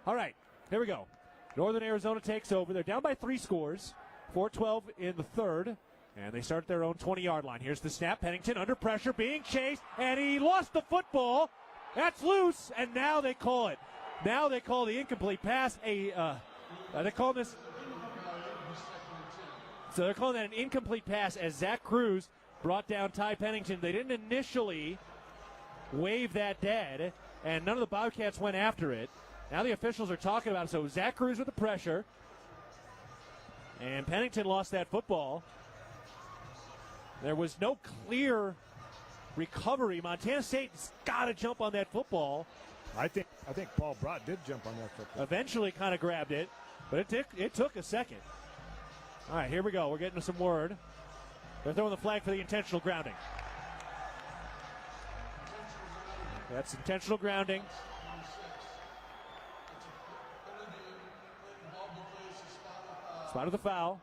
All right, here we go. Northern Arizona takes over. They're down by 3 scores, 4:12 in the third, and they start at their own 20-yard line. Here's the snap. Pennington under pressure, being chased, and he lost the football. That's loose, and now they call it. Now they call the incomplete pass they call this. So they're calling that an incomplete pass as Zach Cruz brought down Ty Pennington. They didn't initially wave that dead, and none of the Bobcats went after it. Now the officials are talking about it. So Zach Cruz with the pressure, and Pennington lost that football. There was no clear recovery. Montana State's got to jump on that football. I think Paul Brott did jump on that football. Eventually kind of grabbed it, but it took a second. All right, here we go. We're getting to some word. They're throwing the flag for the intentional grounding. That's intentional grounding. Spot of the foul.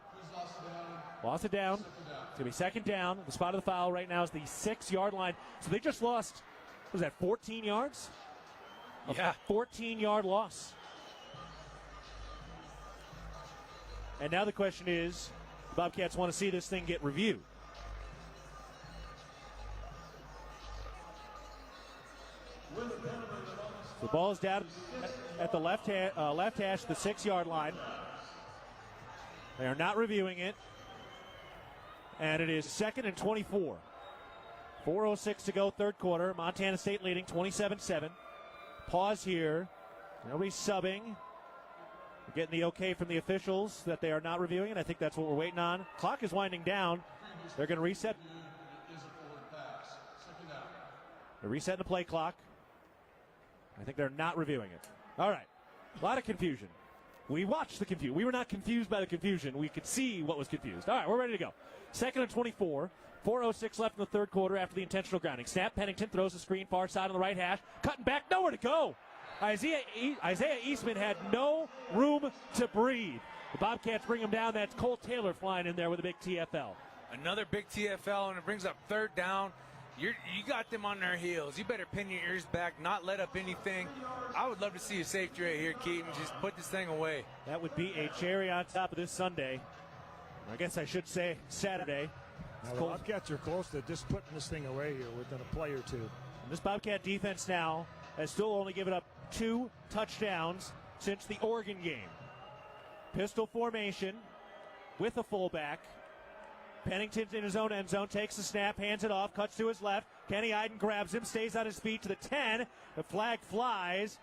Lost it down. It's going to be second down. The spot of the foul right now is the 6-yard line. So they just lost, what was that, 14 yards? Yeah. A 14-yard loss. And now the question is, the Bobcats want to see this thing get reviewed. The ball is down at the left hash, the 6-yard line. They are not reviewing it. And it is 2nd and 24. 4:06 to go, third quarter. Montana State leading 27-7. Pause here. Nobody's subbing. We're getting the okay from the officials that they are not reviewing it. I think that's what we're waiting on. Clock is winding down. They're going to reset. They're resetting the play clock. I think they're not reviewing it. All right. A lot of confusion. We watched the confusion. We were not confused by the confusion. We could see what was confused. All right, we're ready to go. 2nd and 24. 4:06 left in the third quarter after the intentional grounding. Snap. Pennington throws the screen far side on the right hash. Cutting back. Nowhere to go. Isaiah Eastman had no room to breathe. The Bobcats bring him down. That's Cole Taylor flying in there with a big TFL. Another big TFL, and it brings up third down. You got them on their heels. You better pin your ears back, not let up anything. I would love to see a safety right here, Keaton. Just put this thing away. That would be a cherry on top of this Sunday. I guess I should say Saturday. Now the Bobcats are close to just putting this thing away here within a play or two. And this Bobcat defense now has still only given up 2 touchdowns since the Oregon game. Pistol formation with a fullback. Pennington's in his own end zone, takes the snap, hands it off, cuts to his left. Kenny Iden grabs him, stays on his feet to the 10. The flag flies,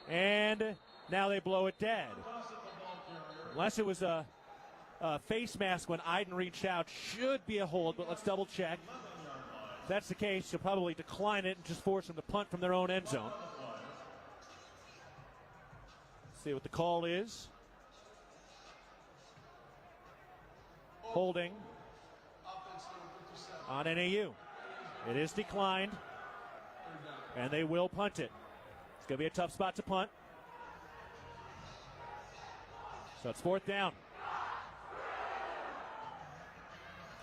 and now they blow it dead. Unless it was a face mask when Iden reached out, should be a hold, but let's double check. If that's the case, you'll probably decline it and just force them to punt from their own end zone. See what the call is. Holding on NAU. It is declined, and they will punt it. It's going to be a tough spot to punt. So it's 4th down.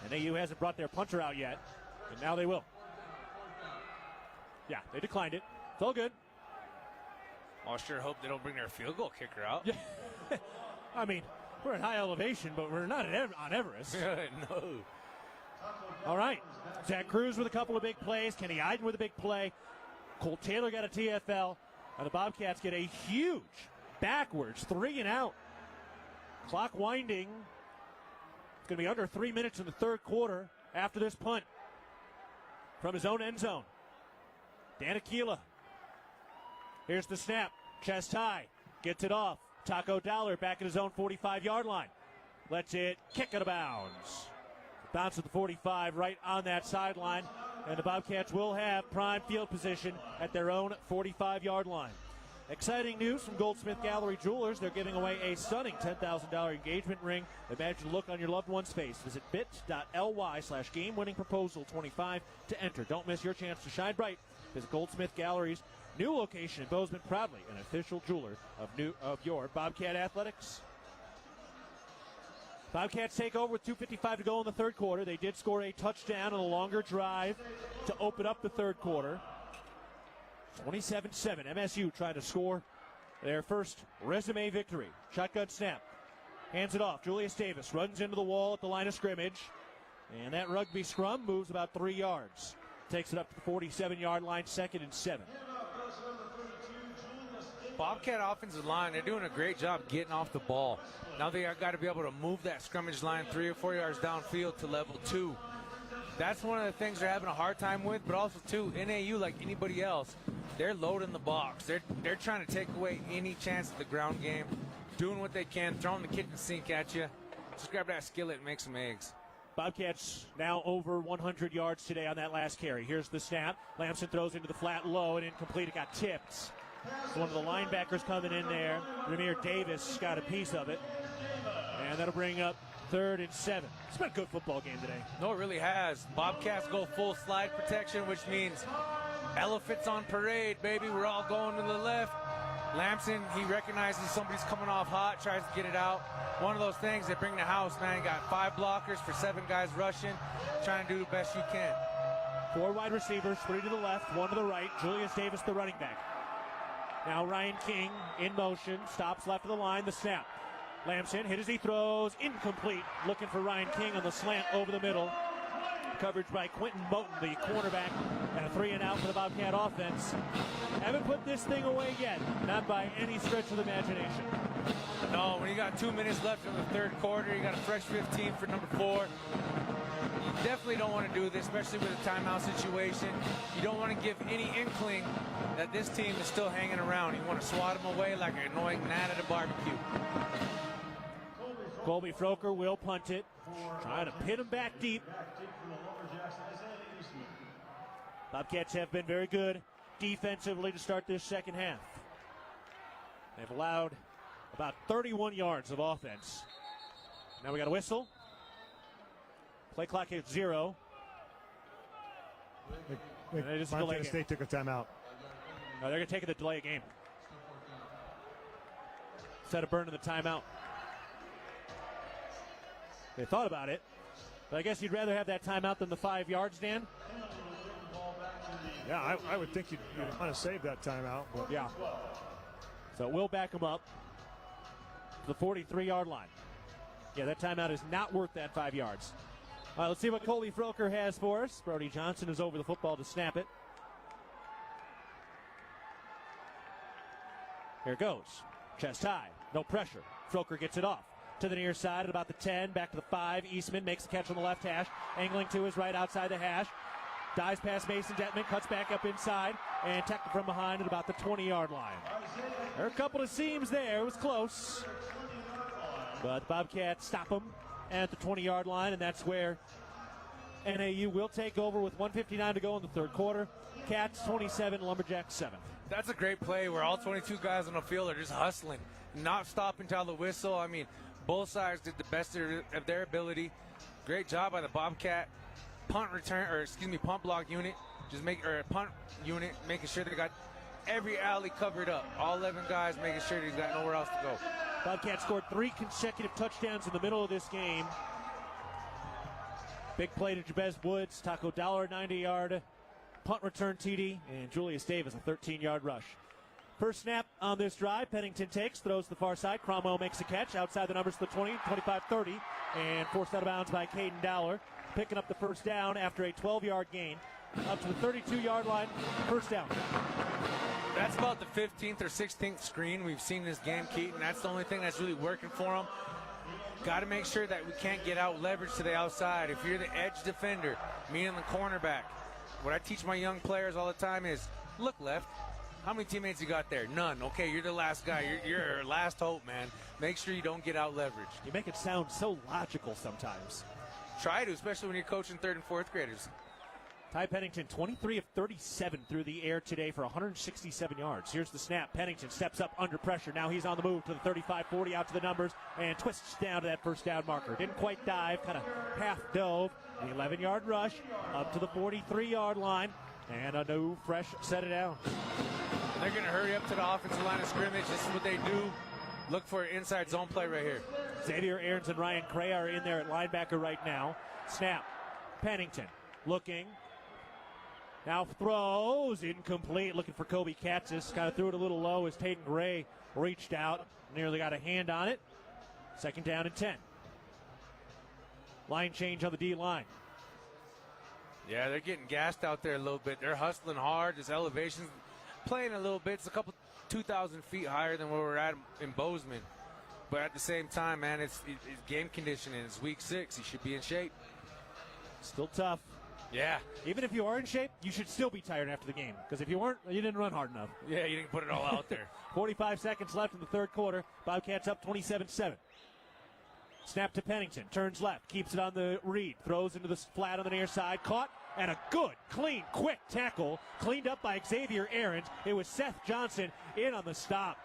NAU hasn't brought their punter out yet, and now they will. Yeah, they declined it. It's all good. I'll sure hope they don't bring their field goal kicker out. Yeah. I mean, we're at high elevation, but we're not on Everest. No. All right. Zach Cruz with a couple of big plays. Kenny Iden with a big play. Cole Taylor got a TFL, and the Bobcats get a huge backwards 3 and out. Clock winding. It's going to be under 3 minutes in the third quarter after this punt from his own end zone. Dan Aquila. Here's the snap. Chest high. Gets it off. Taco Dollar back at his own 45-yard line. Lets it kick out of bounds. Bounce at the 45 right on that sideline. And the Bobcats will have prime field position at their own 45-yard line. Exciting news from Goldsmith Gallery Jewelers. They're giving away a stunning $10,000 engagement ring. Imagine the look on your loved one's face. Visit bit.ly/game-winning-proposal-25 to enter. Don't miss your chance to shine bright. Visit Goldsmith Gallery's new location in Bozeman, proudly an official jeweler of your Bobcat Athletics. Bobcats take over with 2:55 to go in the third quarter. They did score a touchdown on a longer drive to open up the third quarter. 27-7. MSU trying to score their first resume victory. Shotgun snap. Hands it off. Julius Davis runs into the wall at the line of scrimmage. And that rugby scrum moves about 3 yards. Takes it up to the 47-yard line, 2nd and 7. Bobcat offensive line, they're doing a great job getting off the ball. Now they got to be able to move that scrimmage line 3 or 4 yards downfield to level 2. That's one of the things they're having a hard time with, but also, too, NAU, like anybody else, they're loading the box. They're trying to take away any chance of the ground game, doing what they can, throwing the kitchen sink at you. Just grab that skillet and make some eggs. Bobcats now over 100 yards today on that last carry. Here's the snap. Lamson throws into the flat low and incomplete. It got tipped. One of the linebackers coming in there. Ramir Davis got a piece of it. And that'll bring up 3rd and 7. It's been a good football game today. No, it really has. Bobcats go full slide protection, which means elephants on parade, baby. We're all going to the left. Lamson, he recognizes somebody's coming off hot, tries to get it out. One of those things that bring the house, man. You got 5 blockers for 7 guys rushing, trying to do the best you can. 4 wide receivers, 3 to the left, 1 to the right. Julius Davis, the running back. Now Ryan King in motion, stops left of the line, the snap. Lamson hit as he throws, incomplete. Looking for Ryan King on the slant over the middle. Coverage by Quentin Moten, the cornerback, and a 3 and out for the Bobcat offense. Haven't put this thing away yet, not by any stretch of the imagination. No, when you got 2 minutes left in the third quarter, you got a fresh 15 for number 4. You definitely don't want to do this, especially with a timeout situation. You don't want to give any inkling that this team is still hanging around. You want to swat them away like an annoying gnat at a barbecue. Colby Froker will punt it, trying to pin him back deep. Bobcats have been very good defensively to start this second half. They've allowed about 31 yards of offense. Now we got a whistle. Play clock at 0. Montana State took a timeout. No, they're going to take it to delay a game. Instead of burning the timeout. They thought about it, but I guess you'd rather have that timeout than the 5 yards, Dan? Yeah, I would think you'd want to save that timeout. But. Yeah. So we'll back them up to the 43-yard line. Yeah, that timeout is not worth that 5 yards. All right, let's see what Colby Froker has for us. Brody Johnson is over the football to snap it. Here it goes. Chest high, no pressure. Froker gets it off. To the near side at about the 10, back to the 5. Eastman makes the catch on the left hash. Angling to his right outside the hash. Dives past Mason Detman, cuts back up inside, and tackled from behind at about the 20-yard line. There are a couple of seams there. It was close. But the Bobcats stop them at the 20-yard line, and that's where NAU will take over with 1:59 to go in the third quarter. Cats 27, Lumberjacks 7. That's a great play where all 22 guys on the field are just hustling, not stopping till the whistle. I mean, both sides did the best of their ability. Great job by the Bobcat punt block unit, punt unit, making sure they got every alley covered up. All 11 guys making sure they got nowhere else to go. Bobcats scored 3 consecutive touchdowns in the middle of this game. Big play to Jabez Woods, Taco Dollar 90-yard punt return TD, and Julius Davis a 13-yard rush. First snap on this drive, Pennington takes, throws to the far side. Cromwell makes a catch outside the numbers to the 20, 25, 30, and forced out of bounds by Caden Dowler. Picking up the first down after a 12-yard gain up to the 32-yard line, first down. That's about the 15th or 16th screen we've seen this game, Keaton. That's the only thing that's really working for them. Got to make sure that we can't get out leverage to the outside. If you're the edge defender, meaning the cornerback, what I teach my young players all the time is look left. How many teammates you got there? None. Okay, you're the last guy. You're our last hope, man. Make sure you don't get out leverage. You make it sound so logical sometimes. Try to, especially when you're coaching 3rd and 4th graders. Ty Pennington, 23 of 37 through the air today for 167 yards. Here's the snap. Pennington steps up under pressure. Now he's on the move to the 35-40, out to the numbers, and twists down to that first down marker. Didn't quite dive, kind of half dove. The 11-yard rush up to the 43-yard line, and a new fresh set it down. They're going to hurry up to the offensive line of scrimmage. This is what they do. Look for an inside zone play right here. Xavier Aarons and Ryan Cray are in there at linebacker right now. Snap. Pennington looking. Now throws. Incomplete. Looking for Kobe Katzis. Kind of threw it a little low as Taden Gray reached out. Nearly got a hand on it. Second down and 10. Line change on the D-line. Yeah, they're getting gassed out there a little bit. They're hustling hard. This elevation's playing a little bit. It's a couple 2,000 feet higher than where we're at in Bozeman. But at the same time, man, it's game conditioning. It's week 6. You should be in shape. Still tough. Yeah. Even if you are in shape, you should still be tired after the game. Because if you weren't, you didn't run hard enough. Yeah, you didn't put it all out there. 45 seconds left in the third quarter. Bobcats up 27-7. Snap to Pennington. Turns left. Keeps it on the read. Throws into the flat on the near side. Caught. And a good, clean, quick tackle. Cleaned up by Xavier Aarons. It was Seth Johnson in on the stop.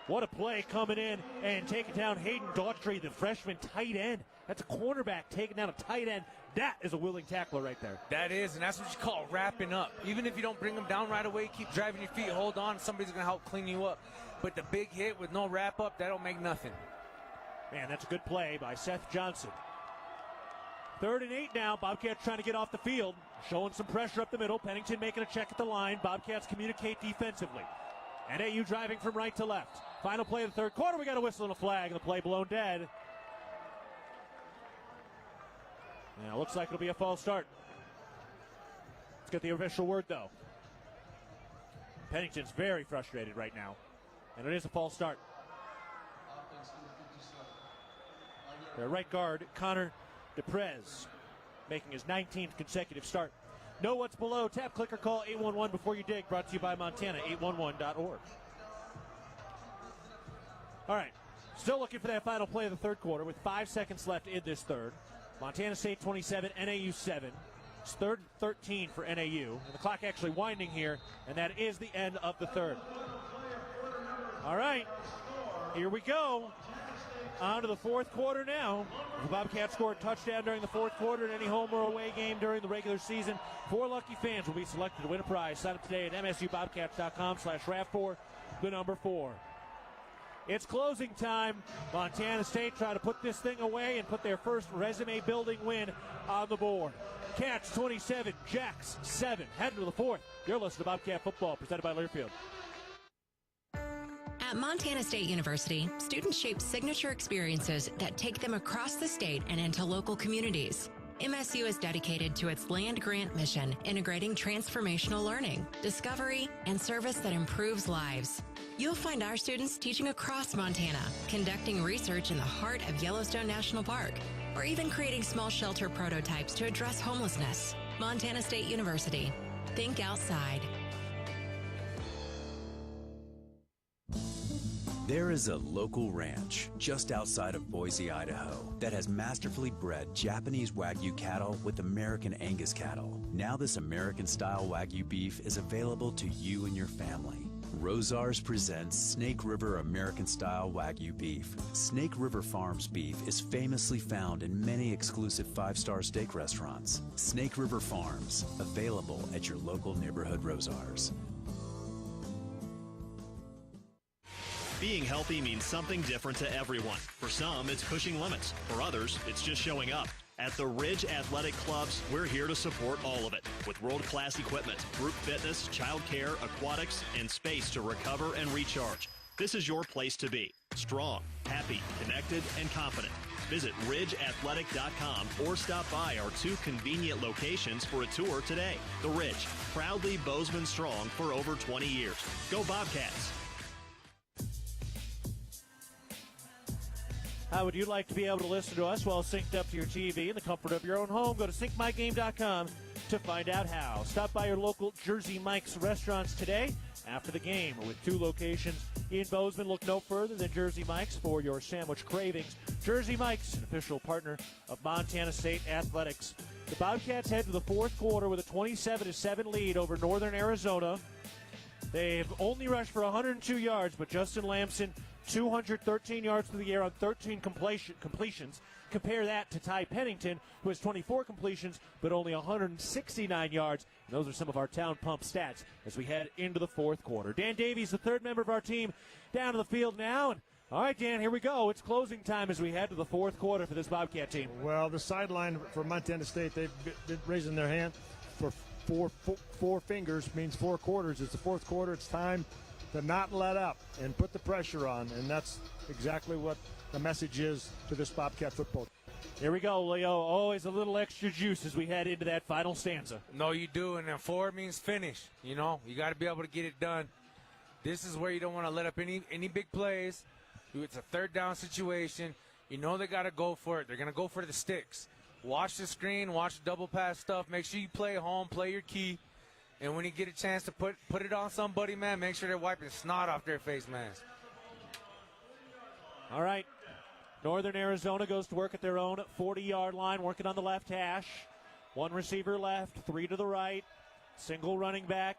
What a play coming in and taking down Hayden Daughtry, the freshman tight end. That's a cornerback taking down a tight end. That is a willing tackler right there. That is, and that's what you call wrapping up. Even if you don't bring them down right away, keep driving your feet, hold on. Somebody's going to help clean you up. But the big hit with no wrap up, that don't make nothing. Man, that's a good play by Seth Johnson. 3rd and 8 now. Bobcats trying to get off the field. Showing some pressure up the middle. Pennington making a check at the line. Bobcats communicate defensively. NAU driving from right to left. Final play of the third quarter. We got a whistle and a flag, and the play blown dead. Now, looks like it'll be a false start. Let's get the official word, though. Pennington's very frustrated right now, and it is a false start. Their right guard, Connor DePrez, making his 19th consecutive start. Know what's below? Tap, click, or call 811 before you dig. Brought to you by Montana811.org. All right, still looking for that final play of the third quarter with 5 seconds left in this third. Montana State 27, NAU 7. It's 3rd and 13 for NAU. And the clock actually winding here, and that is the end of the third. All right, here we go. On to the fourth quarter now. The Bobcats scored a touchdown during the fourth quarter in any home or away game during the regular season. 4 lucky fans will be selected to win a prize. Sign up today at msubobcats.com/RAV4, the number 4. It's closing time. Montana State trying to put this thing away and put their first resume-building win on the board. Cats 27, Jacks 7. Heading to the fourth. You're listening to Bobcat Football, presented by Learfield. At Montana State University, students shape signature experiences that take them across the state and into local communities. MSU is dedicated to its land-grant mission, integrating transformational learning, discovery, and service that improves lives. You'll find our students teaching across Montana, conducting research in the heart of Yellowstone National Park, or even creating small shelter prototypes to address homelessness. Montana State University. Think outside. There is a local ranch just outside of Boise, Idaho, that has masterfully bred Japanese Wagyu cattle with American Angus cattle. Now this American-style Wagyu beef is available to you and your family. Rosars presents Snake River American-style Wagyu beef. Snake River Farms beef is famously found in many exclusive 5-star steak restaurants. Snake River Farms, available at your local neighborhood Rosars. Being healthy means something different to everyone. For some, it's pushing limits. For others, it's just showing up. At the Ridge Athletic Clubs, we're here to support all of it with world-class equipment, group fitness, childcare, aquatics, and space to recover and recharge. This is your place to be. Strong, happy, connected, and confident. Visit ridgeathletic.com or stop by our 2 convenient locations for a tour today. The Ridge, proudly Bozeman strong for over 20 years. Go Bobcats! How would you like to be able to listen to us while synced up to your TV in the comfort of your own home? Go to syncmygame.com to find out how. Stop by your local Jersey Mike's restaurants today after the game. With 2 locations in Bozeman, look no further than Jersey Mike's for your sandwich cravings. Jersey Mike's, an official partner of Montana State Athletics. The Bobcats head to the fourth quarter with a 27-7 lead over Northern Arizona. They've only rushed for 102 yards, but Justin Lamson, 213 yards through the air on 13 completions. Compare that to Ty Pennington, who has 24 completions, but only 169 yards. And those are some of our Town Pump stats as we head into the fourth quarter. Dan Davies, the third member of our team, down to the field now. And all right, Dan, here we go. It's closing time as we head to the fourth quarter for this Bobcat team. Well, the sideline for Montana State, they've been raising their hand for four fingers, means 4 quarters. It's the fourth quarter. It's time to not let up and put the pressure on, and that's exactly what the message is to this Bobcat football. Here we go, Leo. Always a little extra juice as we head into that final stanza. No, you do, and then 4 means finish. You know, you got to be able to get it done. This is where you don't want to let up any big plays. It's a third down situation. You know they got to go for it. They're going to go for the sticks. Watch the screen, watch the double pass stuff. Make sure you play home, play your key. And when you get a chance to put it on somebody, man, make sure they're wiping snot off their face mask. All right. Northern Arizona goes to work at their own 40-yard line, working on the left hash. 1 receiver left, 3 to the right. Single running back.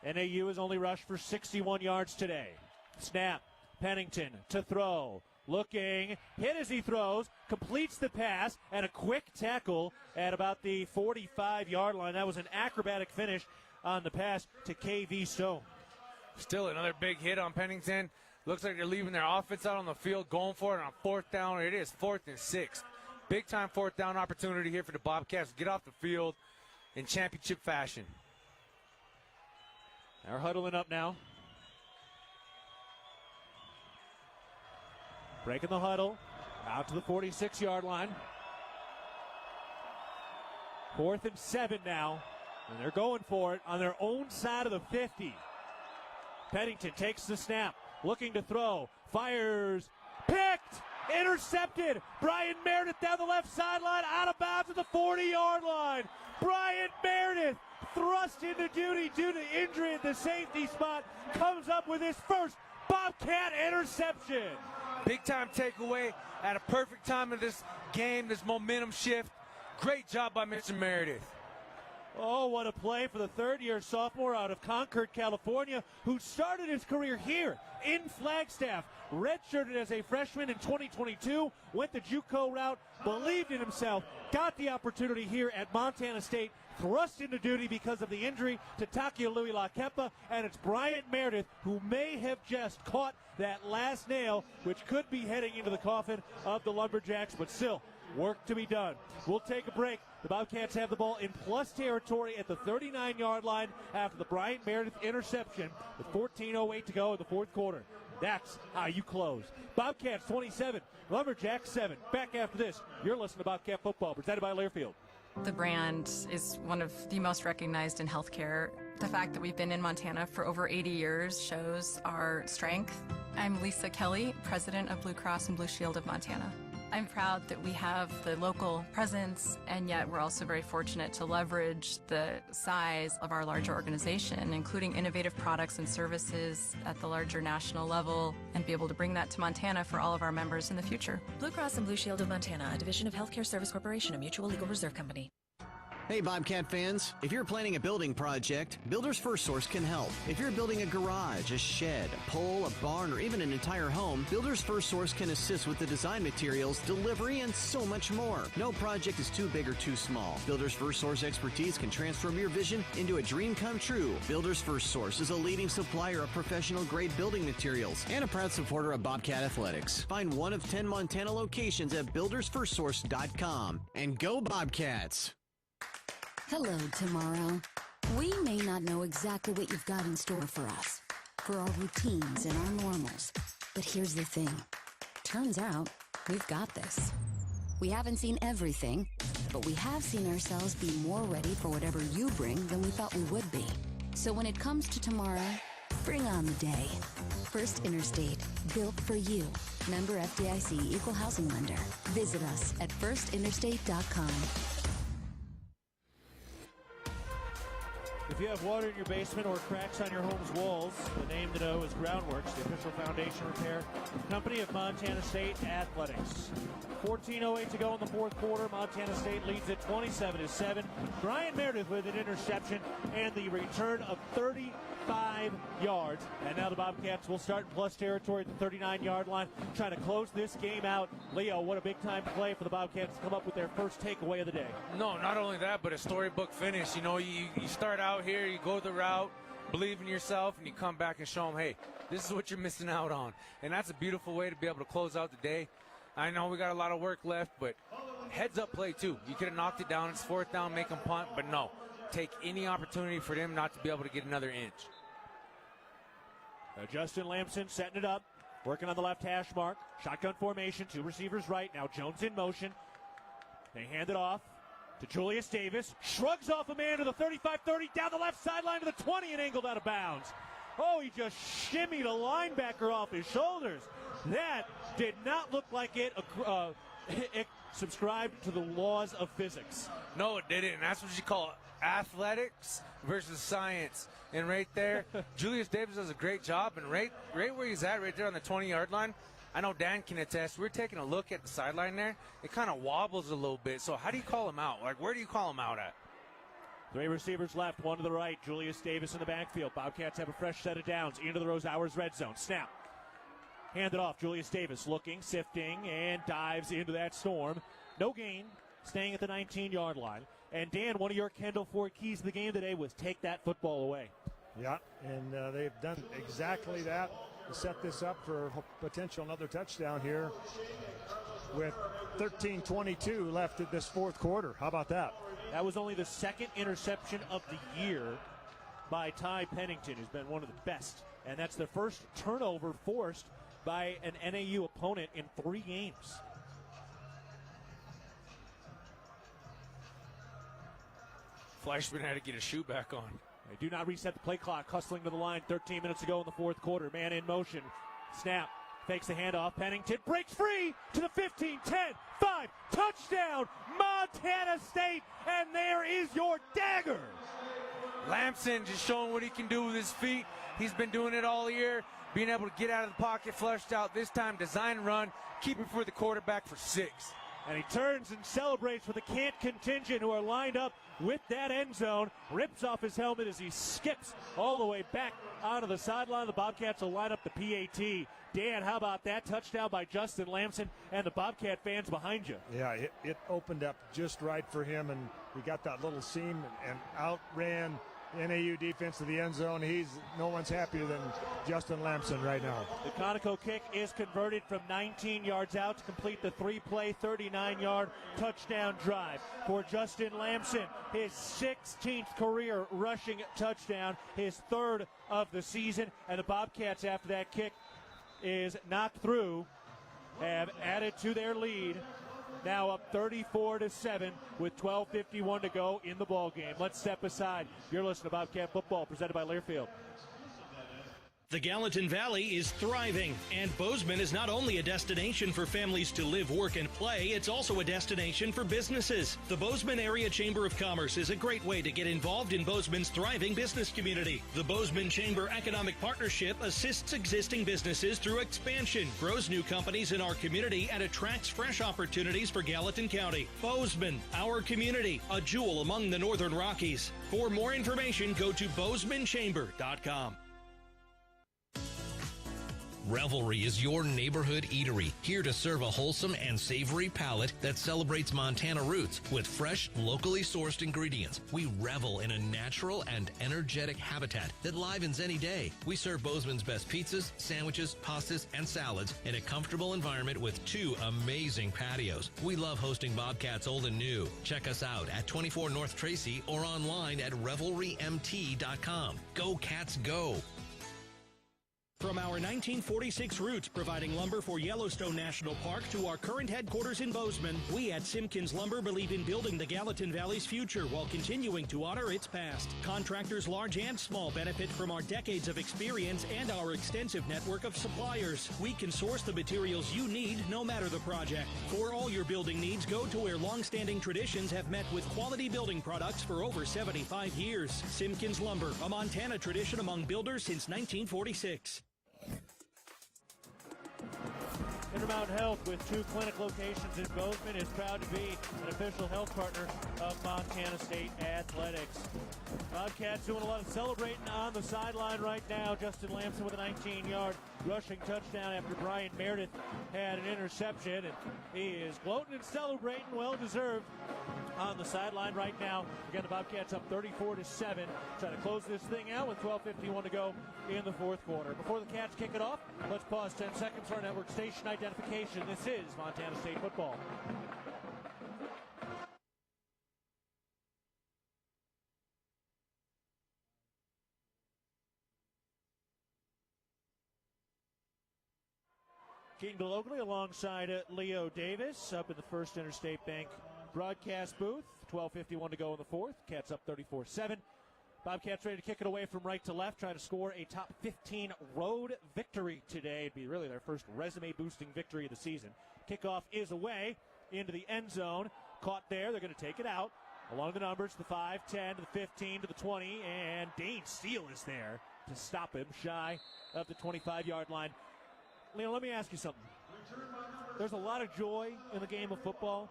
NAU has only rushed for 61 yards today. Snap. Pennington to throw. Looking, hit as he throws, completes the pass, and a quick tackle at about the 45-yard line. That was an acrobatic finish on the pass to KV Stone. Still another big hit on Pennington. Looks like they're leaving their offense out on the field, going for it on 4th down. It is 4th and 6. Big-time 4th down opportunity here for the Bobcats. Get off the field in championship fashion. They're huddling up now. Breaking the huddle, out to the 46-yard line. 4th and 7 now, and they're going for it on their own side of the 50. Pennington takes the snap, looking to throw, fires, picked, intercepted. Brian Meredith down the left sideline, out of bounds at the 40-yard line. Brian Meredith, thrust into duty due to injury at the safety spot, comes up with his first Bobcat interception. Big-time takeaway at a perfect time of this game, this momentum shift. Great job by Mr. Meredith. Oh, what a play for the third-year sophomore out of Concord, California, who started his career here in Flagstaff. Redshirted as a freshman in 2022, went the JUCO route, believed in himself, got the opportunity here at Montana State, thrust into duty because of the injury to Takia Louis Lakepa, and it's Bryant Meredith who may have just caught that last nail, which could be heading into the coffin of the Lumberjacks, but still, work to be done. We'll take a break. The Bobcats have the ball in plus territory at the 39-yard line after the Bryant Meredith interception with 14:08 to go in the fourth quarter. That's how you close. Bobcats 27, Lumberjacks 7. Back after this, you're listening to Bobcat Football, presented by Learfield. The brand is one of the most recognized in healthcare. The fact that we've been in Montana for over 80 years shows our strength. I'm Lisa Kelly, president of Blue Cross and Blue Shield of Montana. I'm proud that we have the local presence, and yet we're also very fortunate to leverage the size of our larger organization, including innovative products and services at the larger national level, and be able to bring that to Montana for all of our members in the future. Blue Cross and Blue Shield of Montana, a division of Healthcare Service Corporation, a mutual legal reserve company. Hey Bobcat fans, if you're planning a building project, Builders First Source can help. If you're building a garage, a shed, a pole, a barn, or even an entire home, Builders First Source can assist with the design materials, delivery, and so much more. No project is too big or too small. Builders First Source expertise can transform your vision into a dream come true. Builders First Source is a leading supplier of professional-grade building materials and a proud supporter of Bobcat Athletics. Find one of 10 Montana locations at buildersfirstsource.com. And go Bobcats! Hello, tomorrow. We may not know exactly what you've got in store for us, for our routines and our normals. But here's the thing. Turns out, We've got this. We haven't seen everything, but we have seen ourselves be more ready for whatever you bring than we thought we would be. So when it comes to tomorrow, bring on the day. First Interstate, built for you. Member FDIC, equal housing lender. Visit us at firstinterstate.com. If you have water in your basement or cracks on your home's walls, the name to know is Groundworks, the official foundation repair company of Montana State Athletics. 14:08 to go in the fourth quarter. Montana State leads at 27-7. Brian Meredith with an interception and the return of 35 yards. And now the Bobcats will start in plus territory at the 39-yard line, trying to close this game out. Leo, what a big-time play for the Bobcats to come up with their first takeaway of the day. No, not only that, but a storybook finish. You know, you start out here, you go the route, believe in yourself, and you come back and show them, hey, this is what you're missing out on. And that's a beautiful way to be able to close out the day. I know we got a lot of work left, but heads-up play, too. You could have knocked it down. It's fourth down, make them punt, but no. Take any opportunity for them not to be able to get another inch. Justin Lamson setting it up, working on the left hash mark. Shotgun formation, two receivers right. Now Jones in motion. They hand it off to Julius Davis. Shrugs off a man to the 35-30, down the left sideline to the 20 and angled out of bounds. Oh, he just shimmied a linebacker off his shoulders. That did not look like it subscribed to the laws of physics. No, it didn't. And that's what you call athletics versus science. And right there, Julius Davis does a great job. And right where he's at, right there on the 20-yard line, I know Dan can attest. We're taking a look at the sideline there. It kind of wobbles a little bit. So how do you call him out? Like, where do you call him out at? Three receivers left, one to the right. Julius Davis in the backfield. Bobcats have a fresh set of downs into the Rose Hours red zone. Snap. Hand it off. Julius Davis looking, sifting, and dives into that storm. No gain, staying at the 19-yard line. And Dan, one of your Kendall Ford keys to the game today was take that football away. Yeah, and they've done exactly that to set this up for potential another touchdown here with 13:22 left in this fourth quarter. How about that? That was only the second interception of the year by Ty Pennington, who's been one of the best. And that's the first turnover forced by an NAU opponent in 3 games. Fleischman had to get his shoe back on. They do not reset the play clock. Hustling to the line, 13 minutes to go in the fourth quarter. Man in motion. Snap. Fakes the handoff. Pennington breaks free to the 15, 10, 5. Touchdown, Montana State. And there is your dagger. Lamson just showing what he can do with his feet. He's been doing it all year. Being able to get out of the pocket, flushed out. This time, design run. Keep it for the quarterback for 6. And he turns and celebrates with the Cant contingent who are lined up with that end zone. Rips off his helmet as he skips all the way back onto the sideline. The Bobcats will line up the PAT. Dan, how about that touchdown by Justin Lamson and the Bobcat fans behind you? Yeah, it opened up just right for him, and he got that little seam and outran NAU defense to the end zone. No one's happier than Justin Lamson right now. The Conoco kick is converted from 19 yards out to complete the 3-play, 39-yard touchdown drive for Justin Lamson. His 16th career rushing touchdown, his 3rd of the season. And the Bobcats, after that kick is knocked through, have added to their lead. Now up 34-7 with 12:51 to go in the ball game. Let's step aside. You're listening to Bobcat Football, presented by Learfield. The Gallatin Valley is thriving, and Bozeman is not only a destination for families to live, work, and play, it's also a destination for businesses. The Bozeman Area Chamber of Commerce is a great way to get involved in Bozeman's thriving business community. The Bozeman Chamber Economic Partnership assists existing businesses through expansion, grows new companies in our community, and attracts fresh opportunities for Gallatin County. Bozeman, our community, a jewel among the Northern Rockies. For more information, go to BozemanChamber.com. Revelry is your neighborhood eatery, here to serve a wholesome and savory palate that celebrates Montana roots with fresh, locally sourced ingredients. We revel in a natural and energetic habitat that livens any day. We serve Bozeman's best pizzas, sandwiches, pastas, and salads in a comfortable environment with 2 amazing patios. We love hosting Bobcats old and new. Check us out at 24 North Tracy or online at revelrymt.com. Go Cats, go! From our 1946 roots providing lumber for Yellowstone National Park to our current headquarters in Bozeman, we at Simpkins Lumber believe in building the Gallatin Valley's future while continuing to honor its past. Contractors large and small benefit from our decades of experience and our extensive network of suppliers. We can source the materials you need no matter the project. For all your building needs, go to where long-standing traditions have met with quality building products for over 75 years. Simpkins Lumber, a Montana tradition among builders since 1946. Intermountain Health, with 2 clinic locations in Bozeman, is proud to be an official health partner of Montana State Athletics. Bobcats doing a lot of celebrating on the sideline right now. Justin Lamson with a 19-yard rushing touchdown after Brian Meredith had an interception, and he is gloating and celebrating, well-deserved, on the sideline right now. Again, the Bobcats up 34-7, trying to close this thing out with 12:51 to go in the fourth quarter. Before the Cats kick it off, let's pause 10 seconds for our network station identification. This is Montana State football. Keaton Gillogly alongside Leo Davis up in the First Interstate Bank broadcast booth. 12:51 to go in the fourth. Cats up 34-7. Bobcats ready to kick it away from right to left, trying to score a top 15 road victory today. It'd be really their first resume-boosting victory of the season. Kickoff is away into the end zone. Caught there. They're going to take it out along the numbers, the 5, 10, to the 15, to the 20, and Dane Steele is there to stop him shy of the 25-yard line. Leo, let me ask you something. There's a lot of joy in the game of football.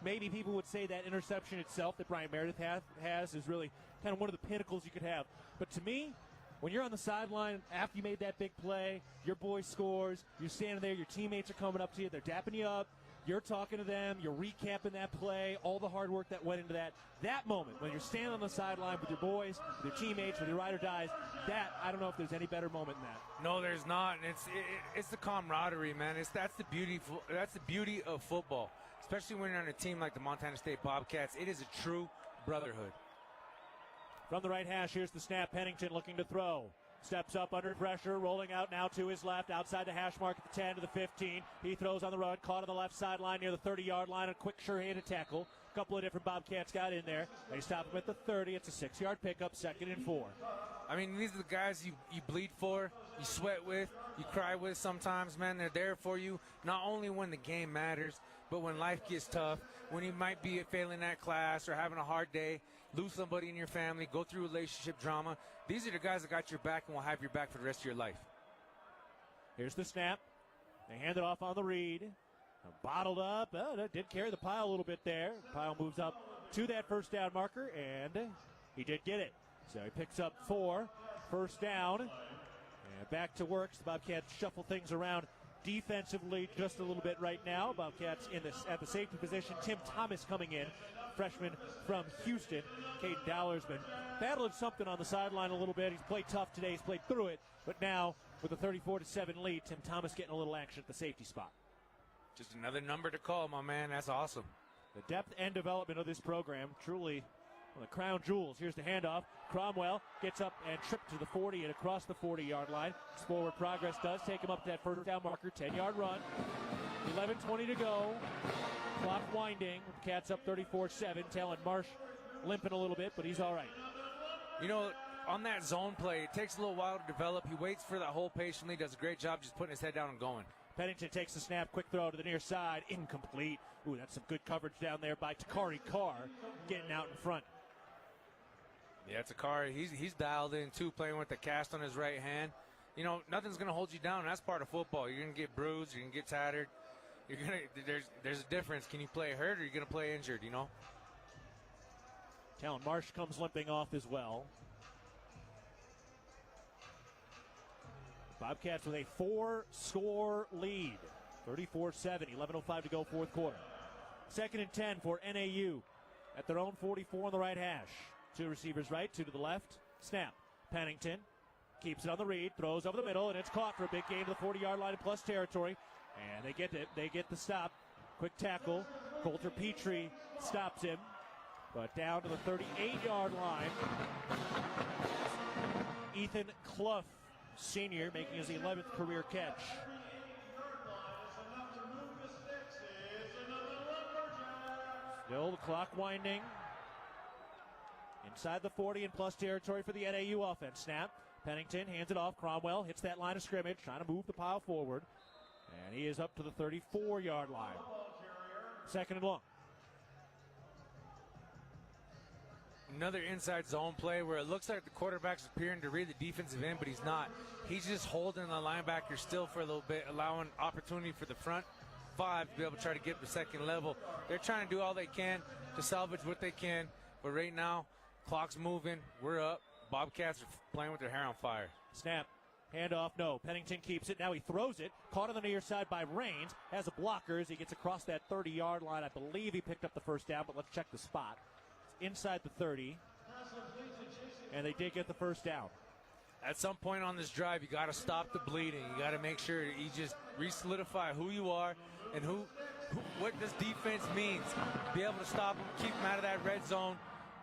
Maybe people would say that interception itself that Brian Meredith has is really kind of one of the pinnacles you could have. But to me, when you're on the sideline after you made that big play, your boy scores, you're standing there, your teammates are coming up to you, they're dapping you up, you're talking to them, you're recapping that play, all the hard work that went into that. That moment, when you're standing on the sideline with your boys, with your teammates, with your ride or dies, that, I don't know if there's any better moment than that. No, there's not. And it's the camaraderie, man. That's the beauty of football. Especially when you're on a team like the Montana State Bobcats, it is a true brotherhood. From the right hash, here's the snap. Pennington looking to throw. Steps up under pressure, rolling out now to his left, outside the hash mark at the 10 to the 15. He throws on the run, caught on the left sideline near the 30-yard line. A quick, sure-handed tackle. A couple of different Bobcats got in there. They stop him at the 30. It's a 6-yard pickup, 2nd and 4. I mean, these are the guys you bleed for, you sweat with, you cry with sometimes, man. They're there for you, not only when the game matters, but when life gets tough, when you might be failing that class or having a hard day, lose somebody in your family, go through relationship drama. These are the guys that got your back and will have your back for the rest of your life. Here's the snap. They hand it off on the read. Bottled up. That did carry the pile a little bit there. Pile moves up to that first down marker, and he did get it. So he picks up 4. First down. And back to work. The Bobcats shuffle things around defensively just a little bit right now. Bobcats at the safety position. Tim Thomas coming in, freshman from Houston. Caden Dowler's been battling something on the sideline a little bit. He's played tough today. He's played through it. But now, with a 34-7 lead, Tim Thomas getting a little action at the safety spot. Just another number to call, my man. That's awesome. The depth and development of this program, truly one of the crown jewels. Here's the handoff. Cromwell gets up and tripped to the 40 and across the 40-yard line. His forward progress does take him up to that first down marker. 10-yard run. 11:20 to go. Clock winding. The Cats up 34-7. Talon Marsh limping a little bit, but he's all right. You know, on that zone play, it takes a little while to develop. He waits for that hole patiently, does a great job just putting his head down and going. Pennington takes the snap, quick throw to the near side, incomplete. Ooh, that's some good coverage down there by Takari Carr, getting out in front. Yeah, Takari, he's dialed in too, playing with the cast on his right hand. You know, nothing's going to hold you down. That's part of football. You're going to get bruised, you're going to get tattered. There's a difference. Can you play hurt or are you going to play injured, you know? Talon Marsh comes limping off as well. Bobcats with a 4-score lead. 34-7, 11:05 to go, fourth quarter. 2nd and 10 for NAU at their own 44 on the right hash. 2 receivers right, 2 to the left. Snap. Pennington keeps it on the read, throws over the middle, and it's caught for a big gain to the 40-yard line in plus territory. And they get it. They get the stop. Quick tackle. Coulter Petrie stops him. But down to the 38-yard line. Ethan Clough senior, making his 11th career catch. Still the clock winding. Inside the 40 and plus territory for the NAU offense. Snap. Pennington hands it off. Cromwell hits that line of scrimmage, trying to move the pile forward. And he is up to the 34-yard line. Second and long. Another inside zone play where it looks like the quarterback's appearing to read the defensive end, but he's not. He's just holding the linebacker still for a little bit, allowing opportunity for the front five to be able to try to get the second level. They're trying to do all they can to salvage what they can, but right now, clock's moving. We're up. Bobcats are playing with their hair on fire. Snap. Handoff, no. Pennington keeps it. Now he throws it. Caught on the near side by Raines. Has a blocker as he gets across that 30-yard line. I believe he picked up the first down, but let's check the spot. It's inside the 30. And they did get the first down. At some point on this drive, you got to stop the bleeding. You got to make sure that you just re-solidify who you are and what this defense means. Be able to stop them, keep them out of that red zone.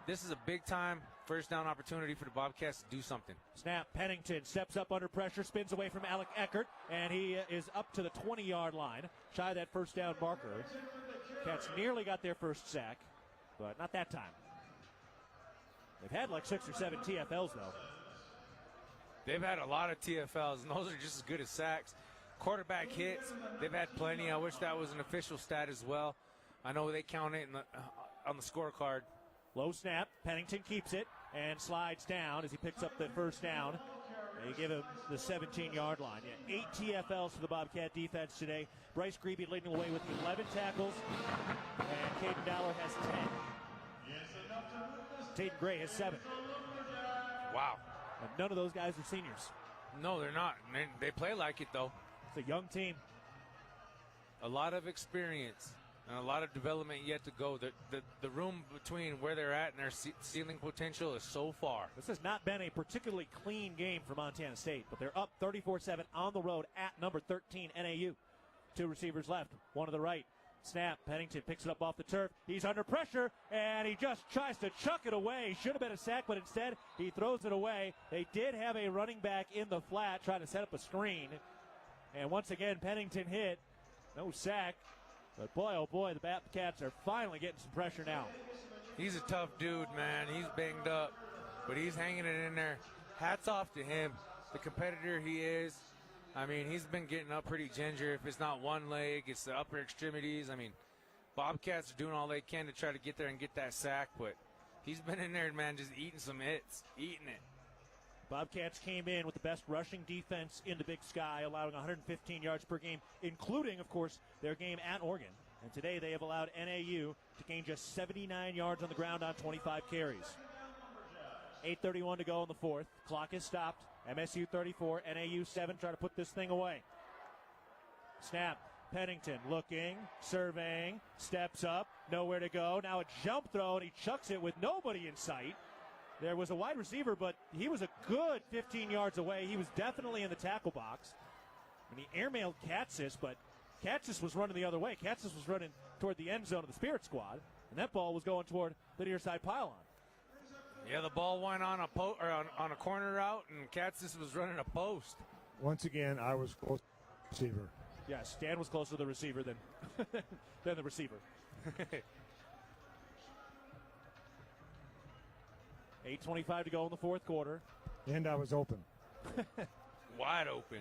This is a big-time first down opportunity for the Bobcats to do something. Snap. Pennington steps up under pressure, spins away from Alec Eckert, and he is up to the 20-yard line, shy of that first down marker. Cats nearly got their first sack, but not that time. They've had like 6 or 7 TFLs, though. They've had a lot of TFLs, and those are just as good as sacks. Quarterback hits, they've had plenty. I wish that was an official stat as well. I know they count it on the scorecard. Low snap. Pennington keeps it and slides down as he picks up the first down. They give him the 17-yard line. Yeah, 8 TFLs for the Bobcat defense today. Bryce Grebe leading the way with 11 tackles, and Caden Dowler has 10. Taden Gray has 7. Wow. And none of those guys are seniors. No, they're not. They play like it, though. It's a young team. A lot of experience and a lot of development yet to go. The room between where they're at and their ceiling potential is so far. This has not been a particularly clean game for Montana State, but they're up 34-7 on the road at number 13 NAU. 2 receivers left, one to the right. Snap. Pennington picks it up off the turf. He's under pressure, and he just tries to chuck it away. Should have been a sack, but instead he throws it away. They did have a running back in the flat trying to set up a screen. And once again, Pennington hit. No sack. But boy, oh boy, the Bobcats are finally getting some pressure now. He's a tough dude, man. He's banged up, but he's hanging it in there. Hats off to him, the competitor he is. I mean, he's been getting up pretty ginger. If it's not one leg, it's the upper extremities. I mean, Bobcats are doing all they can to try to get there and get that sack, but he's been in there, man, just eating some hits, eating it. Bobcats came in with the best rushing defense in the Big Sky, allowing 115 yards per game, including, of course, their game at Oregon. And today they have allowed NAU to gain just 79 yards on the ground on 25 carries. 8:31 to go in the fourth. Clock is stopped. MSU 34, NAU 7, trying to put this thing away. Snap. Pennington looking, surveying, steps up, nowhere to go. Now a jump throw, and he chucks it with nobody in sight. There was a wide receiver, but he was a good 15 yards away. He was definitely in the tackle box. And he airmailed Katsis, but Katsis was running the other way. Katsis was running toward the end zone of the Spirit Squad, and that ball was going toward the near side pylon. Yeah, the ball went on a corner route, and Katsis was running a post. Once again, I was close to the receiver. Yes, Dan was closer to the receiver than the receiver. 8:25 to go in the fourth quarter. And I was open. Wide open.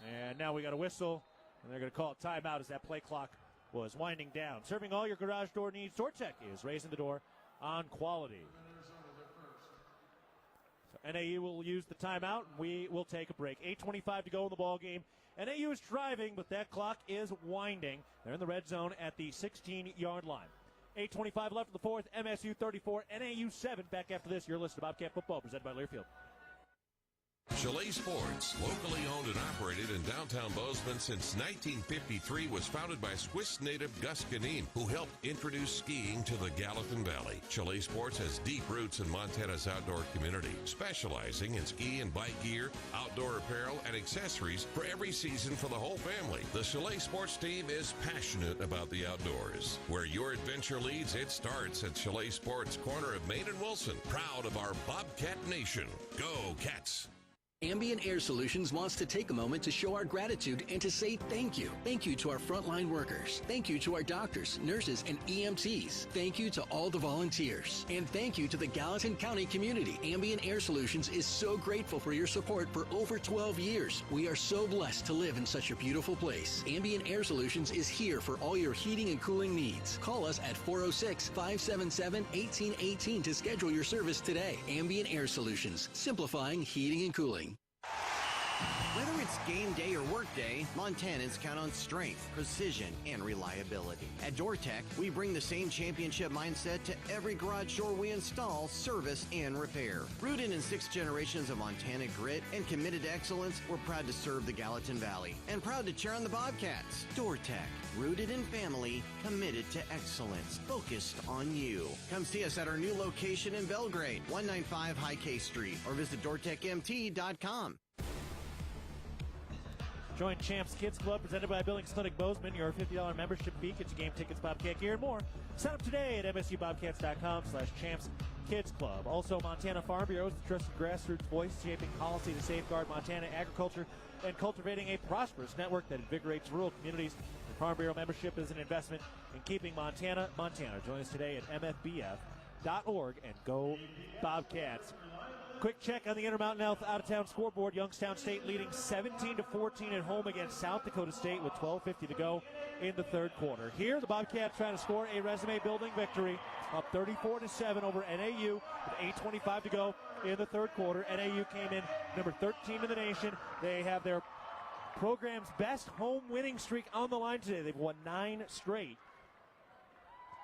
And now we got a whistle, and they're going to call a timeout as that play clock was winding down. Serving all your garage door needs, SourceTech is raising the door on quality. So NAU will use the timeout, and we will take a break. 8:25 to go in the ball game. NAU is driving, but that clock is winding. They're in the red zone at the 16-yard line. 8:25 left in the fourth. MSU 34, NAU 7. Back after this, you're listening to Bobcat Football, presented by Learfield. Chalet Sports, locally owned and operated in downtown Bozeman since 1953, was founded by Swiss native Gus Ganin, who helped introduce skiing to the Gallatin Valley. Chalet Sports has deep roots in Montana's outdoor community, specializing in ski and bike gear, outdoor apparel, and accessories for every season for the whole family. The Chalet Sports team is passionate about the outdoors. Where your adventure leads, it starts at Chalet Sports, corner of Main and Wilson. Proud of our Bobcat Nation. Go Cats! Ambient Air Solutions wants to take a moment to show our gratitude and to say thank you. Thank you to our frontline workers. Thank you to our doctors, nurses, and EMTs. Thank you to all the volunteers. And thank you to the Gallatin County community. Ambient Air Solutions is so grateful for your support for over 12 years. We are so blessed to live in such a beautiful place. Ambient Air Solutions is here for all your heating and cooling needs. Call us at 406-577-1818 to schedule your service today. Ambient Air Solutions, simplifying heating and cooling. Whether it's game day or work day, Montanans count on strength, precision, and reliability. At DoorTech, we bring the same championship mindset to every garage door we install, service, and repair. Rooted in 6 generations of Montana grit and committed to excellence, we're proud to serve the Gallatin Valley and proud to cheer on the Bobcats. DoorTech, rooted in family, committed to excellence, focused on you. Come see us at our new location in Belgrade, 195 High K Street, or visit DoorTechMT.com. Join Champs Kids Club, presented by Billings Clinic Bozeman. Your $50 membership fee gets you game tickets, Bobcat gear, and more. Sign up today at msubobcats.com/Champs Kids Club. Also, Montana Farm Bureau is the trusted grassroots voice shaping policy to safeguard Montana agriculture and cultivating a prosperous network that invigorates rural communities. The Farm Bureau membership is an investment in keeping Montana. Join us today at mfbf.org and go Bobcats. Quick check on the Intermountain Health out-of-town scoreboard. Youngstown State leading 17-14 at home against South Dakota State with 12:50 to go in the third quarter. Here, the Bobcats trying to score a resume-building victory, up 34-7 over NAU with 8:25 to go in the third quarter. NAU came in number 13 in the nation. They have their program's best home winning streak on the line today. They've won 9 straight.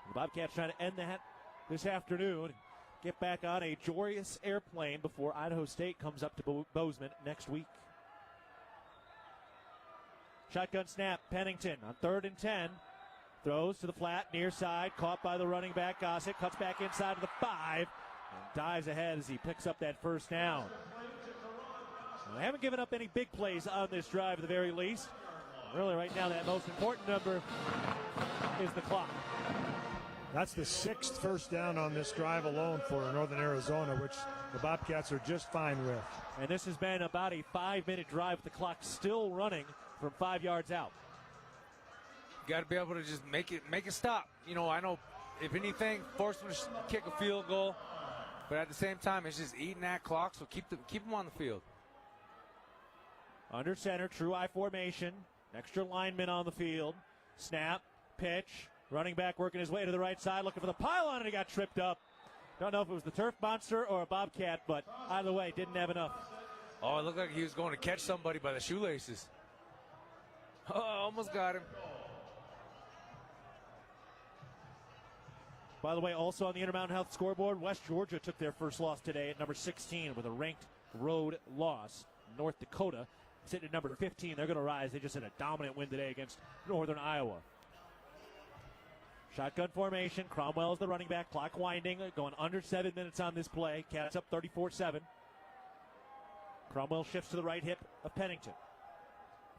The Bobcats trying to end that this afternoon. Get back on a joyous airplane before Idaho State comes up to Bozeman next week. Shotgun snap, Pennington on 3rd and 10. Throws to the flat, near side, caught by the running back, Gossett. Cuts back inside of the 5 and dives ahead as he picks up that first down. Well, they haven't given up any big plays on this drive at the very least. Really, right now, that most important number is the clock. That's the 6th first down on this drive alone for Northern Arizona, which the Bobcats are just fine with. And this has been about a 5-minute drive with the clock still running from 5 yards out. You got to be able to just make it stop. You know, I know if anything, force them to kick a field goal, but at the same time, it's just eating that clock. So keep them on the field. Under center, true I formation. Extra lineman on the field. Snap, pitch. Running back working his way to the right side, looking for the pylon, and he got tripped up. Don't know if it was the turf monster or a Bobcat, but either way, didn't have enough. Oh, it looked like he was going to catch somebody by the shoelaces. Oh, almost got him. By the way, also on the Intermountain Health scoreboard, West Georgia took their first loss today at number 16 with a ranked road loss. North Dakota sitting at number 15. They're going to rise. They just had a dominant win today against Northern Iowa. Shotgun formation. Cromwell is the running back. Clock winding. Going under 7 minutes on this play. Cats up 34-7. Cromwell shifts to the right hip of Pennington.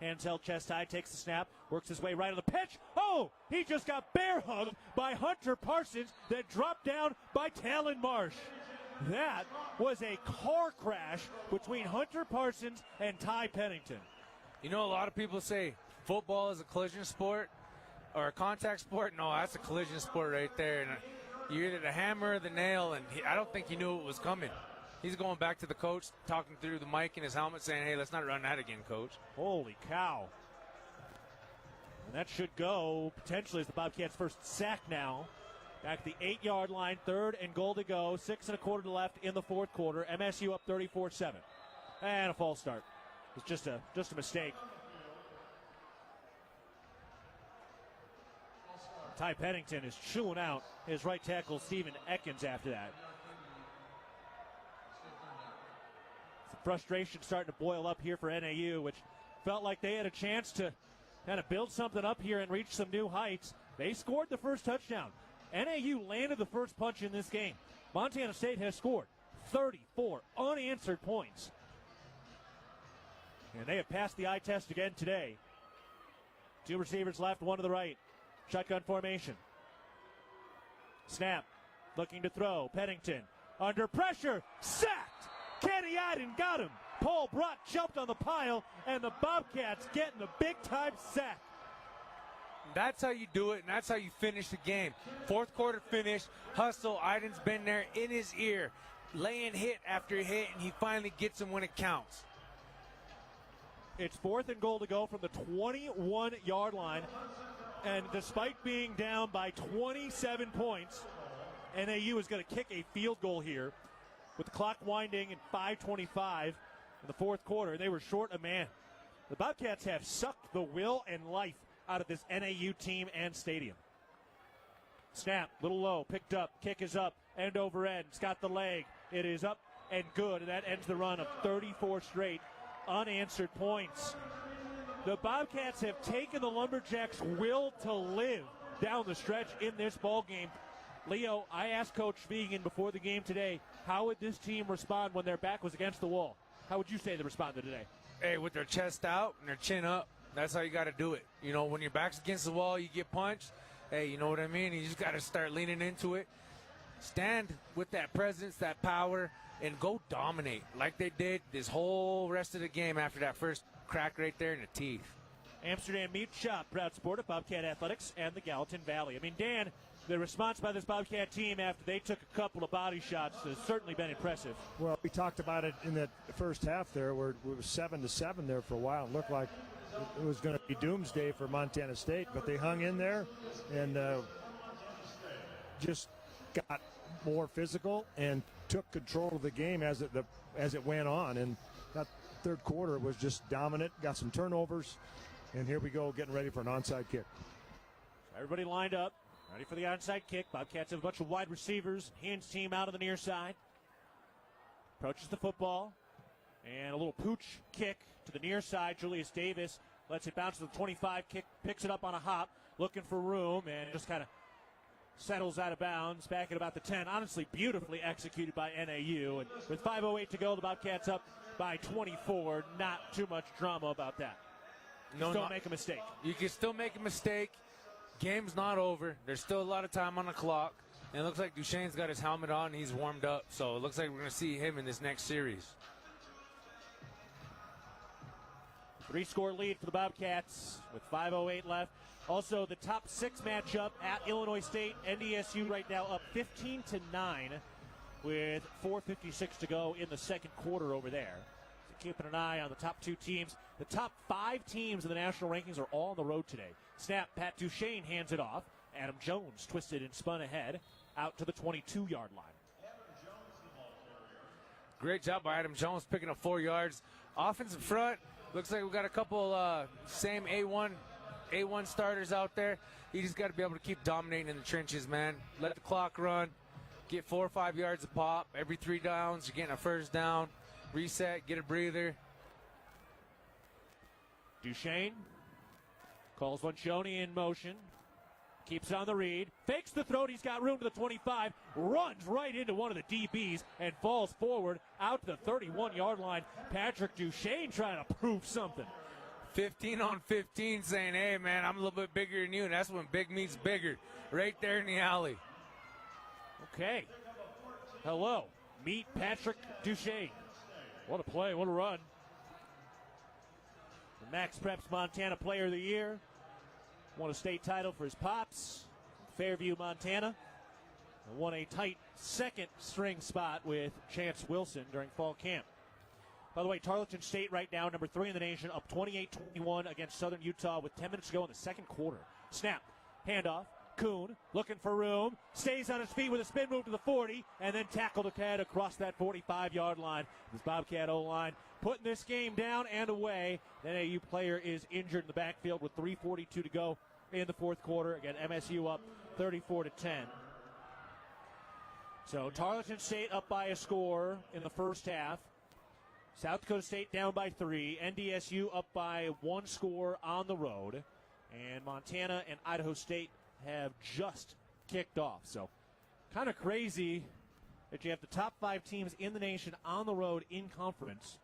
Hands held chest high. Takes the snap. Works his way right on the pitch. Oh! He just got bear hugged by Hunter Parsons that dropped down by Talon Marsh. That was a car crash between Hunter Parsons and Ty Pennington. You know, a lot of people say football is a collision sport. Or a contact sport? No, that's a collision sport right there. And you're either the hammer or the nail, and I don't think he knew it was coming. He's going back to the coach, talking through the mic in his helmet, saying, hey, let's not run that again, coach. Holy cow. And that should go potentially as the Bobcats' first sack now. Back to the 8-yard line, 3rd and goal to go. 6 1/4 left in the fourth quarter. MSU up 34-7. And a false start. It's just a mistake. Ty Pennington is chewing out his right tackle, Stephen Ekins, after that. It's frustration starting to boil up here for NAU, which felt like they had a chance to kind of build something up here and reach some new heights. They scored the first touchdown. NAU landed the first punch in this game. Montana State has scored 34 unanswered points. And they have passed the eye test again today. 2 receivers left, 1 to the right. Shotgun formation. Snap. Looking to throw. Pennington. Under pressure. Sacked. Kenny Iden got him. Paul Brutt jumped on the pile, and the Bobcats getting the big-time sack. That's how you do it, and that's how you finish the game. Fourth quarter finish, hustle. Iden's been there in his ear, laying hit after hit, and he finally gets him when it counts. It's 4th and goal to go from the 21-yard line. And despite being down by 27 points, NAU is going to kick a field goal here with the clock winding in 5:25 in the fourth quarter. They were short a man. The Bobcats have sucked the will and life out of this NAU team and stadium. Snap, little low, picked up, kick is up, end over end. It's got the leg. It is up and good, and that ends the run of 34 straight unanswered points. The Bobcats have taken the Lumberjacks' will to live down the stretch in this ball game. Leo, I asked Coach Fegan before the game today, how would this team respond when their back was against the wall? How would you say they responded today? Hey, with their chest out and their chin up, that's how you got to do it. You know, when your back's against the wall, you get punched. Hey, you know what I mean? You just got to start leaning into it. Stand with that presence, that power, and go dominate like they did this whole rest of the game after that first crack right there in the teeth. Amsterdam Meat Shop, proud support of Bobcat Athletics and the Gallatin Valley. I mean, Dan, the response by this Bobcat team after they took a couple of body shots has certainly been impressive. Well, we talked about it in the first half there where it was 7-7 there for a while. It looked like it was going to be doomsday for Montana State, but they hung in there and just got more physical and took control of the game as it went on. And that third quarter was just dominant, got some turnovers, and here we go getting ready for an onside kick. Everybody lined up, ready for the onside kick. Bobcats have a bunch of wide receivers. Hands team out on the near side. Approaches the football. And a little pooch kick to the near side. Julius Davis lets it bounce to the 25. Picks it up on a hop. Looking for room and just kind of settles out of bounds back at about the 10. Honestly, beautifully executed by NAU. And with 5:08 to go, the Bobcats up by 24. Not too much drama about that. Don't make a mistake. You can still make a mistake. Game's not over. There's still a lot of time on the clock. And it looks like Duchesne's got his helmet on and he's warmed up. So it looks like we're going to see him in this next series. 3-score lead for the Bobcats with 5:08 left. Also, the top 6 matchup at Illinois State. NDSU right now up 15-9 with 4:56 to go in the second quarter over there. So keeping an eye on the top 2 teams. The top 5 teams in the national rankings are all on the road today. Snap, Pat Duchesne hands it off. Adam Jones twisted and spun ahead out to the 22-yard line. Great job by Adam Jones picking up 4 yards. Offensive front, looks like we got a couple same A1 starters out there. You just got to be able to keep dominating in the trenches, man. Let the clock run. Get 4 or 5 yards a pop. Every 3 downs, you're getting a first down. Reset, get a breather. Duchesne calls Lencioni in motion. Keeps on the read. Fakes the throw. He's got room to the 25. Runs right into one of the DBs and falls forward out to the 31-yard line. Patrick Duchesne trying to prove something. 15 on 15 saying, hey, man, I'm a little bit bigger than you. And that's when big meets bigger. Right there in the alley. Okay. Hello. Meet Patrick Duchesne. What a play. What a run. The Max Preps Montana Player of the Year. Won a state title for his pops, Fairview, Montana. And won a tight second-string spot with Chance Wilson during fall camp. By the way, Tarleton State right now, number 3 in the nation, up 28-21 against Southern Utah with 10 minutes to go in the second quarter. Snap, handoff, Kuhn looking for room, stays on his feet with a spin move to the 40, and then tackled ahead across that 45-yard line. This Bobcat O-line putting this game down and away. The NAU player is injured in the backfield with 3:42 to go in the fourth quarter. Again, MSU up 34-10. So Tarleton State up by a score in the first half. South Dakota State down by 3. NDSU up by 1 score on the road. And Montana and Idaho State have just kicked off. So kind of crazy that you have the top 5 teams in the nation on the road in conference.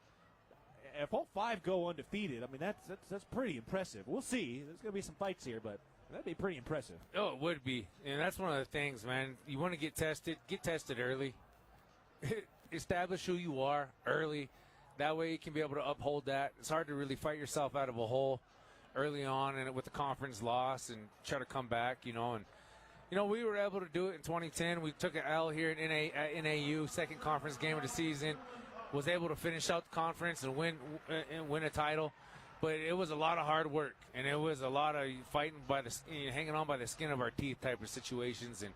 If all 5 go undefeated, I mean, that's pretty impressive. We'll see. There's going to be some fights here, but that'd be pretty impressive. Oh, it would be. And that's one of the things, man. You want to get tested early. Establish who you are early. That way you can be able to uphold that. It's hard to really fight yourself out of a hole early on and with the conference loss and try to come back, you know. And, you know, we were able to do it in 2010. We took an L here at NAU, second conference game of the season. Was able to finish out the conference and win a title. But it was a lot of hard work, and it was a lot of fighting hanging on by the skin of our teeth type of situations, and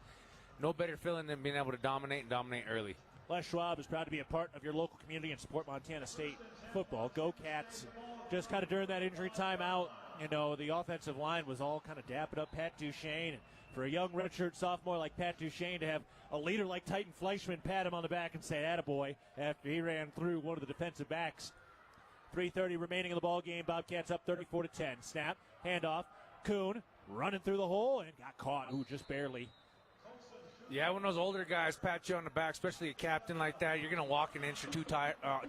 no better feeling than being able to dominate early. Les Schwab is proud to be a part of your local community and support Montana State football. Go Cats. Just kind of during that injury timeout, you know, the offensive line was all kind of dapping up Pat Duchesne. And for a young redshirt sophomore like Pat Duchesne to have a leader like Titan Fleischman pat him on the back and say, attaboy, after he ran through one of the defensive backs. 3:30 remaining in the ball game. Bobcats up 34-10. Snap, handoff. Kuhn running through the hole and got caught. Ooh, just barely. Yeah, when those older guys pat you on the back, especially a captain like that, you're going to walk an inch or two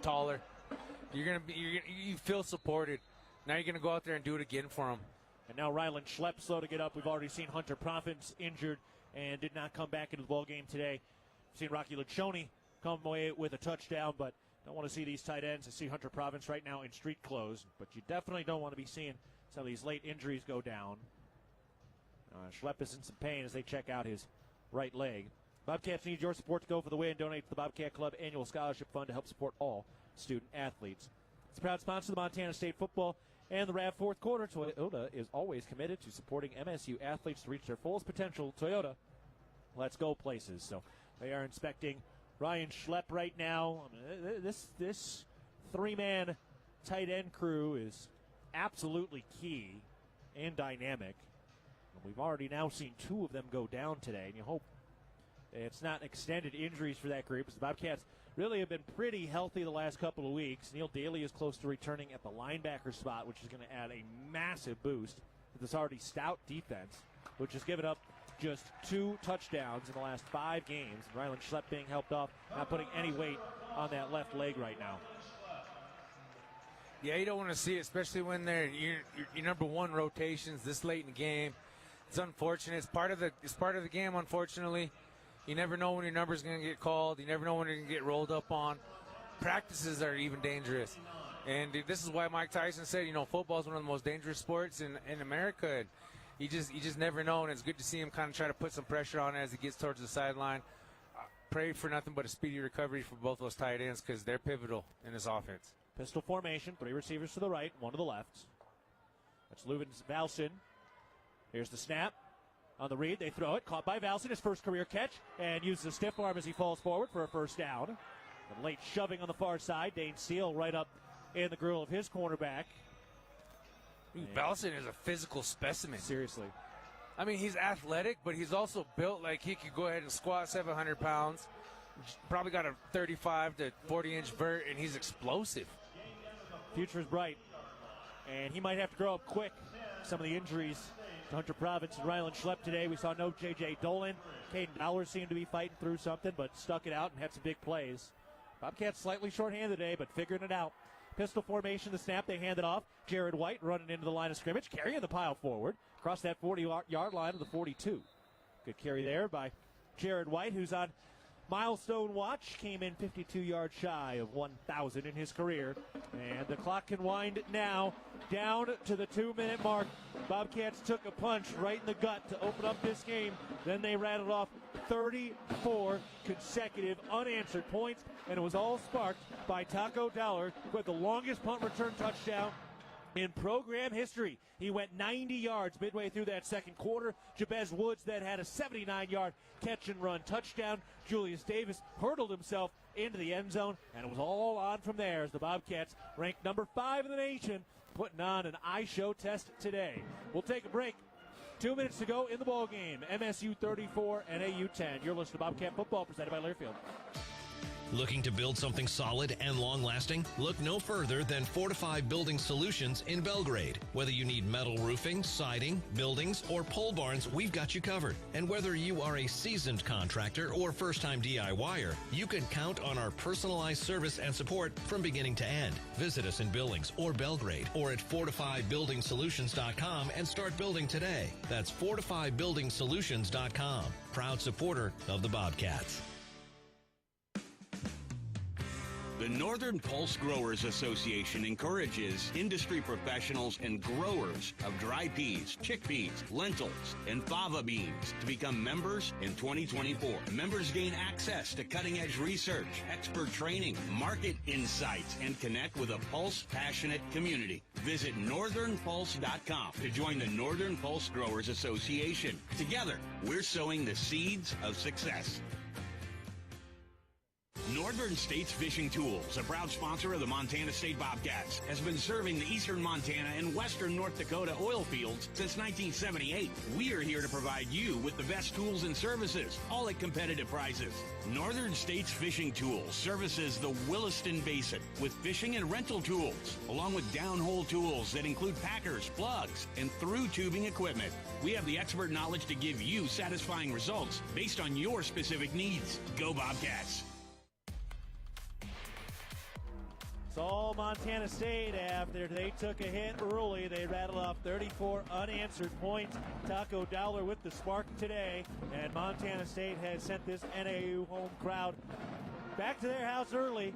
taller. You feel supported. Now you're going to go out there and do it again for them. And now Rylan Schlepp slow to get up. We've already seen Hunter Province injured and did not come back into the ball game today. We've seen Rocky Lachoni come away with a touchdown, but don't want to see these tight ends. I see Hunter Province right now in street clothes, but you definitely don't want to be seeing some of these late injuries go down. Schlepp is in some pain as they check out his right leg. Bobcats need your support to go for the win. Donate to the Bobcat Club Annual Scholarship Fund to help support all student athletes. It's a proud sponsor of the Montana State football and the RAV fourth quarter. Toyota is always committed to supporting MSU athletes to reach their fullest potential. Toyota, let's go places. So they are inspecting Ryan Schlepp right now. I mean, this three-man tight end crew is absolutely key and dynamic. And we've already now seen 2 of them go down today, and you hope it's not extended injuries for that group, as the Bobcats really have been pretty healthy the last couple of weeks. Neil Daly is close to returning at the linebacker spot, which is going to add a massive boost to this already stout defense, which has given up just 2 touchdowns in the last 5 games. Rylan Schlepp being helped off, not putting any weight on that left leg right now. Yeah, you don't want to see it, especially when they're your number 1 rotations this late in the game. It's unfortunate. It's part of the game, unfortunately. You never know when your number's going to get called. You never know when you're going to get rolled up on. Practices are even dangerous. And this is why Mike Tyson said, you know, football is one of the most dangerous sports in America. And you just never know, and it's good to see him kind of try to put some pressure on it as he gets towards the sideline. Pray for nothing but a speedy recovery for both those tight ends because they're pivotal in this offense. Pistol formation, 3 receivers to the right, 1 to the left. That's Leuven Valson. Here's the snap. On the read, they throw it. Caught by Valson, his first career catch, and uses a stiff arm as he falls forward for a first down. And late shoving on the far side. Dane Steele right up in the grill of his cornerback. Valson is a physical specimen. Seriously. I mean, he's athletic, but he's also built like he could go ahead and squat 700 pounds. Probably got a 35 to 40-inch vert, and he's explosive. Future is bright, and he might have to grow up quick. Some of the injuries to Hunter Province and Rylan Schlepp today. We saw no J.J. Dolan. Caden Dowler seemed to be fighting through something, but stuck it out and had some big plays. Bobcats slightly short-handed today, but figuring it out. Pistol formation, the snap, they hand it off. Jared White running into the line of scrimmage, carrying the pile forward. Across that 40-yard line to the 42. Good carry there by Jared White, who's on milestone watch. Came in 52 yards shy of 1,000 in his career. And the clock can wind now down to the 2-minute mark. Bobcats took a punch right in the gut to open up this game. Then they rattled off 34 consecutive unanswered points, and it was all sparked by Taco Dowler with the longest punt return touchdown in program history. He went 90 yards midway through that second quarter. Jabez Woods then had a 79-yard catch and run touchdown. Julius Davis hurdled himself into the end zone, and it was all on from there as the Bobcats, ranked number 5 in the nation, putting on an eye-show test today. We'll take a break. 2 minutes to go in the ball game. MSU 34, NAU 10. You're listening to Bobcat Football presented by Learfield. Looking to build something solid and long-lasting? Look no further than Fortify Building Solutions in Belgrade. Whether you need metal roofing, siding, buildings, or pole barns, we've got you covered. And whether you are a seasoned contractor or first-time DIYer, you can count on our personalized service and support from beginning to end. Visit us in Billings or Belgrade or at FortifyBuildingSolutions.com and start building today. That's FortifyBuildingSolutions.com. Proud supporter of the Bobcats. The Northern Pulse Growers Association encourages industry professionals and growers of dry peas, chickpeas, lentils, and fava beans to become members in 2024. Members gain access to cutting-edge research, expert training, market insights, and connect with a Pulse passionate community. Visit northernpulse.com to join the Northern Pulse Growers Association. Together, we're sowing the seeds of success. Northern States Fishing Tools, a proud sponsor of the Montana State Bobcats, has been serving the eastern Montana and western North Dakota oil fields since 1978. We are here to provide you with the best tools and services, all at competitive prices. Northern States Fishing Tools services the Williston Basin with fishing and rental tools, along with downhole tools that include packers, plugs, and through tubing equipment. We have the expert knowledge to give you satisfying results based on your specific needs. Go Bobcats! All Montana State after they took a hit early. They rattled off 34 unanswered points. Taco Dowler with the spark today, and Montana State has sent this NAU home crowd back to their house early.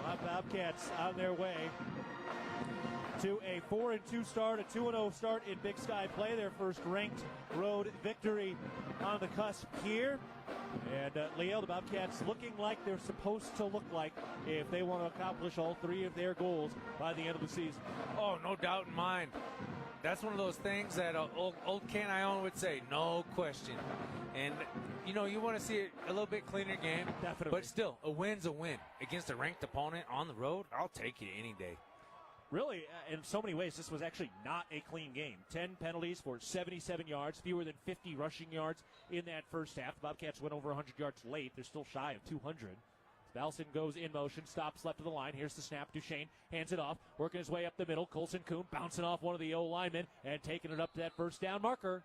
The Bobcats on their way to a 4-2 start, a 2-0 start in Big Sky play. Their first ranked road victory on the cusp here. And Leo, the Bobcats looking like they're supposed to look like if they want to accomplish all three of their goals by the end of the season. Oh, no doubt in mind. That's one of those things that old Ken Ione would say, no question. And, you know, you want to see a little bit cleaner game. Definitely. But still, a win's a win. Against a ranked opponent on the road, I'll take it any day. Really, in so many ways, this was actually not a clean game. 10 penalties for 77 yards, fewer than 50 rushing yards in that first half. The Bobcats went over 100 yards late. They're still shy of 200. Balson goes in motion, stops left of the line. Here's the snap. Duchesne hands it off, working his way up the middle. Colson Kuhn bouncing off one of the O-linemen and taking it up to that first down marker.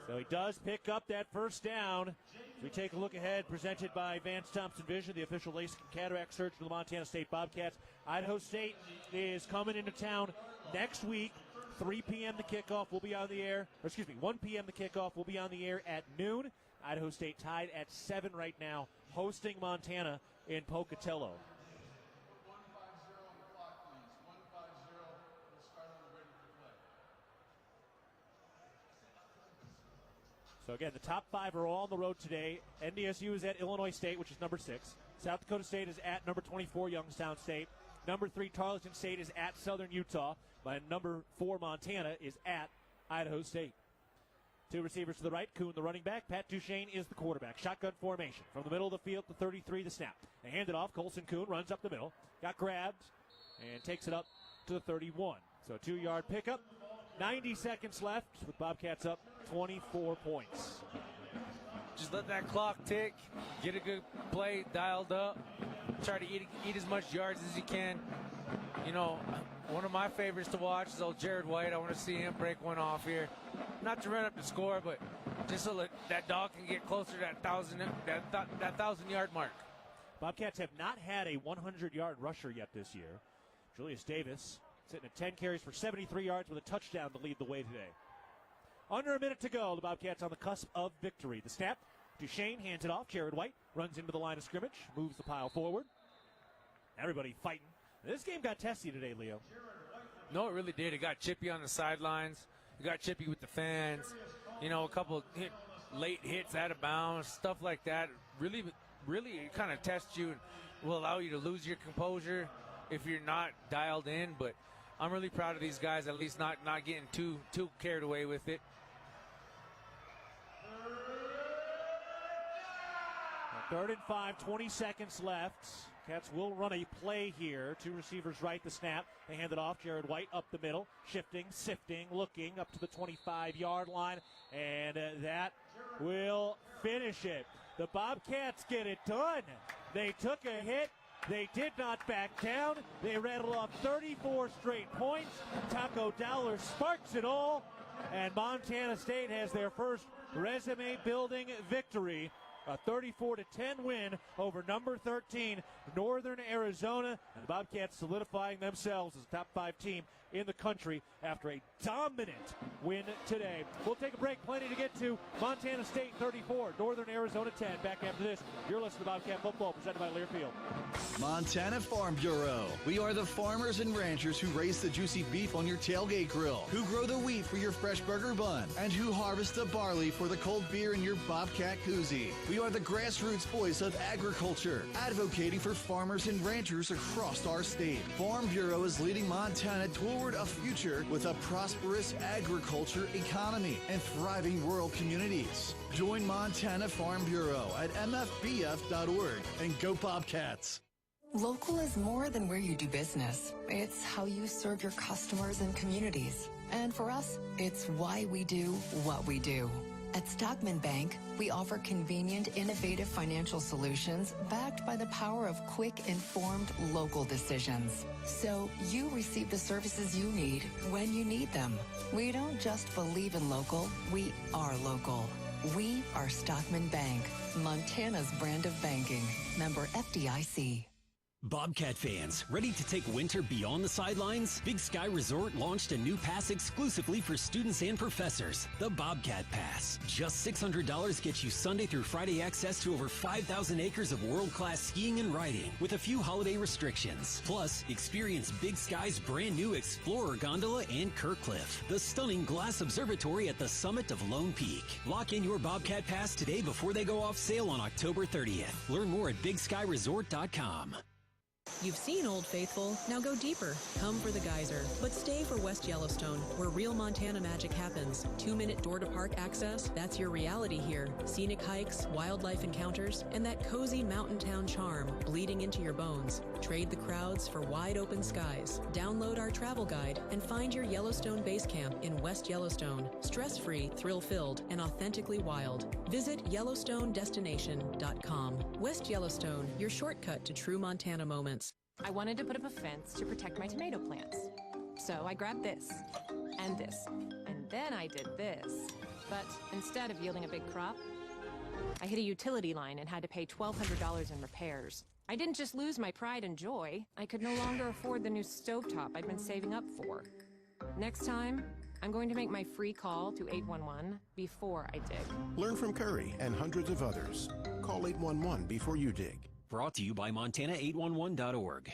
So he does pick up that first down. As we take a look ahead, presented by Vance Thompson Vision, the official LASIK and cataract surgeon of the Montana State Bobcats. Idaho State is coming into town next week. 3 p.m. the kickoff will be on the air. 1 p.m. the kickoff will be on the air at noon. Idaho State tied at 7 right now, hosting Montana in Pocatello. So again, the top 5 are all on the road today. NDSU is at Illinois State, which is number 6. South Dakota State is at number 24, Youngstown State. Number 3, Tarleton State is at Southern Utah. And number 4, Montana is at Idaho State. 2 receivers to the right, Kuhn the running back. Pat Duchesne is the quarterback. Shotgun formation. From the middle of the field to 33, the snap. They hand it off. Colson Kuhn runs up the middle. Got grabbed and takes it up to the 31. So a 2-yard pickup. 90 seconds left with Bobcats up 24 points. Just let that clock tick. Get a good play dialed up. Try to eat as much yards as you can. You know, one of my favorites to watch is old Jared White. I want to see him break one off here. Not to run up the score, but just so that dog can get closer to that 1,000-yard mark. Bobcats have not had a 100-yard rusher yet this year. Julius Davis sitting at 10 carries for 73 yards with a touchdown to lead the way today. Under a minute to go. The Bobcats on the cusp of victory. The snap. Duchesne hands it off. Jared White runs into the line of scrimmage. Moves the pile forward. Everybody fighting. This game got testy today, Leo. No, it really did. It got chippy on the sidelines. It got chippy with the fans. You know, a couple late hits out of bounds, stuff like that. Really, it kind of tests you and will allow you to lose your composure if you're not dialed in. But I'm really proud of these guys, at least not getting too carried away with it. 3rd and 5, 20 seconds left. Cats will run a play here. 2 receivers right, the snap. They hand it off. Jared White up the middle. Shifting, sifting, looking up to the 25-yard line. And that will finish it. The Bobcats get it done. They took a hit. They did not back down. They rattled off 34 straight points. Taco Dowler sparks it all. And Montana State has their first resume-building victory. A 34-10 win over number 13, Northern Arizona. And the Bobcats solidifying themselves as a top 5 team in the country after a dominant win today. We'll take a break. Plenty to get to. Montana State 34, Northern Arizona 10. Back after this. You're listening to Bobcat Football, presented by Learfield. Montana Farm Bureau. We are the farmers and ranchers who raise the juicy beef on your tailgate grill, who grow the wheat for your fresh burger bun, and who harvest the barley for the cold beer in your Bobcat koozie. We are the grassroots voice of agriculture, advocating for farmers and ranchers across our state. Farm Bureau is leading Montana toward a future with a prosperous agriculture economy and thriving rural communities. Join Montana Farm Bureau at mfbf.org and go Bobcats. Local is more than where you do business. It's how you serve your customers and communities. And for us, it's why we do what we do. At Stockman Bank, we offer convenient, innovative financial solutions backed by the power of quick, informed, local decisions. So you receive the services you need when you need them. We don't just believe in local, we are local. We are Stockman Bank, Montana's brand of banking. Member FDIC. Bobcat fans, ready to take winter beyond the sidelines? Big Sky Resort launched a new pass exclusively for students and professors, the Bobcat Pass. Just $600 gets you Sunday through Friday access to over 5,000 acres of world-class skiing and riding, with a few holiday restrictions. Plus, experience Big Sky's brand new Explorer Gondola and Kirkcliff, the stunning glass observatory at the summit of Lone Peak. Lock in your Bobcat Pass today before they go off sale on October 30th. Learn more at BigSkyResort.com. You've seen Old Faithful, now go deeper. Come for the geyser, but stay for West Yellowstone, where real Montana magic happens. 2-minute door-to-park access, that's your reality here. Scenic hikes, wildlife encounters, and that cozy mountain town charm bleeding into your bones. Trade the crowds for wide-open skies. Download our travel guide and find your Yellowstone base camp in West Yellowstone. Stress-free, thrill-filled, and authentically wild. Visit YellowstoneDestination.com. West Yellowstone, your shortcut to true Montana moments. I wanted to put up a fence to protect my tomato plants. So I grabbed this, and this, and then I did this. But instead of yielding a big crop, I hit a utility line and had to pay $1,200 in repairs. I didn't just lose my pride and joy, I could no longer afford the new stovetop I'd been saving up for. Next time, I'm going to make my free call to 811 before I dig. Learn from Curry and hundreds of others. Call 811 before you dig. Brought to you by Montana811.org.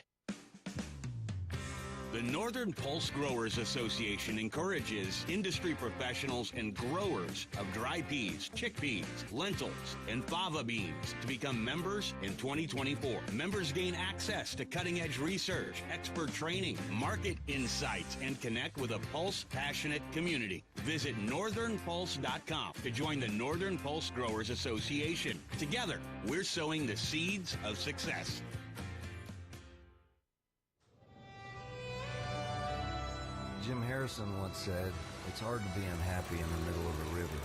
The Northern Pulse Growers Association encourages industry professionals and growers of dry peas, chickpeas, lentils, and fava beans to become members in 2024. Members gain access to cutting-edge research, expert training, market insights, and connect with a Pulse-passionate community. Visit northernpulse.com to join the Northern Pulse Growers Association. Together, we're sowing the seeds of success. Jim Harrison once said, it's hard to be unhappy in the middle of a river.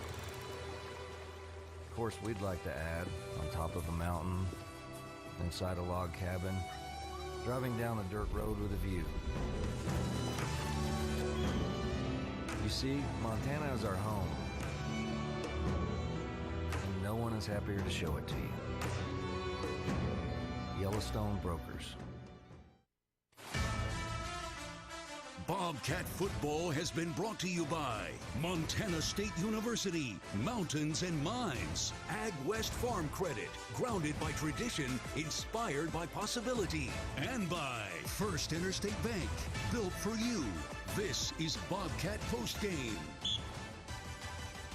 Of course, we'd like to add, on top of a mountain, inside a log cabin, driving down a dirt road with a view. You see, Montana is our home, and no one is happier to show it to you. Yellowstone Brokers. Bobcat football has been brought to you by Montana State University, Mountains and Mines, Ag West Farm Credit, grounded by tradition, inspired by possibility, and by First Interstate Bank, built for you. This is Bobcat Postgame.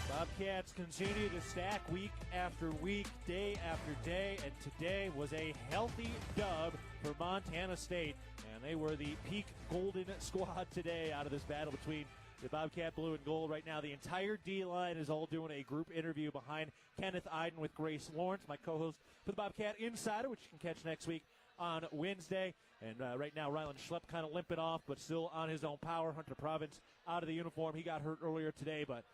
Bobcats continue to stack week after week, day after day, and today was a healthy dub for Montana State. And they were the peak Golden squad today out of this battle between the Bobcat Blue and Gold. Right now, the entire D-line is all doing a group interview behind Kenneth Iden with Grace Lawrence, my co-host for the Bobcat Insider, which you can catch next week on Wednesday. And right now, Rylan Schlepp kind of limping off, but still on his own power. Hunter Province out of the uniform. He got hurt earlier today, but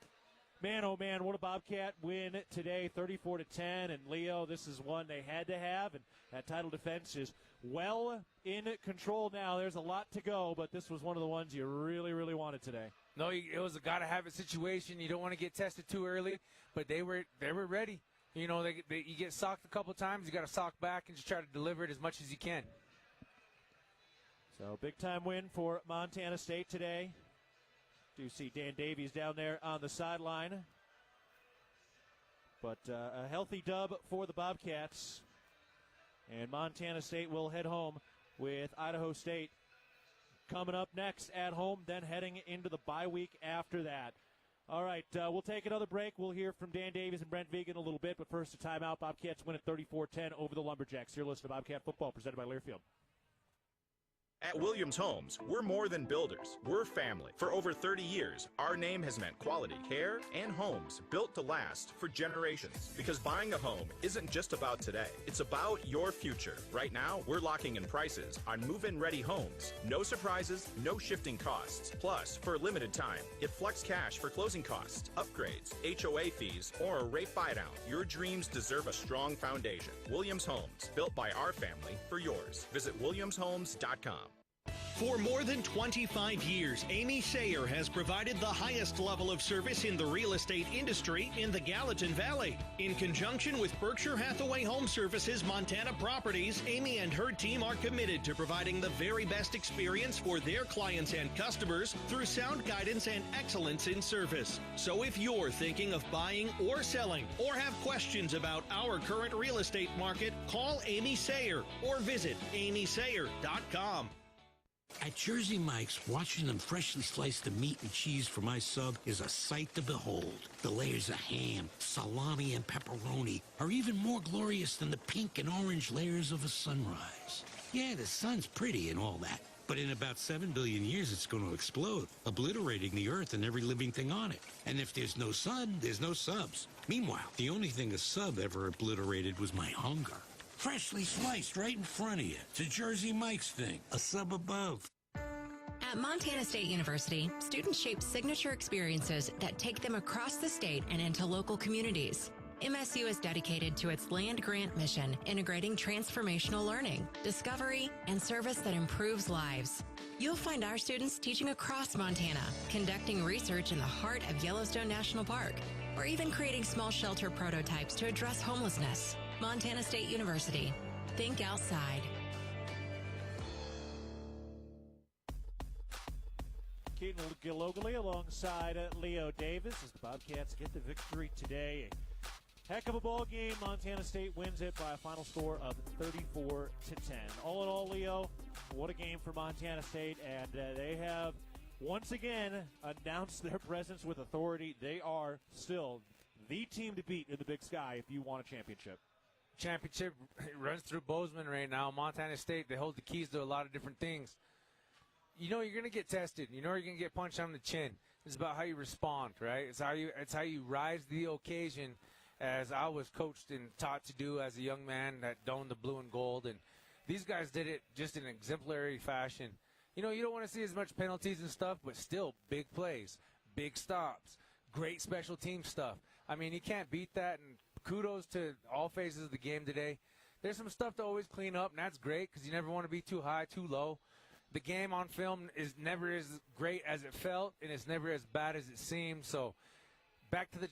Man, oh man, what a Bobcat win today, 34-10. And Leo, this is one they had to have, and that title defense is well in control now. There's a lot to go, but this was one of the ones you really, really wanted today. No, it was a gotta-have-it situation. You don't want to get tested too early, but they were ready. You know, you get socked a couple times, you got to sock back and just try to deliver it as much as you can. So, big-time win for Montana State today. Do see Dan Davies down there on the sideline. But a healthy dub for the Bobcats. And Montana State will head home with Idaho State coming up next at home, then heading into the bye week after that. All right, we'll take another break. We'll hear from Dan Davies and Brent Vegan a little bit, but first a timeout. Bobcats win at 34-10 over the Lumberjacks. You're listening to Bobcat Football, presented by Learfield. At Williams Homes, we're more than builders. We're family. For over 30 years, our name has meant quality, care, and homes built to last for generations. Because buying a home isn't just about today. It's about your future. Right now, we're locking in prices on move-in ready homes. No surprises, no shifting costs. Plus, for a limited time, if flex cash for closing costs, upgrades, HOA fees, or a rate buydown, your dreams deserve a strong foundation. Williams Homes, built by our family for yours. Visit williamshomes.com. For more than 25 years, Amy Sayer has provided the highest level of service in the real estate industry in the Gallatin Valley. In conjunction with Berkshire Hathaway Home Services Montana Properties, Amy and her team are committed to providing the very best experience for their clients and customers through sound guidance and excellence in service. So if you're thinking of buying or selling or have questions about our current real estate market, call Amy Sayer or visit amysayer.com. At Jersey Mike's, watching them freshly slice the meat and cheese for my sub is a sight to behold. The layers of ham, salami, and pepperoni are even more glorious than the pink and orange layers of a sunrise. Yeah, the sun's pretty and all that, but in about 7 billion years it's going to explode, obliterating the earth and every living thing on it. And if there's no sun, there's no subs. Meanwhile, the only thing a sub ever obliterated was my hunger. Freshly sliced right in front of you. It's a Jersey Mike's thing, a sub above. At Montana State University, students shape signature experiences that take them across the state and into local communities. MSU is dedicated to its land grant mission, integrating transformational learning, discovery, and service that improves lives. You'll find our students teaching across Montana, conducting research in the heart of Yellowstone National Park, or even creating small shelter prototypes to address homelessness. Montana State University. Think outside. Keaton Gillogly alongside Leo Davis as the Bobcats get the victory today. A heck of a ball game. Montana State wins it by a final score of 34-10. All in all, Leo, what a game for Montana State, and they have once again announced their presence with authority. They are still the team to beat in the Big Sky if you want a championship. Championship runs through Bozeman right now. Montana State, they hold the keys to a lot of different things. You know you're going to get tested. You know you're going to get punched on the chin. It's about how you respond, right? It's how you rise to the occasion, as I was coached and taught to do as a young man that donned the blue and gold. And these guys did it just in exemplary fashion. You know, you don't want to see as much penalties and stuff, but still big plays, big stops, great special team stuff. I mean, you can't beat that, and kudos to all phases of the game today. There's some stuff to always clean up, and that's great because you never want to be too high, too low. The game on film is never as great as it felt, and it's never as bad as it seemed. So back to the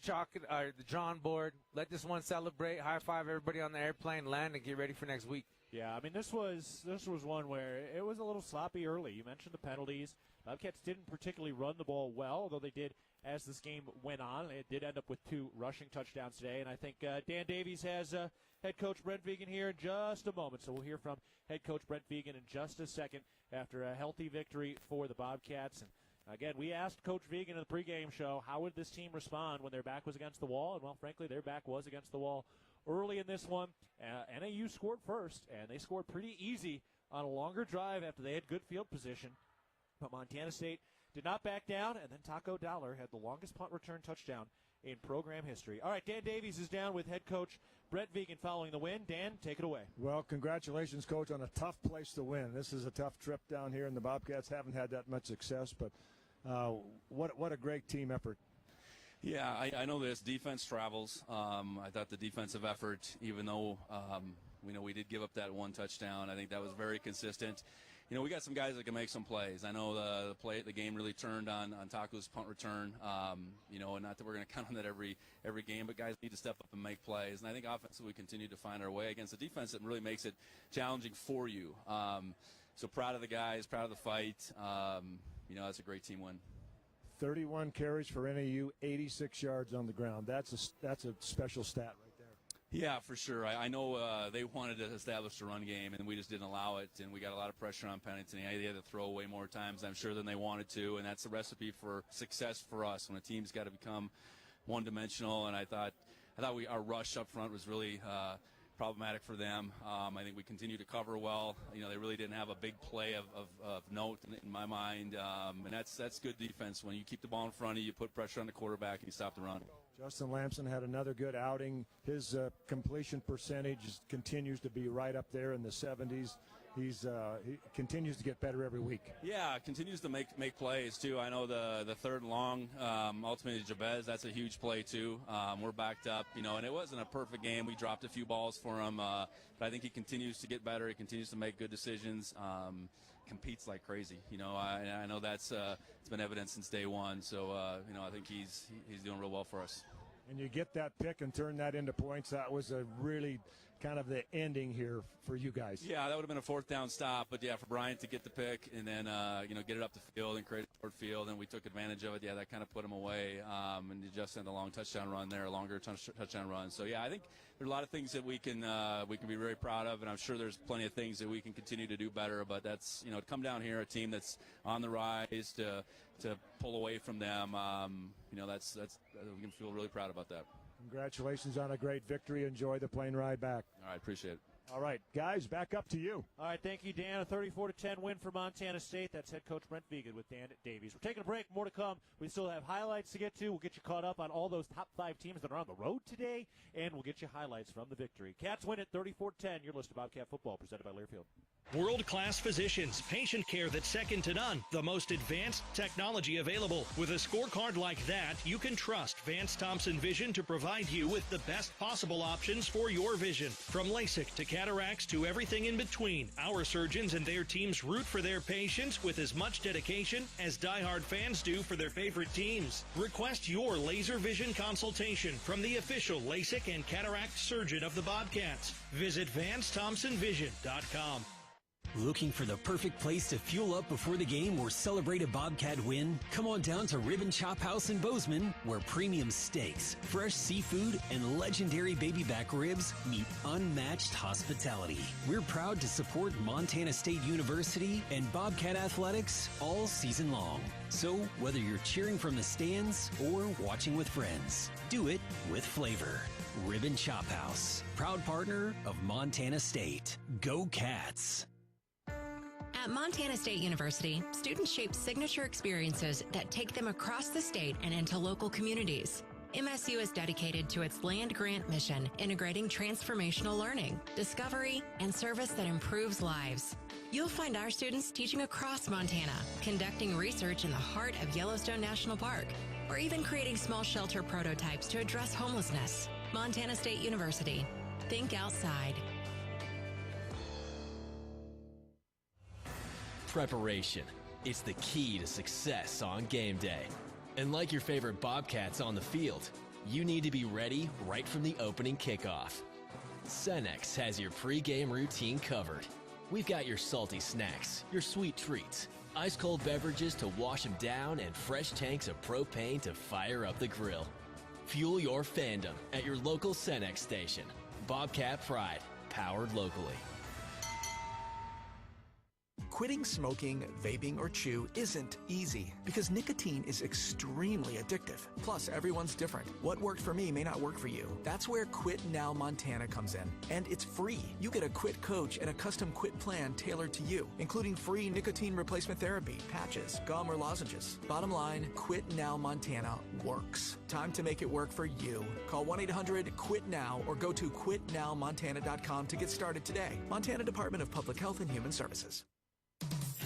drawing board. Let this one celebrate. High five everybody on the airplane, land, and get ready for next week. Yeah, I mean, this was one where it was a little sloppy early. You mentioned the penalties. Bobcats didn't particularly run the ball well, although they did as this game went on. It did end up with 2 rushing touchdowns today, and I think Dan Davies has head coach Brent Vegan here in just a moment. So we'll hear from head coach Brent Vegan in just a second after a healthy victory for the Bobcats. And again, we asked Coach Vegan in the pregame show, how would this team respond when their back was against the wall? And, well, frankly, their back was against the wall early in this one. NAU scored first, and they scored pretty easy on a longer drive after they had good field position. But Montana State did not back down, and then Taco Dollar had the longest punt return touchdown in program history. All right, Dan Davies is down with head coach Brent Vegan following the win. Dan, take it away. Well, congratulations, Coach, on a tough place to win. This is a tough trip down here, and the Bobcats haven't had that much success, but what a great team effort. Yeah, I know this defense travels. I thought the defensive effort, even though we did give up that one touchdown, I think that was very consistent. We got some guys that can make some plays. I know the game really turned on Taco's punt return. And not that we're going to count on that every game, but guys need to step up and make plays. And I think offensively we continue to find our way against a defense that really makes it challenging for you. So proud of the guys, proud of the fight. That's a great team win. 31 carries for NAU, 86 yards on the ground. That's a special stat right there. Yeah, for sure. I know they wanted to establish the run game, and we just didn't allow it, and we got a lot of pressure on Pennington. They had to throw away more times, I'm sure, than they wanted to, and that's the recipe for success for us when a team's got to become one-dimensional. And I thought our rush up front was really problematic for them. I think we continue to cover well. They really didn't have a big play of note in my mind, and that's good defense. When you keep the ball in front of you, you put pressure on the quarterback, and you stop the run. Justin Lamson had another good outing. His completion percentage continues to be right up there in the 70s. He continues to get better every week. Yeah, continues to make plays, too. I know the third and long, ultimately Jabez, that's a huge play, too. We're backed up, and it wasn't a perfect game. We dropped a few balls for him, but I think he continues to get better. He continues to make good decisions, competes like crazy. I know that's it's been evident since day one. So, I think he's doing real well for us. And you get that pick and turn that into points. That was a really kind of the ending here for you guys. Yeah, that would have been a fourth down stop. But, yeah, for Bryant to get the pick and then, get it up the field and create a short field, and we took advantage of it. Yeah, that kind of put him away. And you just sent a long touchdown run there, a longer touchdown run. So, yeah, I think there are a lot of things that we can be very proud of, and I'm sure there's plenty of things that we can continue to do better. But that's, to come down here, a team that's on the rise, to pull away from them, that's we can feel really proud about that. Congratulations on a great victory. Enjoy the plane ride back. All right, appreciate it. All right, guys, back up to you. All right, thank you, Dan. A 34-10 win for Montana State. That's head coach Brent Vegan with Dan at Davies. We're taking a break. More to come. We still have highlights to get to. We'll get you caught up on all those top 5 teams that are on the road today, and we'll get you highlights from the victory. Cats win at 34-10. Your list of Bobcat football presented by Learfield. World-class physicians, patient care that's second to none, the most advanced technology available. With a scorecard like that, you can trust Vance Thompson Vision to provide you with the best possible options for your vision. From LASIK to cataracts to everything in between, our surgeons and their teams root for their patients with as much dedication as diehard fans do for their favorite teams. Request your laser vision consultation from the official LASIK and cataract surgeon of the Bobcats. Visit VanceThompsonVision.com. Looking for the perfect place to fuel up before the game or celebrate a Bobcat win? Come on down to Rib and Chop House in Bozeman, where premium steaks, fresh seafood, and legendary baby back ribs meet unmatched hospitality. We're proud to support Montana State University and Bobcat athletics all season long. So whether you're cheering from the stands or watching with friends, do it with flavor. Rib and Chop House, proud partner of Montana State. Go Cats! At Montana State University, students shape signature experiences that take them across the state and into local communities. MSU is dedicated to its land grant mission, integrating transformational learning, discovery, and service that improves lives. You'll find our students teaching across Montana, conducting research in the heart of Yellowstone National Park, or even creating small shelter prototypes to address homelessness. Montana State University. Think outside. Preparation. It's the key to success on game day. And like your favorite Bobcats on the field, you need to be ready right from the opening kickoff. Cenex has your pregame routine covered. We've got your salty snacks, your sweet treats, ice-cold beverages to wash them down, and fresh tanks of propane to fire up the grill. Fuel your fandom at your local Cenex station. Bobcat Pride, powered locally. Quitting smoking, vaping, or chew isn't easy because nicotine is extremely addictive. Plus, everyone's different. What worked for me may not work for you. That's where Quit Now Montana comes in. And it's free. You get a quit coach and a custom quit plan tailored to you, including free nicotine replacement therapy, patches, gum, or lozenges. Bottom line, Quit Now Montana works. Time to make it work for you. Call 1-800-QUIT-NOW or go to quitnowmontana.com to get started today. Montana Department of Public Health and Human Services.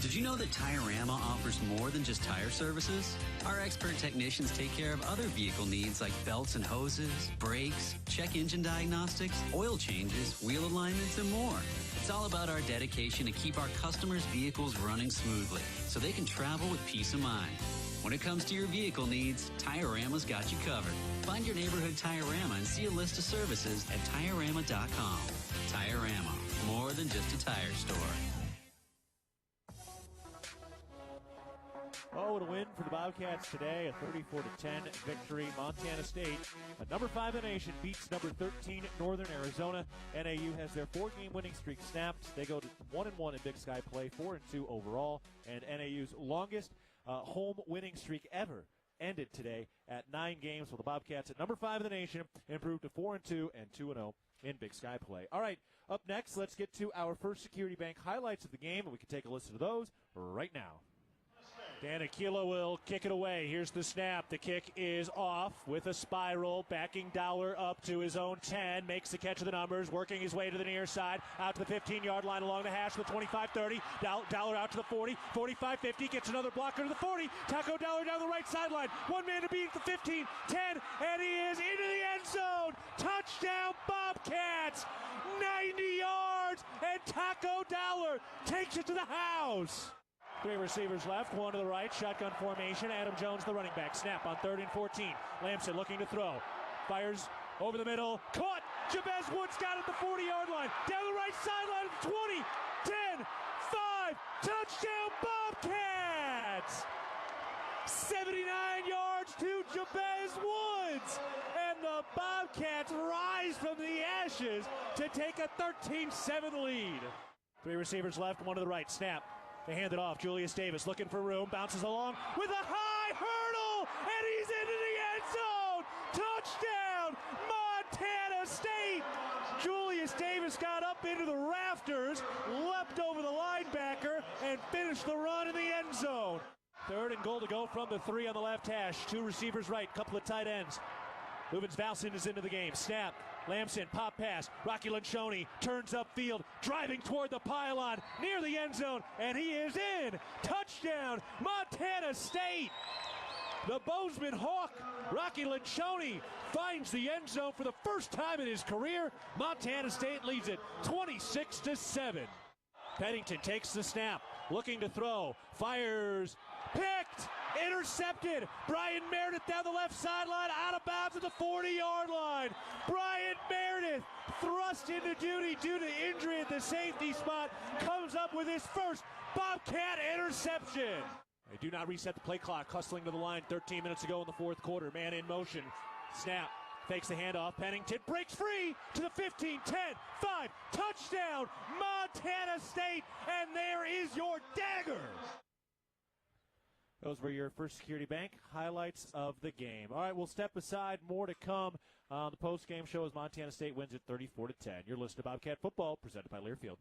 Did you know that Tire-Rama offers more than just tire services? Our expert technicians take care of other vehicle needs like belts and hoses, brakes, check engine diagnostics, oil changes, wheel alignments, and more. It's all about our dedication to keep our customers' vehicles running smoothly so they can travel with peace of mind. When it comes to your vehicle needs, Tire-Rama's got you covered. Find your neighborhood Tire-Rama and see a list of services at TireRama.com. Tire-Rama, more than just a tire store. Oh, what a win for the Bobcats today, a 34-10 victory. Montana State, number 5 in the nation, beats number 13 Northern Arizona. NAU has their 4-game winning streak snapped. They go to 1-1 in Big Sky play, 4-2 overall, and NAU's longest home winning streak ever ended today at 9 games, with the Bobcats at number 5 in the nation improved to 4-2 and 2-0 in Big Sky play. All right, up next, let's get to our First Security Bank highlights of the game, and we can take a listen to those right now. Dan Aquila will kick it away. Here's the snap. The kick is off with a spiral. Backing Dowler up to his own 10. Makes the catch of the numbers. Working his way to the near side. Out to the 15-yard line along the hash with 25-30. Dowler out to the 40. 45-50. Gets another blocker to the 40. Taco Dowler down the right sideline. One man to beat at the 15. 10. And he is into the end zone. Touchdown Bobcats. 90 yards. And Taco Dowler takes it to the house. 3 receivers left, 1 to the right, shotgun formation. Adam Jones, the running back. Snap on 3rd and 14. Lamson looking to throw. Fires over the middle. Caught. Jabez Woods got it at the 40-yard line. Down the right sideline at the 20. 10, 5. Touchdown Bobcats. 79 yards to Jabez Woods. And the Bobcats rise from the ashes to take a 13-7 lead. 3 receivers left, 1 to the right. Snap. They hand it off. Julius Davis looking for room. Bounces along with a high hurdle. And he's into the end zone. Touchdown, Montana State. Julius Davis got up into the rafters, leapt over the linebacker, and finished the run in the end zone. 3rd and goal to go from the 3 on the left hash. 2 receivers right, couple of tight ends. Lubens Valson is into the game. Snap. Lamson, pop pass. Rocky Lanchoni turns upfield, driving toward the pylon near the end zone, and he is in. Touchdown, Montana State. The Bozeman Hawk, Rocky Lanchoni, finds the end zone for the first time in his career. Montana State leads it 26-7. Pennington takes the snap, looking to throw, fires, picked, intercepted. Brian Meredith down the left sideline, out of bounds at the 40-yard line. Brian Meredith, thrust into duty due to injury at the safety spot, comes up with his first Bobcat interception. They do not reset the play clock. Hustling to the line 13 minutes ago in the 4th quarter. Man in motion. Snap. Fakes the handoff. Pennington breaks free to the 15, 10, 5. Touchdown, Montana State. And there is your dagger. Those were your First Security Bank highlights of the game. All right, we'll step aside. More to come on the post-game show as Montana State wins it 34-10. You're listening to Bobcat Football, presented by Learfield.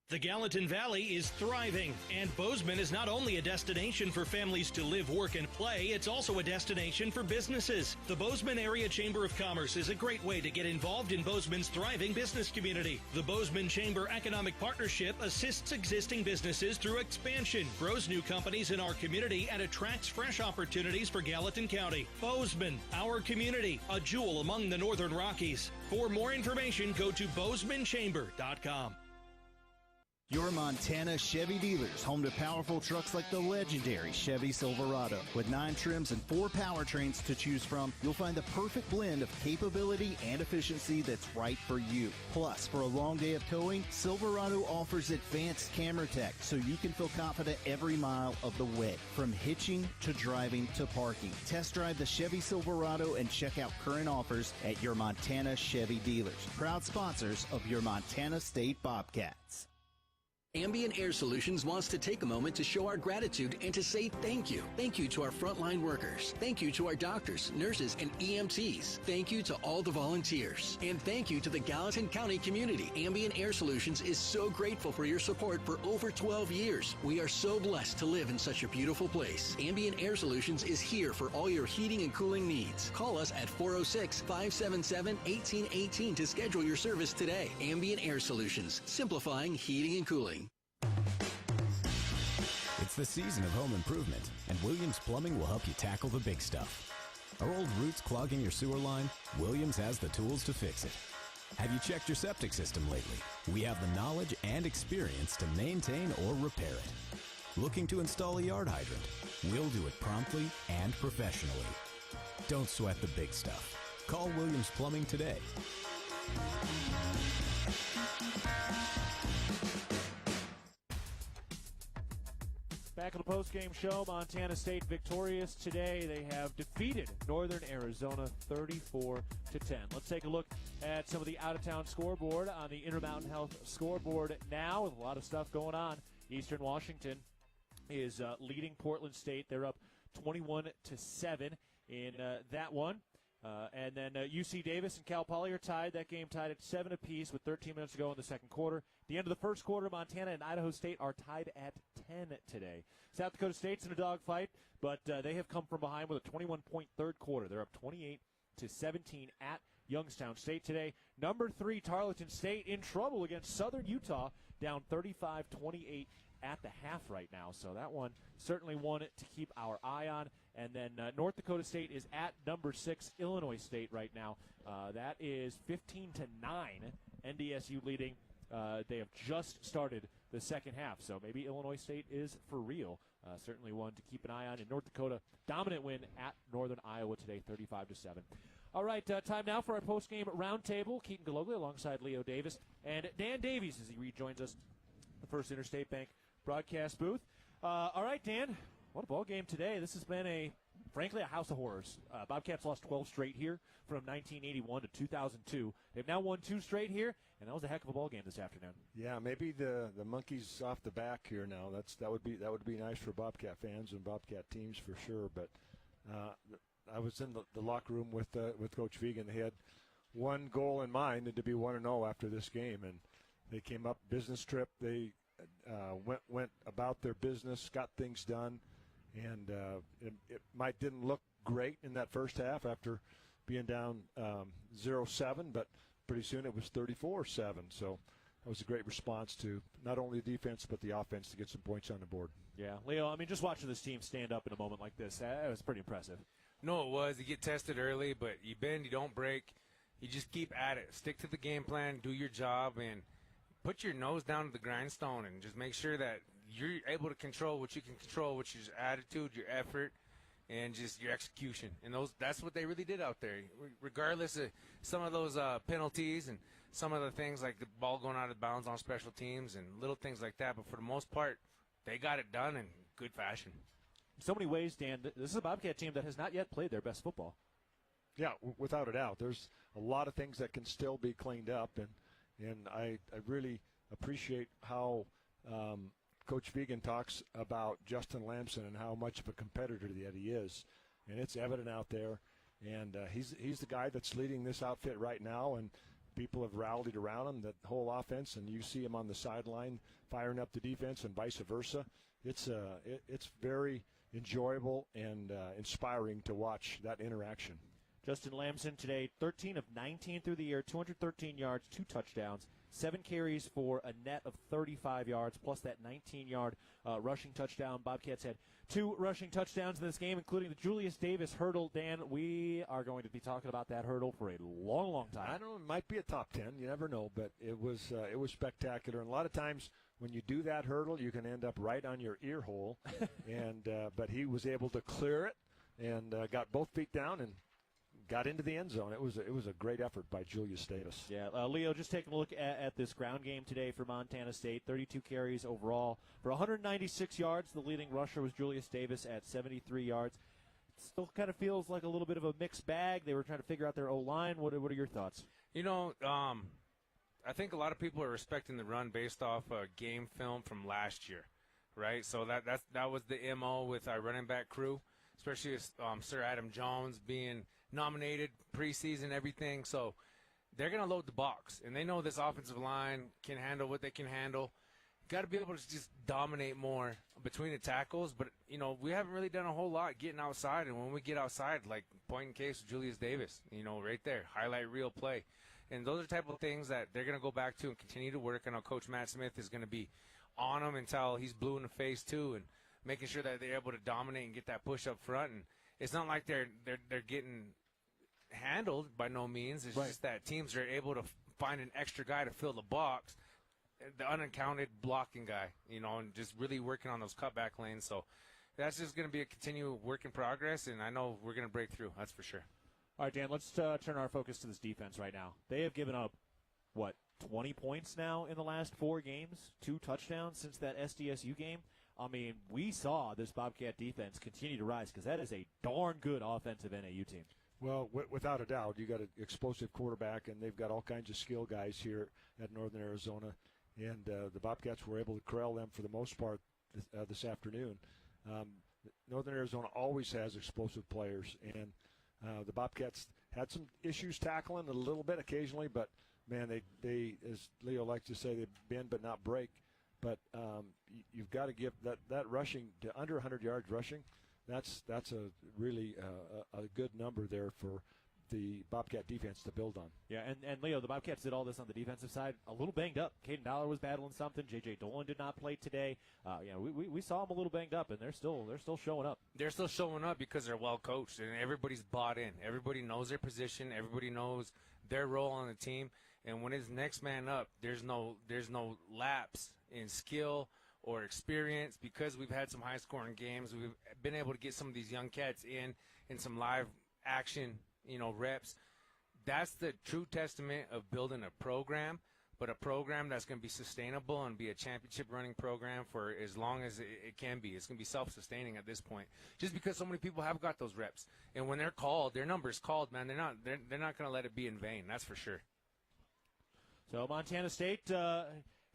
The Gallatin Valley is thriving, and Bozeman is not only a destination for families to live, work, and play, it's also a destination for businesses. The Bozeman Area Chamber of Commerce is a great way to get involved in Bozeman's thriving business community. The Bozeman Chamber Economic Partnership assists existing businesses through expansion, grows new companies in our community, and attracts fresh opportunities for Gallatin County. Bozeman, our community, a jewel among the Northern Rockies. For more information, go to BozemanChamber.com. Your Montana Chevy dealers, home to powerful trucks like the legendary Chevy Silverado. With 9 trims and 4 powertrains to choose from, you'll find the perfect blend of capability and efficiency that's right for you. Plus, for a long day of towing, Silverado offers advanced camera tech so you can feel confident every mile of the way. From hitching to driving to parking. Test drive the Chevy Silverado and check out current offers at your Montana Chevy dealers. Proud sponsors of your Montana State Bobcats. Ambient Air Solutions wants to take a moment to show our gratitude and to say thank you. Thank you to our frontline workers. Thank you to our doctors, nurses, and EMTs. Thank you to all the volunteers. And thank you to the Gallatin County community. Ambient Air Solutions is so grateful for your support for over 12 years. We are so blessed to live in such a beautiful place. Ambient Air Solutions is here for all your heating and cooling needs. Call us at 406-577-1818 to schedule your service today. Ambient Air Solutions, simplifying heating and cooling. It's the season of home improvement, and Williams Plumbing will help you tackle the big stuff. Are old roots clogging your sewer line? Williams has the tools to fix it. Have you checked your septic system lately? We have the knowledge and experience to maintain or repair it. Looking to install a yard hydrant? We'll do it promptly and professionally. Don't sweat the big stuff. Call Williams Plumbing today. Back on the postgame show, Montana State victorious today. They have defeated Northern Arizona 34-10. Let's take a look at some of the out-of-town scoreboard on the Intermountain Health scoreboard now, with a lot of stuff going on. Eastern Washington is leading Portland State. They're up 21-7 in that one. And then UC Davis and Cal Poly are tied. That game tied at 7 apiece with 13 minutes to go in the second quarter. At the end of the first quarter, Montana and Idaho State are tied at 10 today. South Dakota State's in a dogfight, but they have come from behind with a 21-point third quarter. They're up 28-17 at Youngstown State today. Number 3, Tarleton State in trouble against Southern Utah, down 35-28 at the half right now. So that one certainly one to keep our eye on. And then North Dakota State is at number 6 Illinois State right now. That is 15-9. NDSU leading. They have just started the second half, so maybe Illinois State is for real. Certainly one to keep an eye on. And North Dakota, dominant win at Northern Iowa today, 35-7. All right, time now for our postgame roundtable. Keaton Gillogly alongside Leo Davis and Dan Davies as he rejoins us the First Interstate Bank broadcast booth. All right, Dan, what a ball game today. This has been frankly, a house of horrors. Bobcats lost 12 straight here from 1981 to 2002. They've now won 2 straight here, and that was a heck of a ball game this afternoon. Yeah, maybe the monkey's off the back here now. That would be nice for Bobcat fans and Bobcat teams for sure. But I was in the locker room with Coach Vegan. They had one goal in mind, and to be 1-0 after this game, and they came up business trip. They went about their business, got things done. And it didn't look great in that first half after being down 0-7, but pretty soon it was 34-7. So that was a great response to not only the defense but the offense to get some points on the board. Yeah, Leo, I mean, just watching this team stand up in a moment like this, that was pretty impressive. No, it was. You get tested early, but you bend, you don't break. You just keep at it. Stick to the game plan, do your job, and put your nose down to the grindstone and just make sure that you're able to control what you can control, which is your attitude, your effort, and just your execution. And that's what they really did out there, regardless of some of those penalties and some of the things like the ball going out of bounds on special teams and little things like that. But for the most part, they got it done in good fashion. In so many ways, Dan, this is a Bobcat team that has not yet played their best football. Yeah, without a doubt. There's a lot of things that can still be cleaned up, and I really appreciate how Coach Vegan talks about Justin Lamson and how much of a competitor that he is, and it's evident out there. And he's the guy that's leading this outfit right now, and people have rallied around him, that whole offense, and you see him on the sideline firing up the defense and vice versa. It's very enjoyable and inspiring to watch that interaction. Justin Lamson today, 13 of 19 through the year, 213 yards, 2 touchdowns, 7 carries for a net of 35 yards, plus that 19-yard rushing touchdown. Bobcats had 2 rushing touchdowns in this game, including the Julius Davis hurdle. Dan, we are going to be talking about that hurdle for a long, long time. I don't know, it might be a top 10. You never know, but it was spectacular. And a lot of times when you do that hurdle, you can end up right on your ear hole. But he was able to clear it and got both feet down and got into the end zone. It was a great effort by Julius Davis. Yeah, Leo, just taking a look at this ground game today for Montana State. 32 carries overall for 196 yards. The leading rusher was Julius Davis at 73 yards. It still kind of feels like a little bit of a mixed bag. They were trying to figure out their O-line. What are your thoughts? You know, I think a lot of people are respecting the run based off game film from last year, right? So that was the MO with our running back crew, especially Sir Adam Jones being nominated preseason, everything. So they're going to load the box, and they know this offensive line can handle what they can handle. Got to be able to just dominate more between the tackles. But, you know, we haven't really done a whole lot getting outside. And when we get outside, like point in case with Julius Davis, you know, right there, highlight reel play. And those are the type of things that they're going to go back to and continue to work. I know Coach Matt Smith is going to be on them until he's blue in the face too. making sure that they're able to dominate and get that push up front. And it's not like they're getting handled by no means. It's just that teams are able to find an extra guy to fill the box, the unaccounted blocking guy, and just really working on those cutback lanes. So that's just going to be a continual work in progress, and I know we're going to break through. That's for sure. All right, Dan, let's turn our focus to this defense right now. They have given up, 20 points now in the last 4 games, 2 touchdowns since that SDSU game. I mean, we saw this Bobcat defense continue to rise because that is a darn good offensive NAU team. Well, without a doubt, you got an explosive quarterback, and they've got all kinds of skill guys here at Northern Arizona. And the Bobcats were able to corral them for the most part this afternoon. Northern Arizona always has explosive players, and the Bobcats had some issues tackling a little bit occasionally, but, man, they as Leo likes to say, they bend but not break. But you've got to give that rushing to under 100 yards rushing. That's a really a good number there for the Bobcat defense to build on. Yeah, and Leo, the Bobcats did all this on the defensive side, a little banged up. Caden Dollar was battling something. J.J. Dolan did not play today. We saw them a little banged up, and they're still showing up. They're still showing up because they're well coached, and everybody's bought in. Everybody knows their position. Everybody knows their role on the team. And when it's next man up, there's no lapse in skill or experience because we've had some high-scoring games. We've been able to get some of these young cats in some live action, reps. That's the true testament of building a program, but a program that's going to be sustainable and be a championship-running program for as long as it can be. It's going to be self-sustaining at this point, just because so many people have got those reps. And when they're called, their number's called, man. They're not going to let it be in vain. That's for sure. So Montana State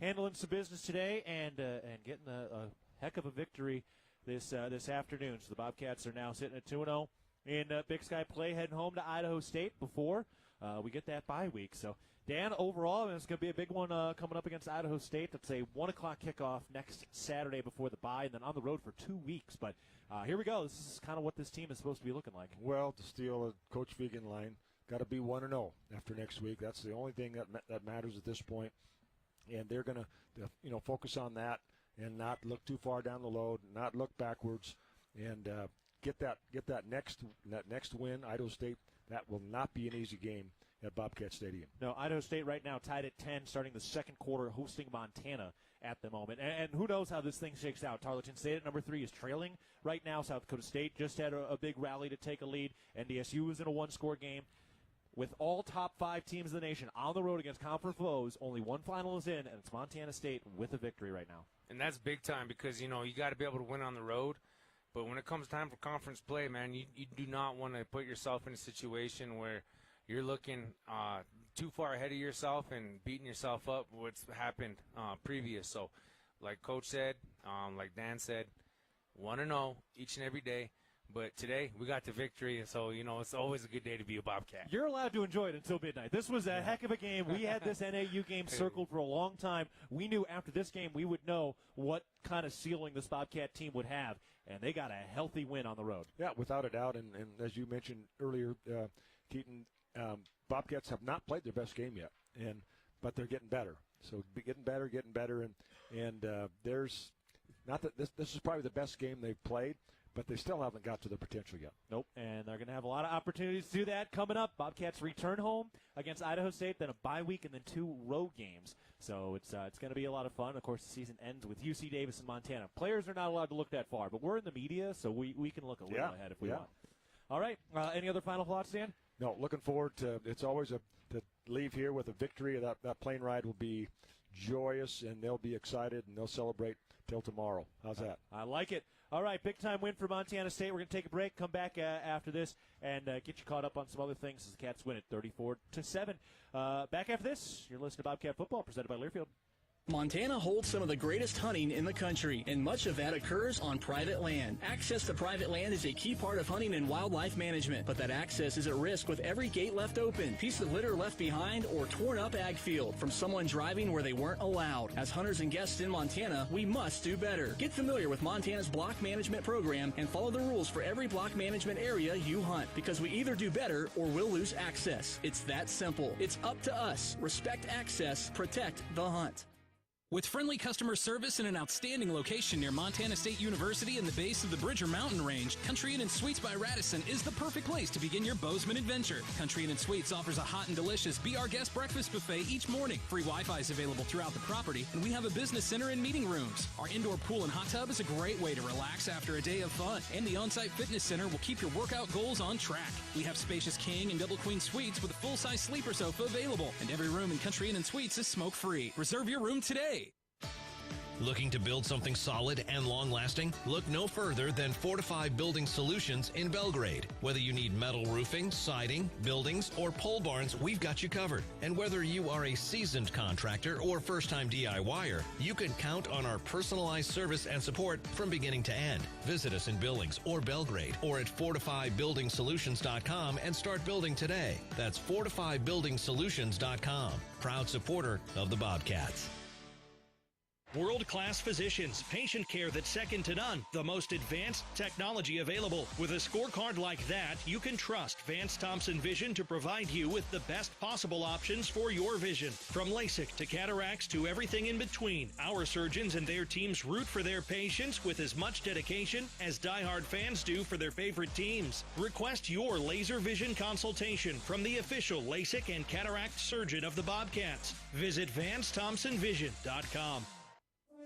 handling some business today and getting a heck of a victory this afternoon. So the Bobcats are now sitting at 2-0 in Big Sky play, heading home to Idaho State before we get that bye week. So, Dan, overall, it's going to be a big one coming up against Idaho State. That's a 1 o'clock kickoff next Saturday before the bye, and then on the road for 2 weeks. But here we go. This is kind of what this team is supposed to be looking like. Well, to steal a Coach Vegan line, got to be 1-0 after next week. That's the only thing that matters at this point. And they're going to focus on that and not look too far down the road, not look backwards, and get that next win. Idaho State, that will not be an easy game at Bobcat Stadium. No, Idaho State right now tied at 10, starting the second quarter, hosting Montana at the moment. And who knows how this thing shakes out. Tarleton State at number 3 is trailing right now. South Dakota State just had a big rally to take a lead. NDSU was in a 1-score game. With all top 5 teams in the nation on the road against conference foes, only one final is in, and it's Montana State with a victory right now. And that's big time because, you got to be able to win on the road. But when it comes time for conference play, man, you do not want to put yourself in a situation where you're looking too far ahead of yourself and beating yourself up what's happened previous. So, like Coach said, like Dan said, 1-0 each and every day. But today, we got the victory, and so, it's always a good day to be a Bobcat. You're allowed to enjoy it until midnight. This was a heck of a game. We had this NAU game circled for a long time. We knew after this game we would know what kind of ceiling this Bobcat team would have, and they got a healthy win on the road. Yeah, without a doubt, and as you mentioned earlier, Keaton, Bobcats have not played their best game yet, but they're getting better. So getting better, and there's not that this is probably the best game they've played, but they still haven't got to their potential yet. Nope, and they're going to have a lot of opportunities to do that coming up. Bobcats return home against Idaho State, then a bye week, and then 2 road games. So it's going to be a lot of fun. Of course, the season ends with UC Davis and Montana. Players are not allowed to look that far, but we're in the media, so we can look a little ahead if we want. All right, any other final thoughts, Dan? No, looking forward to it's always to leave here with a victory. That plane ride will be joyous, and they'll be excited, and they'll celebrate till tomorrow. How's that? I like it. All right, big-time win for Montana State. We're going to take a break, come back after this, and get you caught up on some other things as the Cats win it 34-7. Back after this, you're listening to Bobcat Football, presented by Learfield. Montana holds some of the greatest hunting in the country, and much of that occurs on private land. Access to private land is a key part of hunting and wildlife management, but that access is at risk with every gate left open, piece of litter left behind, or torn up ag field from someone driving where they weren't allowed. As hunters and guests in Montana, we must do better. Get familiar with Montana's block management program and follow the rules for every block management area you hunt, because we either do better or we'll lose access. It's that simple. It's up to us. Respect access, protect the hunt. With friendly customer service and an outstanding location near Montana State University and the base of the Bridger Mountain Range, Country Inn & Suites by Radisson is the perfect place to begin your Bozeman adventure. Country Inn & Suites offers a hot and delicious Be Our Guest breakfast buffet each morning. Free Wi-Fi is available throughout the property, and we have a business center and meeting rooms. Our indoor pool and hot tub is a great way to relax after a day of fun, and the on-site fitness center will keep your workout goals on track. We have spacious king and double queen suites with a full-size sleeper sofa available, and every room in Country Inn & Suites is smoke-free. Reserve your room today. Looking to build something solid and long-lasting? Look no further than Fortify Building Solutions in Belgrade. Whether you need metal roofing, siding, buildings, or pole barns, we've got you covered. And whether you are a seasoned contractor or first-time DIYer, you can count on our personalized service and support from beginning to end. Visit us in Billings or Belgrade or at FortifyBuildingSolutions.com and start building today. That's FortifyBuildingSolutions.com. Proud supporter of the Bobcats. World-class physicians, patient care that's second to none, the most advanced technology available. With a scorecard like that, you can trust Vance Thompson Vision to provide you with the best possible options for your vision. From LASIK to cataracts to everything in between, our surgeons and their teams root for their patients with as much dedication as diehard fans do for their favorite teams. Request your laser vision consultation from the official LASIK and cataract surgeon of the Bobcats. Visit VanceThompsonVision.com.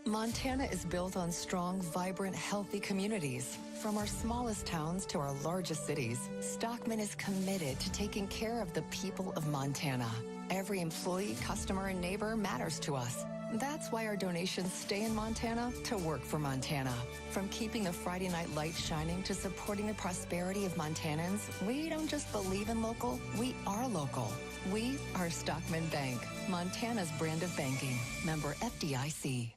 Montana is built on strong, vibrant, healthy communities. From our smallest towns to our largest cities, Stockman is committed to taking care of the people of Montana. Every employee, customer, and neighbor matters to us. That's why our donations stay in Montana to work for Montana. From keeping the Friday night lights shining to supporting the prosperity of Montanans, we don't just believe in local, we are local. We are Stockman Bank, Montana's brand of banking. Member FDIC.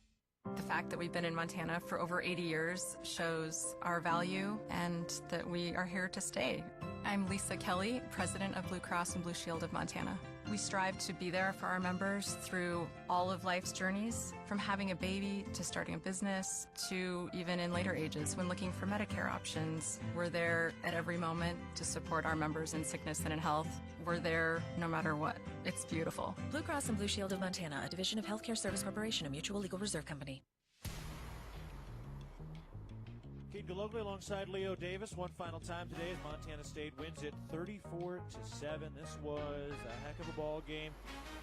The fact that we've been in Montana for over 80 years shows our value and that we are here to stay. I'm Lisa Kelly, president of Blue Cross and Blue Shield of Montana. We strive to be there for our members through all of life's journeys, from having a baby to starting a business to even in later ages when looking for Medicare options. We're there at every moment to support our members in sickness and in health. We're there no matter what. It's beautiful. Blue Cross and Blue Shield of Montana, a division of Healthcare Service Corporation, a mutual legal reserve company. Keaton Gillogly alongside Leo Davis. One final time today as Montana State wins it 34-7. This was a heck of a ball game.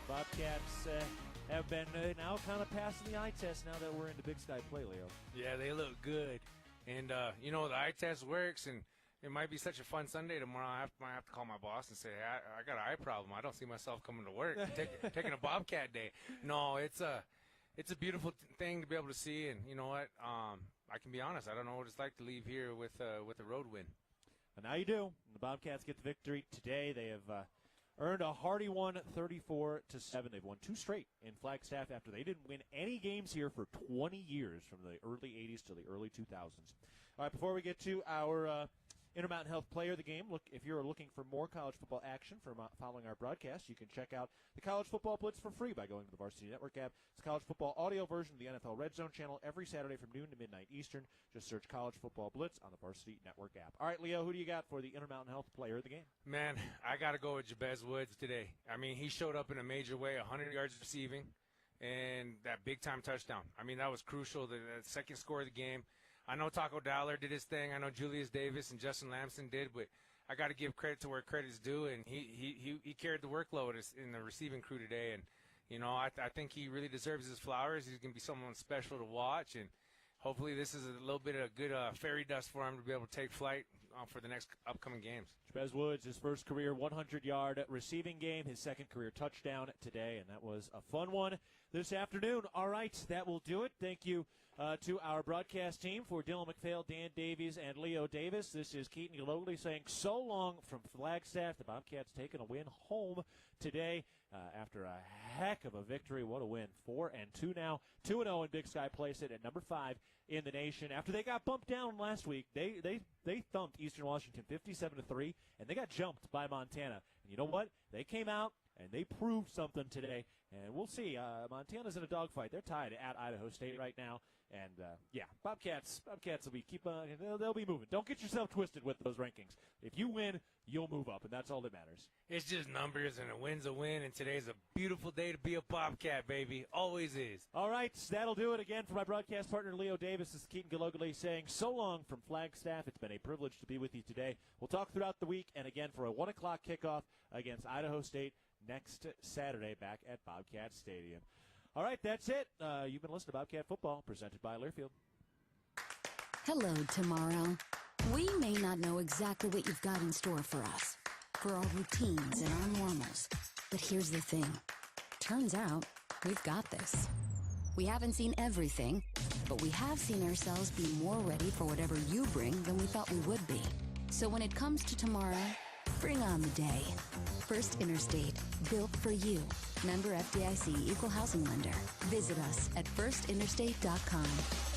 The Bobcats have been now kind of passing the eye test now that we're into Big Sky play, Leo. Yeah, they look good. And, you know, the eye test works, and it might be such a fun Sunday tomorrow. I might have to call my boss and say, hey, I got an eye problem. I don't see myself coming to work, taking a Bobcat day. No, it's a beautiful thing to be able to see, and you know what? I can be honest. I don't know what it's like to leave here with a road win. And now you do. The Bobcats get the victory today. They have earned a hearty one, 34-7. They've won 2 straight in Flagstaff after they didn't win any games here for 20 years, from the early 80s to the early 2000s. All right, before we get to our Intermountain Health Player of the Game, look, if you're looking for more college football action from following our broadcast, you can check out the College Football Blitz for free by going to the Varsity Network app. It's the college football audio version of the NFL Red Zone channel every Saturday from noon to midnight Eastern. Just search College Football Blitz on the Varsity Network app. All right, Leo, who do you got for the Intermountain Health Player of the Game? Man, I got to go with Jabez Woods today. I mean, he showed up in a major way, 100 yards receiving, and that big-time touchdown. I mean, that was crucial, the second score of the game. I know Taco Dowler did his thing. I know Julius Davis and Justin Lamson did, but I got to give credit to where credit's due, and he carried the workload in the receiving crew today. And, you know, I think he really deserves his flowers. He's going to be someone special to watch, and hopefully this is a little bit of good fairy dust for him to be able to take flight for the next upcoming games. Jabez Woods, his first career 100-yard receiving game, his second career touchdown today, and that was a fun one this afternoon. All right, that will do it. Thank you to our broadcast team. For Dylan McPhail, Dan Davies, and Leo Davis, this is Keaton Gillogly saying so long from Flagstaff. The Bobcats taking a win home today after a heck of a victory. What a win. 4-2 now. 2-0 in Big Sky place it at number 5 in the nation. After they got bumped down last week, they thumped Eastern Washington 57-3, and they got jumped by Montana. And you know what? They came out and they proved something today. And we'll see. Montana's in a dogfight. They're tied at Idaho State right now. And, Bobcats will be they'll be moving. Don't get yourself twisted with those rankings. If you win, you'll move up, and that's all that matters. It's just numbers, and a win's a win, and today's a beautiful day to be a Bobcat, baby. Always is. All right, that'll do it again for my broadcast partner, Leo Davis. This is Keaton Gillogly saying so long from Flagstaff. It's been a privilege to be with you today. We'll talk throughout the week, and again for a 1 o'clock kickoff against Idaho State next Saturday back at Bobcat Stadium. All right, that's it. You've been listening to Bobcat Football, presented by Learfield. Hello, tomorrow. We may not know exactly what you've got in store for us, for our routines and our normals. But here's the thing. Turns out, we've got this. We haven't seen everything, but we have seen ourselves be more ready for whatever you bring than we thought we would be. So when it comes to tomorrow, bring on the day. First Interstate, built for you. Member FDIC, Equal Housing Lender. Visit us at firstinterstate.com.